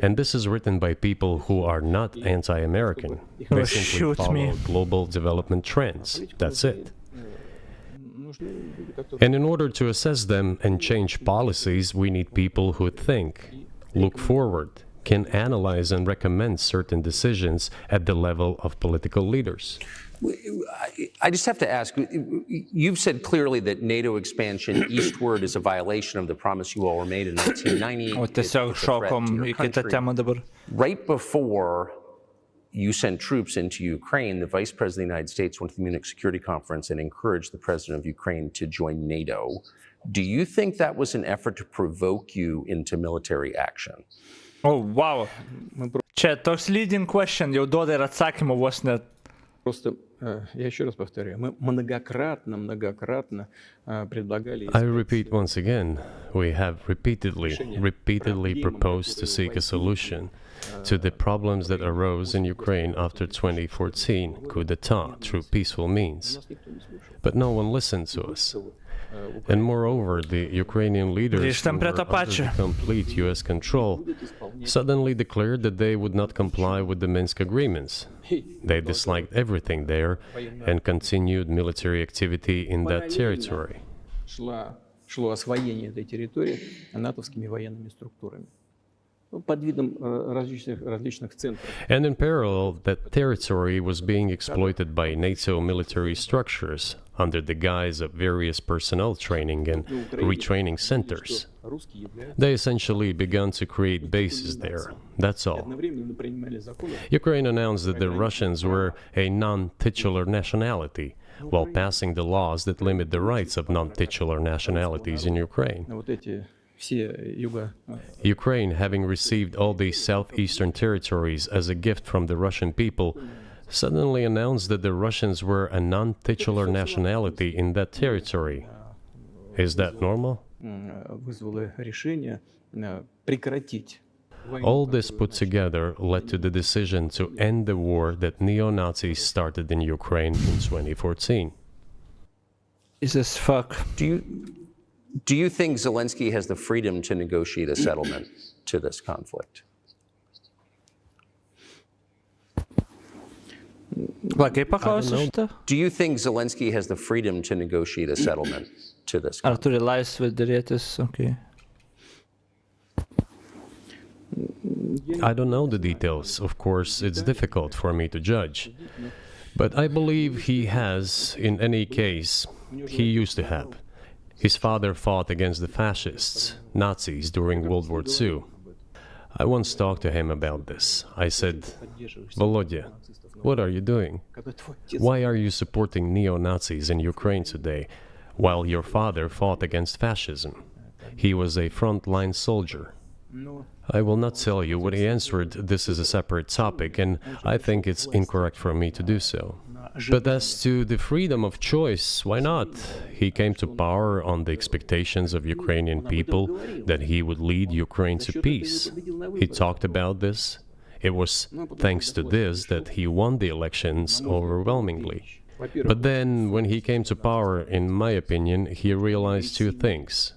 C: And this is written by people who are not anti-American. They simply follow global development trends. That's it. And in order to assess them and change policies, we need people who think, look forward, can analyze and recommend certain decisions at the level of political leaders.
B: I just have to ask, you've said clearly that NATO expansion eastward is a violation of the promise you all were made in 1990.
A: O tiesiog šokom į kitą temą dabar.
B: Right before you sent troops into Ukraine, the Vice President of the United States went to the Munich Security Conference and encouraged the President of Ukraine to join NATO. Do you think that was an effort to provoke you into military action?
A: Oh, wow. Čia toks leading question, jau duoda ir atsakymą vos net.
G: Просто, я еще раз повторяю, мы многократно предлагали...
C: I repeat once again, we have repeatedly proposed to seek a solution to the problems that arose in Ukraine after 2014 coup d'etat through peaceful means. But no one listened to us. And moreover, the Ukrainian leaders, who were under the complete US control, suddenly declared that they would not comply with the Minsk agreements. They disliked everything there and continued military activity in that territory.
G: Шло освоение этой территории натовскими военными структурами. Под видом различных центров.
C: And in parallel, that territory was being exploited by NATO military structures under the guise of various personnel training and retraining centers. They essentially began to create bases there. That's all. Ukraine announced that the Russians were a non-titular nationality, while passing the laws that limit the rights of non-titular nationalities in Ukraine. Ukraine, having received all these southeastern territories as a gift from the Russian people, suddenly announced that the Russians were a non-titular nationality in that territory. Is that normal? All this put together led to the decision to end the war that neo-Nazis started in Ukraine in 2014.
A: Jesus fuck.
B: Do you think Zelensky has the freedom to negotiate a settlement to this conflict? Do you think Zelensky has the freedom to negotiate a settlement to this conflict?
A: Ar turi laisvę derėtis? Okay.
C: I don't know the details. Of course, it's difficult for me to judge. But I believe he has, in any case, he used to have. His father fought against the fascists, Nazis, during World War II. I once talked to him about this. I said, Volodya, what are you doing? Why are you supporting neo-Nazis in Ukraine today, while your father fought against fascism? He was a frontline soldier. I will not tell you what he answered. This is a separate topic, and I think it's incorrect for me to do so. But as to the freedom of choice, why not? He came to power on the expectations of Ukrainian people that he would lead Ukraine to peace. He talked about this. It was thanks to this that he won the elections overwhelmingly. But then, when he came to power, in my opinion, he realized two things.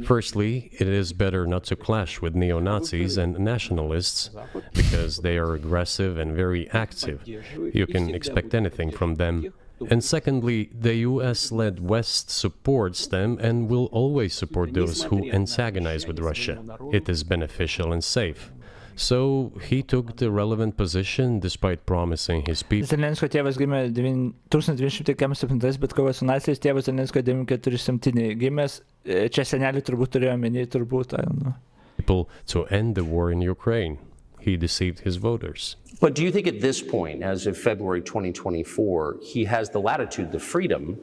C: Firstly, it is better not to clash with neo-Nazis and nationalists, because they are aggressive and very active. You can expect anything from them. And secondly, the US-led West supports them and will always support those who antagonize with Russia. It is beneficial and safe. So he took the relevant position despite promising his people.
A: Zelenskio tėvas gimė 1947, bet kovo su naciais, tėvas Zelenskio 1947 gimęs, čia senelį turbūt turėjo omeny, turbūt, I don't know.
C: People to end the war in Ukraine. He deceived his voters.
B: But do you think at this point, as of February 2024, he has the latitude, the freedom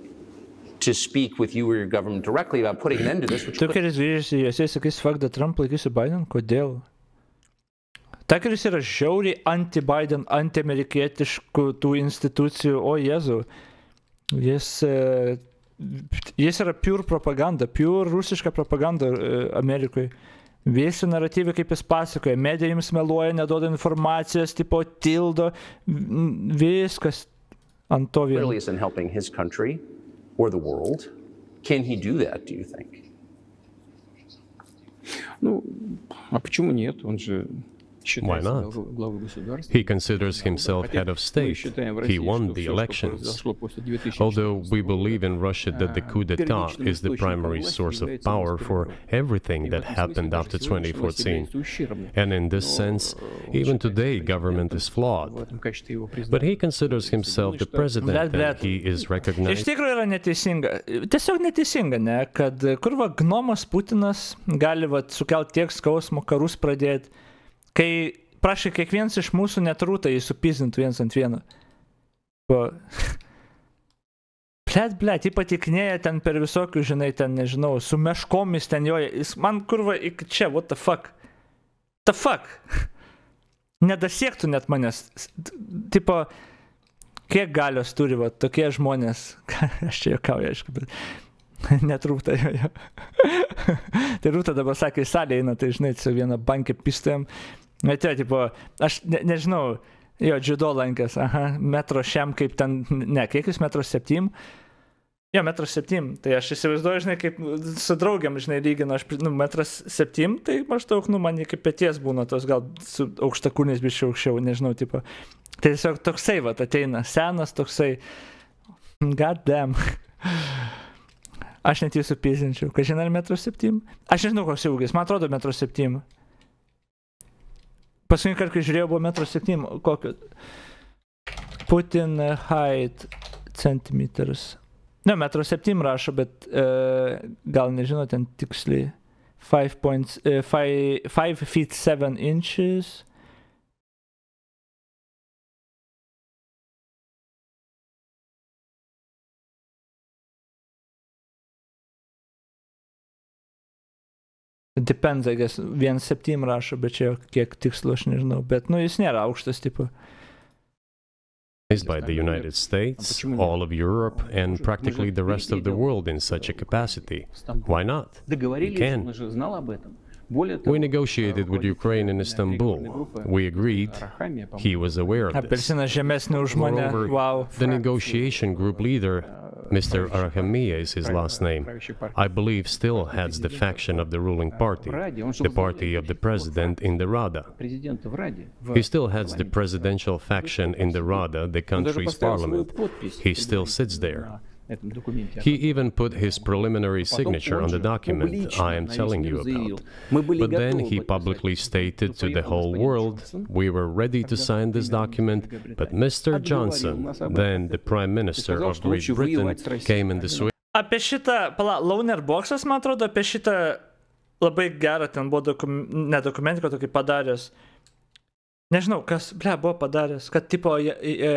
B: to speak with you or your government directly about putting an end to this?
A: Tukeris grįžęs į USA, sakys, fuck the Trump, laikysiu Biden, kodėl? Tukeris yra žiauriai anti-Biden, anti-amerikietiškų tų institucijų, o Jėzau. Jis yra pure propaganda, pure rusiška propaganda Amerikoje. Visi naratyvai, kaip jis pasakoja, medija jums meluoja, neduoda informacijos, tipo tildo, viskas ant to vieno.
B: Clearly isn't helping his country or the world. Can he do that, do you think?
G: Ну, а почему нет? Он же...
C: Why not? He considers himself head of state. He won the elections. Although we believe in Russia that the coup d'etat is the primary source of power for everything that happened after 2014. And in this sense, even today, government is flawed. But he considers himself the president and he is recognized.
A: Iš tikrųjų yra neteisinga. Tiesiog neteisinga, ne? Kad kur va gnomas Putinas gali va sukelt tiek skausmo, karus pradėti. Kai prašė kiekvienas iš mūsų net rūtą jį supyzintų viens ant vieno. Blet, jį patikinėja ten per visokių, žinai, ten, nežinau, su meškomis ten joje. Jis man kurva iki čia, what the fuck? The fuck? Nedasiektų net manęs. Tipo, kiek galios turi, va, tokie žmonės. Aš čia juokauju, aišku, bet... Net rūta jo. Tai rūta dabar sakė, į salę eina, tai žinai, su vieną bankę pistojam. Bet jo, tipo, aš nežinau, jo, džiudo lankęs, metro šiam kaip ten, ne, kiek jis metro 7? Jo, metro 7, tai aš įsivaizduoju, žinai, kaip su draugiam, žinai, lyginu, aš, metras 7, tai maždaug, man iki peties būna tos, gal su aukštakūniais biščiau aukščiau, nežinau, tipo. Tai tiesiog toksai, va, ateina, senas toksai, god damn. Aš net jį supyzinčiau. Ką žinai, metro 7? Aš nežinau, koks ūgis. Man atrodo, metro 7. Paskutinį kartą, kai žiūrėjau, buvo metro 7. Kokio? Putin height centimeters. Ne, metro 7 rašo, bet gal nežinau ten tiksliai. 5 feet 7 inches. Depends, I guess, 1.7 rašo, bet čia kiek tikslu aš nežinau, bet, jis nėra aukštas, tipo.
C: By the United States, all of Europe, and practically the rest of the world in such a capacity. Why not? We can. We negotiated with Ukraine in Istanbul. We agreed. He was aware of this. Moreover, the negotiation group leader, Mr. Arahamiya is his last name, I believe still heads the faction of the ruling party, the party of the president in the Rada. He still heads the presidential faction in the Rada, the country's parliament. He still sits there. He even put his preliminary signature on the document I am telling you about. But then he publicly stated to the whole world, we were ready to sign this document, but Mr. Johnson, then the Prime Minister of Great Britain, came in the swing.
A: Apie šitą, Loner Boxas, man atrodo, apie šitą labai gerą ten buvo nedokumentiką tokį padaręs. Nežinau, kas, buvo padaręs, kad tipo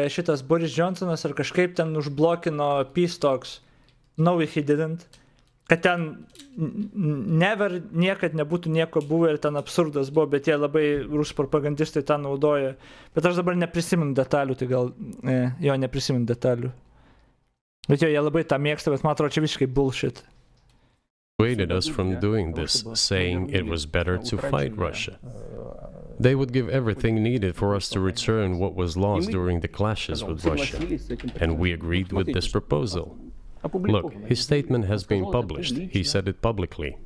A: šitas Boris Johnsonas ar kažkaip ten užblokino Peace Talks. No, he didn't. Kad ten never niekad nebūtų nieko buvę ir ten absurdas buvo, bet jie labai rusų propagandistai tą naudoja. Bet aš dabar neprisimenu detalių, tai gal, jo, neprisimenu detalių. Bet jo, jie labai tą mėgsta, bet man atrodo, čia visiškai bullshit.
C: Dissuaded us from doing this, saying it was better to fight Russia. They would give everything needed for us to return what was lost during the clashes with Russia, and we agreed with this proposal. Look, his statement has been published. He said it publicly.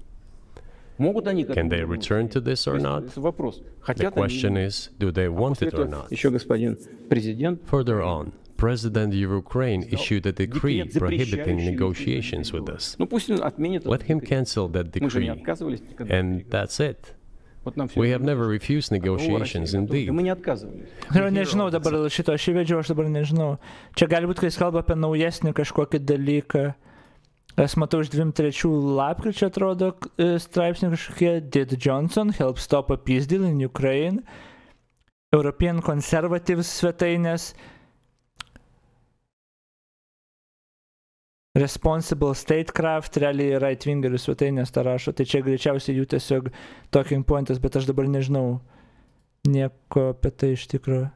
C: Can they return to this or not? The question is, do they want it or not? Further on, President of Ukraine issued a decree prohibiting negotiations with us. Let him cancel that decree, and that's it. We have never refused negotiations, indeed.
A: Nežinau dabar šito, aš įvedžiau, aš dabar nežinau. Čia gali būti, kai jis kalba apie naujesnį kažkokį dalyką. Aš matau iš 23 lapkričio, atrodo, straipsnį kažkokie. Did Johnson help stop a peace deal in Ukraine? European Conservatives svetainės. Responsible Statecraft, realiai right-wingerių svetainės tą rašo, tai čia greičiausiai jų tiesiog talking pointas, bet aš dabar nežinau nieko apie tai iš tikrųjų.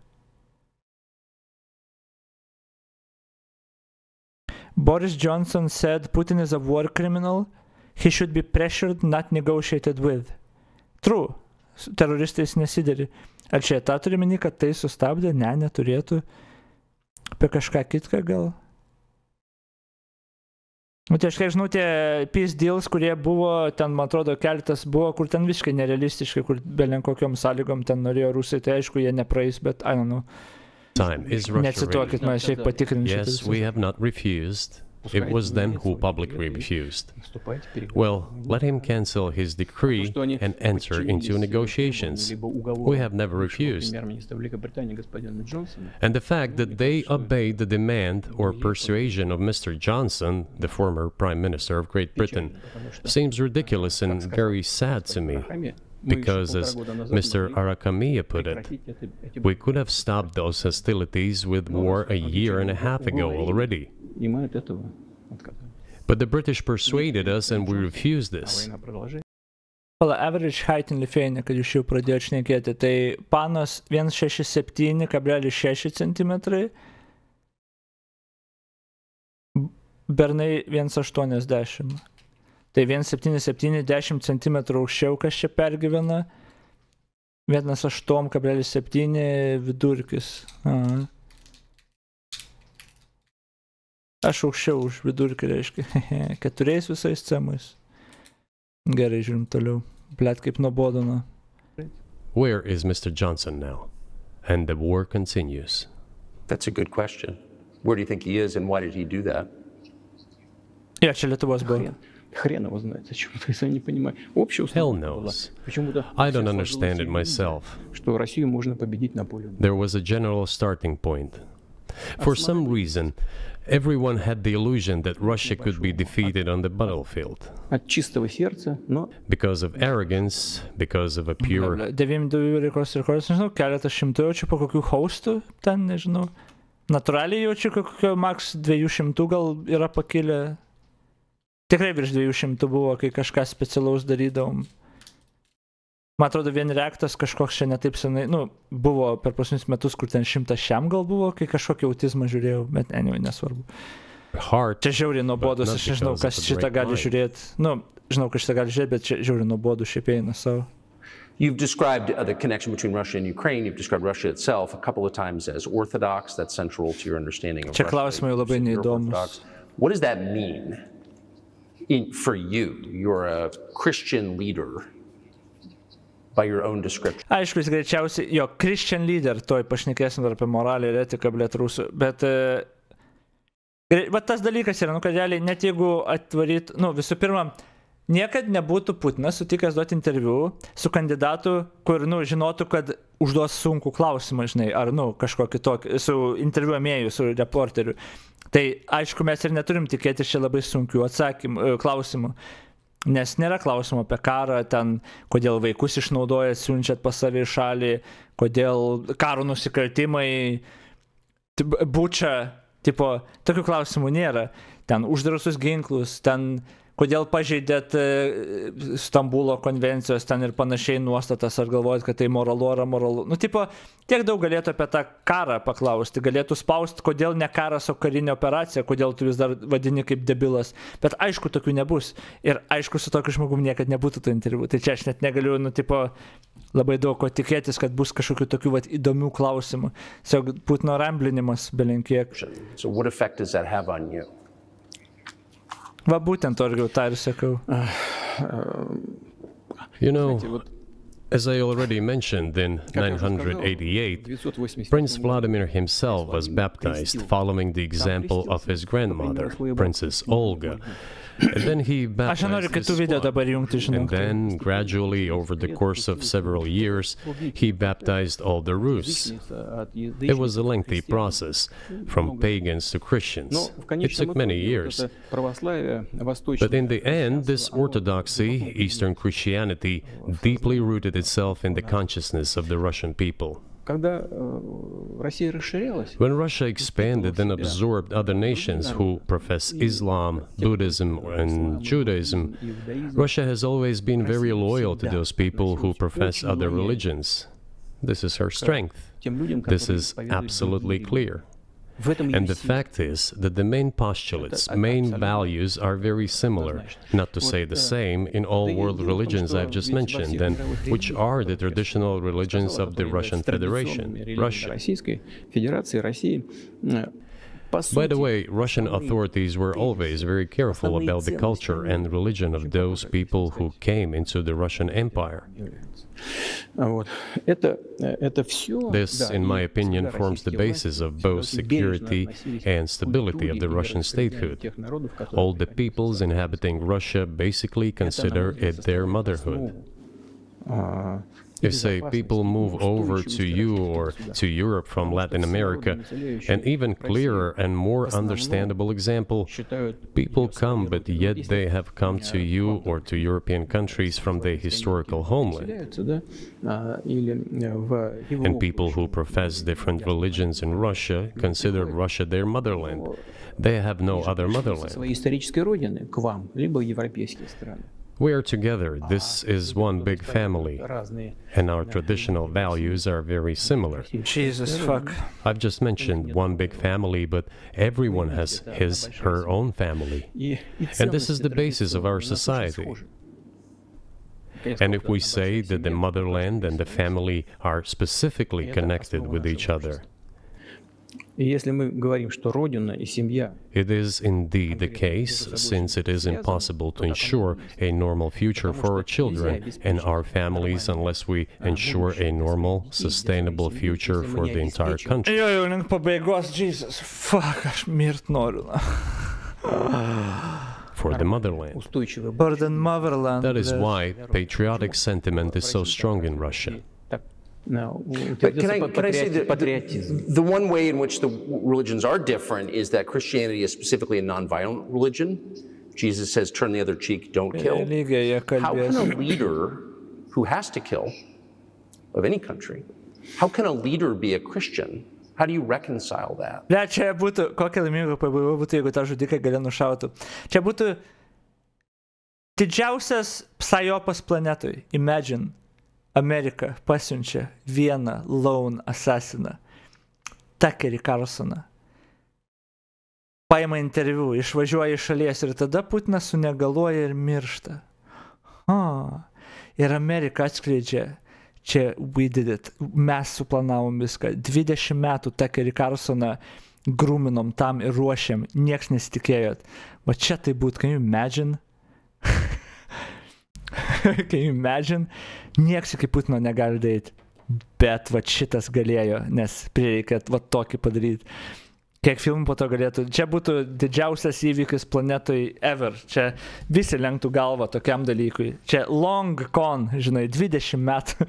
A: Boris Johnson said Putin is a war criminal, he should be pressured, not negotiated with. True, teroristais nesideri. Ar čia tą turi meni, kad tai sustabdė? Ne, neturėtų. Apie kažką kitką gal? Tai aš, kai žinau, tie peace deals, kurie buvo, ten, man atrodo, keletas buvo, kur ten visiškai nerealistiškai, kur belen kokiom sąlygom ten norėjo rusai, tai aišku, jie nepraeis, bet, I don't know. Necituokit, man šiek patikrinti.
C: Yes, we have not refused. It was them who publicly refused. Well, let him cancel his decree and enter into negotiations. We have never refused. And the fact that they obeyed the demand or persuasion of Mr. Johnson, the former Prime Minister of Great Britain, seems ridiculous and very sad to me. Because, as Mr. Arakamiya put it, we could have stopped those hostilities with war a year and a half ago already. But the British persuaded us and we refused this.
A: Average height in Lithuania, kad jūs jau pradėjote šnekėti, tai panos 167,6 cm, bernai 1,80. Tai 1,77 cm aukščiau, kas čia pergyvena, 1,8,7 vidurkis. Aha. Aš aukščiau už vidurkį, reiškia. 4 visais cemais. Gerai, žiūrim toliau. Blet, kaip nuoboduna.
C: Where is Mr. Johnson now? And the war continues.
B: That's a good question. Where do you think he is and why did he do that?
A: Ja, čia Lietuvos buvo.
C: Hell knows. I don't understand it myself. There was a general starting point. For some reason, everyone had the illusion that Russia could be defeated on the battlefield. Because of arrogance, because of a pure...
A: 92 rekordas, nežinau, keletą šimtų jaučiu po kokių hostų, ten, nežinau. Natūraliai jaučiu kokio maks 200 gal yra pakilę. Tikrai virš 200 buvo, kai kažką specialaus darydavom. Man atrodo, vien reaktas kažkoks čia netaip senai, buvo per pasunius metus, kur ten 100 šiam gal buvo, kai kažkokį autizmą žiūrėjau, bet nesvarbu. Čia žiauriai nuobodus, aš nežinau, kas šitą gali žiūrėti. Žinau, kas šitą gali žiūrėti, bet čia žiauriai nuobodus šiaip eina savo.
B: You've described the connection between Russia and Ukraine. You've described Russia itself a couple of times as orthodox. That's central to your understanding of
A: Russia. Čia klausimai labai neįdomus.
B: What does that mean for you? You're a Christian leader. By your own description.
A: Aišku, jis greičiausiai, Christian leader, toj pašnekėsim dar apie moralę ir etiką, blėt, rusų, bet tas dalykas yra, kad realiai, net jeigu atvaryt, visų pirma, niekad nebūtų Putinas sutikęs duoti interviu su kandidatu, kur, žinotų, kad užduos sunkų klausimą, žinai, ar, kažkokį tokį, su interviu ėmėju, su reporteriu. Tai, aišku, mes ir neturim tikėti čia labai sunkių klausimų. Nes nėra klausimų apie karą, ten, kodėl vaikus išnaudoja, siunčiat pas save į šalį, kodėl karo nusikaltimai, buča, tokių klausimų nėra. Ten uždrausus ginklus, ten, kodėl pažeidėt Stambulo konvencijos, ten ir panašiai nuostatas, ar galvojat, kad tai moralu ar amoralu. Tiek daug galėtų apie tą karą paklausti, galėtų spausti, kodėl ne karas, o karinė operacija, kodėl tu vis dar vadini kaip debilas. Bet aišku, tokių nebus. Ir aišku, su tokiu žmogum niekad nebūtų to interviu. Tai čia aš net negaliu, labai daug ko tikėtis, kad bus kažkokių tokių įdomių klausimų. Tiesiog Putino ramblinimas belenkiek.
B: So what effect does that have on you?
A: Va būtent, Orgiau, tą ir sakau.
C: You know, as I already mentioned, in 988, Prince Vladimir himself was baptized following the example of his grandmother, Princess Olga. And then he baptized his son, and then gradually over the course of several years he baptized all the Rus. It was a lengthy process, from pagans to Christians. It took many years. But in the end, this orthodoxy, Eastern Christianity, deeply rooted itself in the consciousness of the Russian people. When Russia expanded and absorbed other nations who profess Islam, Buddhism, and Judaism, Russia has always been very loyal to those people who profess other religions. This is her strength. This is absolutely clear. And the fact is that the main postulates, main values are very similar, not to say the same, in all world religions I've just mentioned, and which are the traditional religions of the Russian Federation, Russia. By the way, Russian authorities were always very careful about the culture and religion of those people who came into the Russian Empire. This, in my opinion, forms the basis of both security and stability of the Russian statehood. All the peoples inhabiting Russia basically consider it their motherhood. If, say, people move over to you or to Europe from Latin America, an even clearer and more understandable example, people come, but yet they have come to you or to European countries from their historical homeland. And people who profess different religions in Russia consider Russia their motherland. They have no other motherland. We are together. This is one big family, and our traditional values are very similar.
A: Jesus, fuck.
C: I've just mentioned one big family, but everyone has his, her own family. And this is the basis of our society. And if we say that the motherland and the family are specifically connected with each other, it is indeed the case, since it is impossible to ensure a normal future for our children and our families unless we ensure a normal, sustainable future for the entire country.
A: Jo, link pabaigos, Jesus, fuck, aš mirt noriu.
C: For the motherland.
A: For the motherland.
C: That is why patriotic sentiment is so strong in Russia.
B: But can I say that the one way in which the religions are different is that Christianity is specifically a non-violent religion. Jesus says, turn the other cheek, don't kill. How can a leader who has to kill, of any country, how can a leader be a Christian? How do you reconcile that?
A: Ne, čia būtų, kokia laiminga pabaiga būtų, jeigu tą žudiką galė nušautų. Čia būtų didžiausias psajopas planetui. Imagine. Amerika pasiunčia vieną lone assassiną, Tuckerį Carlsoną. Paima interviu, išvažiuoja iš šalies ir tada Putinas sunegaluoja ir miršta. Ir Amerika atskleidžia, čia we did it, mes suplanavom viską. 20 metų Tuckerį Carlsoną grūminom tam ir ruošėm, nieks nesitikėjot. Va čia tai būt, can you imagine? Can you imagine? Nieks iki Putino negali daryti, bet va šitas galėjo, nes prireikė va tokį padaryti. Kiek filmų po to galėtų, čia būtų didžiausias įvykis planetoj ever, čia visi lenktų galvą tokiam dalykui, čia long con, žinai, 20 metų.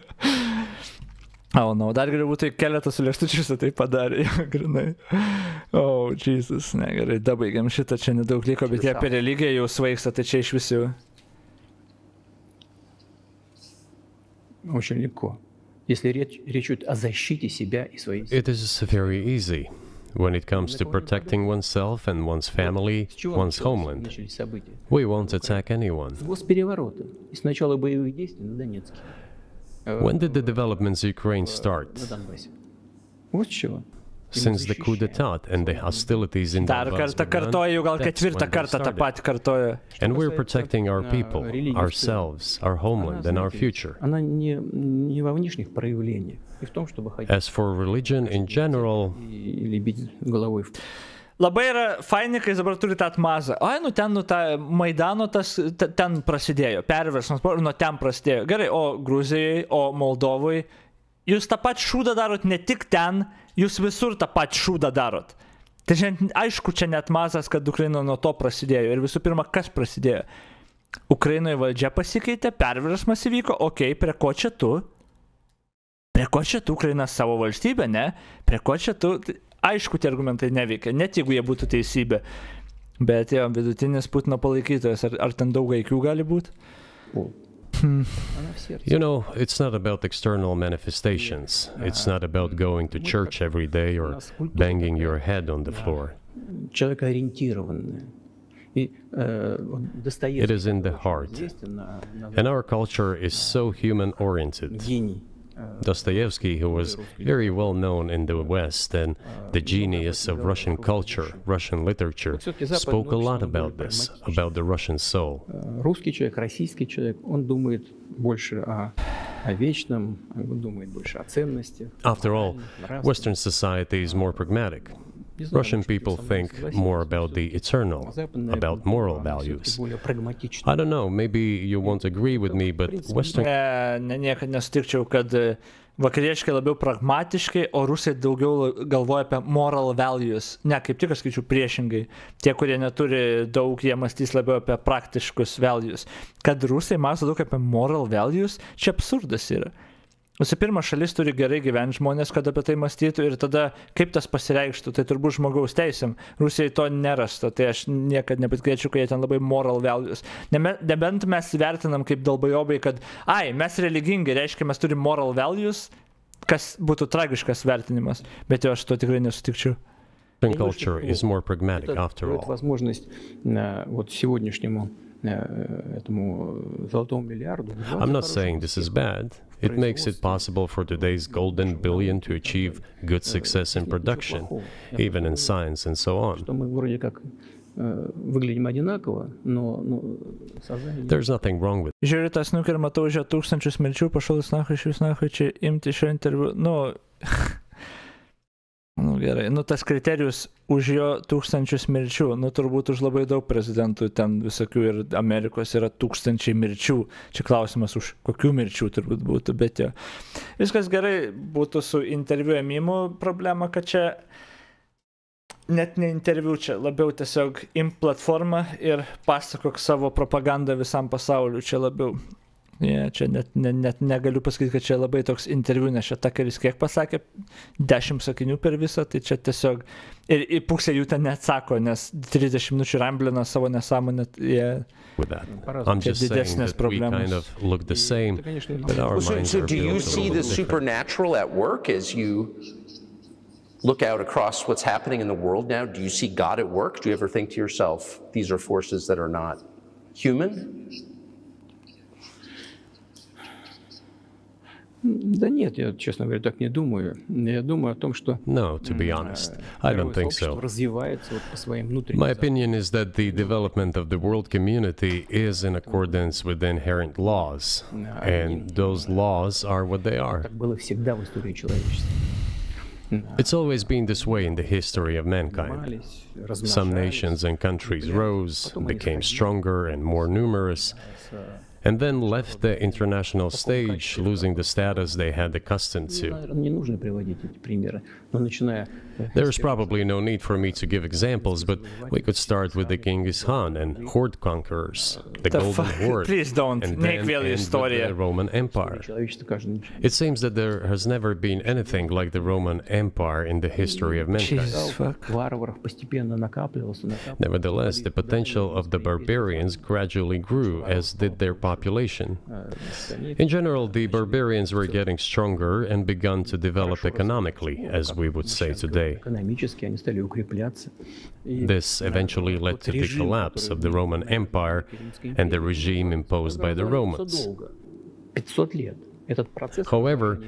A: Dar geriau būtų keletas su lėkstučius tai padarė, grinai. Jesus, negerai, dabaigiam šitą, čia nedaug liko, bet jie apie religiją jau svaigsta, tai čia iš visių.
G: Очень легко. Если речь идет о защите себя и своей семьи.
C: It is very easy when it comes to protecting oneself and one's family, one's homeland. We won't attack anyone.
G: Госпереворота и с начала боевых действий на Донецке.
C: When did the developments in Ukraine start?
G: На Донбассе. Вот чего.
C: Since the coup d'etat and the hostilities in
A: Dar kartą kartoju, gal ketvirtą kartą tą patį kartoju.
C: And we're protecting our people, ourselves, our homeland and our future.
G: Она не во внешних проявлениях, и в том, чтобы ходить.
C: As for religion in general,
G: или бить головой.
A: Labai yra fainai, kai dabar turi tą atmazą. Ten, ta Maidano, ten prasidėjo, perversmas, nuo ten prasidėjo. Gerai, o Gruzijai, o Moldovui, jūs tą patį šūdą darot ne tik ten, jūs visur tą patį šūdą darot. Tai šiandien, aišku, čia net mazas, kad Ukraina nuo to prasidėjo. Ir visų pirma, kas prasidėjo? Ukrainoje valdžia pasikeitė, perversmas įvyko, okei, prie ko čia tu? Prie ko čia tu, Ukraina savo valstybė, ne? Prie ko čia tu? Aišku, tie argumentai neveikia, net jeigu jie būtų teisybė. Bet jo, vidutinis Putino palaikytojas, ar ten daug aikių gali būti?
C: You know, it's not about external manifestations. It's not about going to church every day or banging your head on the floor. It is in the heart. And our culture is so human-oriented. Dostoevsky, who was very well known in the West and the genius of Russian culture, Russian literature, spoke a lot about this, about the Russian soul.
G: Русский человек, российский человек, он думает больше о вечном, он думает больше о ценностях.
C: After all, Western society is more pragmatic. Russian people think more about the eternal, about moral values. I don't know, maybe you won't agree with me, but Western...
A: Niekad nesutikčiau, kad vakarieškai labiau pragmatiškai, o rusai daugiau galvoja apie moral values. Ne, kaip tik aš skaičiu priešingai. Tie, kurie neturi daug, jie mąstys labiau apie praktiškus values. Kad rusai mąsto daug apie moral values, čia absurdas yra. Visų pirma, šalis turi gerai gyventi žmonės, kad apie tai mąstytų ir tada kaip tas pasireikštų, tai turbūt žmogaus teisėm. Rusijai to nerasta, tai aš niekad nepatikėčiau, kad jie ten labai moral values. Nebent mes vertinam kaip dalbajobai, kad mes religingi, reiškia, mes turim moral values, kas būtų tragiškas vertinimas, bet aš to tikrai nesutikčiau.
C: Culture is more pragmatic after all.
G: Возможность вот сегодняшнему этому золотому миллиарду.
C: I'm not saying this is bad. It makes it possible for today's golden billion to achieve good success in production, even in science and so on.
G: Что мы вроде как выглядим одинаково, но сознание.
C: There's nothing wrong with it.
A: Žiūrėt, tas ir matau už 1000 mirčių, pašalus nahai čia imti šio interviu. Nu gerai, tas kriterijus už jo 1000 mirčių, turbūt už labai daug prezidentų ten visokių ir Amerikos yra 1000 mirčių. Čia klausimas už kokių mirčių turbūt būtų, bet jo. Viskas gerai būtų su interviu ėmimu problema, kad čia net ne interviu, čia labiau tiesiog imk platformą ir pasakok savo propagandą visam pasauliu, čia labiau. Čia net negaliu pasakyti, kad čia labai toks interviu, nes čia Takeris kiek pasakė, 10 sakinių per visą, tai čia tiesiog ir pusė jų ten neatsako, nes 30 minučių ramblina savo nesąmonę.
C: I'm just saying that we kind of look the same, but our minds are built a little bit differently.
B: So do you see the supernatural at work as you look out across what's happening in the world now? Do you see God at work? Do you ever think to yourself, these are forces that are not human?
G: Да нет, я, честно говоря, так не думаю. Я думаю о том, что...
C: No, to be honest, I don't think so.
G: Развивается вот по своим внутренним...
C: My opinion is that the development of the world community is in accordance with the inherent laws, and those laws are what they are.
G: Так было всегда в истории человечества.
C: It's always been this way in the history of mankind. Some nations and countries rose, became stronger and more numerous, and then left the international stage, losing the status they had accustomed to. There's probably no need for me to give examples, but we could start with the Genghis Khan and horde conquerors, the Golden Horde,
A: Please don't.
C: and then end with the Roman Empire. It seems that there has never been anything like the Roman Empire in the history of mankind.
A: Jesus fuck.
C: Nevertheless, the potential of the barbarians gradually grew, as did their population. In general, the barbarians were getting stronger and begun to develop economically, as we would say today. This eventually led to the collapse of the Roman Empire and the regime imposed by the Romans. However,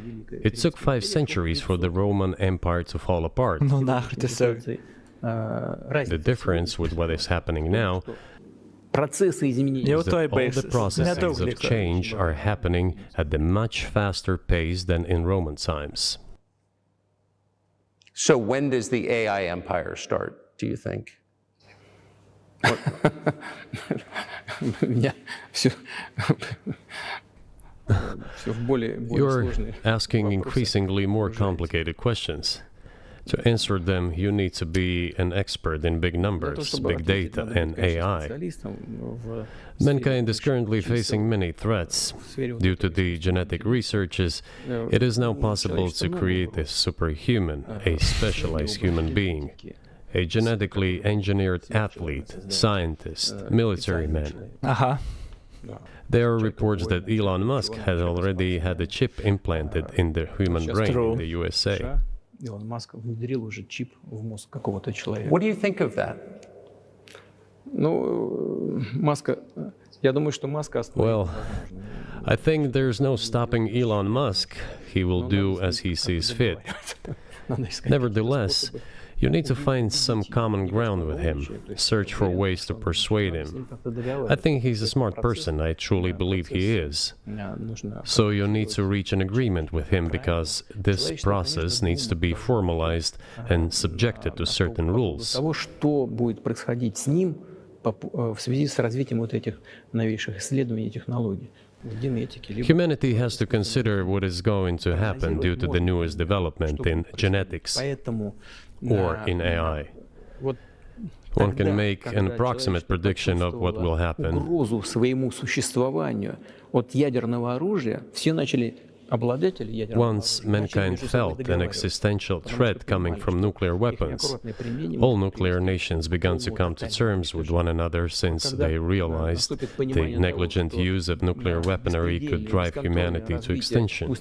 C: it took 5 centuries for the Roman Empire to fall apart. The difference with what is happening now is that all the processes of change are happening at a much faster pace than in Roman times.
B: So when does the AI empire start, do you think?
C: You're asking increasingly more complicated questions. To answer them, you need to be an expert in big numbers, big data, and AI. Mankind is currently facing many threats. Due to the genetic researches, it is now possible to create a superhuman, a specialized human being, a genetically engineered athlete, scientist, military man. There are reports that Elon Musk has already had a chip implanted in the human brain in the USA.
B: What do you think of that?
C: Well, I think there's no stopping Elon Musk. He will do as he sees fit. Nevertheless, you need to find some common ground with him, search for ways to persuade him. I think he's a smart person, I truly believe he is. So you need to reach an agreement with him, because this process needs to be formalized and subjected to certain rules. Humanity has to consider what is going to happen due to the newest development in genetics or in AI. One can make an approximate prediction of what will happen. Once mankind felt an existential threat coming from nuclear weapons, all nuclear nations began to come to terms with one another since they realized the negligent use of nuclear weaponry could drive humanity to extinction.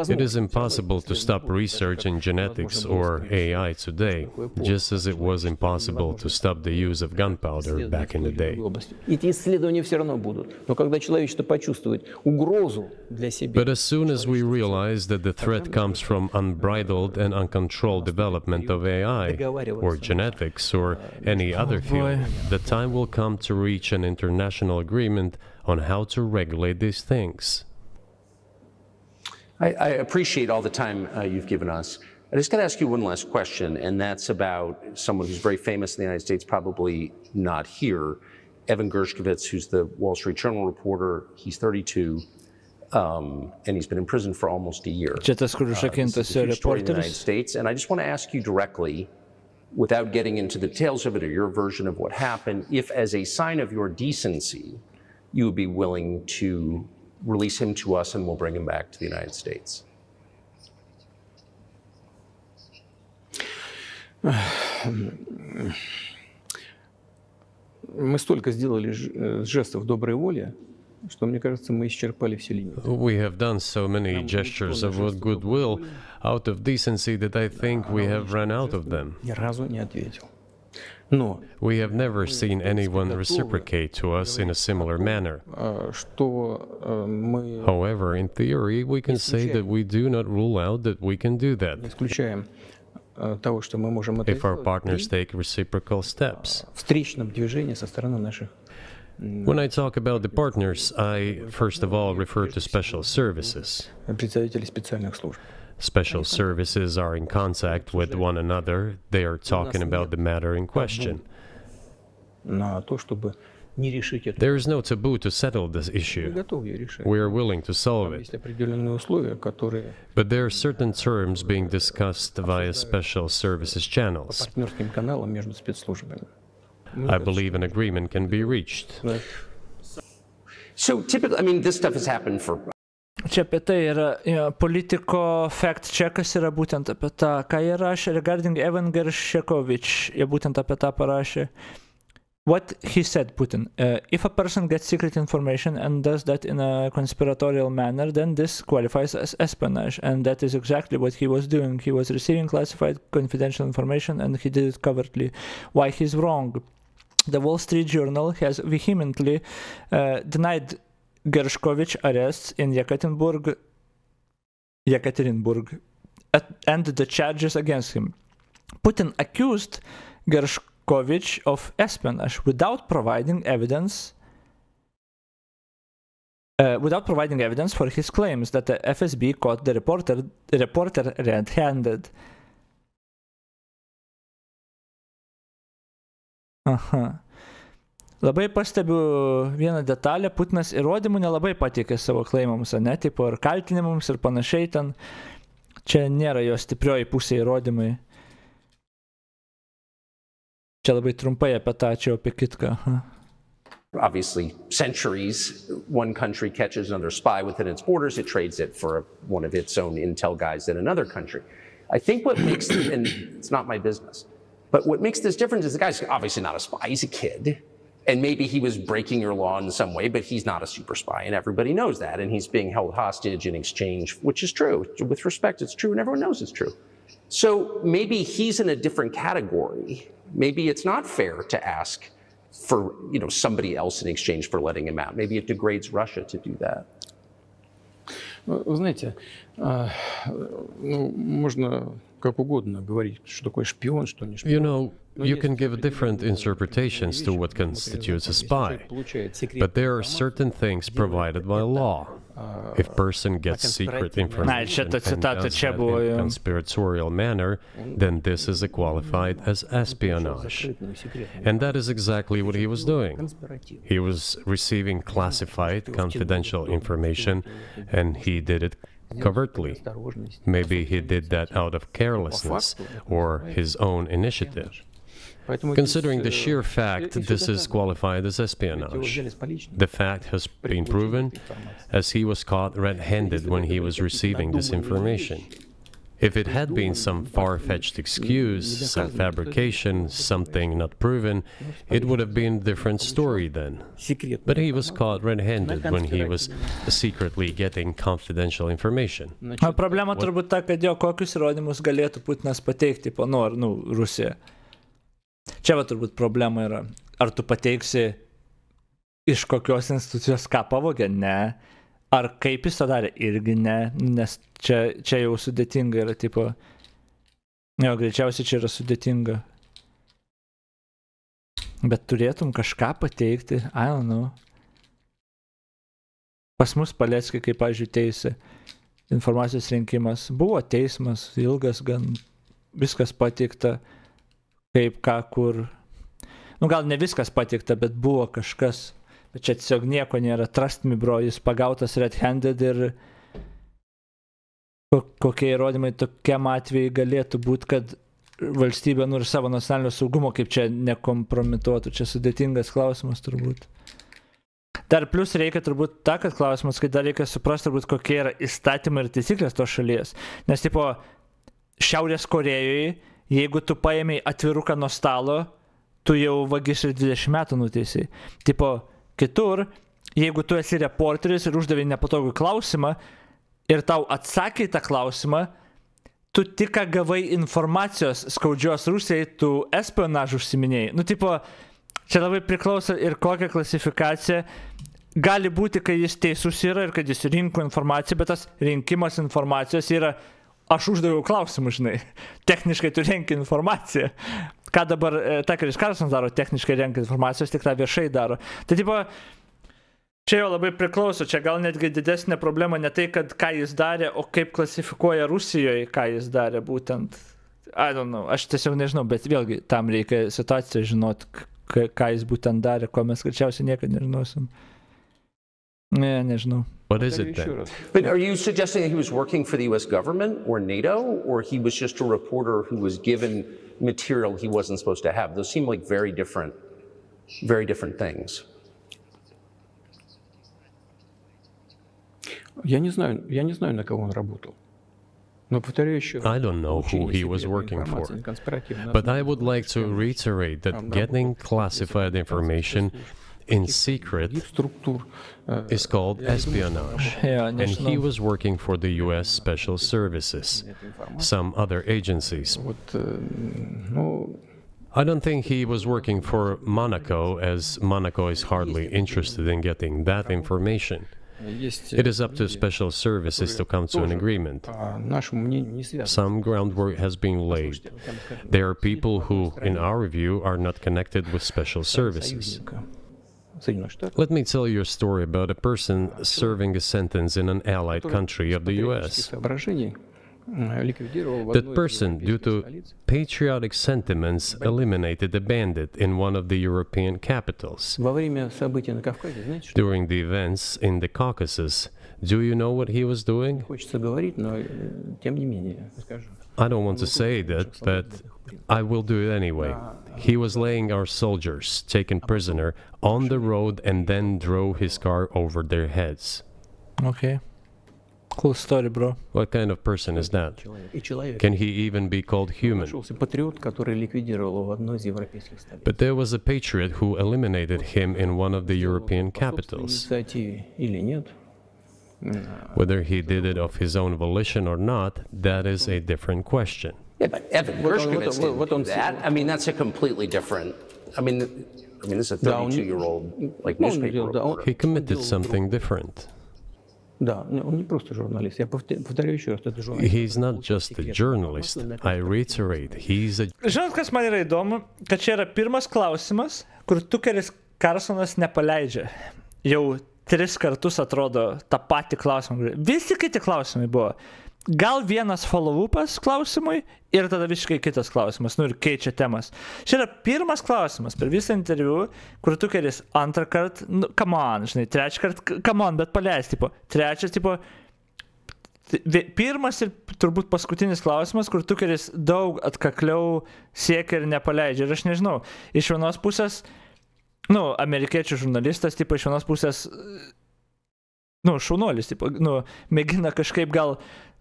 C: It is impossible to stop research in genetics or AI today, just as it was impossible to stop the use of gunpowder back in the day. But as soon as we realize that the threat comes from unbridled and uncontrolled development of AI, or genetics, or any other field, the time will come to reach an international agreement on how to regulate these things.
B: I appreciate all the time you've given us. I just got to ask you one last question, and that's about someone who's very famous in the United States, probably not here, Evan Gershkovich, who's the Wall Street Journal reporter. He's 32, and he's been in prison for almost a year. This is a huge story in the United States, and I just want to ask you directly, without getting into the details of it or your version of what happened, if as a sign of your decency, you would be willing to release him to us and we'll bring him back to the United States.
G: Мы столько сделали жестов доброй воли, что, мне кажется, мы исчерпали все лимиты.
C: We have done so many gestures of goodwill out of decency that I think we have run out of them.
G: Ни разу не ответил.
C: We have never seen anyone reciprocate to us in a similar manner. However, in theory, we can say that we do not rule out that we can do that if our partners take reciprocal steps. When I talk about the partners, I first of all refer to special services. Special services are in contact with one another. They are talking about the matter in question. There is no taboo to settle this issue. We are willing to solve it. But there are certain terms being discussed via special services channels. I believe an agreement can be reached.
B: So typically, I mean, this stuff has happened for...
A: Čia apie tai yra politiko fact checkas yra būtent apie tą, ką jie rašė, regarding Evan Gershkovich, jie būtent apie tą parašė. What he said, Putin, if a person gets secret information and does that in a conspiratorial manner, then this qualifies as espionage, and that is exactly what he was doing. He was receiving classified confidential information and he did it covertly. Why he's wrong? The Wall Street Journal has vehemently denied Gershkovich arrests in Yekaterinburg and the charges against him. Putin accused Gershkovich of espionage without providing evidence for his claims that the FSB caught the reporter red-handed. Labai pastebiu vieną detalę, Putinas įrodymų nelabai pateikė savo klaimams, ne, tipo ir kaltinimams ir panašiai ten. Čia nėra jo stiprioji pusė įrodymai. Čia labai trumpai apie tą, čia apie kitką.
B: Obviously, centuries, one country catches another spy within its borders, it trades it for one of its own intel guys in another country. I think what makes, and it's not my business, but what makes this different is the guy's obviously not a spy, he's a kid. And maybe he was breaking your law in some way, but he's not a super spy, and everybody knows that, and he's being held hostage in exchange, which is true. With respect, it's true, and everyone knows it's true. So maybe he's in a different category. Maybe it's not fair to ask for, you know, somebody else in exchange for letting him out. Maybe it degrades Russia to do that.
G: Вы знаете, можно как угодно говорить, что такое шпион, что не шпион.
C: You know, you can give different interpretations to what constitutes a spy, but there are certain things provided by law. If a person gets secret information and does that in a conspiratorial manner, then this is qualified as espionage. And that is exactly what he was doing. He was receiving classified, confidential information, and he did it covertly. Maybe he did that out of carelessness or his own initiative. Considering the sheer fact this is qualified as espionage, the fact has been proven as he was caught red-handed when he was receiving this information. If it had been some far-fetched excuse, some fabrication, something not proven, it would have been a different story then. But he was caught red-handed when he was secretly getting confidential information.
A: Problema turbūt ta, kad jo kokius įrodymus galėtų Putinas pateikti, Rusija. Čia va turbūt problema yra. Ar tu pateiksi iš kokios institucijos ką pavogė? Ne. Ar kaip jis tą darė? Irgi ne, nes čia jau sudėtinga yra, tipo... Jo, greičiausiai čia yra sudėtinga. Bet turėtum kažką pateikti, I don't know. Pas mus Palecki, kaip, pavyzdžiui, teisė, informacijos rinkimas. Buvo teismas, ilgas gan, viskas pateikta, kaip, ką, kur. Nu, gal ne viskas pateikta, bet buvo kažkas. Bet čia tiesiog nieko nėra. Trust me, bro, jis pagautas red-handed ir kokie įrodymai tokiam atveju galėtų būti, kad valstybė ir savo nacionalinio saugumo kaip čia nekompromituotų. Čia sudėtingas klausimas turbūt. Dar plus reikia turbūt kad klausimas, kad dar reikia suprasti turbūt, kokie yra įstatymai ir taisyklės tos šalies. Nes, tipo, Šiaurės Korėjoje, jeigu tu paėmei atviruką nuo stalo, tu jau vagis ir 20 metų nuteisai. Tipo, kitur, jeigu tu esi reporteris ir uždavai nepatogų klausimą ir tau atsakė tą klausimą, tu tik gavai informacijos skaudžios Rusijai, tu espionažą užsiminėjai. Nu, tipo, čia labai priklauso ir kokia klasifikacija. Gali būti, kad jis teisus yra ir kad jis rinko informaciją, bet tas rinkimas informacijos yra, aš uždaviau klausimą, žinai. Techniškai tu renki informaciją. Ką dabar Tuckeris Carlsonas daro, techniškai renka informacijos, tik tą viešai daro. Tai, tipo, čia jau labai priklauso, čia gal netgi didesnė problema ne tai, kad ką jis darė, o kaip klasifikuoja Rusijoje, ką jis darė būtent. I don't know, aš tiesiog nežinau, bet vėlgi tam reikia situaciją žinot, ką jis būtent darė, ko mes greičiausiai niekada nežinosim. Ne, nežinau.
C: What is it then?
B: But are you suggesting that he was working for the U.S. government or NATO, or he was just a reporter who was given material he wasn't supposed to have? Those seem like very different things.
G: Я не знаю, на кого он работал. Но повторяю еще.
C: I don't know who he was working for. But I would like to reiterate that getting classified information in secret is called espionage, and he was working for the U.S. Special Services, some other agencies. I don't think he was working for Monaco, as Monaco is hardly interested in getting that information. It is up to special services to come to an agreement. Some groundwork has been laid. There are people who, in our view, are not connected with special services. Let me tell you a story about a person serving a sentence in an allied country of the US. That person, due to patriotic sentiments, eliminated a bandit in one of the European capitals. During the events in the Caucasus, do you know what he was doing? I don't want to say that, but I will do it anyway. He was laying our soldiers, taken prisoner, on the road and then drove his car over their heads.
A: Okay. Cool story, bro.
C: What kind of person is that? Can he even be called human? But there was a patriot who eliminated him in one of the European capitals. Whether he did it of his own volition or not, that is a different question.
B: Yeah, but Evan Gershkovich didn't do that. I mean, that's a completely different... I mean, this is a 32-year-old newspaper reporter.
C: He committed something different. He's not just a journalist. I reiterate, he's a...
A: Žinot, kas man yra įdomu, kad čia yra pirmas klausimas, kur Tuckeris Carlsonas nepaleidžia. Jau 3 kartus atrodo tą patį klausimą. Visi kiti klausimai buvo. Gal vienas follow-upas klausimui ir tada visiškai kitas klausimas, ir keičia temas. Čia yra pirmas klausimas per visą interviu, kur Tuckeris antrą kartą, come on, žinai, trečią kartą, come on, bet paleis, tipo, trečias, tipo, pirmas ir turbūt paskutinis klausimas, kur Tukeris daug atkakliau siekia ir nepaleidžia. Ir aš nežinau, iš vienos pusės, amerikiečių žurnalistas, tipo, iš vienos pusės, šaunuolis, tipo, mėgina kažkaip gal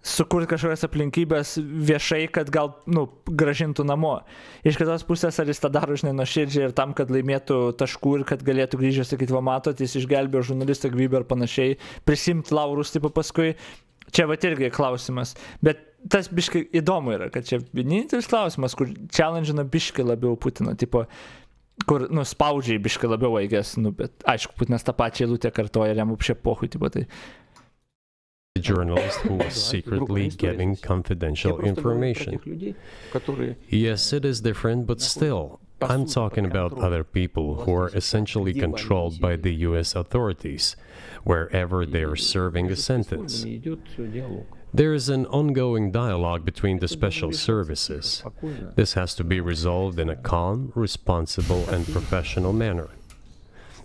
A: sukurti kažkokias aplinkybės viešai, kad gal, gražintų namo. Iš kitos pusės, ar jis tą daro, žinai, nuoširdžiai ir tam, kad laimėtų taškų ir kad galėtų grįžęs sakyti, va matot, jis išgelbėjo žurnalistą gyvybę ir panašiai, prisimti laurus, tipo, paskui. Čia va irgi klausimas. Bet tas biškai įdomu yra, kad čia vienintelis klausimas, kur challenge-ina biškai labiau Putiną, tipo, kur, spaudžiai biškai labiau vaigės, bet aišku, Putinas tą pačią eilutę kartoja ir jam upšė pohui, tipo, tai.
C: The journalist who was secretly getting confidential information. Yes, it is different, but still, I'm talking about other people who are essentially controlled by the US authorities, wherever they are serving a sentence. There is an ongoing dialogue between the special services. This has to be resolved in a calm, responsible, and professional manner.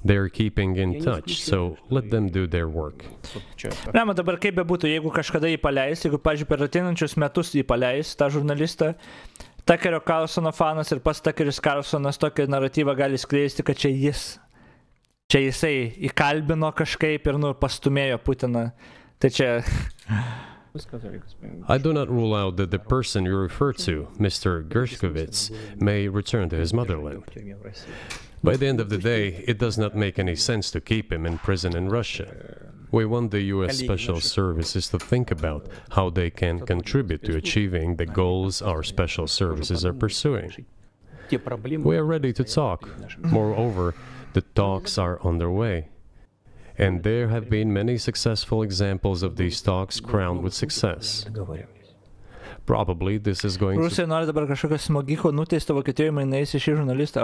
C: They're keeping in touch, so let them do their work.
A: Rema, dabar kaip bebūtų, jeigu kažkada jį paleis, jeigu, pavyzdžiui, per ateinančius metus jį paleis, tą žurnalistą, Tukerio Carlsono fanas ir pats Tukeris Carlsonas tokį naratyvą gali skleisti, kad čia jisai įkalbino kažkaip ir, pastumėjo Putiną. Tai čia...
C: I do not rule out that the person you refer to, Mr. Gershkovich, may return to his motherland. By the end of the day, it does not make any sense to keep him in prison in Russia. We want the US Special Services to think about how they can contribute to achieving the goals our special services are pursuing. We are ready to talk. Moreover, the talks are underway. And there have been many successful examples of these talks crowned with success. Probably this is going
A: Rusija nori dabar kažkokio smogiko nuteisto Vokietijoje mainais į šį žurnalistą.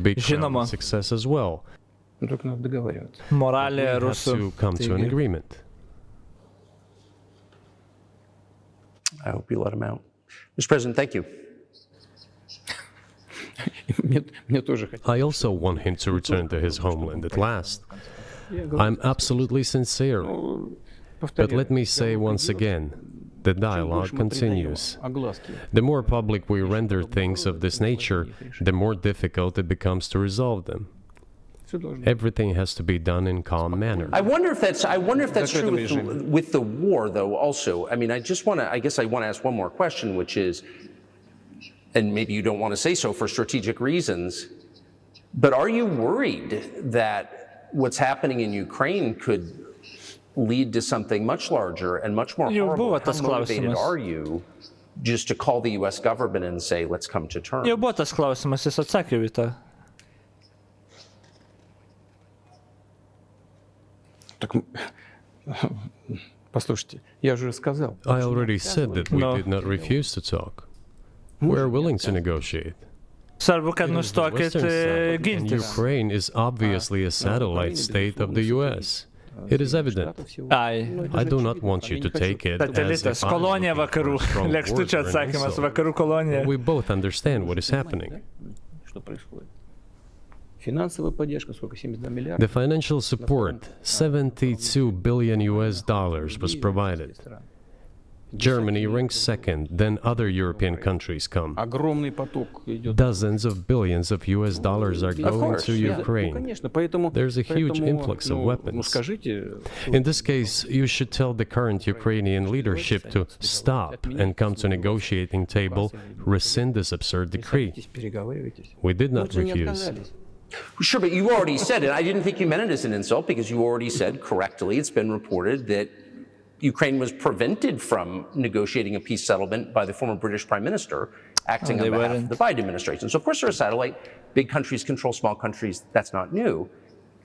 C: be crowned with success as well.
A: Moralė
C: We have
A: rusų.
C: to come to an agreement.
B: I hope you let him out. Mr. President, thank you.
C: I also want him to return to his homeland at last. I'm absolutely sincere. But let me say once again, the dialogue continues. The more public we render things of this nature, the more difficult it becomes to resolve them. Everything has to be done in calm manner.
B: I wonder if that's true with the war, though, also. I mean, I guess I want to ask one more question, which is, and maybe you don't want to say so for strategic reasons, but are you worried that what's happening in Ukraine could lead to something much larger and much more horrible? How motivated are you just to call the US government and say, let's come to terms?
A: Jau buvo tas klausimas, jis atsakė į tą.
C: I already said that we did not refuse to talk. We are willing to negotiate.
A: Svarbu, kad nustokit
C: And
A: gintis.
C: Ukraine is obviously a satellite state of the US. It is evident. I do not want you to take it as
A: Satelitas,
C: if I'm
A: kolonija
C: looking for
A: vakarų.
C: a strong
A: Lėkštučio
C: word or an
A: atsakymas,
C: insult.
A: vakarų kolonija.
C: We both understand what is happening. The financial support, $72 billion was provided. Germany ranks second, then other European countries come. Dozens of billions of US dollars are going to Ukraine. There's a huge influx of weapons. In this case, you should tell the current Ukrainian leadership to stop and come to a negotiating table, rescind this absurd decree. We did not refuse.
B: Sure, but you already said it. I didn't think you meant it as an insult because you already said correctly, it's been reported that Ukraine was prevented from negotiating a peace settlement by the former British Prime Minister acting on behalf of the Biden administration. So of course they're a satellite. Big countries control small countries. That's not new.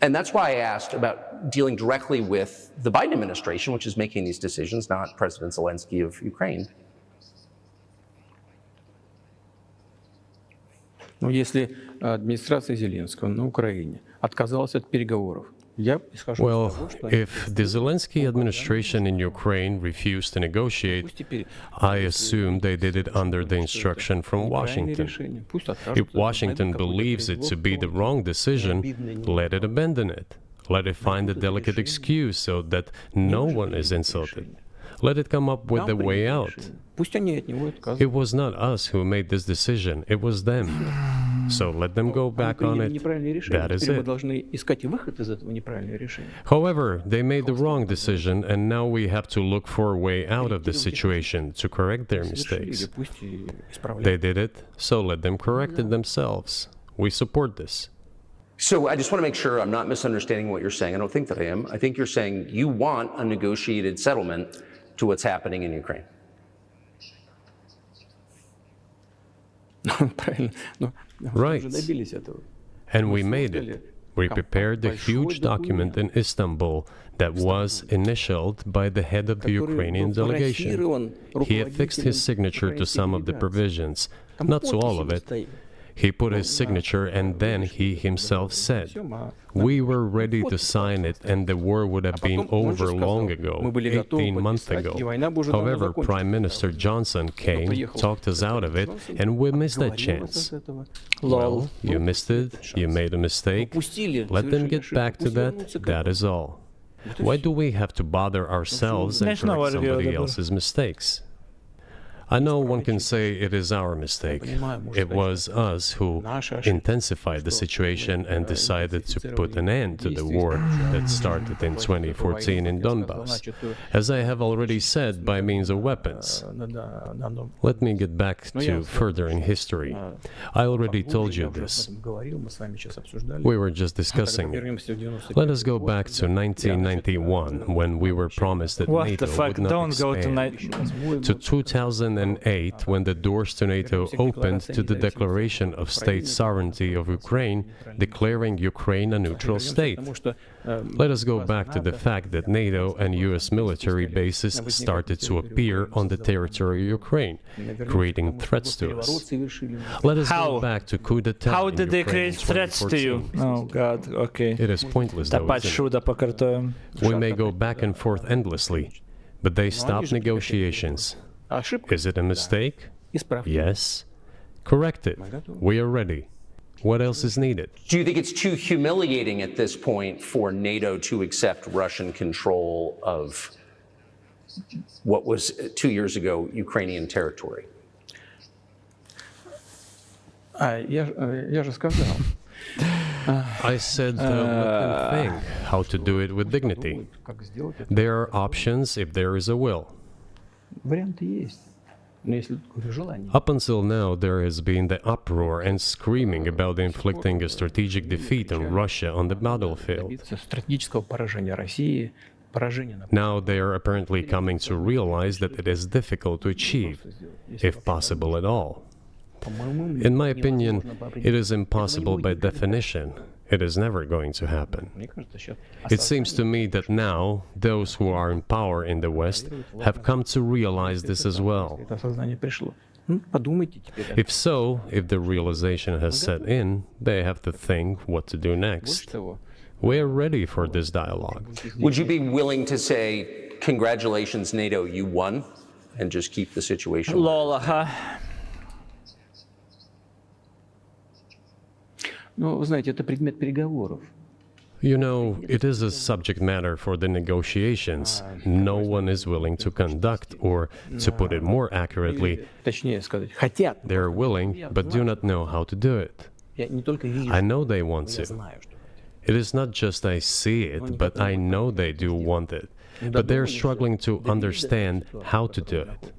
B: And that's why I asked about dealing directly with the Biden administration, which is making these decisions, not President Zelensky of Ukraine.
G: Но если администрация Зеленского на Украине отказалась от переговоров,
C: Well, if the Zelensky administration in Ukraine refused to negotiate, I assume they did it under the instruction from Washington. If Washington believes it to be the wrong decision, let it abandon it. Let it find a delicate excuse so that no one is insulted. Let it come up with a way out. It was not us who made this decision, it was them. So let them go back on it. That is it. However, they made the wrong decision, and now we have to look for a way out of the situation to correct their mistakes. They did it, so let them correct it themselves. We support this.
B: So I just want to make sure I'm not misunderstanding what you're saying. I don't think that I am. I think you're saying you want a negotiated settlement to what's happening in Ukraine.
C: Right. And we made it. We prepared a huge document in Istanbul that was initialed by the head of the Ukrainian delegation. He affixed his signature to some of the provisions, not to all of it. He put his signature, and then he himself said, "We were ready to sign it and the war would have been over long ago, 18 months ago. However, Prime Minister Johnson came, talked us out of it, and we missed that chance." Well, you missed it, you made a mistake. Let them get back to that, that is all. Why do we have to bother ourselves and correct somebody else's mistakes? I know one can say it is our mistake. It was us who intensified the situation and decided to put an end to the war that started in 2014 in Donbass, as I have already said, by means of weapons. Let me get back to further in history. I already told you this. We were just discussing it. Let us go back to 1991, when we were promised that NATO would not expand, to 2008, when the doors to NATO opened to the declaration of state sovereignty of Ukraine, declaring Ukraine a neutral state. Let us go back to the fact that NATO and US military bases started to appear on the territory of Ukraine, creating threats to us. Let us go back to coup d'etat.
A: How did they create threats to you? Oh God, okay.
C: It is pointless though, isn't it? We may go back and forth endlessly, but they stopped negotiations. Is it a mistake? Yes. Correct it. We are ready. What else is needed?
B: Do you think it's too humiliating at this point for NATO to accept Russian control of what was 2 years ago Ukrainian territory?
C: I said let them think how to do it with dignity. There are options if there is a will. Up until now, there has been the uproar and screaming about inflicting a strategic defeat on Russia on the battlefield. Now they are apparently coming to realize that it is difficult to achieve, if possible at all. In my opinion, it is impossible by definition. It is never going to happen. It seems to me that now, those who are in power in the West have come to realize this as well. If so, if the realization has set in, they have to think what to do next. We are ready for this dialogue.
B: Would you be willing to say, congratulations, NATO, you won, and just keep the situation?
A: Lol, huh?
C: You know, it is a subject matter for the negotiations. No one is willing to conduct, or, to put it more accurately, they are willing, but do not know how to do it. I know they want to. It is not just I see it, but I know they do want it. But they are struggling to understand how to do it.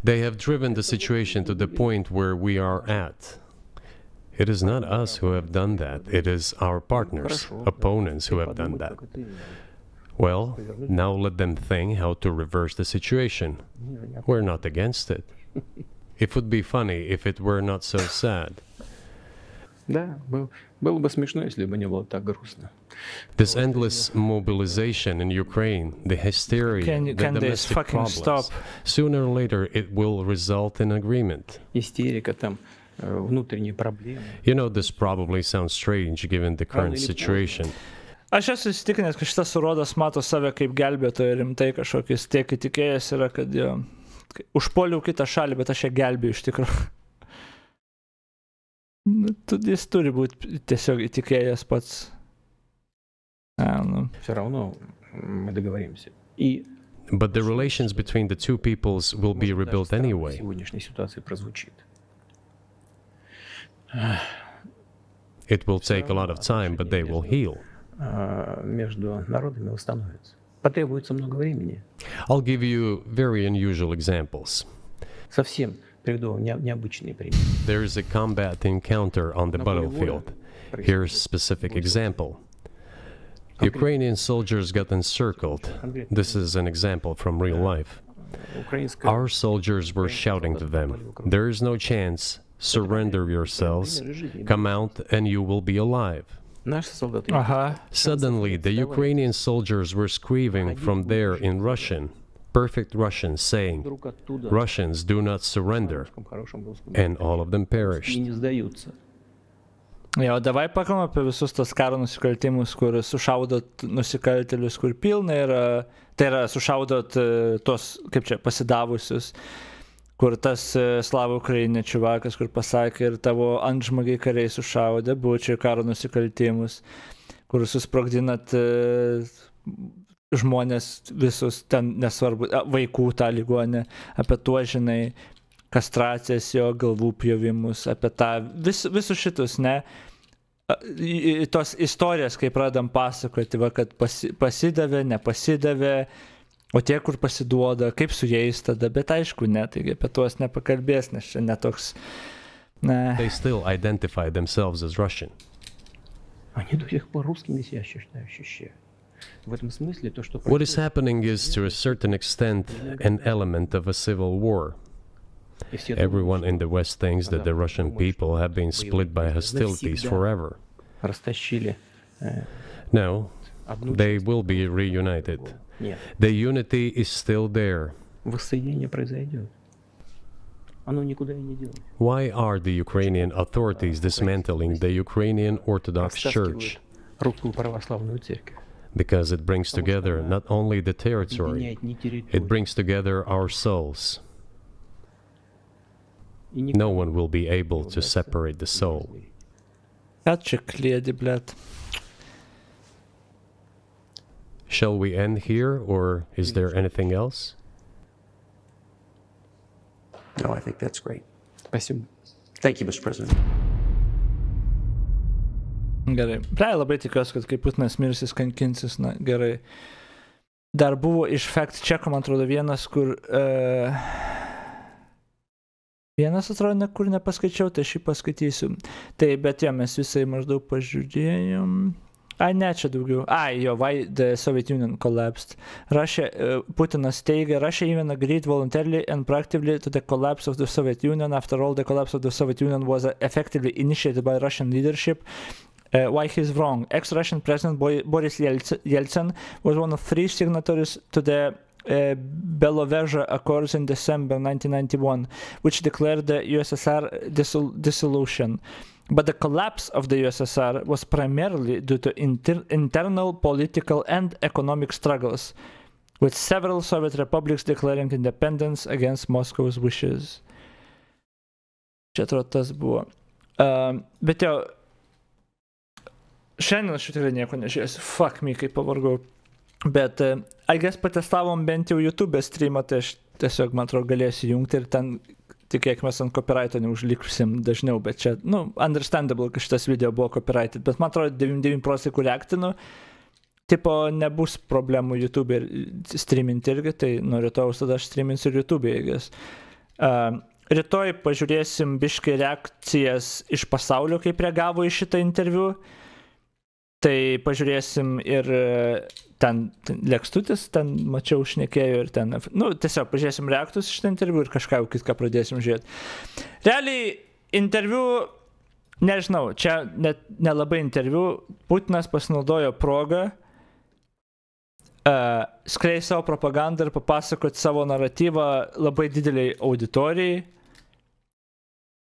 C: They have driven the situation to the point where we are at. It is not us who have done that, it is our partners, opponents who have done that. Well, now let them think how to reverse the situation. We're not against it. It would be funny if it were not so sad. This endless mobilization in Ukraine, the hysteria, the domestic problems, sooner or later it will result in agreement. You know, this probably sounds strange given the current situation.
A: Aš esu įsitikinęs, kad šitas rodas mato save kaip gelbėtoją rimtai kažkokius tiek įtikėjęs yra, kad jo, užpoliau kitą šalį, bet aš ją gelbėjau iš tikrųjų. Jis turi būti tiesiog įtikėjęs pats.
G: Все равно мы договоримся.
C: But the relations between the two peoples will be rebuilt anyway.
G: Сегодняшней ситуации прозвучит.
C: It will take a lot of time, but they will heal.
G: Между народами восстановится. Потребуется много времени.
C: I'll give you very unusual examples.
G: Совсем приведу необычные примеры.
C: There is a combat encounter on the battlefield. Here's a specific example. Ukrainian soldiers got encircled. This is an example from real life. Our soldiers were shouting to them, "There is no chance. Surrender yourselves. Come out and you will be alive." Suddenly, the Ukrainian soldiers were screaming from there in Russian, perfect Russian, saying, "Russians, do not surrender." And all of them perished.
A: Jo, davai pakalbam apie visus tos karo nusikaltimus, kur sušaudot nusikaltėlius, kur pilna yra, tai yra sušaudot tos, kaip čia, pasidavusius, kur tas slavų ukrainė čiuvakas, kur pasakė ir tavo antžmogiai kariai sušaudė, būčiau karo nusikaltimus, kur susprogdinat žmonės visus, ten nesvarbu, vaikų tą ligonę, apie tuo žinai, kastracijas jo, galvų pjovimus, apie tą, visus šitus, ne, tos istorijas, kai pradam pasakoti, va, kad pasidavė, nepasidavė, o tie, kur pasiduoda, kaip su jais tada, bet aišku, ne, taigi apie tuos nepakalbės, nes čia netoks, ne.
C: They still identify themselves as Russian.
G: Они до сих пор русскими себя считают. В этом смысле то, что
C: What is happening is, to a certain extent, an element of a civil war. Everyone in the West thinks that the Russian people have been split by hostilities forever. No, they will be reunited. The unity is still there. Why are the Ukrainian authorities dismantling the Ukrainian Orthodox Church? Because it brings together not only the territory, it brings together our souls. No one will be able to separate the soul. Shall we end here, or is there anything else?
B: No, I think that's great. Thank you, Mr. President.
A: Gerai. Labai tikiuosi, kad kai Putinas mirsis, kankinsis, na gerai. Dar buvo iš fact check'o, man atrodo, vienas, kur... Vienas atrodo, kur nepaskaičiau, tai šį paskaitysiu. Tai, bet jo, mes visai maždaug pažiūrėjom. Ai, ne, čia daugiau. Ai, jo, why the Soviet Union collapsed. Putinas teigia, Russia even agreed voluntarily and proactively to the collapse of the Soviet Union. After all, the collapse of the Soviet Union was effectively initiated by Russian leadership. Why he's wrong. Ex-Russian President Boris Yeltsin was one of 3 signatories to the Beloveža Accords in December 1991, which declared the USSR dissolution. But the collapse of the USSR was primarily due to internal political and economic struggles, with several Soviet republics declaring independence against Moscow's wishes. Čia atrodo tas buvo. Bet jau, šiandien aš tikrai nieko nežiūrėsiu. Fuck me, kaip pavargau. Bet, I guess, patestavom bent jau YouTube streamą, tai aš tiesiog, man atrodo, galėsiu jungti ir ten, tikėkime, ant copyrighto neužlikusim dažniau, bet čia, nu, understandable, kad šitas video buvo copyrighted, bet man atrodo, 99% kur reaktinu, tipo, nebus problemų YouTube ir streaminti irgi, tai nuo rytojaus tada aš streaminsiu ir YouTube, I guess. Rytoj pažiūrėsim biškai reakcijas iš pasaulio, kaip reagavo į šitą interviu. Tai pažiūrėsim ir ten Lekstutis, ten mačiau šnekėjo ir ten, nu, tiesiog pažiūrėsim reaktus šitą interviu ir kažką jau kitką pradėsim žiūrėti. Realiai interviu, nežinau, čia net nelabai interviu, Putinas pasinaudojo progą skleis savo propagandą ir papasakoti savo naratyvą labai dideliai auditorijai.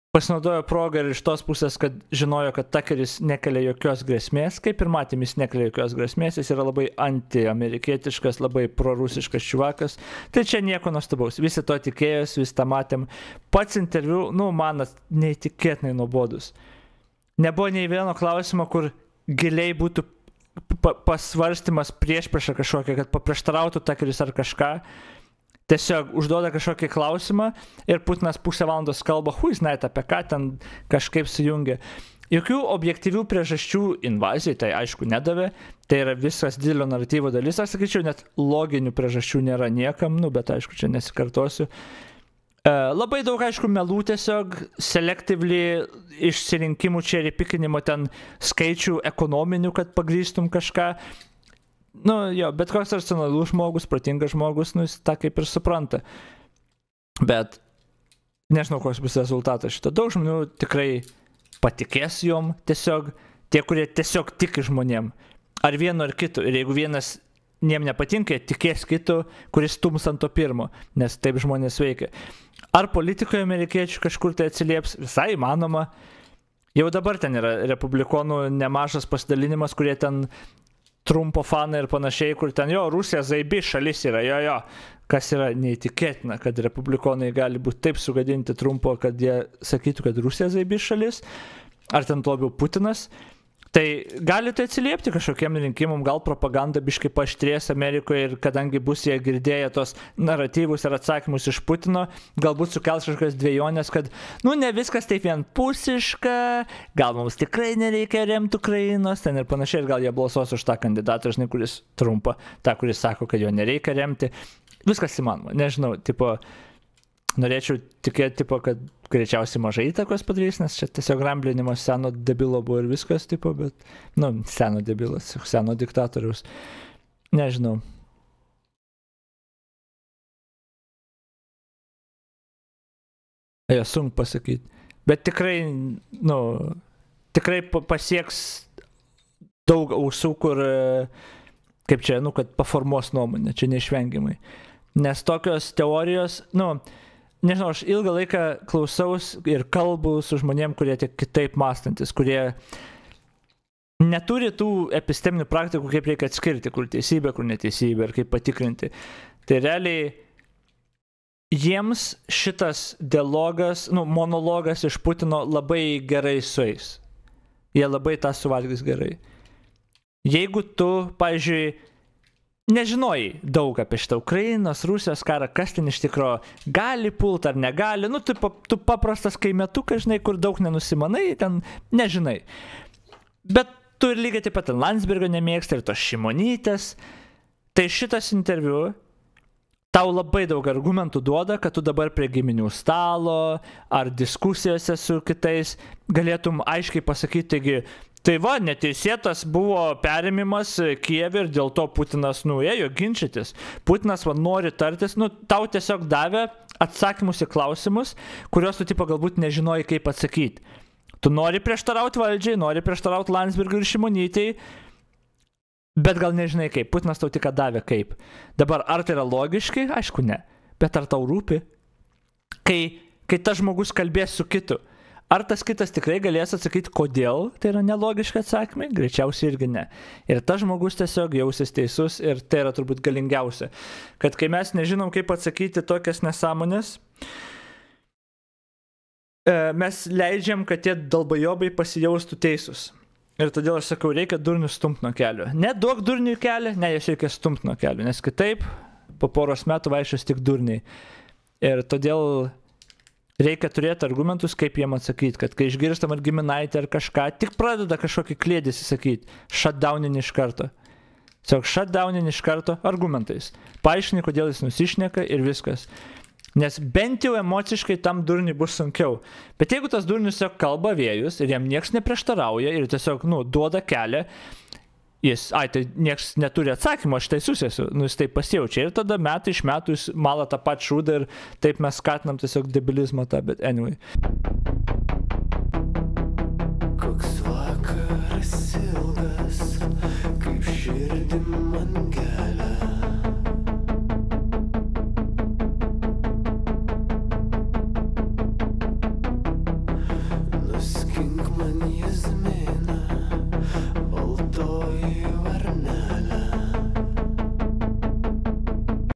A: Pasinaudojo progą ir iš tos pusės, kad žinojo, kad Tuckeris nekelia jokios grėsmės, kaip ir matėm, jis nekelia jokios grėsmės, jis yra labai anti-amerikietiškas, labai prorusiškas čiuvakas, tai čia nieko nuostabaus, visi to tikėjos, visi tą matėm. Pats interviu, nu, man neįtikėtinai nuobodus. Nebuvo nei vieno klausimo, kur giliai būtų pasvarstymas priešpriešą kažkokią, kad paprieštarautų Takeris ar kažką, tiesiog užduoda kažkokį klausimą ir Putinas pusę valandos kalba, huiznait apie ką ten kažkaip sujungia. Jokių objektyvių priežasčių invazijai tai aišku nedavė, tai yra visas didelio naratyvo dalis, aš sakyčiau, net loginių priežasčių nėra niekam, bet aišku, čia nesikartosiu. Labai daug, aišku, melų tiesiog, selektyvly išsirinkimų čia ir įpikinimo ten skaičių ekonominių, kad pagrįstum kažką. Bet koks racionalus žmogus, protingas žmogus, jis tą kaip ir supranta. Bet nežinau, koks bus rezultatas šito. Daug žmonių tikrai patikės jom tiesiog, tie, kurie tiesiog tiki žmonėm. Ar vienu ar kitu. Ir jeigu vienas jiem nepatinka, tikės kitu, kuris stums ant to pirmo, nes taip žmonės veikia. Ar politikoje amerikiečių kažkur tai atsilieps? Visai įmanoma. Jau dabar ten yra republikonų nemažas pasidalinimas, kurie ten Trumpo fanai ir panašiai, kur ten Rusija zaibi šalis yra, kas yra neįtikėtina, kad republikonai gali būti taip sugadinti Trumpo, kad jie sakytų, kad Rusija zaibi šalis, ar ten labiau Putinas. Tai gali tai atsiliepti kažkokiem rinkimam, gal propaganda biškai paaštrės Amerikoje ir kadangi bus jie girdėję tos naratyvus ir atsakymus iš Putino, galbūt sukels kažkokias dvejonės, kad ne viskas taip vienpusiška, gal mums tikrai nereikia remti Ukrainos, ten ir panašiai, ir gal jie balsuos už tą kandidatą, žinai, kuris Trumpą, tą, kuris sako, kad jo nereikia remti. Viskas įmanoma, nežinau, norėčiau tikėti, kad greičiausiai mažai įtakos padarys, nes čia tiesiog ramblinimas seno debilo buvo ir viskas, bet, seno debilas, seno diktatoriaus. Nežinau. Sunku pasakyti. Bet tikrai, tikrai pasieks daug ausų, kur, kaip čia, kad paformuos nuomonę, čia neišvengiamai. Nes tokios teorijos, nežinau, aš ilgą laiką klausaus ir kalbu su žmonėm, kurie tik kitaip mąstantis, kurie neturi tų episteminių praktikų, kaip reikia atskirti, kur teisybė, kur neteisybė ir kaip patikrinti. Tai realiai jiems šitas dialogas, monologas iš Putino labai gerai sueis. Jie labai tą suvalgys gerai. Jeigu tu, pavyzdžiui, nežinojai daug apie šitą Ukrainos, Rusijos karą, kas ten iš tikro gali pult ar negali, tu paprastas kaimetukas, žinai, kur daug nenusimanai, ten nežinai. Bet tu ir lygiai taip pat Landsbergio nemėgsti ir tos Šimonytės. Tai šitas interviu tau labai daug argumentų duoda, kad tu dabar prie giminių stalo ar diskusijose su kitais galėtum aiškiai pasakyti, taigi, tai neteisėtas buvo perėmimas Kijeve ir dėl to Putinas ėjo ginčytis. Putinas nori tartis, tau tiesiog davė atsakymus į klausimus, kuriuos tu galbūt nežinojai kaip atsakyti. Tu nori prieštarauti valdžiai, nori prieštarauti Landsbergiui ir Šimonytei, bet gal nežinai kaip. Putinas tau tik davė kaip. Dabar, ar tai yra logiškai? Aišku, ne. Bet ar tau rūpi? Kai tas žmogus kalbės su kitu, ar tas kitas tikrai galės atsakyti, kodėl tai yra nelogiški atsakymai? Greičiausiai irgi ne. Ir tas žmogus tiesiog jausis teisus ir tai yra turbūt galingiausia. Kad kai mes nežinom, kaip atsakyti tokias nesąmonės, mes leidžiam, kad tie dalbajobai pasijaustų teisus. Ir todėl aš sakau, reikia durnių stumti nuo kelio. Ne duok durnių kelią, ne, jas reikia stumti nuo kelio, nes kitaip po poros metų vaikščios tik durniai. Ir todėl reikia turėti argumentus, kaip jiem atsakyti, kad kai išgirstam ar giminaitį ar kažką, tik pradeda kažkokį klėdėsi sakyti, shutdowninį iš karto. Tiesiog shutdowninį iš karto argumentais. Paaiškini, kodėl jis nusišneka ir viskas. Nes bent jau emociškai tam durniui bus sunkiau. Bet jeigu tas durnius tiesiog kalba vėjus ir jam nieks neprieštarauja ir tiesiog, duoda kelią, tai nieks neturi atsakymą, aš teisus esu, jis taip pasijaučia. Ir tada metai iš metų jis mala tą patį šūdą ir taip mes skatinam tiesiog debilizmą tą, bet anyway.